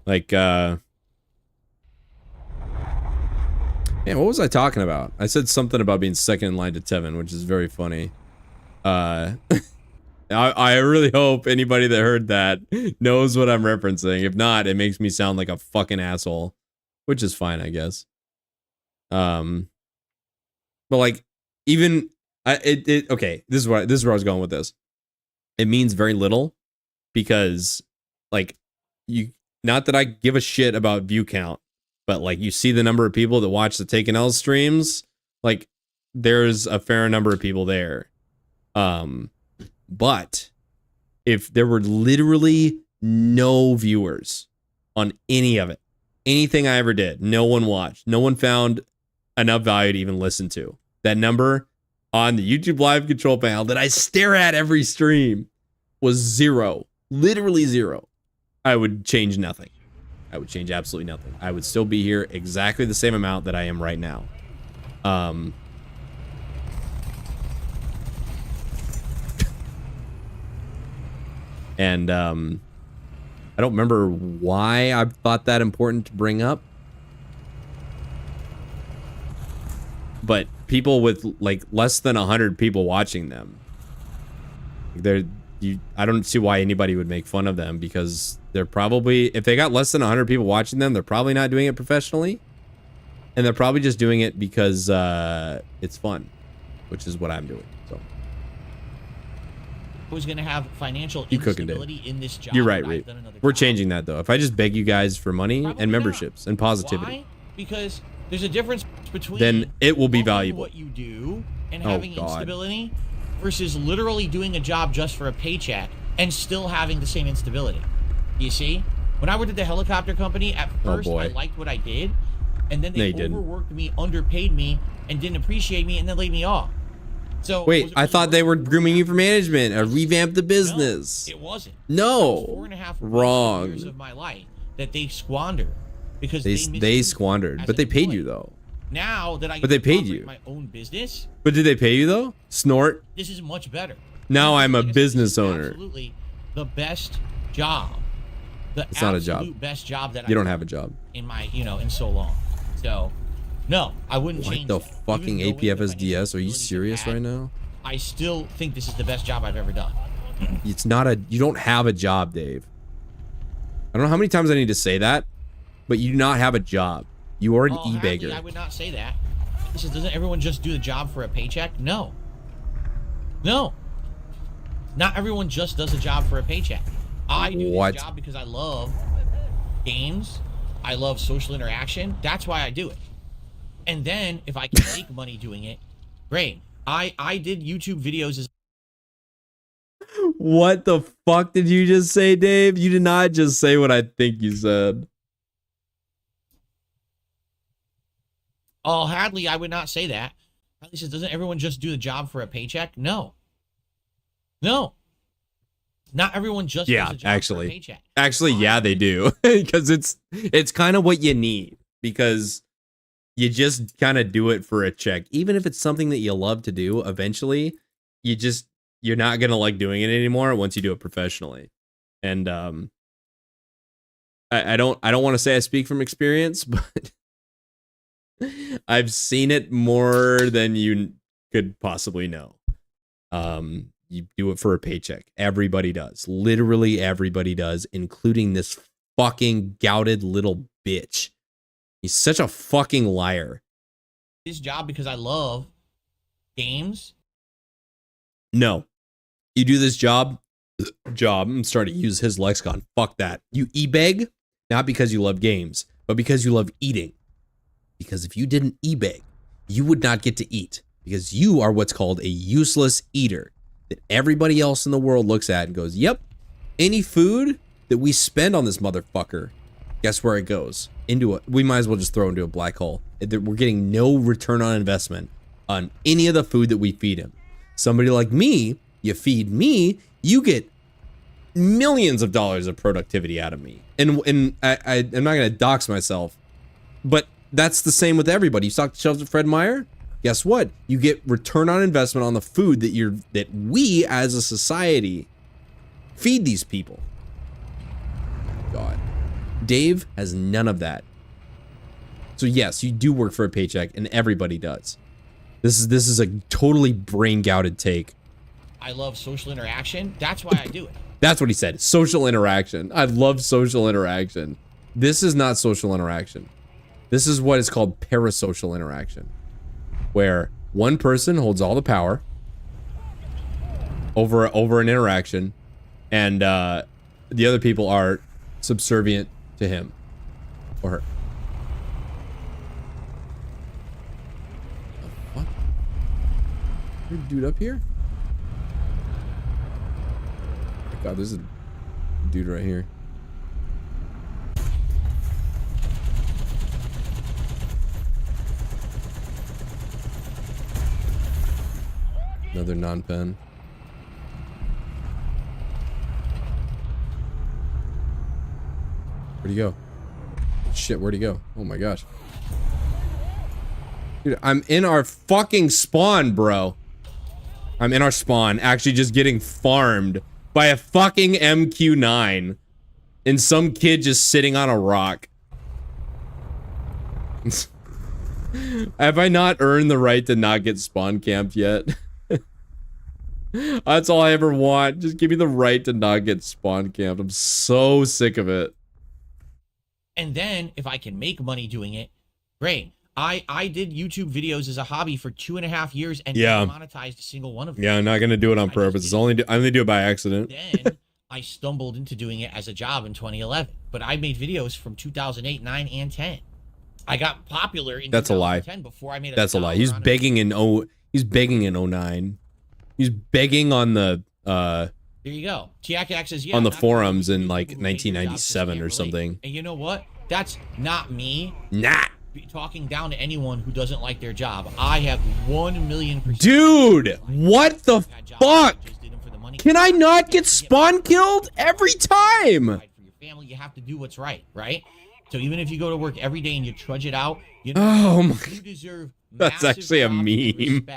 Like, man, what was I talking about? I said something about being second in line to Tevin, which is very funny. I really hope anybody that heard that knows what I'm referencing. If not, it makes me sound like a fucking asshole, which is fine, I guess. But like, even okay, this is where I was going with this. It means very little because, like, not that I give a shit about view count, But like you see the number of people that watch the Taken L streams, like there's a fair number of people there. But if there were literally no viewers on any of it, anything I ever did, no one watched, no one found enough value to even listen to, that number on the YouTube live control panel that I stare at every stream was 0, literally 0. I would change nothing. I would change absolutely nothing. I would still be here exactly the same amount that I am right now. And I don't remember why I thought that important to bring up. But people with like less than 100 people watching them, I don't see why anybody would make fun of them, because they're probably, if they got less than 100 people watching them, they're probably not doing it professionally. And they're probably just doing it because it's fun, which is what I'm doing. So who's going to have financial you cooking, instability in this job? You're right, Reed. We're changing that though. If I just beg you guys for money and memberships and positivity. Why? Because there's a difference between then it will be valuable. What you do and having instability versus literally doing a job just for a paycheck and still having the same instability. You see? When I worked at the helicopter company, at first I liked what I did, and then they overworked me, underpaid me, and didn't appreciate me, and then laid me off. So wait, I thought they were grooming you for management, revamp the business. No, it wasn't. No, 4.5 wrong. years of my life that they squandered because they squandered, but they paid you though. Now that I but they paid you my own business. But did they pay you though? Snort. This is much better. Now I'm a business owner. Absolutely, the best job. It's not a job. Best job that you don't have a job in my, in so long. So, no, I wouldn't change. What the fucking APFSDS? Are you serious right now? I still think this is the best job I've ever done. It's not a. You don't have a job, Dave. I don't know how many times I need to say that, but you do not have a job. You are an e-bagger. I would not say that. This is, doesn't everyone just do the job for a paycheck? No. No. Not everyone just does a job for a paycheck. I do this job because I love games. I love social interaction. That's why I do it. And then if I can make money doing it, great. I did YouTube videos as What the fuck did you just say, Dave? You did not just say what I think you said. Oh, Hadley, I would not say that. Hadley says, doesn't everyone just do the job for a paycheck? No. No. Not everyone just does a job for a paycheck. Actually, yeah, they do. Because it's kind of what you need. Because you just kind of do it for a check. Even if it's something that you love to do, eventually, you're not going to like doing it anymore once you do it professionally. And I don't want to say I speak from experience, but I've seen it more than you could possibly know. You do it for a paycheck. Everybody does. Literally everybody does, including this fucking gouted little bitch. He's such a fucking liar. This job because I love games. No. You do this job. I'm starting to use his lexicon. Fuck that. You e-beg, not because you love games, but because you love eating. Because if you didn't e-beg, you would not get to eat. Because you are what's called a useless eater. That everybody else in the world looks at and goes, yep, any food that we spend on this motherfucker, guess where it goes? We might as well just throw into a black hole. We're getting no return on investment on any of the food that we feed him. Somebody like me, you feed me, you get millions of dollars of productivity out of me. And I'm not going to dox myself, but that's the same with everybody. You stock the shelves at Fred Meyer? Guess what? You get return on investment on the food that we as a society feed these people. God. Dave has none of that. So yes, you do work for a paycheck, and everybody does. This is a totally brain-gouted take. I love social interaction. That's why I do it. That's what he said. Social interaction. I love social interaction. This is not social interaction. This is what is called parasocial interaction, where one person holds all the power over an interaction, and the other people are subservient to him or her. Is there a dude up here? Oh my God, there's a dude right here. Another non-pen. Where'd he go? Shit, where'd he go? Oh my gosh. Dude, I'm in our fucking spawn, bro. I'm in our spawn, actually just getting farmed by a fucking MQ-9. And some kid just sitting on a rock. Have I not earned the right to not get spawn camped yet? That's all I ever want. Just give me the right to not get spawn camped. I'm so sick of it. And then, if I can make money doing it, great. I did YouTube videos as a hobby for 2.5 years and never monetized a single one of them. Yeah, I'm not gonna do it on purpose. I only do it by accident. Then I stumbled into doing it as a job in 2011. But I made videos from 2008, 9, and 10. I got popular in 2010 before I made a That's a lie. He's begging in 09. He's begging on the there you go. Tiak says, yeah, on the forums in like 1997 or something. And you know what? That's not me. Nah. Talking down to anyone who doesn't like their job. I have 1,000,000%. Dude, what the fuck? Can I not get spawn killed every time? For your family, you have to do what's right, right? So even if you go to work every day and you trudge it out, you know, you deserve that's actually a meme.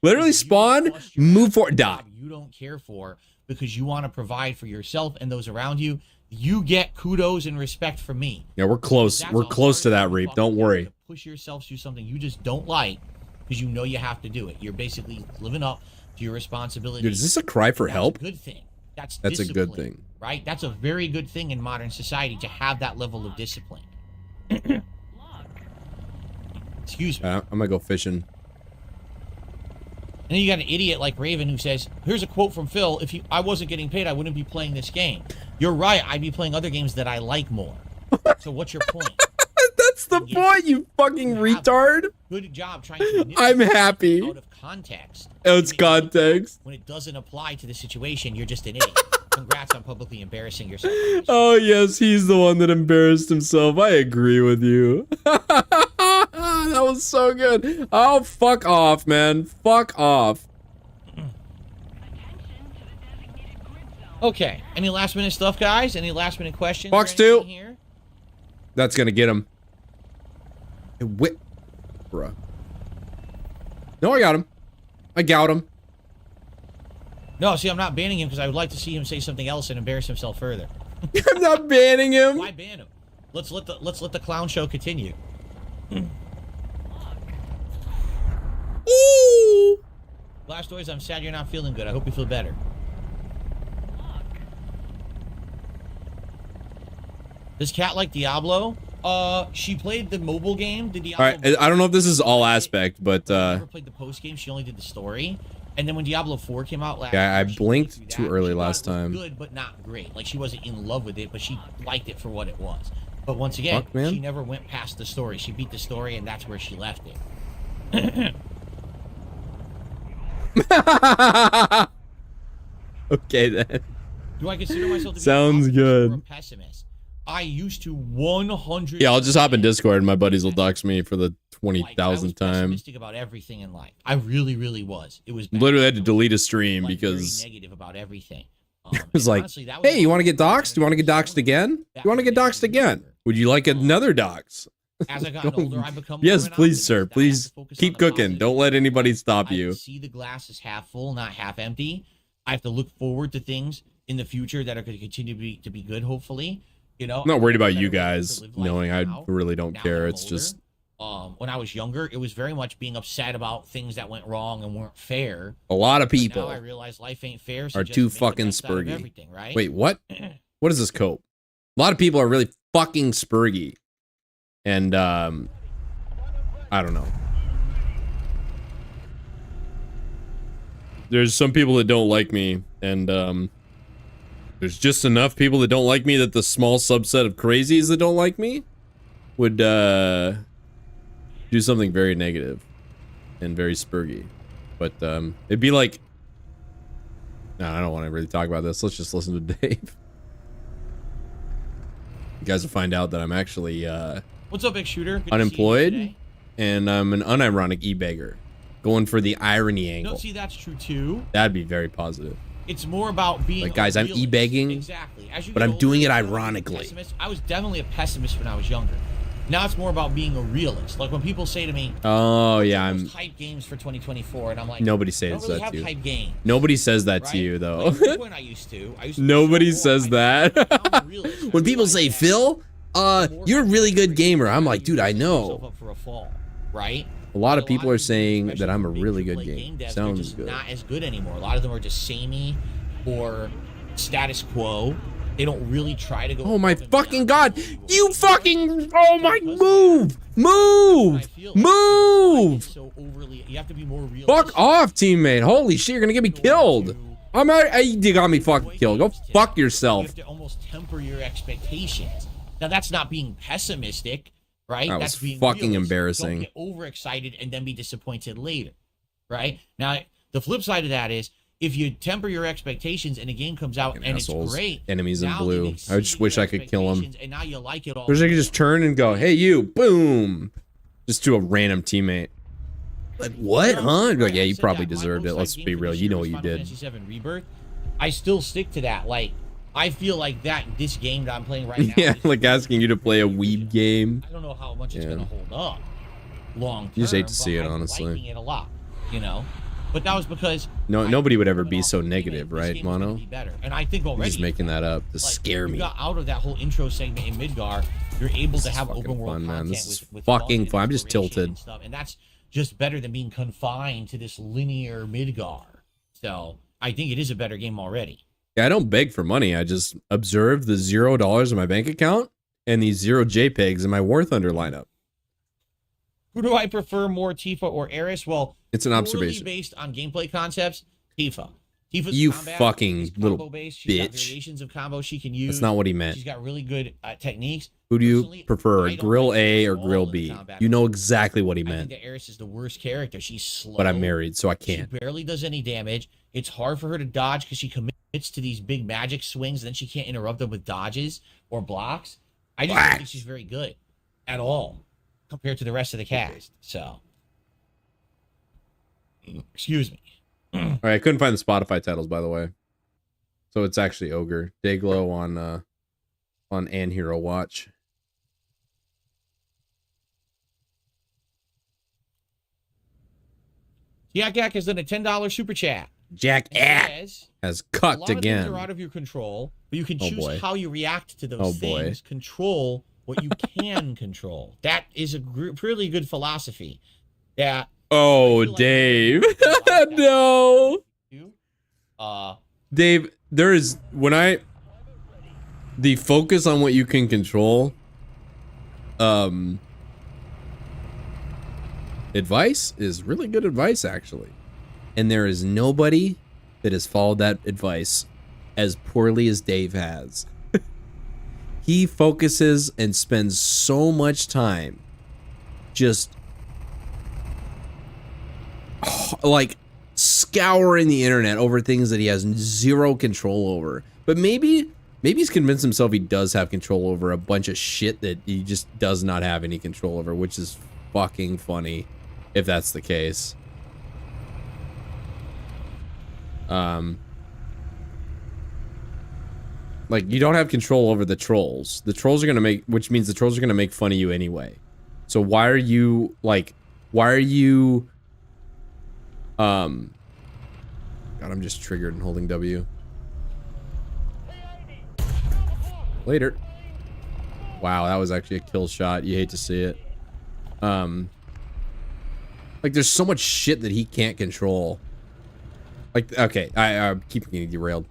Literally spawn, move forward, die. You don't care for because you want to provide for yourself and those around you. You get kudos and respect from me. Yeah, we're close. We're close to that, Reap. Don't worry. Push yourself through something you just don't like because you know you have to do it. You're basically living up to your responsibility. Dude, is this a cry for help? That's a good thing. That's a good thing. Right? That's a very good thing in modern society to have that level of discipline. Excuse me. I'm gonna go fishing. And then you got an idiot like Raven who says, here's a quote from Phil, if I wasn't getting paid, I wouldn't be playing this game. You're right, I'd be playing other games that I like more. So what's your point? That's the point, you fucking retard. Good job trying to I'm happy. Out of context. It's context. When it doesn't apply to the situation, you're just an idiot. Congrats on publicly embarrassing yourself. Oh yes, he's the one that embarrassed himself. I agree with you. That was so good. Oh, fuck off, man. Fuck off. Okay. Any last minute stuff, guys? Any last minute questions? Box 2. Here? That's gonna get him. Bruh. No, I got him. I gout him. No, see, I'm not banning him because I would like to see him say something else and embarrass himself further. I'm not banning him. Why ban him? Let's let the clown show continue. Ooh. Last Toys, I'm sad you're not feeling good. I hope you feel better. Does Cat like Diablo? She played the mobile game, the Diablo. All right, I don't know if this is all aspect, but never played the post game. She only did the story. And then when Diablo 4 came out last year, I year, blinked too early last time. Good, but not great. Like she wasn't in love with it, but she liked it for what it was. But once again, she never went past the story. She beat the story, and that's where she left it. Okay then. Do I consider myself to be sounds good? Or a pessimist? I used to 100. Yeah, I'll just hop in Discord and my buddies will dox me for the 20,000th time. Pessimistic about everything in life. I really, really was. It was bad. Literally had to delete a stream because very negative about everything. It was like, honestly, hey, you want to get doxxed? Do you want to get doxxed again? You want to get doxxed again? Would you like another dox? As I got older, I become yes, please, sir. Please keep cooking. Don't let anybody stop you. I see the glass is half full, not half empty. I have to look forward to things in the future that are going to continue to be good, hopefully. You know, I'm not worried about you guys knowing I really don't care. It's just when I was younger, it was very much being upset about things that went wrong and weren't fair. A lot of people now I realize life ain't fair, so are just too make the fucking best out of spurgy. everything, right? Wait, what? What is this cope? A lot of people are really fucking spurgy. And I don't know. There's some people that don't like me, and there's just enough people that don't like me that the small subset of crazies that don't like me would do something very negative and very spurgy. but it'd be like, no, I don't want to really talk about this. Let's just listen to Dave. You guys will find out that I'm actually What's up, big shooter? Good unemployed, and I'm an unironic e-beggar, going for the irony angle. No, see, that's true too. That'd be very positive. It's more about being like, guys, I'm realist. e-begging, exactly. As you but get I'm older, doing it you're ironically. I was definitely a pessimist when I was younger. Now it's more about being a realist. Like when people say to me, "Oh yeah, I'm hype games for 2024," and I'm like, nobody I says don't really that have to you. hype games. Nobody says that Right? to you though. Like, at one point I used to Nobody says that. When people say, "Phil, you're a really good gamer," I'm like, dude, I know. Up for a fall, right? A lot of people are saying that I'm a really good gamer. Sounds just good. not as good anymore. A lot of them are just samey or status quo. They don't really try to go. Oh my fucking god! You fucking! Oh my! Move! Move! Move! So overly, you have to be more real. Fuck off, teammate! Holy shit! You're gonna get me killed. I'm out. You got me fucking killed. Go fuck You yourself. have to almost temper your expectations. Now that's not being pessimistic, right? That That's was being fucking realistic. embarrassing. Don't get overexcited and then be disappointed later, right? Now the flip side of that is, if you temper your expectations and a game comes out and Assholes. it's great, Enemies in now blue. it I just wish I could kill him. and now you like it all. Wish I could just turn and go, "Hey you!" Boom, just to a random teammate. Like what, huh? I'd be like, yeah, you probably deserved it. Let's be real. You know what you did. Fantasy VII Rebirth. I still stick to that. Like, I feel like this game that I'm playing right now. Yeah, like asking you to play a weeb game. I don't know how much it's gonna hold up long term. You just hate to see it, but I'm honestly. liking it a lot, you know. But that was because Nobody would ever be so negative, right, Mono? be better. And I think already You're just making that up to scare me. you got out of that whole intro segment in Midgar, you're able to have open world fun, man. content This is with fucking fun fun. I'm just tilted. and stuff, and that's just better than being confined to this linear Midgar. So I think it is a better game already. Yeah, I don't beg for money. I just observe the $0 in my bank account and these 0 JPEGs in my Warthunder lineup. Who do I prefer more, Tifa or Eris? Well, It's an observation. based on gameplay concepts, Tifa. Tifa's You combat fucking is little combo-based. She's got bitch. variations of combos she can use. That's not what he meant. She's got really good techniques. Who do you Personally, prefer, I don't Grill like A her or at all Grill in B? combat. You know exactly what he I meant. think that Eris is the worst character. She's slow. But I'm married, so I can't. She barely does any damage. It's hard for her to dodge because she commits to these big magic swings, and then she can't interrupt them with dodges or blocks. I just don't think she's very good at all compared to the rest of the cast. So, excuse me. All right, I couldn't find the Spotify titles, by the way. So it's actually Ogre. Dayglow on An Hero Watch. Jack Ack has done a $10 super chat. Jack Ack Says, has a cucked lot of again. things are out of your control, but you can Oh, choose boy. how you react to those Oh, boy. things. Control what you can control. That is a really good philosophy. That Oh, Dave. No. Dave, there is the focus on what you can control advice is really good advice, actually. And there is nobody that has followed that advice as poorly as Dave has. He focuses and spends so much time just like scouring the internet over things that he has zero control over. But maybe he's convinced himself he does have control over a bunch of shit that he just does not have any control over, which is fucking funny if that's the case. Like, you don't have control over the trolls. The trolls are gonna which means the trolls are gonna make fun of you anyway. So why are you God, I'm just triggered and holding W. Later. Wow, that was actually a kill shot. You hate to see it. Like, there's so much shit that he can't control. Like, okay, I keep getting derailed.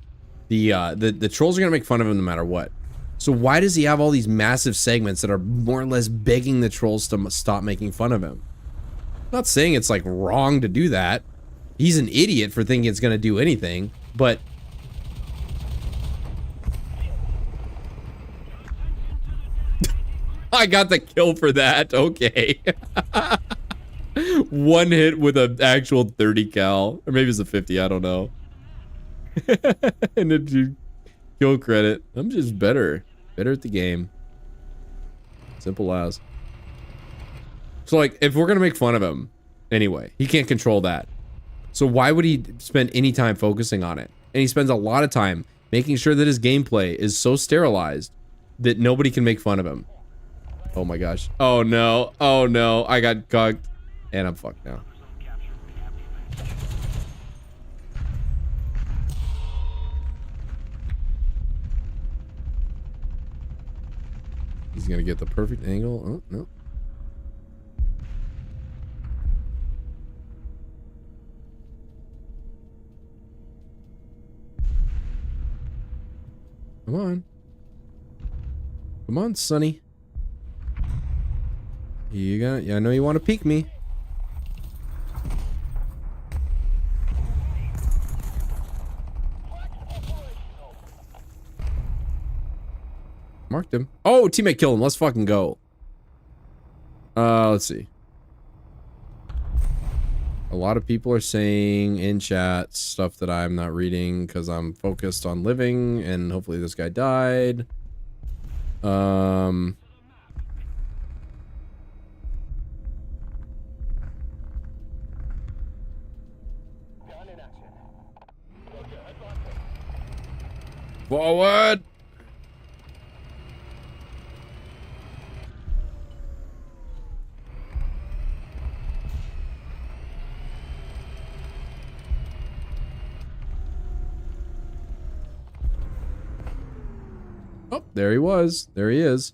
The trolls are gonna make fun of him no matter what. So why does he have all these massive segments that are more or less begging the trolls to stop making fun of him? I'm not saying it's like wrong to do that. He's an idiot for thinking it's gonna do anything, but I got the kill for that. Okay. one hit with an actual 30 cal. Or maybe it's a 50, I don't know. And then you kill credit. I'm just better. Better at the game. Simple as. So, like, if we're gonna make fun of him, anyway, he can't control that. So why would he spend any time focusing on it? And he spends a lot of time making sure that his gameplay is so sterilized that nobody can make fun of him. Oh my gosh. Oh no. Oh no. I got cucked. And I'm fucked now. He's gonna get the perfect angle. Oh, no. Come on. Come on, Sonny. You got, yeah, I know you want to peek me. Marked him. Oh, teammate killed him. Let's fucking go. Let's see. A lot of people are saying in chat stuff that I'm not reading because I'm focused on living, and hopefully this guy died. Forward. Oh, there he was. There he is.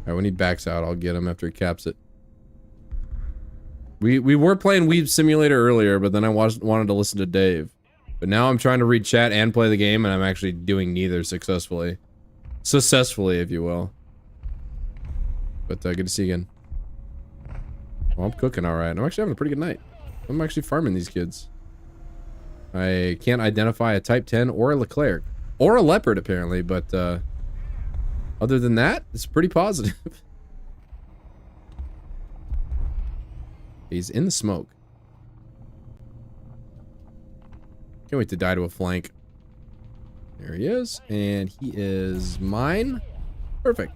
Alright, when he backs out, I'll get him after he caps it. We were playing Weeb Simulator earlier, but then I wanted to listen to Dave. But now I'm trying to read chat and play the game, and I'm actually doing neither successfully. Successfully, if you will. But good to see you again. Well, I'm cooking alright. I'm actually having a pretty good night. I'm actually farming these kids. I can't identify a Type 10 or a Leclerc. Or a Leopard, apparently, but other than that, it's pretty positive. He's in the smoke. Can't wait to die to a flank. There he is, and he is mine. Perfect.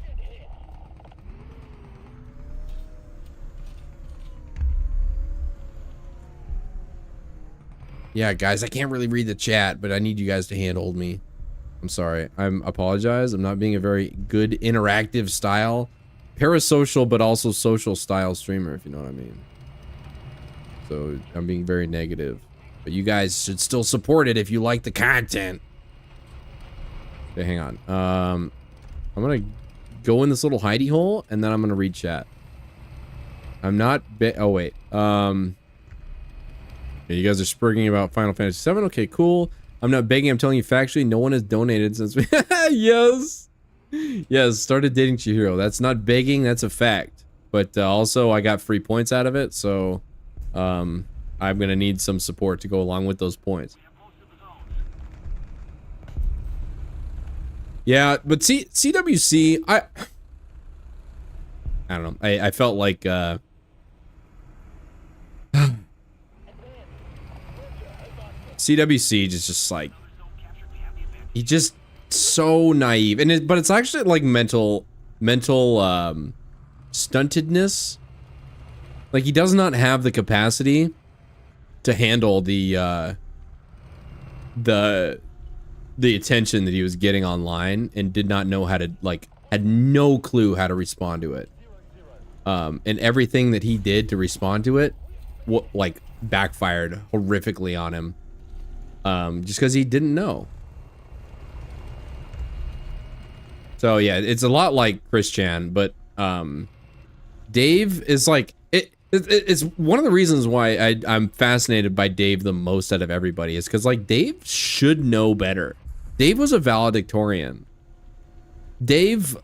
Yeah, guys, I can't really read the chat, but I need you guys to handhold me. I'm sorry. I apologize. I'm not being a very good interactive style, parasocial, but also social style streamer, if you know what I mean. So I'm being very negative. But you guys should still support it if you like the content. Okay, hang on. I'm gonna go in this little hidey hole, and then I'm gonna read chat. I'm not oh wait. Yeah, you guys are spurging about Final Fantasy VII. Okay, cool. I'm not begging. I'm telling you factually, no one has donated since we... Yes. Yes, started dating Chihiro. That's not begging. That's a fact. But also, I got free points out of it, so... I'm gonna need some support to go along with those points. Yeah, but CWC, I don't know. I felt like CWC just like, he just so naive, and but it's actually like mental stuntedness. Like, he does not have the capacity to handle the attention that he was getting online, and did not know how to, like, had no clue how to respond to it. And everything that he did to respond to it, like, backfired horrifically on him. Just because he didn't know. So yeah, it's a lot like Chris Chan, but Dave is like, it's one of the reasons why I'm fascinated by Dave the most out of everybody, is because, like, Dave should know better. Dave was a valedictorian. Dave,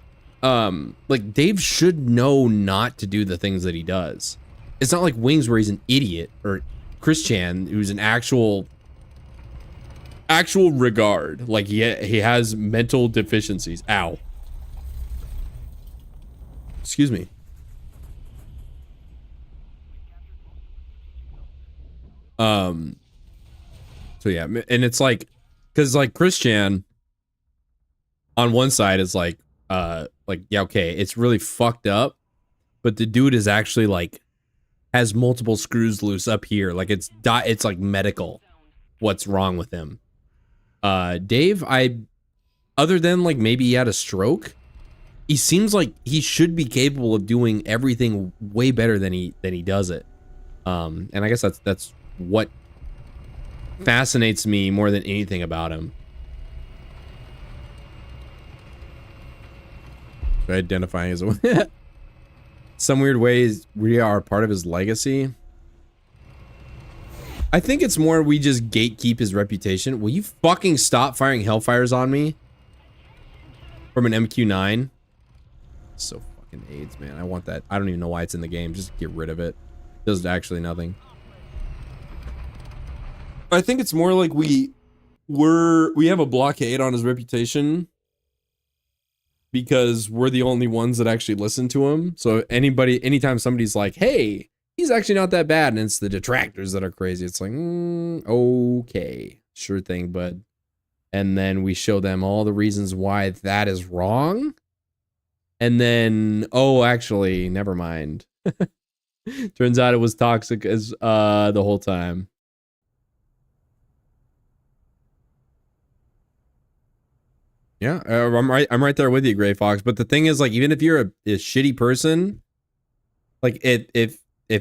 like, Dave should know not to do the things that he does. It's not like Wings, where he's an idiot, or Chris Chan, who's an actual regard. Like, he has mental deficiencies. Ow. Excuse me. So yeah, and it's like, because like Christian on one side is like yeah, okay, it's really fucked up, but the dude is actually like has multiple screws loose up here, like it's like medical what's wrong with him. Dave, other than like maybe he had a stroke, he seems like he should be capable of doing everything way better than he does it. And I guess that's what fascinates me more than anything about him. Identifying as a some weird ways we are part of his legacy. I think it's more we just gatekeep his reputation. Will you fucking stop firing hellfires on me from an MQ9? So fucking AIDS, man. I want that. I don't even know why it's in the game. Just get rid of it. Does actually nothing. I think it's more like we have a blockade on his reputation because we're the only ones that actually listen to him. So anytime somebody's like, hey, he's actually not that bad, and it's the detractors that are crazy, it's like, okay, sure thing, bud. And then we show them all the reasons why that is wrong. And then, oh, actually, never mind. Turns out it was toxic as the whole time. Yeah, I'm right there with you, Gray Fox. But the thing is, like, even if you're a shitty person, like if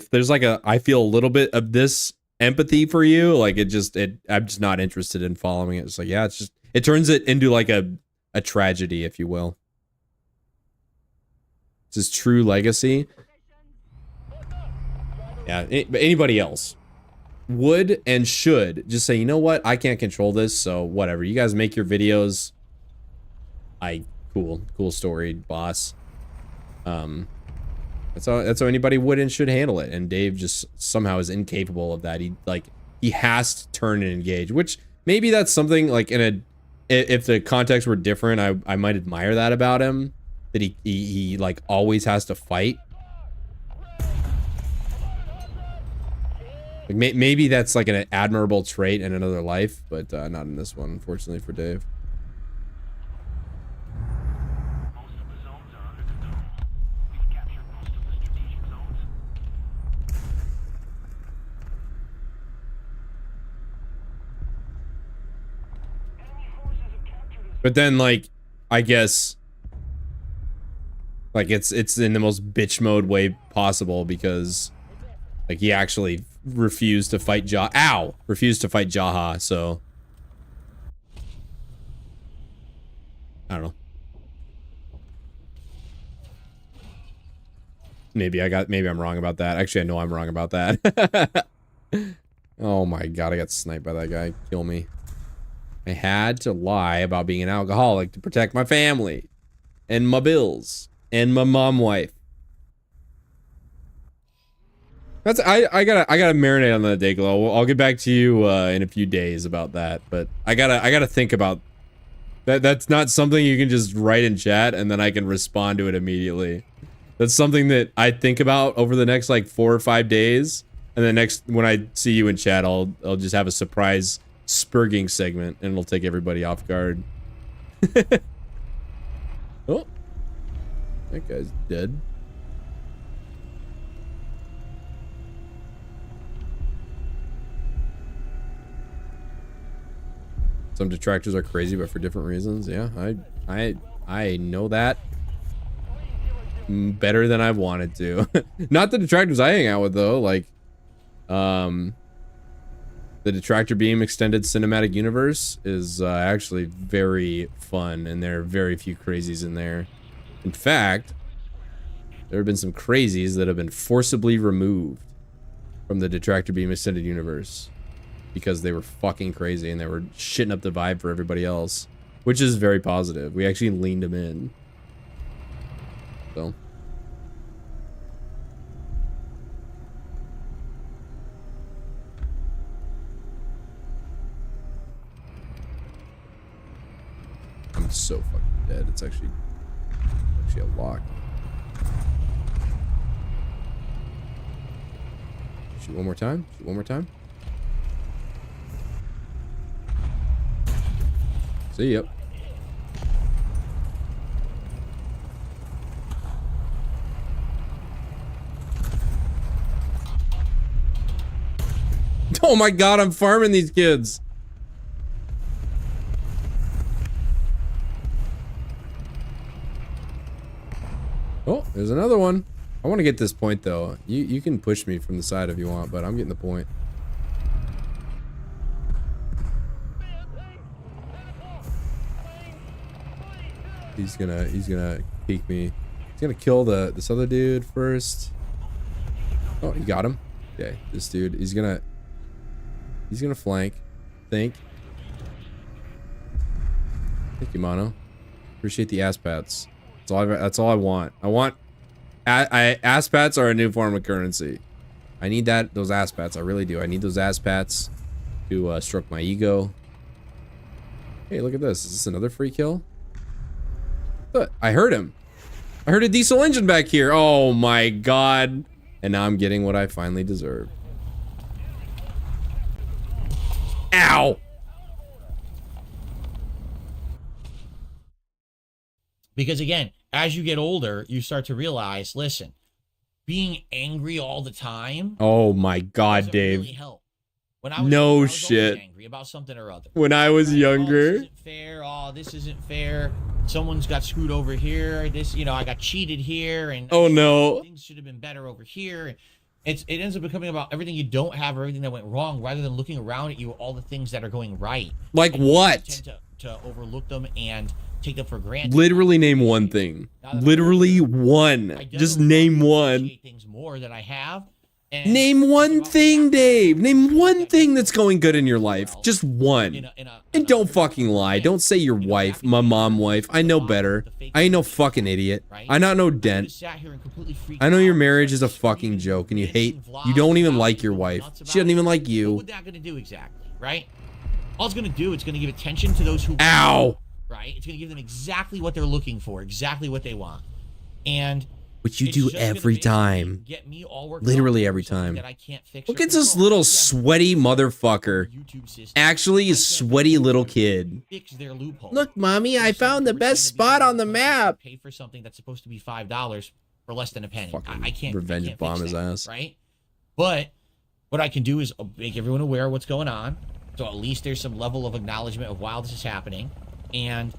there's like I feel a little bit of this empathy for you, like I'm just not interested in following it. It's like, yeah, it turns it into like a tragedy, if you will. It's his true legacy. Yeah, but anybody else would and should just say, you know what, I can't control this, so whatever. You guys make your videos. Cool story, boss. That's how anybody would and should handle it. And Dave just somehow is incapable of that. He has to turn and engage, which maybe that's something like if the context were different, I might admire that about him, that he like always has to fight. Like maybe that's like an admirable trait in another life, but not in this one, unfortunately for Dave. But then, like, I guess, like, it's in the most bitch mode way possible because, like, he actually refused to fight refused to fight Jaha, so I don't know. Maybe I'm wrong about that. Actually, I know I'm wrong about that. Oh my god, I got sniped by that guy. Kill me. I had to lie about being an alcoholic to protect my family and my bills and my mom wife. That's I gotta marinate on that, Dayglow. I'll get back to you in a few days about that, but I gotta think about that. That's not something you can just write in chat and then I can respond to it immediately. That's something that I think about over the next like 4 or 5 days, and then when I see you in chat, I'll just have a surprise spurging segment and it'll take everybody off guard. Oh, that guy's dead. Some detractors are crazy, but for different reasons. Yeah, I know that better than I wanted to. Not the detractors I hang out with though, like the Detractor Beam Extended Cinematic Universe is actually very fun, and there are very few crazies in there. In fact, there have been some crazies that have been forcibly removed from the Detractor Beam Extended Universe because they were fucking crazy and they were shitting up the vibe for everybody else, which is very positive. We actually leaned them in. So... I'm so fucking dead. It's actually a lock. Shoot one more time. Shoot one more time. See ya. Oh my god, I'm farming these kids. Oh, there's another one. I want to get this point though. You can push me from the side if you want, but I'm getting the point. He's gonna peek me. He's gonna kill this other dude first. Oh, he got him. Okay, this dude, he's gonna flank. Thank you, Mono. Appreciate the ass pats. That's all I want. I want ass pats are a new form of currency. I need those ass pats. I really do. I need those ass pats to stroke my ego. Hey, look at this. Is this another free kill? Look, I heard him. I heard a diesel engine back here. Oh my god. And now I'm getting what I finally deserve. Ow! Because again, as you get older, you start to realize, listen, being angry all the time. Oh my god, Dave. Really help. When I was no younger, I was shit. Angry about something or other. When I was younger. Oh, this isn't fair. Oh, this isn't fair. Someone's got screwed over here. This, I got cheated here, and oh no, things should have been better over here. It ends up becoming about everything you don't have or everything that went wrong, rather than looking around at you all the things that are going right. Like what? You tend to overlook them and take them for granted. Literally name one thing. Literally one. Just name one. Things more that I have. Name one thing, Dave. Name one thing that's going good in your life. Just one. And don't fucking lie. Don't say your wife, my mom wife. I know better. I ain't no fucking idiot. I not no dent. I know your marriage is a fucking joke and you don't even like your wife. She doesn't even like you. What's that gonna do exactly, right? All it's gonna do, it's gonna give attention to those who. Ow! Right? It's gonna give them exactly what they're looking for, exactly what they want. And which you do every time. Literally every time. Look at this little sweaty motherfucker. Actually a sweaty little kid. Look, mommy, I found the best spot on the map. Pay for something that's supposed to be $5 for less than a penny. I can't revenge bomb his ass. Right? But what I can do is make everyone aware of what's going on. So at least there's some level of acknowledgement of while this is happening. And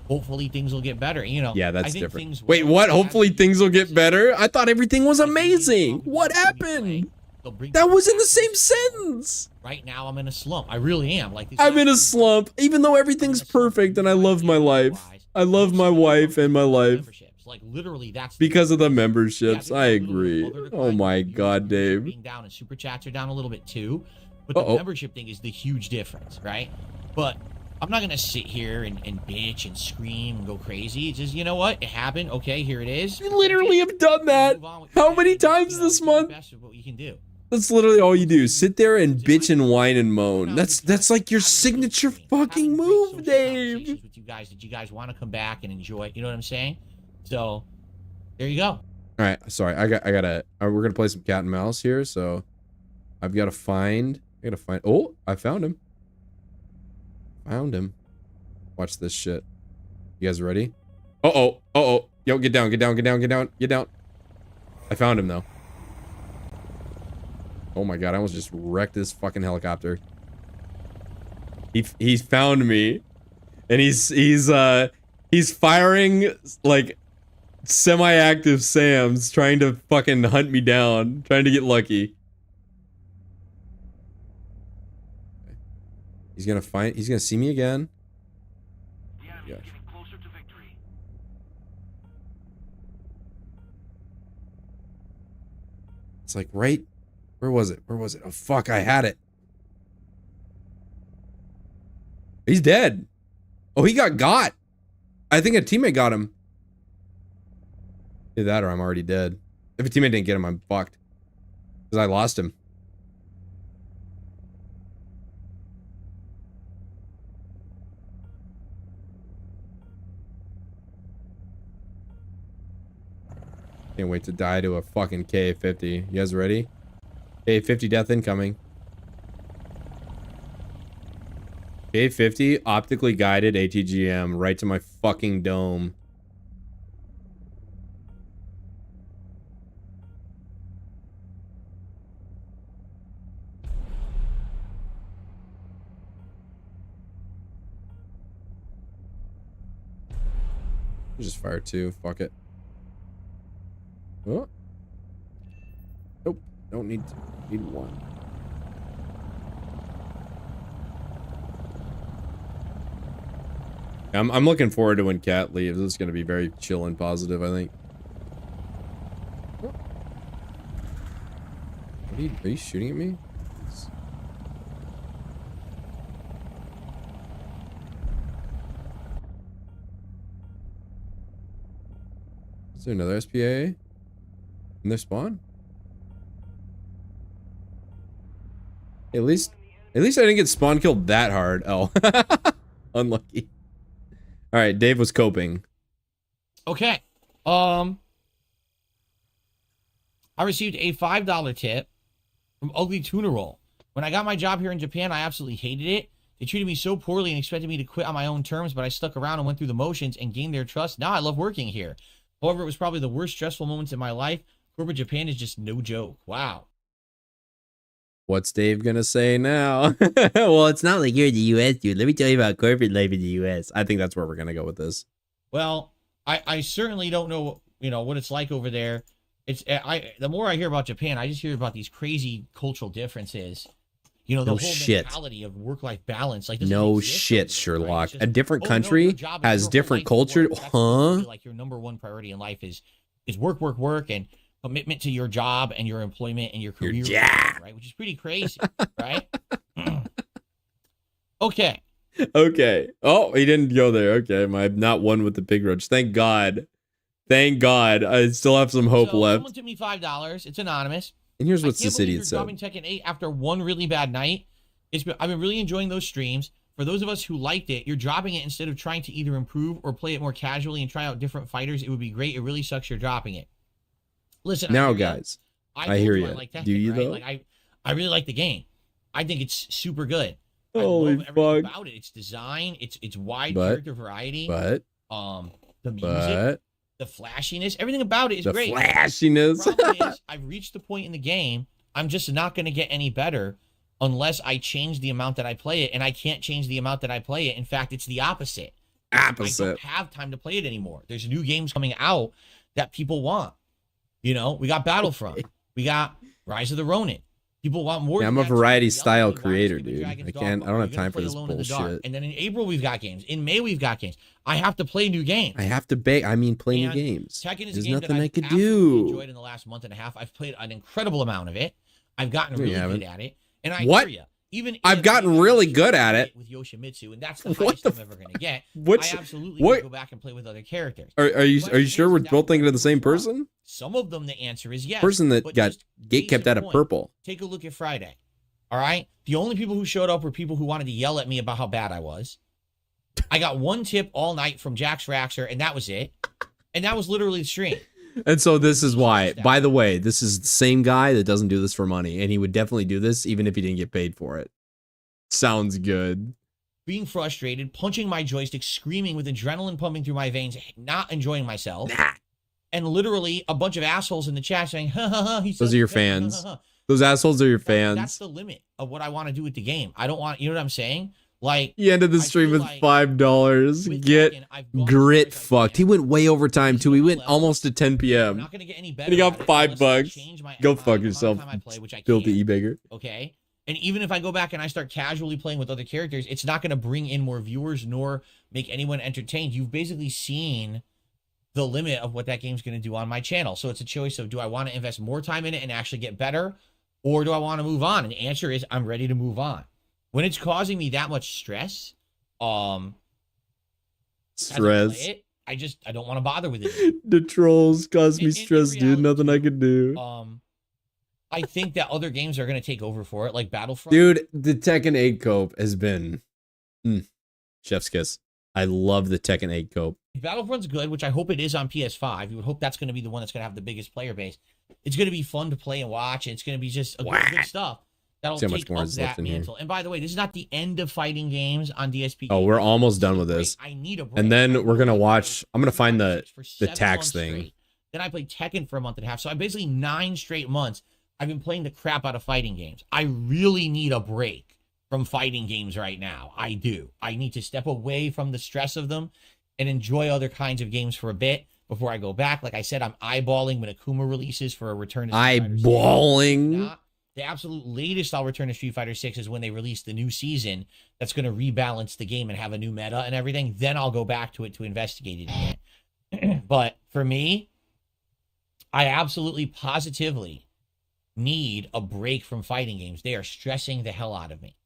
hopefully things will get better. Yeah, that's different. Wait, what? Hopefully things will get better? I thought everything was amazing. What happened? That was in the same sentence. Right now, I'm in a slump. I really am. I'm in a slump, even though everything's perfect and I love my life. I love my wife and my life. Literally, that's because of the memberships. I agree. Oh my god, Dave. Being down and super chats are down a little bit too, but the membership thing is the huge difference, right? But I'm not going to sit here and bitch and scream and go crazy. It's just, you know what? It happened. Okay, here it is. You literally have done that. How many times this month? Best of what you can do. That's literally all you do. Sit there and bitch and whine and moan. That's like your signature fucking move, Dave. With you guys, did you guys want to come back and enjoy? You know what I'm saying? So, there you go. All right, sorry. I gotta. We're gonna play some cat and mouse here. So, I've got to find. Oh, I found him. Found him. Watch this shit. You guys ready? Uh-oh. Uh-oh. Yo, get down, get down, get down, get down, get down. I found him, though. Oh my god, I almost just wrecked this fucking helicopter. He's found me. And he's firing, like, semi-active SAMs, trying to fucking hunt me down. Trying to get lucky. He's gonna see me again. Yeah. It's like right, where was it? Oh fuck, I had it. He's dead. Oh, he got. I think a teammate got him. Either that or I'm already dead. If a teammate didn't get him, I'm fucked. Because I lost him. Can't wait to die to a fucking K50. You guys ready? K50 death incoming. K50 optically guided ATGM right to my fucking dome. Just fire 2. Fuck it. Oh. Nope. Don't need 2. Need 1. I'm looking forward to when Cat leaves. It's going to be very chill and positive, I think. Are you shooting at me? Is there another SPA in their spawn? At least I didn't get spawn killed that hard. Oh. Unlucky. All right, Dave was coping. Okay. I received a $5 tip from Ugly Tuna Roll. When I got my job here in Japan, I absolutely hated it. They treated me so poorly and expected me to quit on my own terms, but I stuck around and went through the motions and gained their trust. Now I love working here. However, it was probably the worst stressful moments in my life. Corporate Japan is just no joke. Wow. What's Dave gonna say now? Well, it's not like you're in the U.S., dude. Let me tell you about corporate life in the U.S. I think that's where we're gonna go with this. Well, I certainly don't know, what it's like over there. The more I hear about Japan, I just hear about these crazy cultural differences. The No whole shit. mentality of work-life balance. Like, No shit, Sherlock. A different country has different culture. Huh? Like your number one priority in life is work, work, work, and commitment to your job and your employment and your career, right? Which is pretty crazy, right? Okay. Okay. Oh, he didn't go there. Okay, I'm not one with the pig roach. Thank God. Thank God. I still have some hope left. Someone tipped me $5. It's anonymous. And here's what I can't City believe had you're dropping said. Tekken 8 after one really bad night. I've been really enjoying those streams. For those of us who liked it, you're dropping it instead of trying to either improve or play it more casually and try out different fighters. It would be great. It really sucks you're dropping it. Listen, Now, guys, I hear you. Like Tekken, Do you, right? though? Like, I really like the game. I think it's super good. Holy I love everything fuck. about it. Its design, its wide But- character variety, But the music, the flashiness, everything about it is the great. flashiness. The problem is, I've reached the point in the game, I'm just not going to get any better unless I change the amount that I play it, and I can't change the amount that I play it. In fact, it's the opposite. I don't have time to play it anymore. There's new games coming out that people want. We got Battlefront. We got Rise of the Ronin. People want more. Yeah, I'm a variety style creator, dude. I don't have time for this bullshit. And then in April, we've got games. In May, we've got games. I have to play new games. I have to play new games. Tekken is There's a game nothing that I I've could absolutely do. enjoyed in the last month and a half. I've played an incredible amount of it. I've gotten No, you really good haven't. at it. And I What? hear ya. Even I've if gotten I really good at it. with Yoshimitsu, and that's the highest I'm ever going to get. What's- I absolutely what- can go back and play with other characters. Are you sure we're both thinking of the same person? Some of them, the answer is yes. Person that but got just gate case kept in out of point, purple. Take a look at Friday. All right? The only people who showed up were people who wanted to yell at me about how bad I was. I got one tip all night from Jax Raxer, and that was it. And that was literally the stream. And so this is why. By the way, this is the same guy that doesn't do this for money, and he would definitely do this even if he didn't get paid for it. Sounds good. Being frustrated, punching my joystick, screaming with adrenaline pumping through my veins, not enjoying myself. And literally a bunch of assholes in the chat saying, ha ha ha. Those are your fans. Those assholes are your fans. That's the limit of what I want to do with the game. I don't want, you know what I'm saying? Like, He ended the I stream feel with like $5. with Get Tekken, I've gone grit as far as I fucked. He went way overtime too. He went almost to 10 I'm p.m. not going to get any better. And he got at it unless I $5. change my Go amount fuck of yourself, time I play, which I filthy can't. e-beggar. Okay. And even if I go back and I start casually playing with other characters, it's not going to bring in more viewers nor make anyone entertained. You've basically seen the limit of what that game's going to do on my channel. So it's a choice of, do I want to invest more time in it and actually get better, or do I want to move on? And the answer is, I'm ready to move on. When it's causing me that much stress, Stress. I don't want to bother with it. The trolls cause me In stress, dude. reality, Nothing I could do. I think that other games are going to take over for it, like Battlefront. Dude, the Tekken 8 cope has been chef's kiss. I love the Tekken 8 cope. Battlefront's good, which I hope it is on PS5. You would hope that's going to be the one that's going to have the biggest player base. It's going to be fun to play and watch. And it's going to be just good stuff. that'll See how much take more up is left that in here. mantle. And by the way, this is not the end of fighting games on DSP. Oh, we're almost done with this. I need a break. And then we're gonna watch. I'm gonna find the For 7 tax months thing. straight. Then I played Tekken for a month and a half. So I basically 9 straight months. I've been playing the crap out of fighting games. I really need a break from fighting games right now. I do. I need to step away from the stress of them and enjoy other kinds of games for a bit before I go back. Like I said, I'm eyeballing when Akuma releases for a return to Street Fighter 6. Eyeballing. The absolute latest I'll return to Street Fighter 6 is when they release the new season that's going to rebalance the game and have a new meta and everything. Then I'll go back to it to investigate it again. But for me, I absolutely positively need a break from fighting games. They are stressing the hell out of me.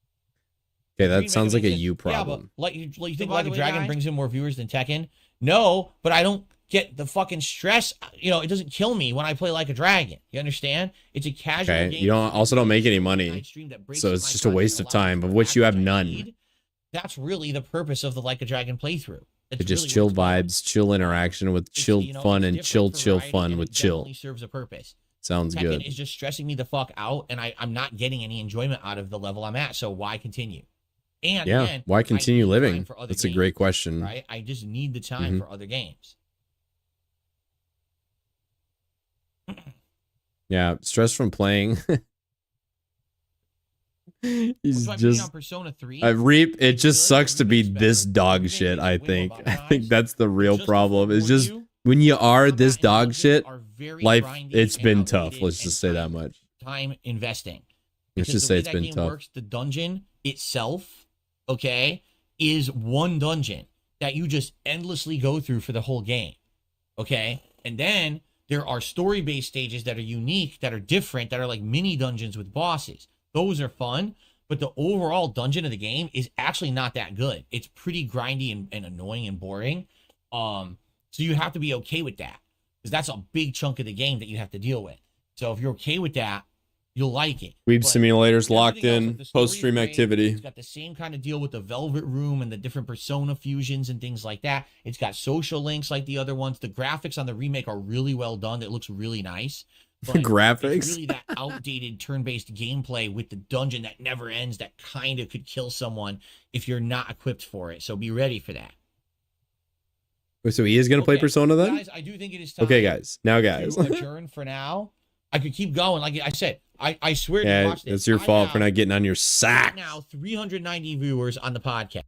Okay, that sounds like a you problem. Yeah, but like you think Like a Dragon brings in more viewers than Tekken? No, but I don't get the fucking stress. You know, it doesn't kill me when I play Like a Dragon. You understand? It's a casual game. You don't make any money, so it's just a waste of time, of which you have none. That's really the purpose of the Like a Dragon playthrough. It's just chill vibes, chill interaction with chill fun, and chill fun with chill. Serves a purpose. Sounds good. Tekken is just stressing me the fuck out, and I'm not getting any enjoyment out of the level I'm at. So why continue? And yeah, again, why continue living? That's a great question. Right? I just need the time for other games. Yeah, stress from playing. He's just on Persona 3. Reap. It just sucks to be this dog shit. I think that's the real problem. It's just when you are this dog shit, life. It's been tough. Let's just say that much. Time investing. Let's just say it's been tough. Works, the dungeon itself, okay, is one dungeon that you just endlessly go through for the whole game, okay, and then there are story-based stages that are unique, that are different, that are like mini dungeons with bosses. Those are fun, but the overall dungeon of the game is actually not that good. It's pretty grindy and annoying and boring. So you have to be okay with that, because that's a big chunk of the game that you have to deal with. So if you're okay with that, you'll like it. Weeb Simulator's locked in, post-stream activity. It's got the same kind of deal with the Velvet Room and the different Persona fusions and things like that. It's got social links like the other ones. The graphics on the remake are really well done. It looks really nice. The graphics? It's really that outdated turn-based gameplay with the dungeon that never ends that kind of could kill someone if you're not equipped for it. So be ready for that. Wait, so he is going to play Persona then? Guys, I do think it is time. Okay, guys. Now, guys. Adjourn for now. I could keep going. Like I said, I swear to yeah, watch this. it's your fault for not getting on your sack. Now 390 viewers on the podcast.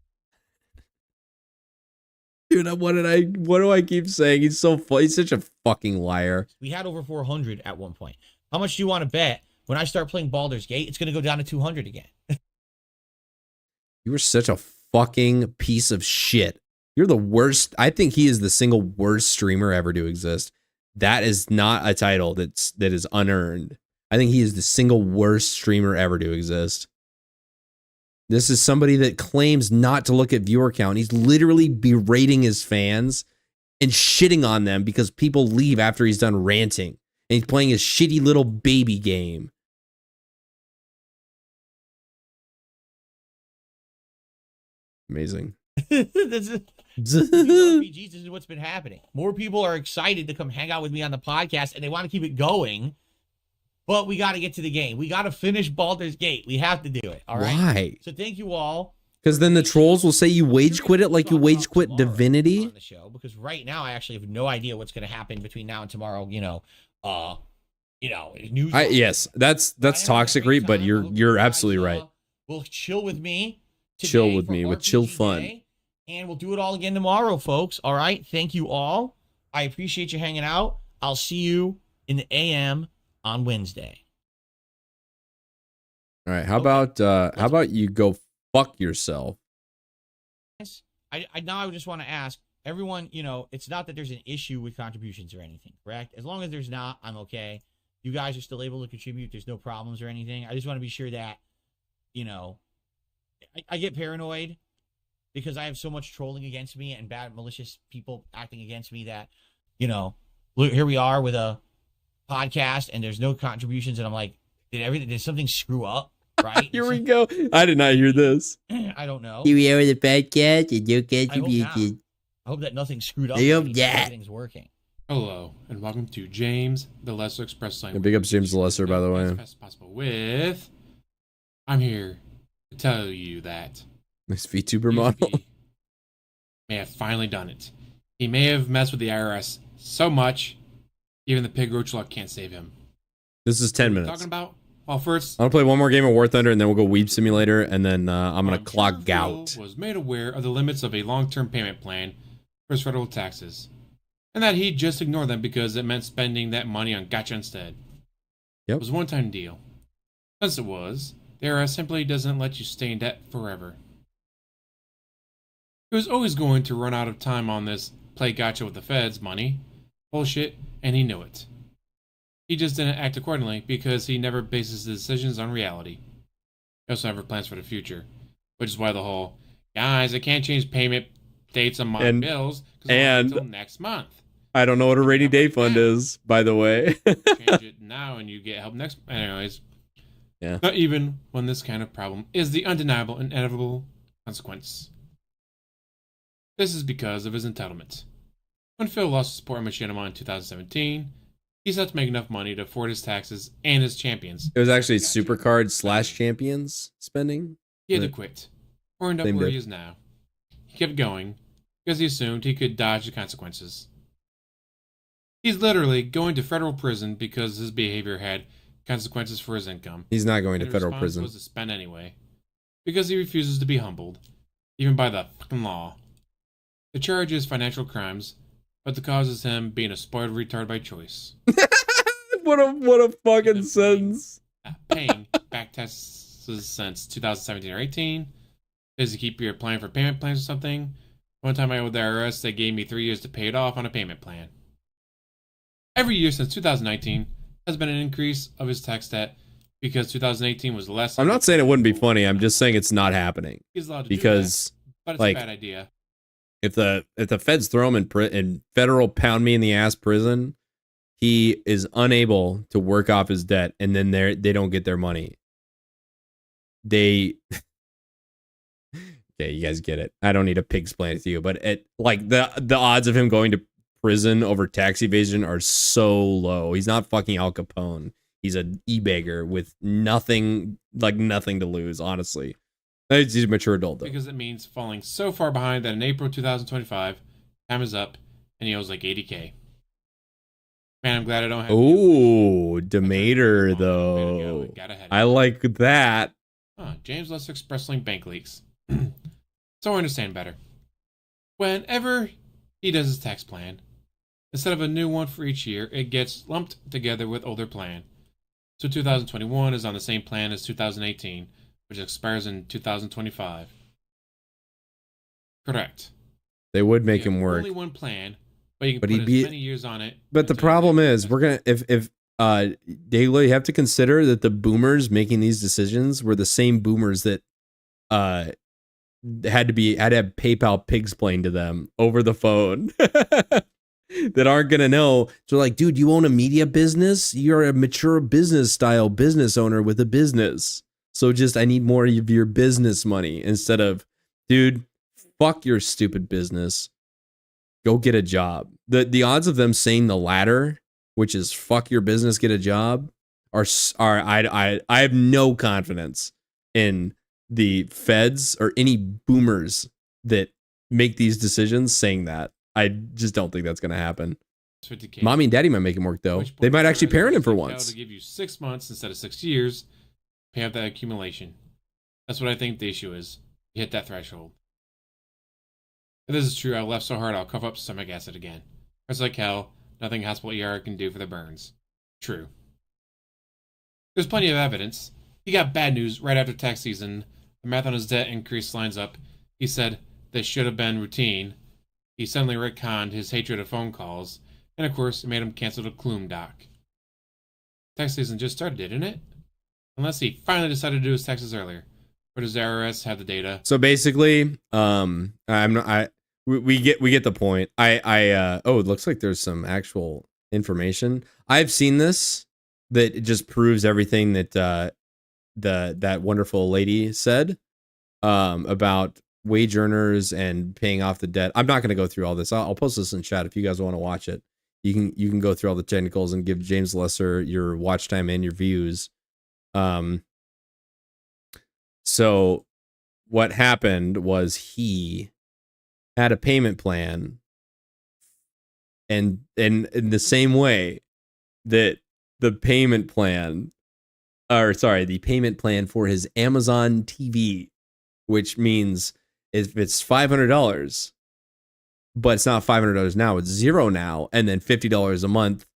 Dude, what do I keep saying? He's so funny. He's such a fucking liar. We had over 400 at one point. How much do you want to bet when I start playing Baldur's Gate, it's going to go down to 200 again? You were such a fucking piece of shit. You're the worst. I think he is the single worst streamer ever to exist. That is not a title that is unearned. I think he is the single worst streamer ever to exist. This is somebody that claims not to look at viewer count. He's literally berating his fans and shitting on them because people leave after he's done ranting. And he's playing his shitty little baby game. Amazing. This is what's been happening. More people are excited to come hang out with me on the podcast, and they want to keep it going. But we got to get to the game. We got to finish Baldur's Gate. We have to do it. All right. Why? So thank you all. Because then the trolls will say you wage quit it like you wage quit Divinity. On the show, because right now I actually have no idea what's going to happen between now and tomorrow. News. Yes, that's toxic, Reap. But you're absolutely right. Will chill with me. Chill with me with chill fun. Day, and we'll do it all again tomorrow, folks. All right. Thank you all. I appreciate you hanging out. I'll see you in the AM on Wednesday. All right. How about you go fuck yourself? I just want to ask everyone, it's not that there's an issue with contributions or anything, correct? As long as there's not, I'm okay. You guys are still able to contribute. There's no problems or anything. I just want to be sure that, I get paranoid because I have so much trolling against me and bad malicious people acting against me that, look, here we are with a podcast and there's no contributions and I'm like, did something screw up? Right? Here we go. I did not hear this. I don't know. Here we are with the podcast and no contribution. I hope that nothing screwed up. I hope that everything's working. Hello and welcome to James the Lesser Express Sign. Big ups James the Lesser, by the way. As fast as possible with I'm here to tell you that Nice VTuber model. may have finally done it. He may have messed with the IRS so much, even the pig roach luck can't save him. This is 10 What are we minutes. talking about? Well, first, I'll play one more game of Warthunder, and then we'll go Weeb Simulator, and then I'm gonna clock gout. Phil was made aware of the limits of a long-term payment plan for his federal taxes, and that he'd just ignore them because it meant spending that money on gotcha instead. Yep. It was a one-time deal. Since it was, the IRS simply doesn't let you stay in debt forever. He was always going to run out of time on this play gotcha with the feds money bullshit, and he knew it. He just didn't act accordingly because he never bases his decisions on reality. He also never plans for the future, which is why the whole, guys, I can't change payment dates on my bills until next month. I don't know what a rainy day fund is, by the way. Change it now and you get help next. Anyways, yeah. Not even when this kind of problem is the undeniable and inevitable consequence. This is because of his entitlement. When Phil lost his support on Machinima in 2017, he set to make enough money to afford his taxes and his champions. It was actually Supercard / Champions spending. He had to quit, or end up where he is now. He kept going because he assumed he could dodge the consequences. He's literally going to federal prison because his behavior had consequences for his income. He's not going to And federal his response prison. was to spend anyway, because he refuses to be humbled, even by the fucking law. The charge is financial crimes, but the cause is him being a spoiled retard by choice. What a fucking sentence. Paying back taxes since 2017 or 18. Is to keep your applying for payment plans or something. One time I owed the IRS, they gave me 3 years to pay it off on a payment plan. Every year since 2019 has been an increase of his tax debt because 2018 was less. I'm not saying it wouldn't be funny. I'm just saying it's not happening. He's allowed to because, do that, but it's like, a bad idea. If the feds throw him in federal pound me in the ass prison, he is unable to work off his debt, and then they don't get their money. Okay, you guys get it. I don't need to pig explain it to you, but the odds of him going to prison over tax evasion are so low. He's not fucking Al Capone. He's an e-beggar with nothing to lose, honestly. He's a mature adult, though. Because it means falling so far behind that in April 2025, time is up, and he owes like 80K. Man, I'm glad I don't have. Oh, Demeter, though. I like that. James Lester Express Link bank leaks. So I understand better. Whenever he does his tax plan, instead of a new one for each year, it gets lumped together with older plan. So 2021 is on the same plan as 2018, which expires in 2025. Correct. They would make him work. Only one plan, but you can put as many years on it. But the problem is, we're gonna if Daily, you have to consider that the boomers making these decisions were the same boomers that had to have PayPal pigsplained to them over the phone. That aren't gonna know. So like, dude, you own a media business? You're a mature business style business owner with a business. So I need more of your business money instead of, dude, fuck your stupid business. Go get a job. The odds of them saying the latter, which is fuck your business, get a job, I have no confidence in the feds or any boomers that make these decisions saying that. I just don't think that's going to happen. Mommy and daddy might make him work, though. They might actually parent him for once. To give you 6 months instead of 6 years, pay out that accumulation. That's what I think the issue is. You hit that threshold. If this is true, I left so hard I'll cough up stomach acid again. Hurts like hell. Nothing hospital ER can do for the burns. True. There's plenty of evidence. He got bad news right after tax season. The math on his debt increase lines up. He said this should have been routine. He suddenly retconned his hatred of phone calls. And of course, it made him cancel the Clume doc. Tax season just started, didn't it? Unless he finally decided to do his taxes earlier. Or does the IRS have the data? So basically, we get the point. It looks like there's some actual information. I've seen this that it just proves everything that that wonderful lady said about wage earners and paying off the debt. I'm not going to go through all this. I'll post this in chat if you guys want to watch it. You can go through all the technicals and give James Lesser your watch time and your views. So what happened was he had a payment plan, and in the same way that the payment plan for his Amazon TV, which means if it's $500, but it's not $500 now, it's $0 now, and then $50 a month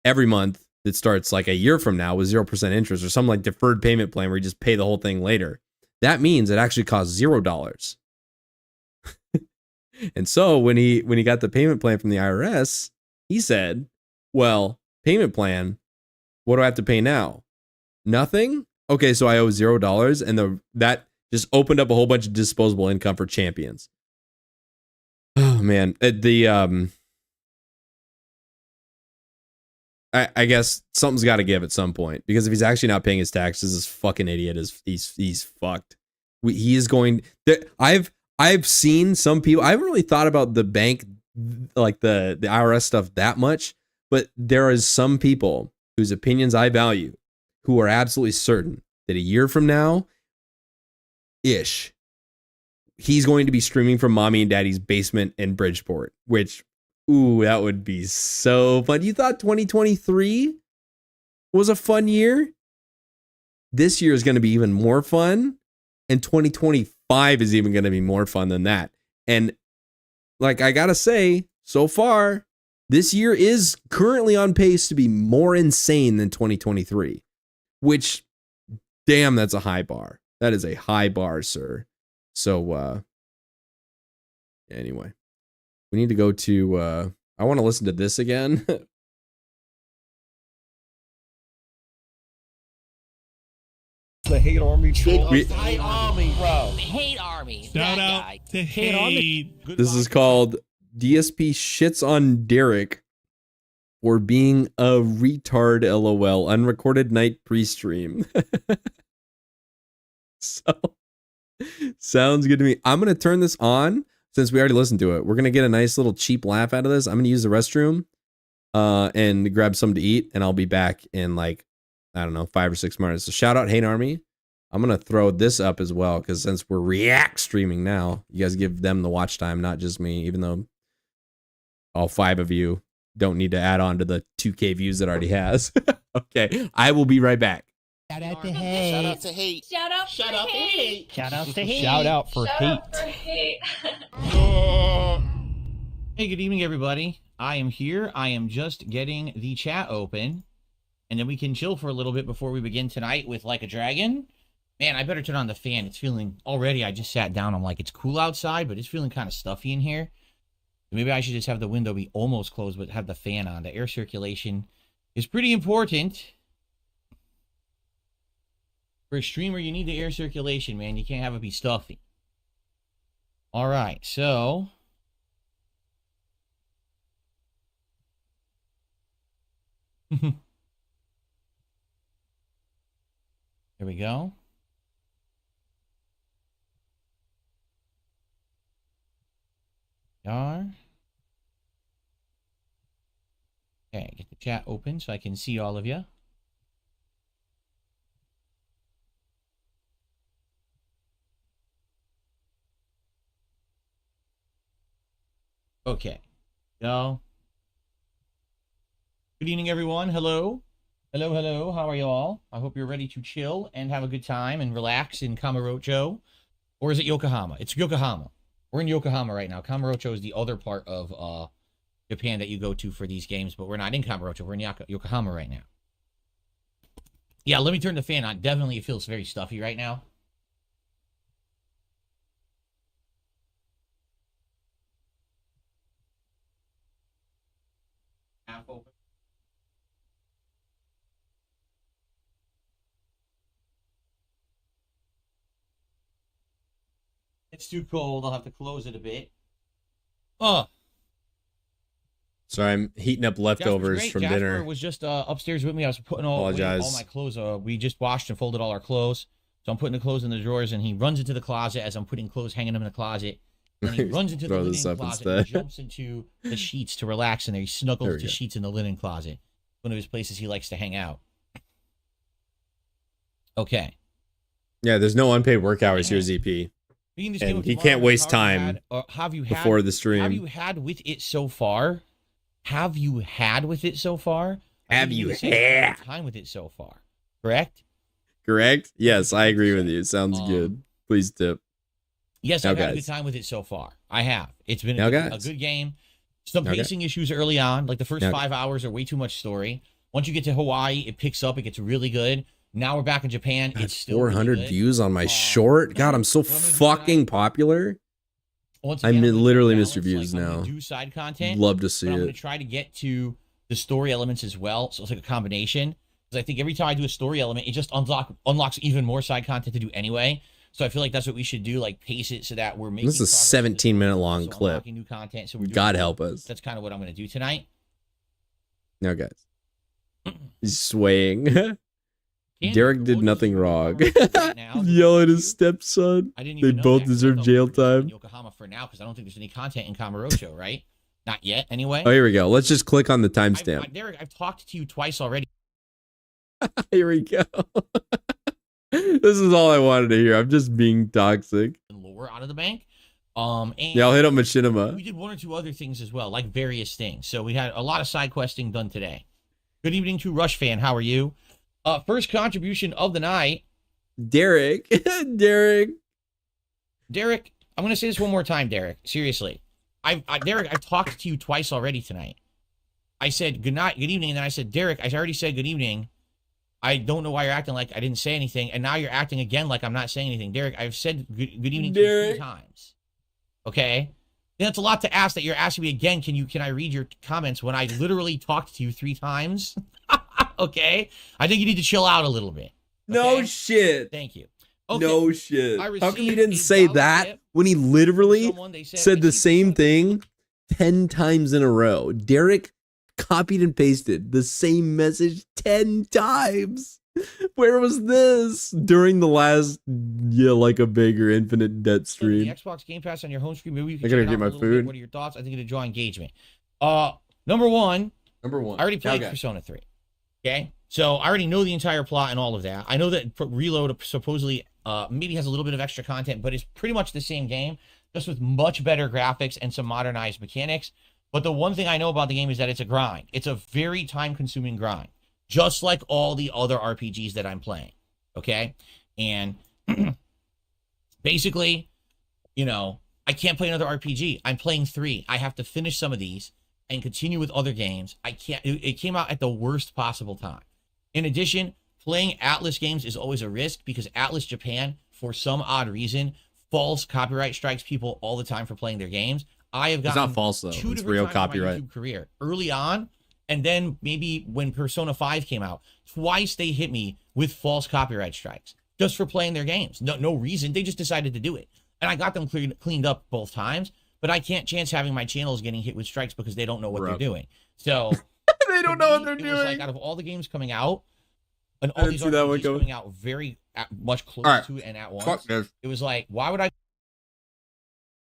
every month that starts like a year from now with 0% interest or some like deferred payment plan where you just pay the whole thing later. That means it actually costs $0. And so when he got the payment plan from the IRS, he said, well, payment plan, what do I have to pay now? Nothing? Okay, so I owe $0, and that just opened up a whole bunch of disposable income for champions. Oh man, I guess something's got to give at some point, because if he's actually not paying his taxes, this fucking idiot he's fucked. He is going. I've seen some people. I haven't really thought about the bank, like the IRS stuff that much, but there is some people whose opinions I value who are absolutely certain that a year from now, ish, he's going to be streaming from mommy and daddy's basement in Bridgeport, which, ooh, that would be so fun. You thought 2023 was a fun year? This year is going to be even more fun, and 2025 is even going to be more fun than that. And like I gotta say, so far, this year is currently on pace to be more insane than 2023, which, damn, that's a high bar. That is a high bar, sir. So, anyway, we need to go to, I want to listen to this again. The hate army troll. Hate army, bro. Hate army. Shout out to hate. This is called DSP Shits on Derek for being a retard, LOL. Unrecorded night pre-stream. So, sounds good to me. I'm going to turn this on since we already listened to it. We're going to get a nice little cheap laugh out of this. I'm going to use the restroom and grab something to eat, and I'll be back in like, I don't know, 5 or 6 minutes. So shout out Hate Army. I'm going to throw this up as well, because since we're react streaming now, you guys give them the watch time, not just me, even though all 5 of you don't need to add on to the 2K views that already has. Okay, I will be right back. Shout out to hate. Shout out to hate. Shout out for hate. Shout out to hate. Shout out for hate. Hey, good evening, everybody. I am here. I am just getting the chat open, and then we can chill for a little bit before we begin tonight with Like a Dragon. Man, I better turn on the fan. It's feeling, already I just sat down. I'm like, it's cool outside, but it's feeling kind of stuffy in here. Maybe I should just have the window be almost closed, but have the fan on. The air circulation is pretty important. For a streamer, you need the air circulation, man. You can't have it be stuffy. All right, so... There we go. Okay, get the chat open so I can see all of you. Okay. Go. Good evening, everyone. Hello. Hello, hello. How are you all? I hope you're ready to chill and have a good time and relax in Kamurocho. Or is it Yokohama? It's Yokohama. We're in Yokohama right now. Kamurocho is the other part of Japan that you go to for these games, but we're not in Kamurocho. We're in Yokohama right now. Yeah, let me turn the fan on. Definitely it feels very stuffy right now. Half open. It's too cold. I'll have to close it a bit. Oh. Sorry, I'm heating up leftovers from Jasper dinner. Was just upstairs with me. I was putting all my clothes. We just washed and folded all our clothes. So I'm putting the clothes in the drawers, and he runs into the closet as I'm putting clothes, hanging them in the closet. And he runs into the linen closet and jumps into the sheets to relax in there. He snuggles to sheets in the linen closet. One of his places he likes to hang out. Okay. Yeah, there's no unpaid work hours here, ZP. Being this game And of he tomorrow, can't waste how have you time had- have you had, before the stream. Have you had with it so far? Have you had with it so far? Have you had time with it so far? Correct? Correct? Yes, I agree with you. Sounds good. Please tip. Yes, Now, I've had a guys. good time with it so far. I have. It's been Now, a guys. good game. Some Now, pacing issues early on, like the first Now, 5 hours are way too much story. Once you get to Hawaii, it picks up. It gets really good. Now we're back in Japan. It's still 400 really good. views on my short. God, I'm so fucking popular. Once I'm again, I'm gonna literally balance, Mr. Views like, I'm now. gonna do side content. Love to see but I'm it. gonna try to get to the story elements as well. So it's like a combination. Because I think every time I do a story element, it just unlocks even more side content to do anyway. So I feel like that's what we should do, like pace it so that we're making. This is a 17-minute long clip. unlocking new content. So we're doing God help us. That's kind of what I'm gonna do tonight. Now, guys. He's swaying. Derek did nothing wrong. Yell at his stepson. I didn't They even know both that, 'cause I deserve thought jail we were in time. Yokohama for now, because I don't think there's any content in Kamurocho, right? Not yet, anyway. Oh, here we go. Let's just click on the timestamp. Derek, I've talked to you twice already. Here we go. This is all I wanted to hear. I'm just being toxic. Lore out of the bank. And Yeah, I'll hit up Machinima. we did one or two other things as well, like various things. So we had a lot of side questing done today. Good evening to Rush Fan. How are you? First contribution of the night. Derek. Derek, I'm gonna say this one more time, Derek. Seriously. Derek, I've talked to you twice already tonight. I said good night, good evening, and then I said, Derek, I already said good evening. I don't know why you're acting like I didn't say anything, and now you're acting again like I'm not saying anything. Derek, I've said good evening to you 3 times. Okay? Then it's a lot to ask that you're asking me again, can I read your comments when I literally talked to you 3 times? Okay? I think you need to chill out a little bit. No shit. Thank you. Okay. No shit. I How come you received didn't a say dollar that tip when he literally from someone. They said the same thing 10 times in a row? Derek copied and pasted the same message 10 times. Where was this during the last like a bigger infinite debt The stream? Xbox Game Pass on your home screen. Maybe you I can gotta check it get out my a little food. bit. What are your thoughts? I think it'd draw engagement. Number one. I already played Okay. Persona 3. Okay? So I already know the entire plot and all of that. I know that Reload supposedly maybe has a little bit of extra content, but it's pretty much the same game, just with much better graphics and some modernized mechanics. But the one thing I know about the game is that it's a grind. It's a very time-consuming grind, just like all the other RPGs that I'm playing. Okay? And basically, you know, I can't play another RPG. I'm playing 3. I have to finish some of these and continue with other games. I can't. It came out at the worst possible time. In addition, playing Atlas games is always a risk because Atlas Japan, for some odd reason, false copyright strikes people all the time for playing their games. I have It's gotten not false, though. 2 It's different real times in my copyright. YouTube career early on, and then maybe when Persona 5 came out, twice they hit me with false copyright strikes just for playing their games. No reason. They just decided to do it, and I got them cleaned up both times. But I can't chance having my channels getting hit with strikes because they don't know what they're doing. So they don't know what they're it was like doing. out of all the games coming out, and I all didn't these see that one RPGs coming. coming out very much close All right. to and at once, Fuck this. it was like, why would I?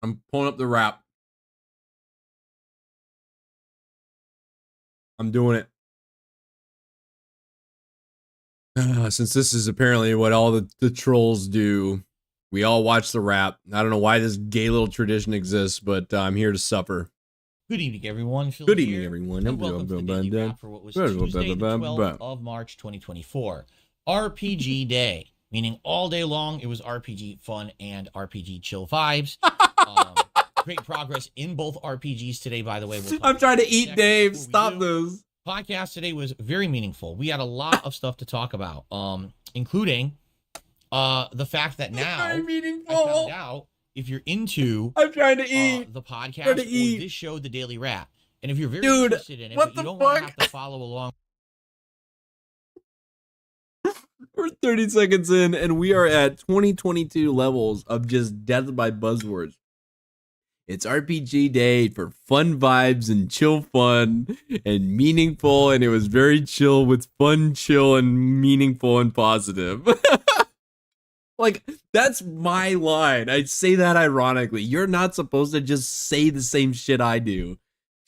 I'm pulling up the rap. I'm doing it. Since this is apparently what all the trolls do, we all watch the rap. I don't know why this gay little tradition exists, but I'm here to suffer. Good evening, everyone. Phil Good here, evening, everyone. and welcome to the Daily Wrap for what was Tuesday, the 12th of March, 2024. RPG Day, meaning all day long it was RPG fun and RPG chill vibes. Great progress in both RPGs today, by the way. We'll I'm trying to eat, Dave. before we Stop do. this. Podcast today was very meaningful. We had a lot of stuff to talk about, including the fact that now I found out if you're into I'm trying to eat the podcast trying to or eat. this show, The Daily Wrap, and if you're very Dude, interested in it, what but you the don't want to fuck? have to follow along. We're 30 seconds in, and we are at 2022 levels of just death by buzzwords. It's RPG Day for fun vibes and chill fun and meaningful, and it was very chill with fun, chill, and meaningful and positive. Like, that's my line. I say that ironically. You're not supposed to just say the same shit I do.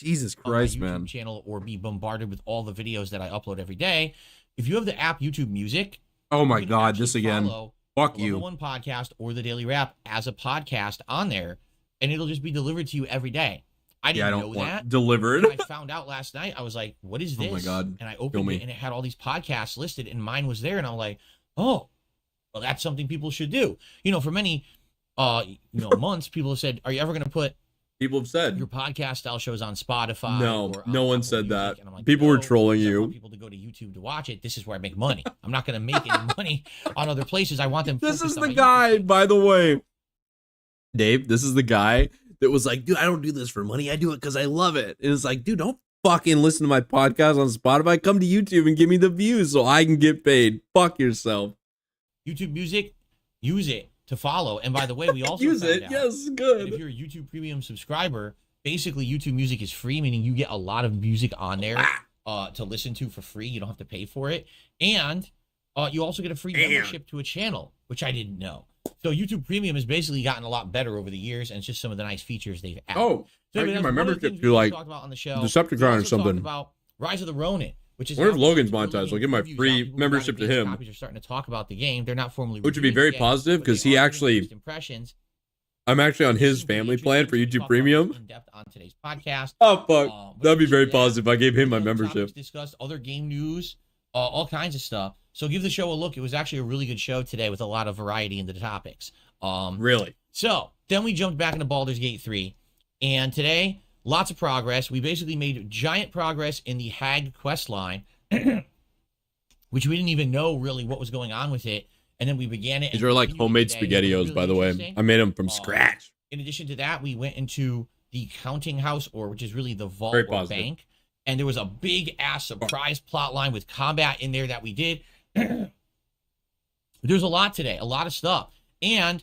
Jesus Christ, on my YouTube man. channel or be bombarded with all the videos that I upload every day. If you have the app YouTube Music, Oh my you can God, actually this again. follow Fuck the you. Level 1 podcast or the Daily Wrap as a podcast on there, and it'll just be delivered to you every day. I didn't know that. Delivered. I found out last night. I was like, what is this? Oh my God. And I opened it and it had all these podcasts listed and mine was there. And I'm like, oh, well, that's something people should do. You know, for many, months, people have said, are you ever going to put People have said your podcast style shows on Spotify? no. Or No on one Apple said Music? that. And I'm like, People were no, trolling because I you. want people to go to YouTube to watch it. This is where I make money. I'm not going to make any money on other places. I want them. This is focused on the my guy, by the way. Dave, this is the guy that was like, dude, I don't do this for money. I do it because I love it. And it's like, dude, don't fucking listen to my podcast on Spotify. Come to YouTube and give me the views so I can get paid. Fuck yourself. YouTube Music, use it to follow. And by the way, we also Use found it. out Yes, good. that if you're a YouTube Premium subscriber, basically YouTube Music is free, meaning you get a lot of music on there to listen to for free. You don't have to pay for it. And you also get a free membership to a channel, which I didn't know. So YouTube Premium has basically gotten a lot better over the years, and it's just some of the nice features they've added. Oh, so I anyway, get my that's one of the membership things to we like talked about on the show. Decepticon We or also talked something. about Rise of the Ronin, which is I wonder if now Logan's early monetized. I'll game give my previews free out. People who got membership to advanced him. copies are starting to talk about the game. They're not formally Which would be reviewing very the game, positive but because they he are giving actually, first impressions. I'm actually on his This is gonna be family plan for interesting. YouTube We'll talk about Premium. this in depth on today's podcast. Oh, fuck. But That'd be very yeah, positive if I gave him my other membership. topics discussed, other game news, all kinds of stuff. So give the show a look. It was actually a really good show today with a lot of variety in the topics. Really? So then we jumped back into Baldur's Gate 3. And today, lots of progress. We basically made giant progress in the Hag quest line, which we didn't even know really what was going on with it. And then we began it. These are like homemade SpaghettiOs, by the way. I made them from scratch. In addition to that, we went into the counting house, or which is really the vault Very or positive. bank. And there was a big ass surprise plot line with combat in there that we did. There's a lot today, a lot of stuff. And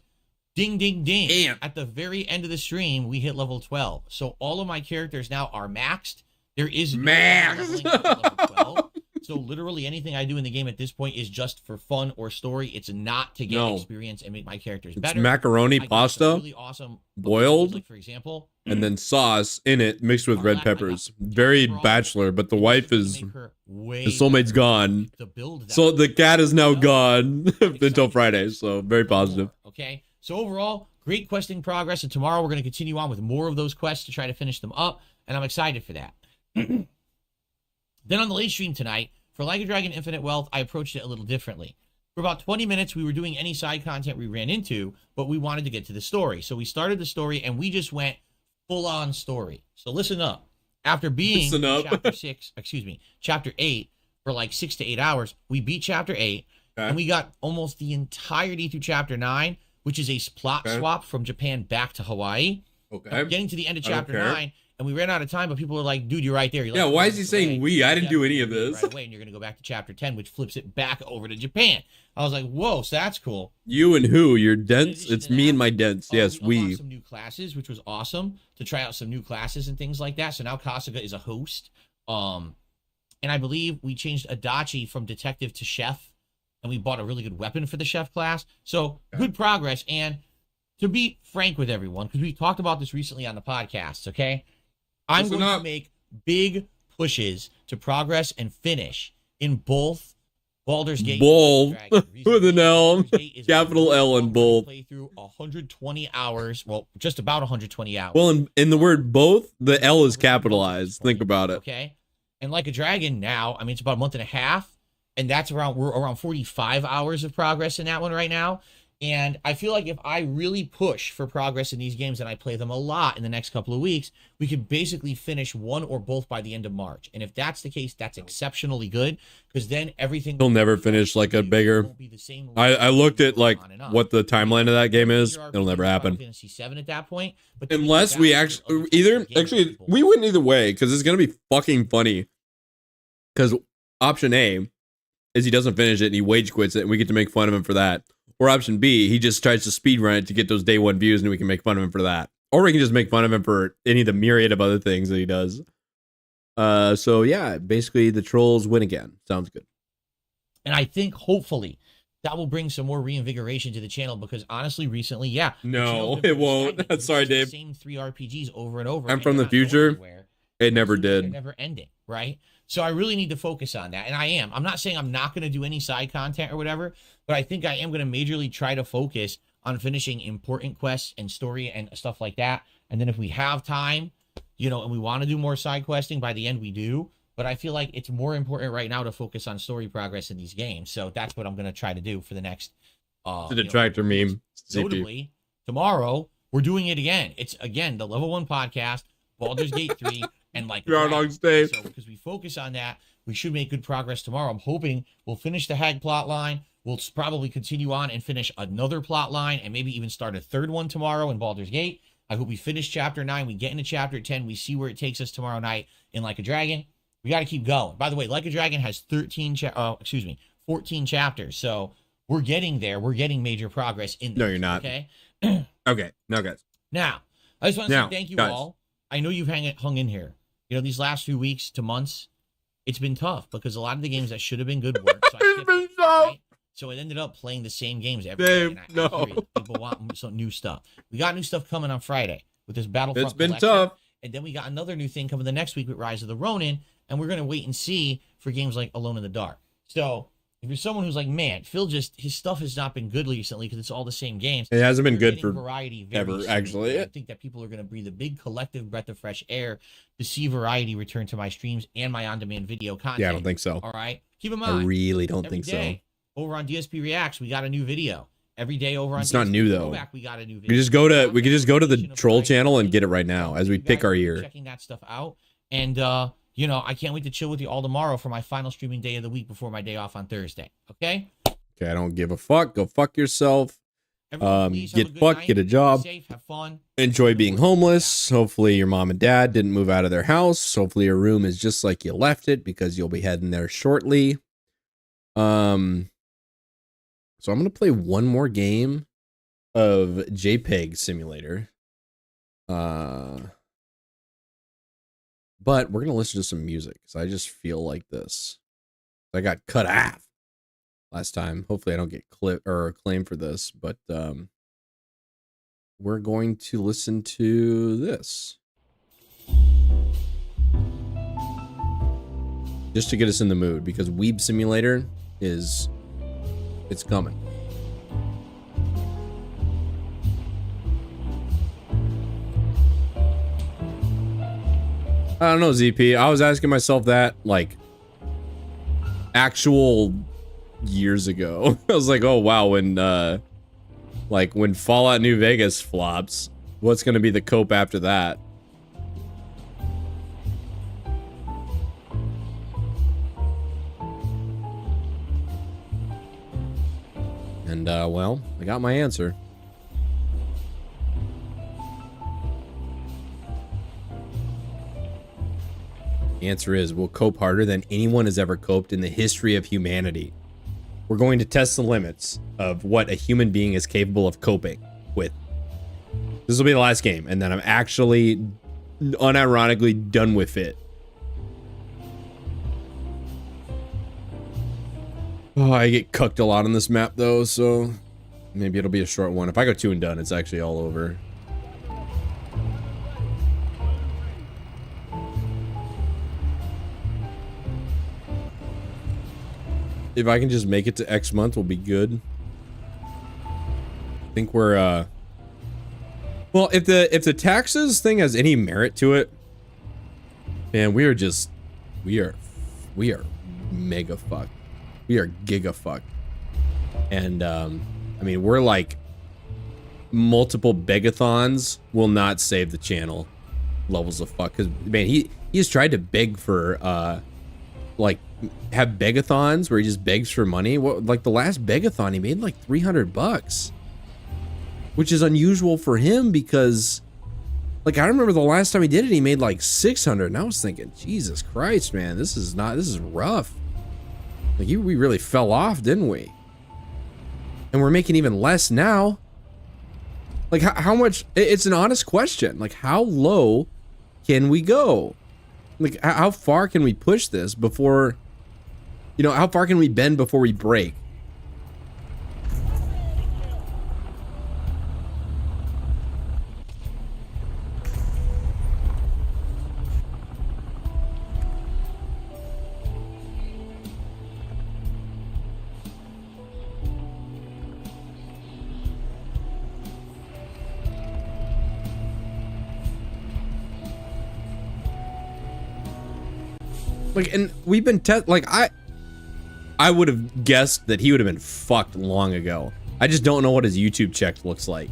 ding, ding, ding. Damn. At the very end of the stream, we hit level 12. So all of my characters now are maxed. There is no leveling up to level 12. So literally anything I do in the game at this point is just for fun or story. It's not to get experience and make my characters It's better. macaroni, I got pasta, some really awesome boiled, like for example, and then sauce in it mixed with red peppers. Very bachelor, but the wife is, the soulmate's gone. So the cat is now gone until Friday. So very positive. Okay. So overall, great questing progress. And tomorrow we're going to continue on with more of those quests to try to finish them up. And I'm excited for that. Then on the late stream tonight, for Like a Dragon Infinite Wealth, I approached it a little differently. For about 20 minutes, we were doing any side content we ran into, but we wanted to get to the story. So we started the story, and we just went full-on story. So listen up. After being in chapter 8 for like 6 to 8 hours, we beat chapter 8, and we got almost the entirety through chapter 9, which is a plot swap from Japan back to Hawaii. Okay. Getting to the end of chapter 9, and we ran out of time, but people were like, dude, you're right there. You're Yeah, like, why is he saying we? I didn't do any of this. Right away, and you're going to go back to chapter 10, which flips it back over to Japan. I was like, whoa, so that's cool. You and who? You're dense? It's me and my dense. Yes, We we. unlocked some new classes, which was awesome, to try out some new classes and things like that. So now Kasuga is a host. And I believe we changed Adachi from detective to chef, and we bought a really good weapon for the chef class. So good progress. And to be frank with everyone, because we talked about this recently on the podcast, okay? I'm going to make big pushes to progress and finish in both Baldur's Gate Bold. and With an L. Capital L and bold. play through 120 hours. Well, just about 120 hours. Well, in the word both, the L is capitalized. Think about it. Okay. And Like a Dragon now, I mean, it's about a month and a half, and we're around 45 hours of progress in that one right now. And I feel like if I really push for progress in these games and I play them a lot in the next couple of weeks, we could basically finish one or both by the end of March. And if that's the case, that's exceptionally good, because then everything He'll never finish like a bigger. I looked at like what the timeline of that game is. It'll never happen. Fantasy 7 at that point. But Unless we actually we win either way, because it's gonna be fucking funny. Because option A is he doesn't finish it and he wage quits it, and we get to make fun of him for that. Or option B, he just tries to speed run it to get those day one views, and we can make fun of him for that. Or we can just make fun of him for any of the myriad of other things that he does. So yeah, basically the trolls win again. Sounds good. And I think hopefully that will bring some more reinvigoration to the channel, because honestly, recently, No, it won't. Sorry, the Dave. same 3 RPGs over and over. I'm and from they're the not going future. anywhere. It never They're did. never ending, right? So I really need to focus on that. And I am. I'm not saying I'm not going to do any side content or whatever, but I think I am going to majorly try to focus on finishing important quests and story and stuff like that. And then if we have time, you know, and we want to do more side questing, by the end we do. But I feel like it's more important right now to focus on story progress in these games. So that's what I'm going to try to do for the next... the detractor meme. Notably, tomorrow, we're doing it again. It's, again, the Level 1 podcast, Baldur's Gate 3, and like... Groundhog's Day. So because we focus on that, we should make good progress tomorrow. I'm hoping we'll finish the Hag plot line. We'll probably continue on and finish another plot line and maybe even start a third one tomorrow in Baldur's Gate. I hope we finish Chapter 9. We get into Chapter 10. We see where it takes us tomorrow night in Like a Dragon. We got to keep going. By the way, Like a Dragon has 14 chapters. So we're getting there. We're getting major progress in this. No, you're not. Okay? Okay. No, guys. Now, I just want to say thank you all. I know you've hung in here. You know, these last few weeks to months, it's been tough because a lot of the games that should have been good work. So I skipped it, right? So it ended up playing the same games every day. And I hear you. People want some new stuff. We got new stuff coming on Friday with this Battlefront. It's been collection. tough. And then we got another new thing coming the next week with Rise of the Ronin. And we're going to wait and see for games like Alone in the Dark. So if you're someone who's like, man, Phil his stuff has not been good recently because it's all the same games. It hasn't been good for variety ever, actually. I think that people are going to breathe a big collective breath of fresh air to see variety return to my streams and my on-demand video content. Yeah, I don't think so. All right? Keep in mind. I really don't every think day, so. Over on DSP Reacts, we got a new video. Every day over on It's DSP not new, though. Throwback, we got a new video. We could just go to the troll channel and get it right now as we pick our year. Checking that stuff out. And, you know, I can't wait to chill with you all tomorrow for my final streaming day of the week before my day off on Thursday. Okay? Okay, I don't give a fuck. Go fuck yourself. Get fucked, night. get a job. Be safe, have fun. Enjoy being homeless. Hopefully your mom and dad didn't move out of their house. Hopefully your room is just like you left it because you'll be heading there shortly. So I'm going to play one more game of JPEG Simulator. But we're going to listen to some music because I just feel like this. I got cut off last time. Hopefully I don't get claimed for this, but we're going to listen to this. Just to get us in the mood because Weeb Simulator it's coming. I don't know, ZP. I was asking myself that like actual years ago. I was like, oh wow, when Fallout New Vegas flops, what's gonna be the cope after that? And well, I got my answer. The answer is we'll cope harder than anyone has ever coped in the history of humanity. We're going to test the limits of what a human being is capable of coping with. This will be the last game, and then I'm actually unironically done with it. Oh, I get cucked a lot on this map though, so maybe it'll be a short one. If I go 2 and done, it's actually all over. If I can just make it to X month, we'll be good. I think we're well, if the taxes thing has any merit to it, man, we are mega fucked. We are giga fucked. And I mean, we're like multiple begathons will not save the channel levels of fuck. Cause man, he has tried to beg for like have begathons where he just begs for money. What, like the last begathon he made like $300, which is unusual for him because like I remember the last time he did it he made like 600 and I was thinking, Jesus Christ, man, this is rough. Like we really fell off, didn't we? And we're making even less now. Like how much? It's an honest question. Like how low can we go? Like how far can we push this before, you know, how far can we bend before we break? Like, and we've been like, I would have guessed that he would have been fucked long ago. I just don't know what his YouTube check looks like.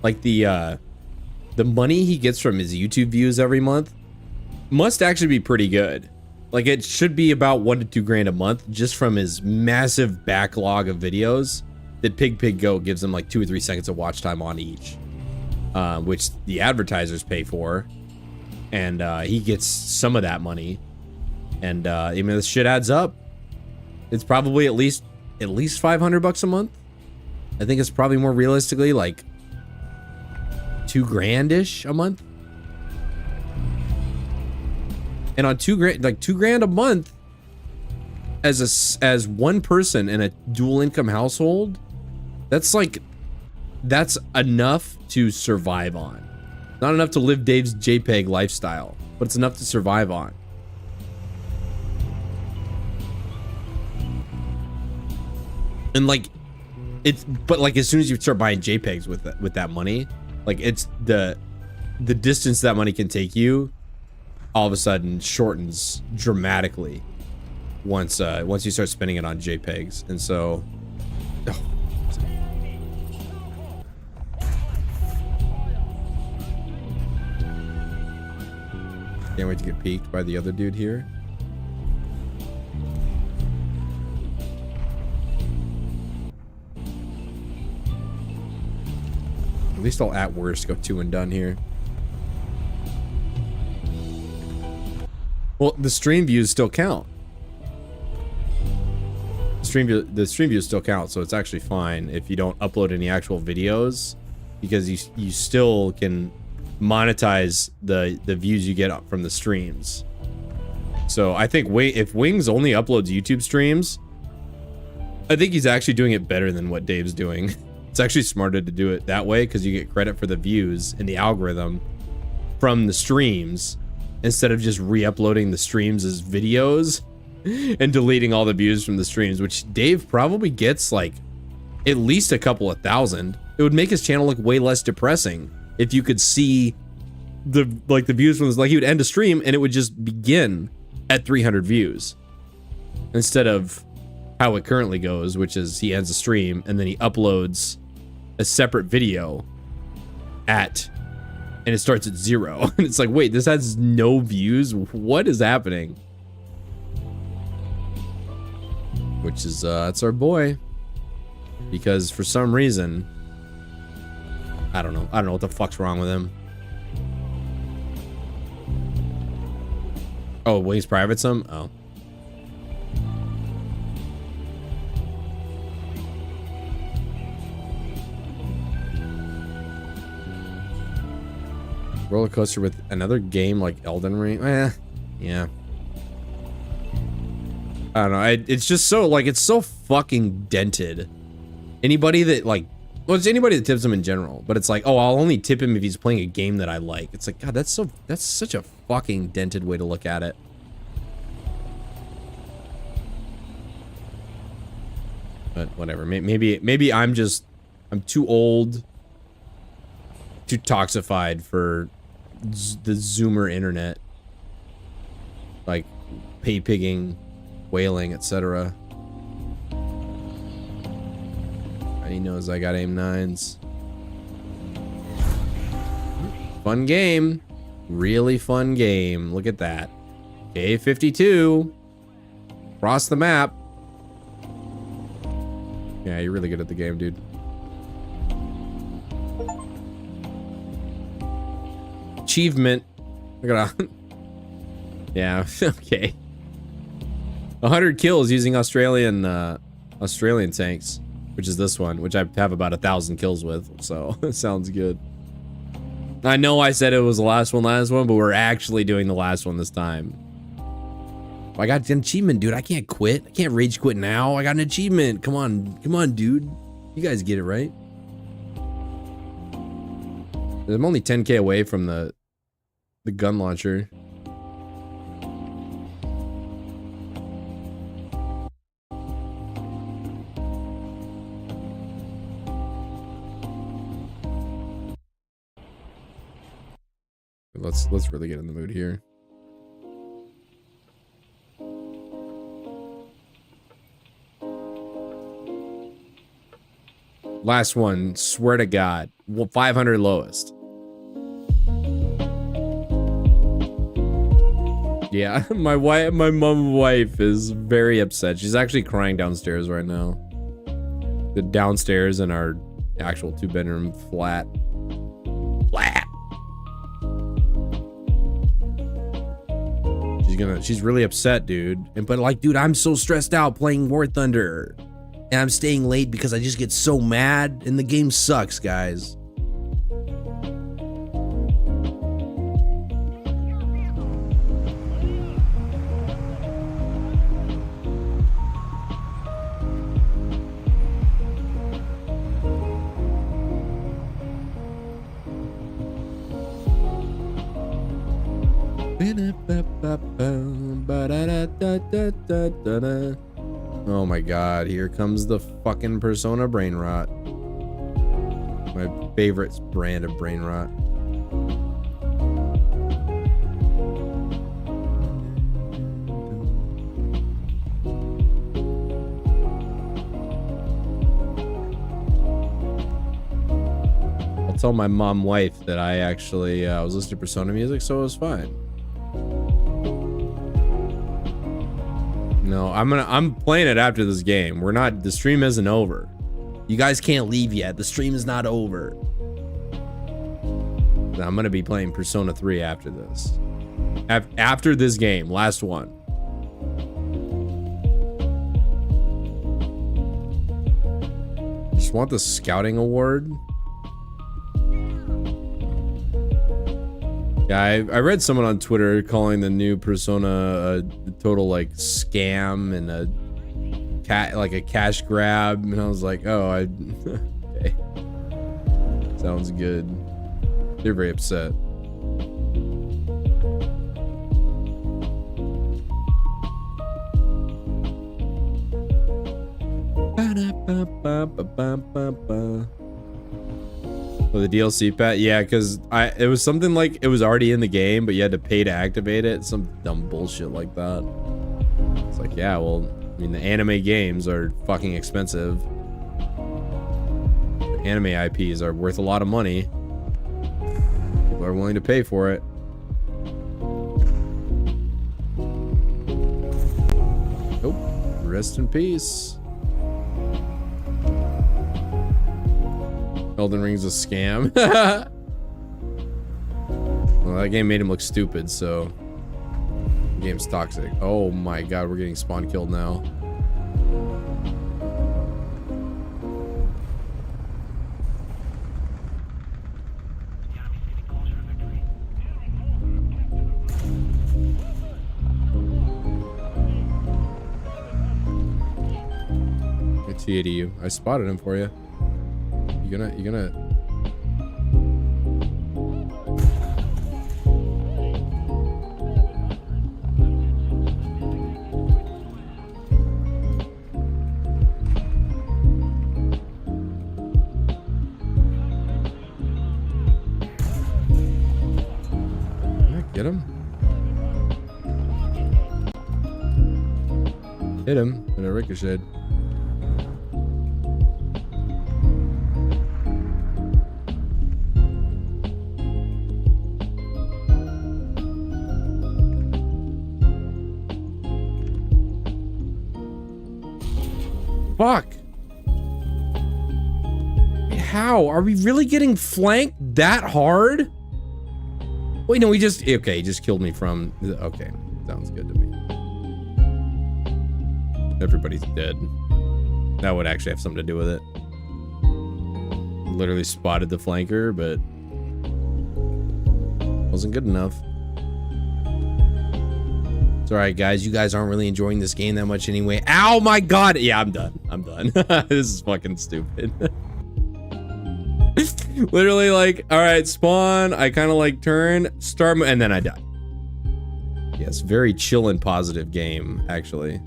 Like the money he gets from his YouTube views every month must actually be pretty good. Like, it should be about $1 to $2 grand a month just from his massive backlog of videos that Pig Go gives him like 2 or 3 seconds of watch time on each, which the advertisers pay for, and he gets some of that money, and I mean, this shit adds up. It's probably at least $500 a month. I think it's probably more realistically like $2 grand-ish a month. And on $2 grand a month as one person in a dual income household, that's enough to survive on. Not enough to live Dave's JPEG lifestyle, but it's enough to survive on. And like, but like as soon as you start buying JPEGs with that money, like it's the distance that money can take you all of a sudden shortens dramatically once you start spending it on JPEGs. And so can't wait to get peeked by the other dude here. At least I'll at worst go 2 and done here. Well, the stream views still count. The stream views still count, so it's actually fine if you don't upload any actual videos, because you still can monetize the views you get from the streams. So I think if Wings only uploads YouTube streams, I think he's actually doing it better than what Dave's doing. It's actually smarter to do it that way because you get credit for the views in the algorithm from the streams instead of just re-uploading the streams as videos and deleting all the views from the streams, which Dave probably gets like at least a couple of thousand. It would make his channel look way less depressing if you could see the views from this. Like, he would end a stream and it would just begin at 300 views instead of how it currently goes, which is he ends a stream and then he uploads a separate video and it starts at 0. And it's like, wait, this has no views? What is happening? Which is, that's our boy. Because for some reason, I don't know what the fuck's wrong with him. Oh, Wings private some? Oh. Roller coaster with another game like Elden Ring? Yeah. I don't know. It's just so, like, it's so fucking dented. Anybody that, like, well, it's anybody that tips him in general, but it's like, oh, I'll only tip him if he's playing a game that I like. It's like, God, that's such a fucking dented way to look at it. But whatever. Maybe I'm too old, too toxified for the Zoomer internet, like pay pigging, whaling, etc. He knows I got aim 9s. Fun game, really fun game. Look at that. K52 across the map. Yeah, you're really good at the game, dude. Achievement. Look at that. Yeah, okay. 100 kills using Australian tanks, which is this one, which I have about 1,000 kills with, so it sounds good. I know I said it was the last one, but we're actually doing the last one this time. I got an achievement, dude. I can't quit. I can't rage quit now. I got an achievement. Come on, dude. You guys get it, right? I'm only 10k away from the gun launcher. Let's really get in the mood here. Last one. Swear to God. 500 lowest. Yeah, my wife is very upset. She's actually crying downstairs right now. The downstairs in our actual 2-bedroom flat. She's really upset, dude. But like, dude, I'm so stressed out playing Warthunder. And I'm staying late because I just get so mad and the game sucks, guys. Oh my god, here comes the fucking Persona brain rot. My favorite brand of brain rot. I'll tell my mom wife that I actually was listening to Persona music, so it was fine. No, I'm playing it after this game. The stream isn't over. You guys can't leave yet. The stream is not over. I'm gonna be playing Persona 3 after this. After this game, last one. Just want the scouting award. Yeah, I read someone on Twitter calling the new Persona a total like scam and a cash grab, and I was like, oh, okay, sounds good. They're very upset. Oh, the DLC pack? Yeah, because it was something like it was already in the game, but you had to pay to activate it. Some dumb bullshit like that. It's like, yeah, well, I mean, the anime games are fucking expensive. The anime IPs are worth a lot of money. People are willing to pay for it. Nope. Rest in peace. Elden Ring's a scam. Well, that game made him look stupid, so the game's toxic. Oh my god, we're getting spawn killed now. I T to you. I spotted him for you. You gonna get him? Hit him in a ricochet. Fuck. How? Are we really getting flanked that hard? Wait, no, he just killed me from... Okay, sounds good to me. Everybody's dead. That would actually have something to do with it. Literally spotted the flanker, but... wasn't good enough. It's alright, guys. You guys aren't really enjoying this game that much anyway. Ow, my god! Yeah, I'm done. I'm done. This is fucking stupid. Literally, like, alright, spawn. I kind of, like, turn, start, and then I die. Yes, very chill and positive game, actually.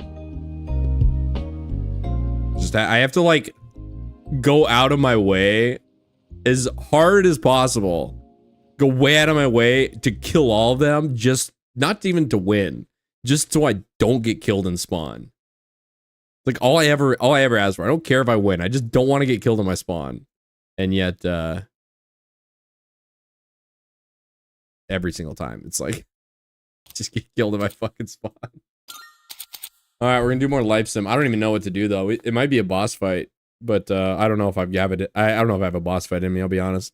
Just, I have to, like, go out of my way as hard as possible. Go way out of my way to kill all of them, just, not even to win. Just so I don't get killed in spawn. Like all I ever ask for. I don't care if I win. I just don't want to get killed in my spawn. And yet, every single time, it's like, just get killed in my fucking spawn. All right, we're gonna do more life sim. I don't even know what to do though. It might be a boss fight, but I don't know if I have it. I don't know if I have a boss fight in me. I'll be honest.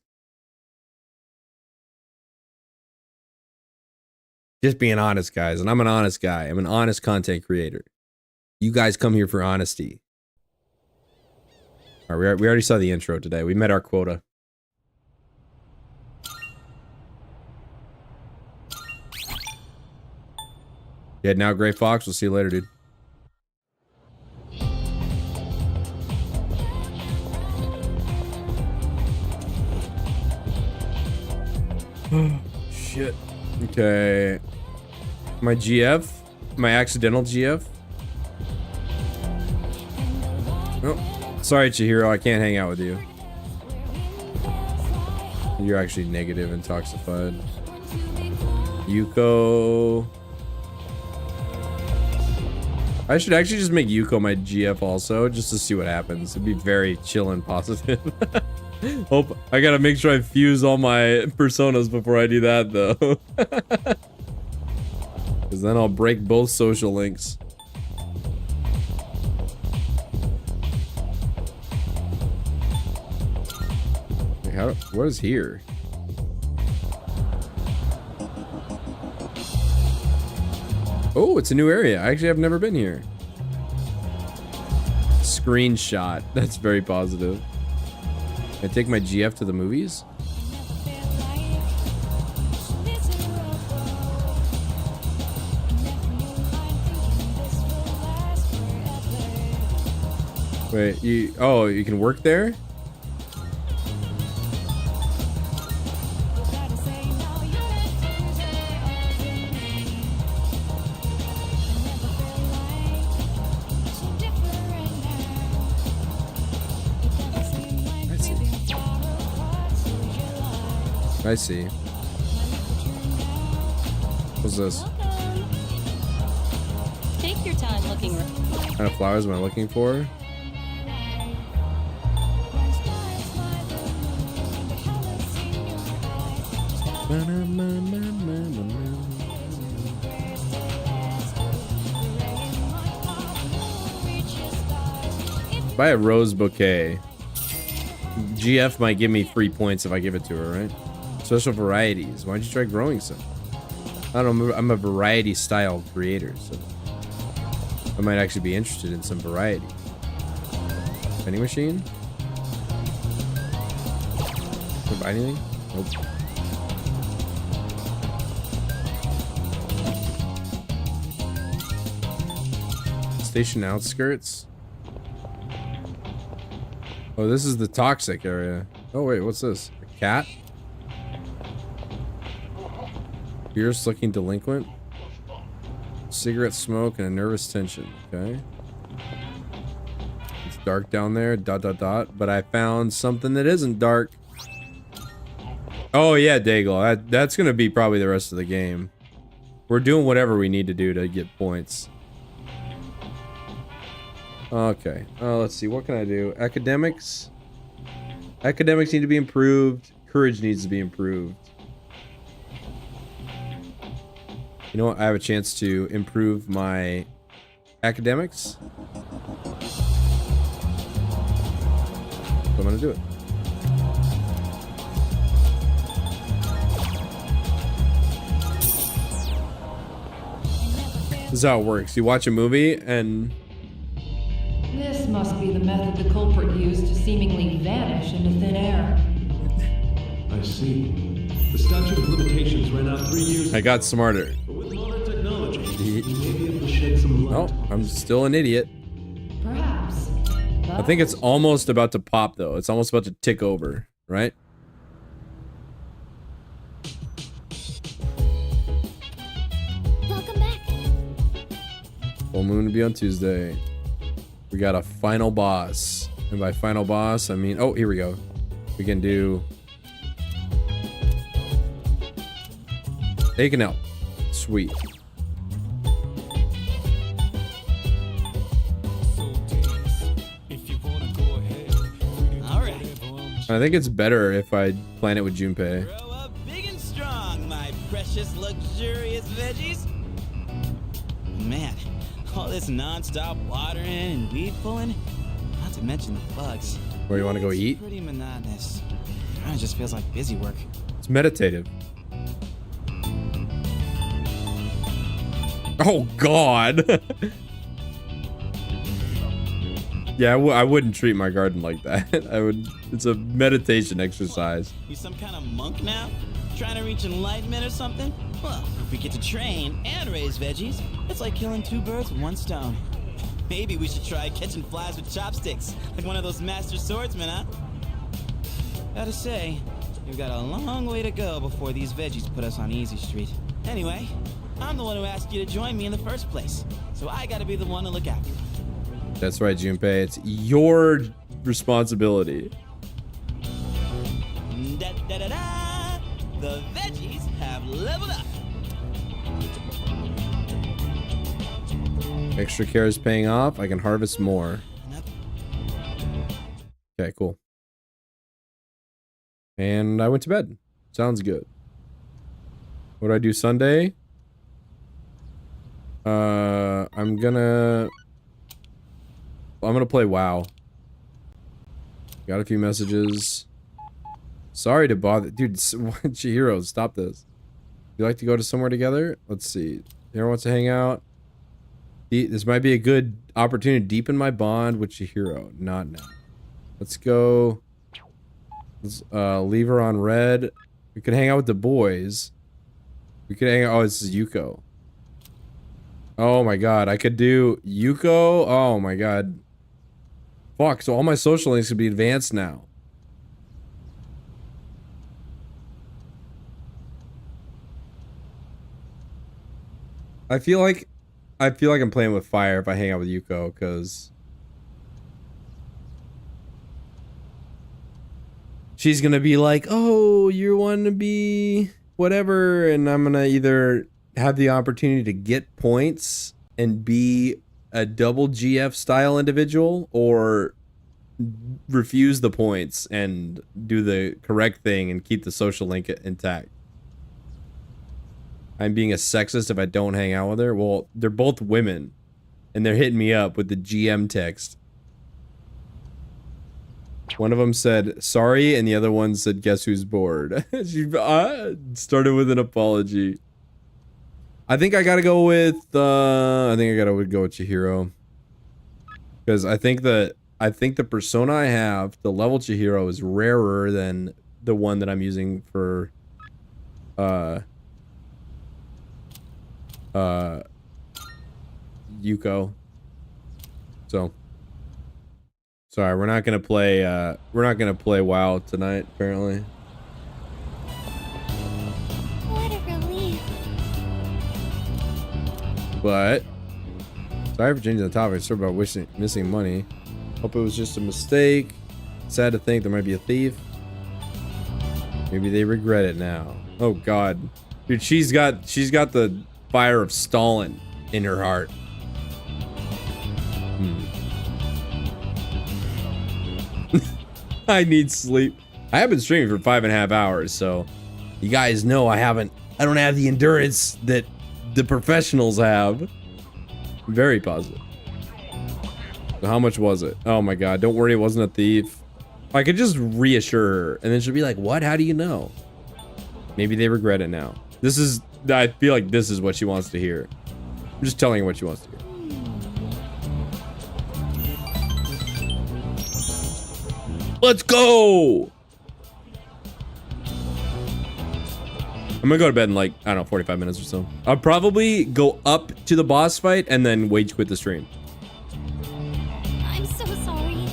Just being honest, guys. And I'm an honest guy. I'm an honest content creator. You guys come here for honesty. All right, we already saw the intro today. We met our quota. Yeah, now Gray Fox. We'll see you later, dude. Shit. Okay. My GF? My accidental GF? Oh, sorry, Chihiro. I can't hang out with you. You're actually negative and toxified. Yuko. I should actually just make Yuko my GF also, just to see what happens. It'd be very chill and positive. Hope I gotta make sure I fuse all my personas before I do that though. Because then I'll break both social links. Wait, what is here? Oh, it's a new area. I actually have never been here. Screenshot. That's very positive. Can I take my GF to the movies? Wait, you can work there? I see. What's this? Take your time looking. What kind of flowers am I looking for? Buy a rose bouquet. GF might give me 3 points if I give it to her, right? Special varieties. Why don't you try growing some? I don't know. I'm a variety style creator, so I might actually be interested in some variety. Vending machine? Can I buy anything? Nope. Station outskirts. Oh, this is the toxic area. Oh wait, what's this? A cat? Fierce looking delinquent. Cigarette smoke and a nervous tension. Okay. It's dark down there. ... But I found something that isn't dark. Oh yeah, Daigle. That's gonna be probably the rest of the game. We're doing whatever we need to do to get points. Okay. Let's see. What can I do? Academics. Academics need to be improved. Courage needs to be improved. You know what? I have a chance to improve my academics. So I'm gonna do it. This is how it works. You watch a movie and... This must be the method the culprit used to seemingly vanish into thin air. I see. The statute of limitations ran out 3 years ago. I got smarter. But with modern technology, we may be able to shed some light. Oh, I'm still an idiot. Perhaps. I think it's almost about to pop, though. It's almost about to tick over, right? Welcome back. Full moon to be on Tuesday. We got a final boss. And by final boss, I mean... Oh, here we go. We can do... Take an L. Sweet. I think it's better if I plan it with Junpei. Grow up big and strong, my precious luxurious veggies. Man, all this non-stop watering and weed pulling, not to mention the bugs. Where you want to go eat? Pretty monotonous. It just feels like busy work. It's meditative. Oh God. Yeah, I wouldn't treat my garden like that. I would. It's a meditation exercise. You some kind of monk now? Trying to reach enlightenment or something? Well, if we get to train and raise veggies, it's like killing two birds with one stone. Maybe we should try catching flies with chopsticks, like one of those master swordsmen, huh? Gotta say, we've got a long way to go before these veggies put us on easy street. Anyway, I'm the one who asked you to join me in the first place, so I gotta be the one to look after you. That's right, Junpei. It's your responsibility. Da, da, da, da. The veggies have leveled up. Extra care is paying off. I can harvest more. Okay, cool. And I went to bed. Sounds good. What do I do Sunday? I'm gonna play WoW. Got a few messages. Sorry to bother. Dude, Chihiro, stop this. You like to go to somewhere together? Let's see. Chihiro wants to hang out. This might be a good opportunity to deepen my bond with Chihiro. Not now. Let's go. Let's leave her on red. We could hang out with the boys. We could hang out. Oh, this is Yuko. Oh my god. I could do Yuko. Oh my god. Fuck. So all my social links could be advanced now. I feel like I'm playing with fire if I hang out with Yuko, because she's gonna be like, oh, you want to be whatever, and I'm gonna either have the opportunity to get points and be a double GF style individual, or refuse the points and do the correct thing and keep the social link intact. I'm being a sexist if I don't hang out with her. Well, they're both women, and they're hitting me up with the GM text. One of them said, sorry, and the other one said, guess who's bored? She started with an apology. I think I gotta go with, go with Chihiro. Because I think the persona I have, the level Chihiro, is rarer than the one that I'm using for, Yuko. So sorry, we're not gonna play WoW tonight, apparently. What a relief. But sorry for changing the topic. Sorry about missing money. Hope it was just a mistake. Sad to think there might be a thief. Maybe they regret it now. Oh god. Dude, she's got the fire of Stalin in her heart. I need sleep. I have been streaming for 5.5 hours, so you guys know I don't have the endurance that the professionals have. Very positive. So how much was it? Oh my god, don't worry, it wasn't a thief. I could just reassure her, and then she'll be like, what? How do you know? Maybe they regret it now. I feel like this is what she wants to hear. I'm just telling her what she wants to hear. Let's go! I'm gonna go to bed in like, I don't know, 45 minutes or so. I'll probably go up to the boss fight and then wait to quit the stream. I'm so sorry.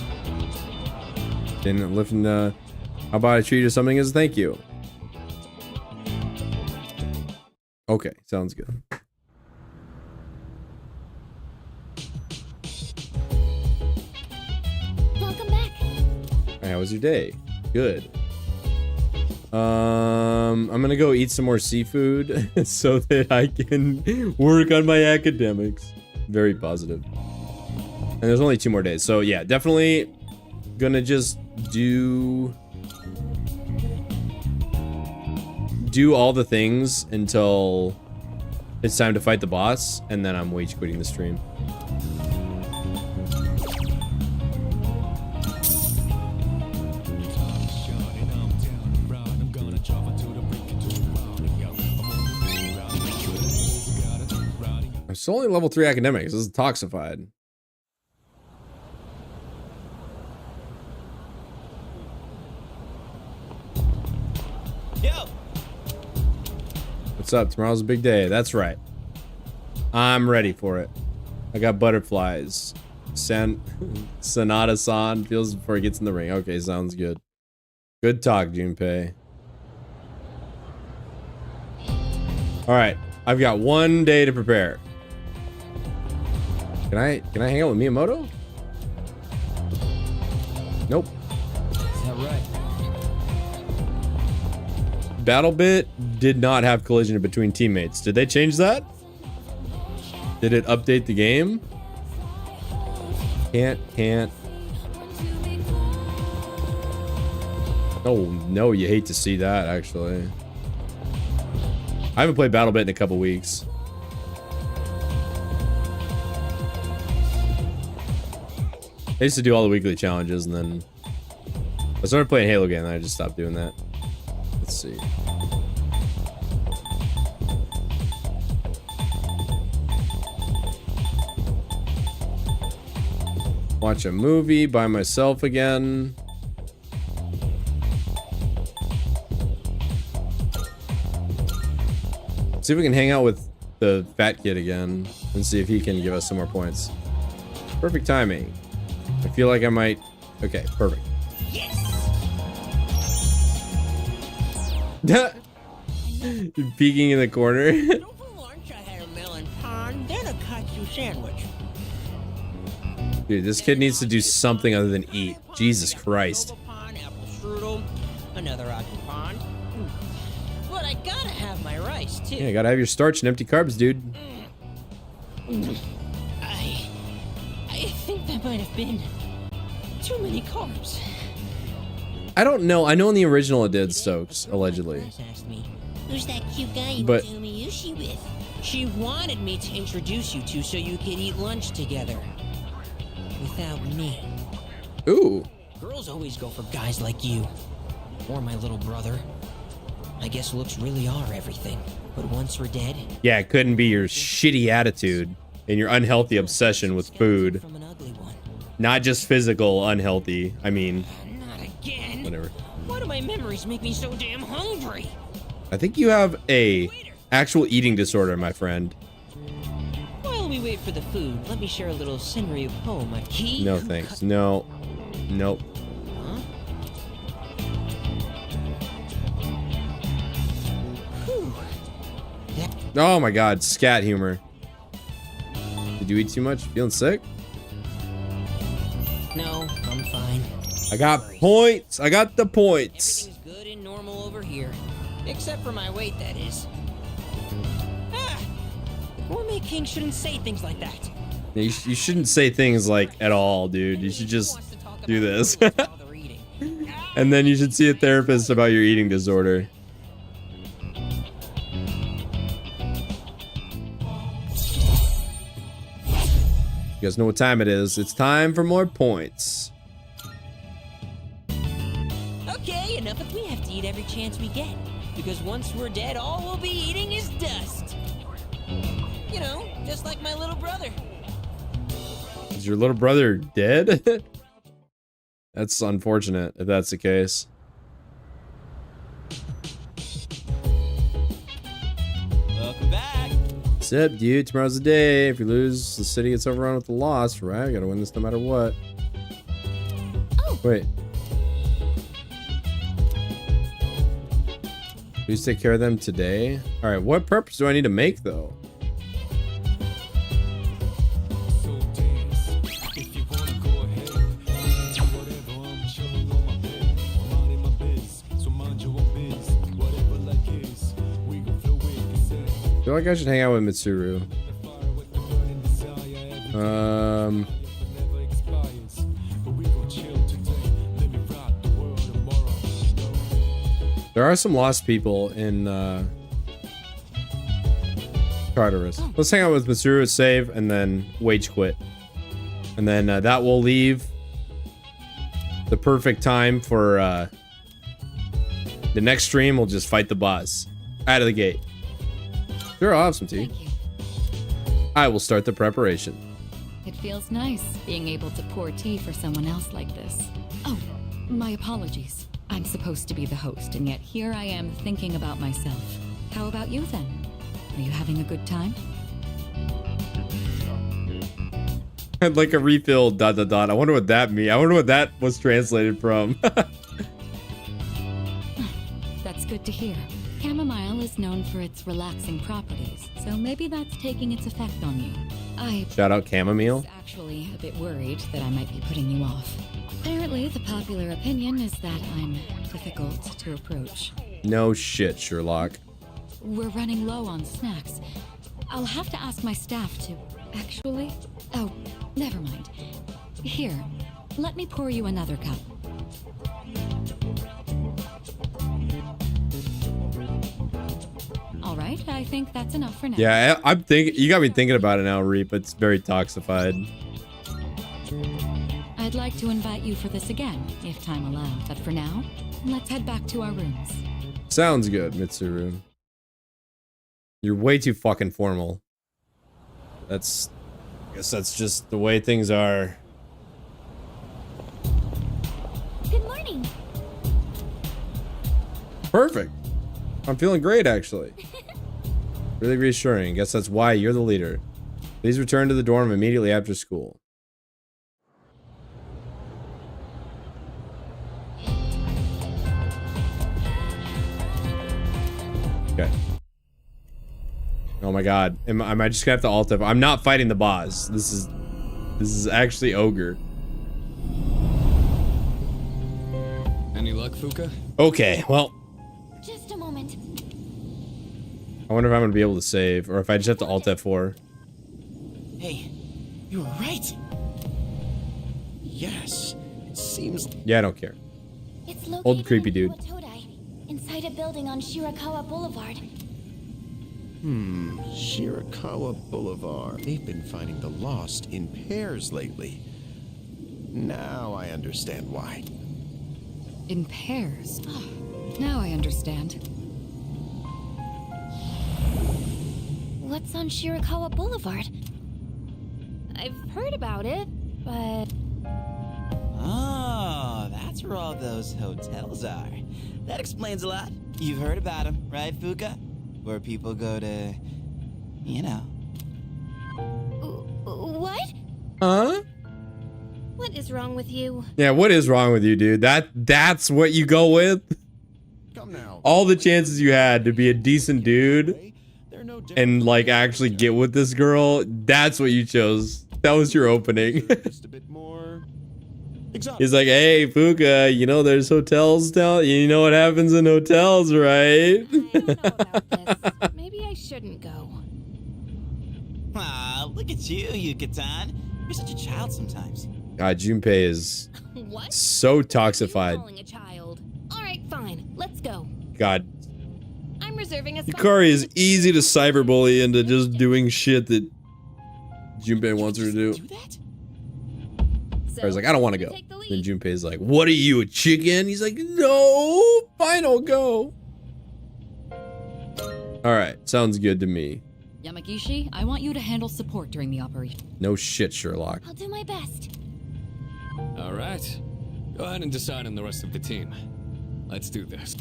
Didn't listen to, how about I treat you to something as a thank you? Okay, sounds good. Welcome back. How was your day? Good. I'm gonna go eat some more seafood so that I can work on my academics. Very positive. And there's only 2 more days, so yeah, definitely gonna just do do all the things until it's time to fight the boss, and then I'm wage quitting the stream. It's only level 3 academics. This is toxified. Yo. What's up? Tomorrow's a big day. That's right. I'm ready for it. I got butterflies. Sonata-san feels before he gets in the ring. Okay, sounds good. Good talk, Junpei. Alright, I've got 1 day to prepare. Can I hang out with Miyamoto? Nope. Is that right? BattleBit did not have collision between teammates. Did they change that? Did it update the game? Can't. Oh, no, you hate to see that, actually. I haven't played BattleBit in a couple weeks. I used to do all the weekly challenges, and then I started playing Halo again, and I just stopped doing that. Let's see. Watch a movie by myself again. See if we can hang out with the fat kid again and see if he can give us some more points. Perfect timing. I feel like I might... Okay, perfect. You're peeking in the corner. I had a melon pond, then a katsu sandwich. Dude, this kid needs to do something other than eat. Jesus Christ. Pond, apple strudel, another apple pond. But I gotta have my rice too. Yeah, gotta have your starch and empty carbs, dude. I think that might have been too many carbs. I don't know. I know in the original it did, Stokes, allegedly. Asked me, who's that cute guy you But- were telling me Yushi with? She wanted me to introduce you to so you could eat lunch together. Without me. Ooh. Girls always go for guys like you. Or my little brother. I guess looks really are everything. But once we're dead... Yeah, it couldn't be your shitty attitude and your unhealthy obsession with food. From an ugly one. Not just physical unhealthy. I mean... Not again. Whatever. Why do my memories make me so damn hungry? I think you have a actual eating disorder, my friend. While we wait for the food, let me share a little Senryu poem on Ki. No thanks. No. Nope. Huh? Whew. Oh my god, scat humor. Did you eat too much? Feeling sick? No, I'm fine. I got points. I got the points. Everything's good and normal over here. Except for my weight, that is. Ah! The Gourmet King shouldn't say things like that. You shouldn't say things like at all, dude. You should just do this. And then you should see a therapist about your eating disorder. You guys know what time it is. It's time for more points. Okay, enough if we have to eat every chance we get. Because once we're dead, all we'll be eating is dust. You know, just like my little brother. Is your little brother dead? That's unfortunate if that's the case. Welcome back. What's up, dude? Tomorrow's the day. If you lose, the city gets overrun with a loss, right? I gotta win this no matter what. Oh. Wait. Please take care of them today. All right, what purpose do I need to make, though? I feel like I should hang out with Mitsuru. There are some lost people in Tartarus. Let's hang out with Mitsuru, save, and then wage quit. And then that will leave the perfect time for the next stream. We'll just fight the boss out of the gate. Sure, I'll have some tea. I will start the preparation. It feels nice being able to pour tea for someone else like this. Oh, my apologies. I'm supposed to be the host, and yet here I am thinking about myself. How about you then? Are you having a good time? I'd like a refill, ... I wonder what that means. I wonder what that was translated from. That's good to hear. Chamomile is known for its relaxing properties, so maybe that's taking its effect on you. Shout out chamomile. was actually a bit worried that I might be putting you off. Apparently, the popular opinion is that I'm difficult to approach. No shit, Sherlock. We're running low on snacks. I'll have to ask my staff to... Actually? Oh, never mind. Here, let me pour you another cup. All right, I think that's enough for now. Yeah, I'm thinking. You got me thinking about it now, Reap. It's very toxified. I'd like to invite you for this again, if time allows. But for now, let's head back to our rooms. Sounds good, Mitsuru. You're way too fucking formal. I guess that's just the way things are. Good morning. Perfect. I'm feeling great, actually. Really reassuring. Guess that's why you're the leader. Please return to the dorm immediately after school. Okay. Oh my god. Am I just gonna have to alt F? I'm not fighting the boss. This is actually Ogre. Any luck, Fuka? Okay, well. Just a moment. I wonder if I'm gonna be able to save, or if I just have to alt F4. Hey, you were right. Yes, it seems. Yeah, I don't care. It's located Old creepy dude. inside a building on Shirakawa Boulevard. Shirakawa Boulevard. They've been finding the lost in pairs lately. Now I understand why. In pairs? Now I understand. What's on Shirakawa Boulevard? I've heard about it, but... Oh, that's where all those hotels are. That explains a lot. You've heard about them, right, Fuka? Where people go to, you know. What? Huh? What is wrong with you? Yeah, what is wrong with you, dude? That's what you go with? All the chances you had to be a decent dude and like actually get with this girl, that's what you chose. That was your opening. He's like, hey, Fuka, you know there's hotels down. You know what happens in hotels, right? Maybe I shouldn't go. Ah, look at you, Yucatan. You're such a child sometimes. God, Junpei is What? so toxified. Calling a child. All right, fine. Let's go. God, I'm reserving a spot. Yukari is easy to cyberbully into just doing shit that Junpei wants her to do. Yukari's like, I don't want to go. Then Junpei's like, what are you, a chicken? He's like, no, fine, I'll go. All right, sounds good to me. Yamagishi, I want you to handle support during the operation. No shit, Sherlock. I'll do my best. All right. Go ahead and decide on the rest of the team. Let's do this.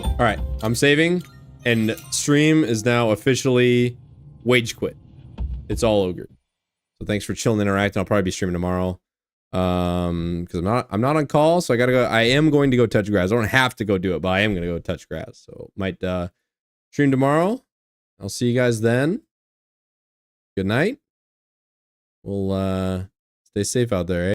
All right, I'm saving, and stream is now officially wage quit. It's all Ogre. So thanks for chilling and interacting. I'll probably be streaming tomorrow. Because I'm not on call, so I gotta go. I am going to go touch grass. I don't have to go do it, but I am gonna go touch grass. So might stream tomorrow. I'll see you guys then. Good night. We'll stay safe out there, eh?